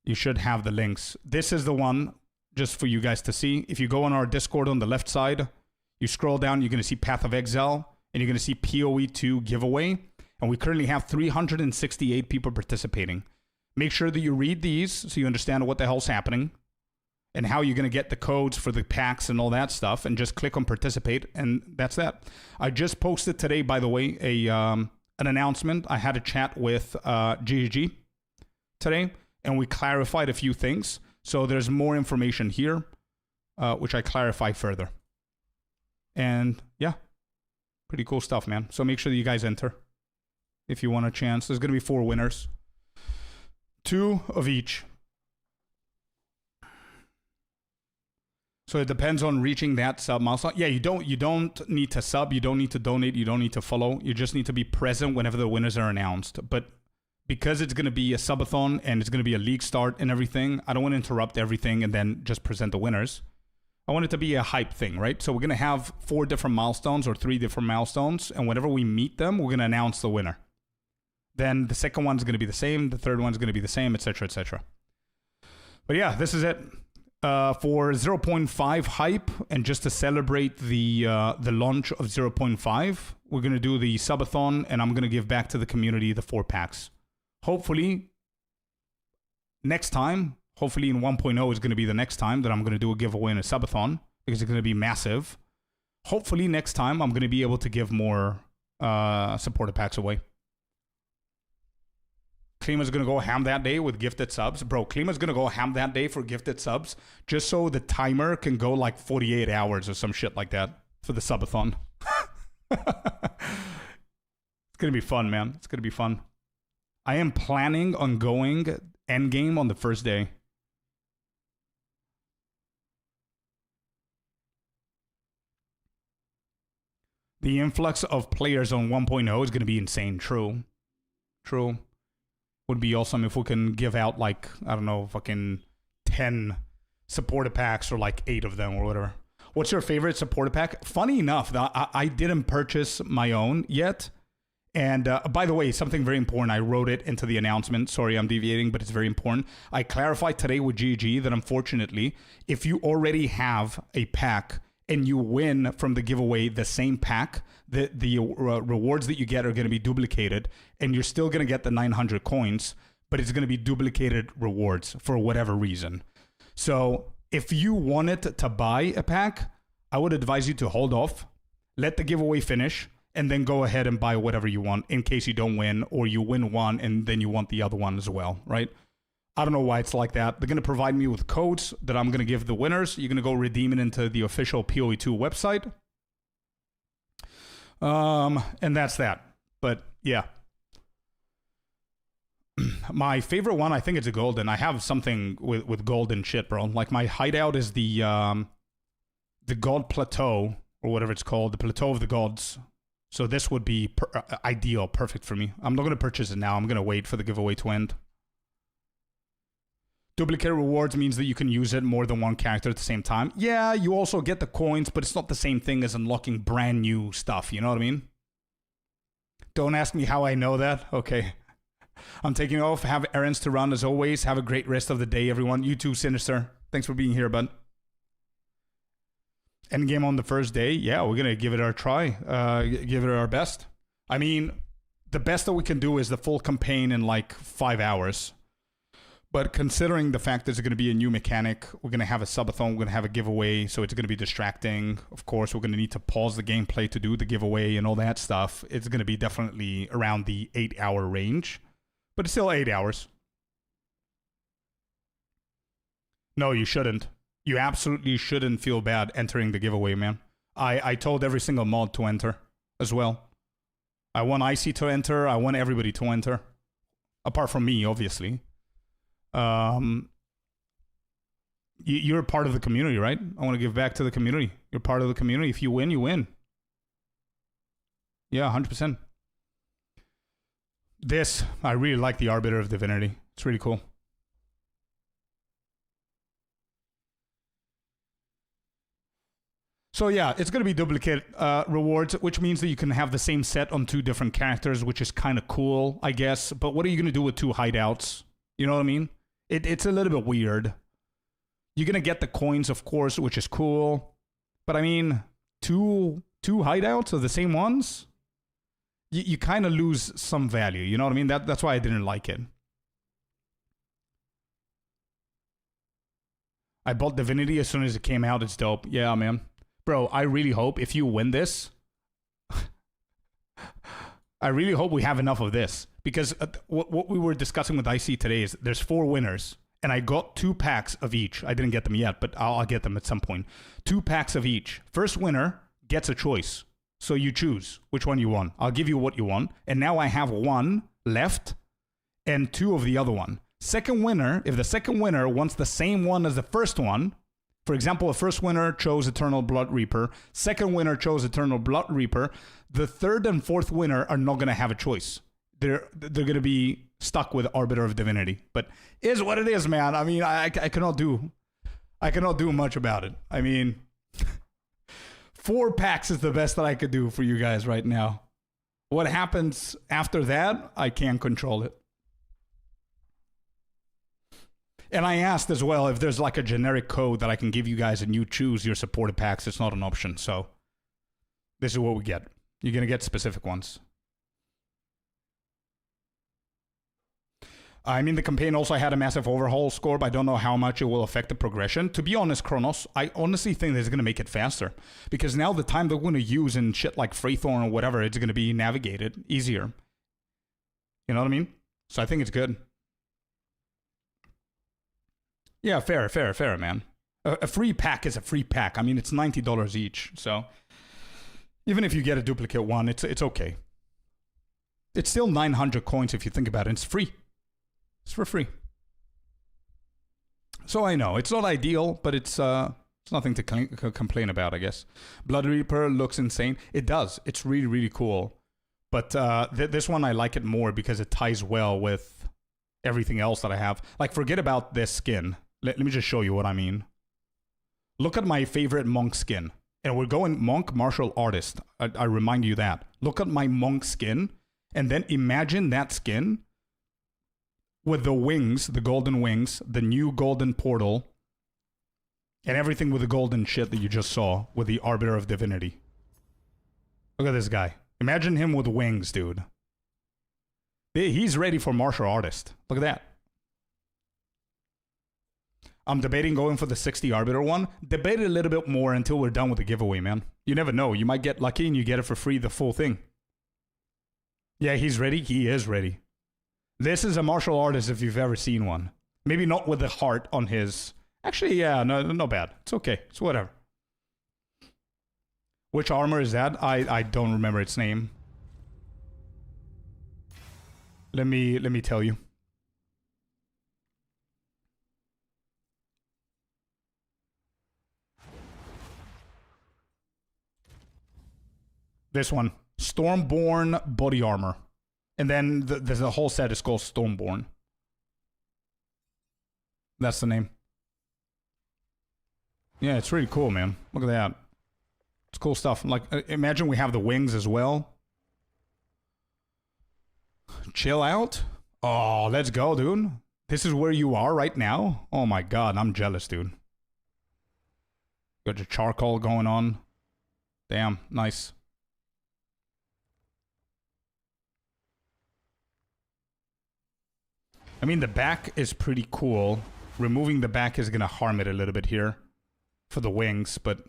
links. This is the one just for you guys to see. If you go on our Discord on the left side, you scroll down, you're going to see Path of Exile, and you're going to see POE 2 giveaway. And we currently have 368 people participating. Make sure that you read these so you understand what the hell's happening and how you're going to get the codes for the packs and all that stuff, and just click on participate, and that's that. I just posted today, by the way, an announcement. I had a chat with GG today, and we clarified a few things. So there's more information here, which I clarify further. And yeah, pretty cool stuff, man. So make sure that you guys enter if you want a chance. There's going to be 4 winners. 2 of each. So it depends on reaching that sub milestone. Yeah, you don't need to sub, you don't need to donate, you don't need to follow. You just need to be present whenever the winners are announced. But because it's going to be a subathon and it's going to be a league start and everything, I don't want to interrupt everything and then just present the winners. I want it to be a hype thing, right? So we're going to have 4 different milestones or 3 different milestones, and whenever we meet them, we're going to announce the winner. Then the second one's going to be the same, the third one's going to be the same, etc., etc. But yeah, this is it. For 0.5 hype, and just to celebrate the launch of 0.5, we're going to do the subathon, and I'm going to give back to the community the 4 packs. Hopefully, next time, hopefully in 1.0 is going to be the next time that I'm going to do a giveaway in a subathon, because it's going to be massive. Hopefully next time I'm going to be able to give more supporter packs away. Klima's going to go ham that day with gifted subs. Bro, Klima's going to go ham that day for gifted subs just so the timer can go like 48 hours or some shit like that for the subathon. It's going to be fun, man. It's going to be fun. I am planning on going endgame on the first day. The influx of players on 1.0 is going to be insane. True. True. Would be awesome if we can give out like, I don't know, fucking 10 supporter packs or like 8 of them or whatever. What's your favorite supporter pack? Funny enough, I didn't purchase my own yet. And by the way, something very important. I wrote it into the announcement. Sorry, I'm deviating, but it's very important. I clarified today with GG that unfortunately, if you already have a pack and you win from the giveaway the same pack, the rewards that you get are going to be duplicated, and you're still going to get the 900 coins, but it's going to be duplicated rewards for whatever reason. So if you wanted to buy a pack, I would advise you to hold off, let the giveaway finish, and then go ahead and buy whatever you want in case you don't win, or you win one and then you want the other one as well, right? I don't know why it's like that. They're going to provide me with codes that I'm going to give the winners. You're going to go redeem it into the official POE 2 website. And that's that. But yeah. My favorite one, I think it's a golden. I have something with golden shit, bro. Like my hideout is the God Plateau, or whatever it's called, the Plateau of the Gods. So this would be ideal, perfect for me. I'm not going to purchase it now. I'm going to wait for the giveaway to end. Duplicate rewards means that you can use it more than one character at the same time. Yeah, you also get the coins, but it's not the same thing as unlocking brand new stuff. You know what I mean? Don't ask me how I know that. Okay. I'm taking off. Have errands to run as always. Have a great rest of the day, everyone. You too, Sinister. Thanks for being here, bud. Endgame on the first day. Yeah, we're going to give it our try. Give it our best. I mean, the best that we can do is the full campaign in like 5 hours. But considering the fact there's going to be a new mechanic, we're going to have a subathon, we're going to have a giveaway, so it's going to be distracting. Of course, we're going to need to pause the gameplay to do the giveaway and all that stuff. It's going to be definitely around the 8-hour range. But it's still 8 hours. No, you shouldn't. You absolutely shouldn't feel bad entering the giveaway, man. I told every single mod to enter as well. I want Icy to enter. I want everybody to enter. Apart from me, obviously. You're a part of the community, right? I want to give back to the community. You're part of the community. If you win, you win. Yeah, 100%. This, I really like the Arbiter of Divinity. It's really cool. So yeah, it's going to be duplicate rewards, which means that you can have the same set on 2 different characters, which is kind of cool, I guess. But what are you going to do with 2 hideouts? You know what I mean? It's a little bit weird. You're going to get the coins, of course, which is cool. But I mean, two hideouts of the same ones? You kind of lose some value. You know what I mean? That's why I didn't like it. I bought Divinity as soon as it came out. It's dope. Yeah, man. Bro, I really hope if you win this, I really hope we have enough of this. Because what we were discussing with IC today is there's 4 winners. And I got 2 packs of each. I didn't get them yet, but I'll get them at some point. 2 packs of each. First winner gets a choice. So you choose which one you want. I'll give you what you want. And now I have 1 left and 2 of the other one. Second winner, if the second winner wants the same one as the first one, for example, the first winner chose Eternal Blood Reaper. Second winner chose Eternal Blood Reaper. The third and fourth winner are not going to have a choice. They're going to be stuck with Arbiter of Divinity. But it is what it is, man. I mean, I cannot do much about it. I mean, 4 packs is the best that I could do for you guys right now. What happens after that, I can't control it. And I asked as well if there's like a generic code that I can give you guys and you choose your supported packs. It's not an option. So this is what we get. You're going to get specific ones. I mean, the campaign also had a massive overhaul score, but I don't know how much it will affect the progression. To be honest, Kronos, I honestly think that it's going to make it faster. Because now the time that we're going to use in shit like Freethorn or whatever, it's going to be navigated easier. You know what I mean? So I think it's good. Yeah, fair, man. A free pack is a free pack. I mean, it's $90 each. So even if you get a duplicate one, it's okay. It's still 900 coins if you think about it. It's free. It's for free. So I know, it's not ideal, but it's nothing to complain about, I guess. Blood Reaper looks insane. It does. It's really, really cool. But this one, I like it more because it ties well with everything else that I have. Like, forget about this skin. Let me just show you what I mean. Look at my favorite monk skin. And we're going monk martial artist. I remind you that. Look at my monk skin. And then imagine that skin with the wings, the golden wings, the new golden portal, and everything with the golden shit that you just saw with the Arbiter of Divinity. Look at this guy. Imagine him with wings, dude. He's ready for martial artist. Look at that. I'm debating going for the 60 Arbiter one. Debate it a little bit more until we're done with the giveaway, man. You never know. You might get lucky and you get it for free, the full thing. Yeah, he's ready. He is ready. This is a martial artist if you've ever seen one. Maybe not with the heart on his... Actually, yeah, no, not bad. It's okay. It's whatever. Which armor is that? I don't remember its name. Let me tell you. This one. Stormborn body armor. And then there's a whole set is called Stormborn. That's the name. Yeah, it's really cool, man. Look at that. It's cool stuff. Like, imagine we have the wings as well. Chill out. Oh, let's go, dude. This is where you are right now? Oh my god, I'm jealous, dude. Got your charcoal going on. Damn, nice. I mean, the back is pretty cool. Removing the back is gonna harm it a little bit here for the wings, but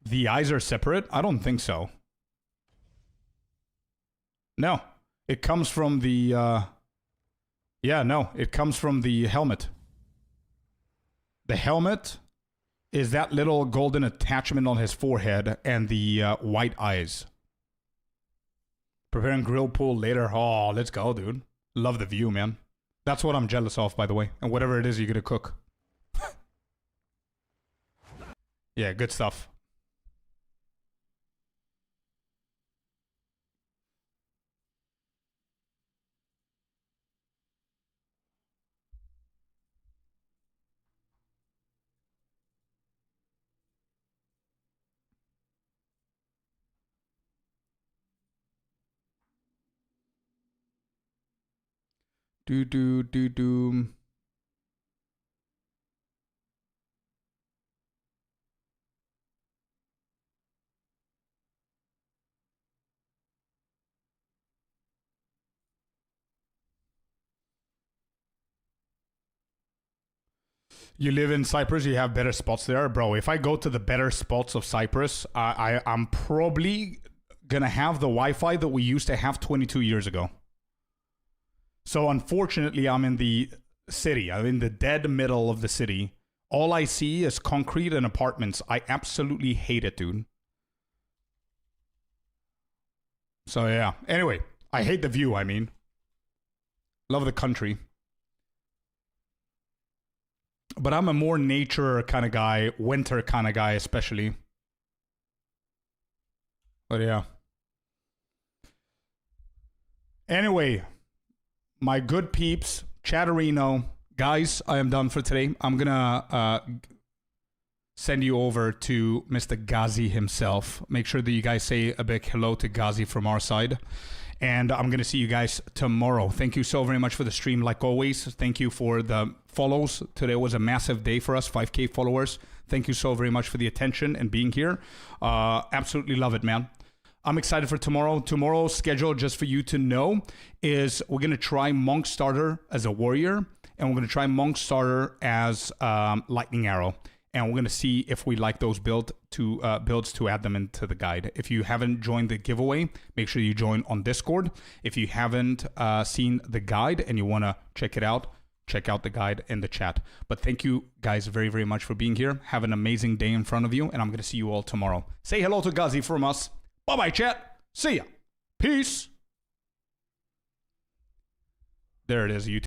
the eyes are separate? I don't think so. No, it comes from the yeah, no, it comes from the helmet. The helmet is that little golden attachment on his forehead and the white eyes. Preparing grill pool later. Oh, let's go, dude. Love the view, man. That's what I'm jealous of, by the way. And whatever it is you're gonna cook. Yeah, good stuff. Do. You live in Cyprus, you have better spots there. Bro, if I go to the better spots of Cyprus, I'm probably gonna have the Wi-Fi that we used to have 22 years ago. So unfortunately, I'm in the city. I'm in the dead middle of the city. All I see is concrete and apartments. I absolutely hate it, dude. So yeah. Anyway, I hate the view, I mean. Love the country. But I'm a more nature kind of guy, winter kind of guy especially. But yeah. Anyway, my good peeps, Chatterino, guys, I am done for today. I'm gonna send you over to Mr. Ghazi himself. Make sure that you guys say a big hello to Ghazi from our side. And I'm gonna see you guys tomorrow. Thank you so very much for the stream, like always. Thank you for the follows. Today was a massive day for us, 5K followers. Thank you so very much for the attention and being here. Absolutely love it, man. I'm excited for tomorrow. Tomorrow's schedule, just for you to know, is we're going to try Monk Starter as a warrior, and we're going to try Monk Starter as Lightning Arrow. And we're going to see if we like those builds to add them into the guide. If you haven't joined the giveaway, make sure you join on Discord. If you haven't seen the guide and you want to check it out, check out the guide in the chat. But thank you guys very, very much for being here. Have an amazing day in front of you, and I'm going to see you all tomorrow. Say hello to Ghazi from us. Bye-bye, chat. See ya. Peace. There it is, YouTube.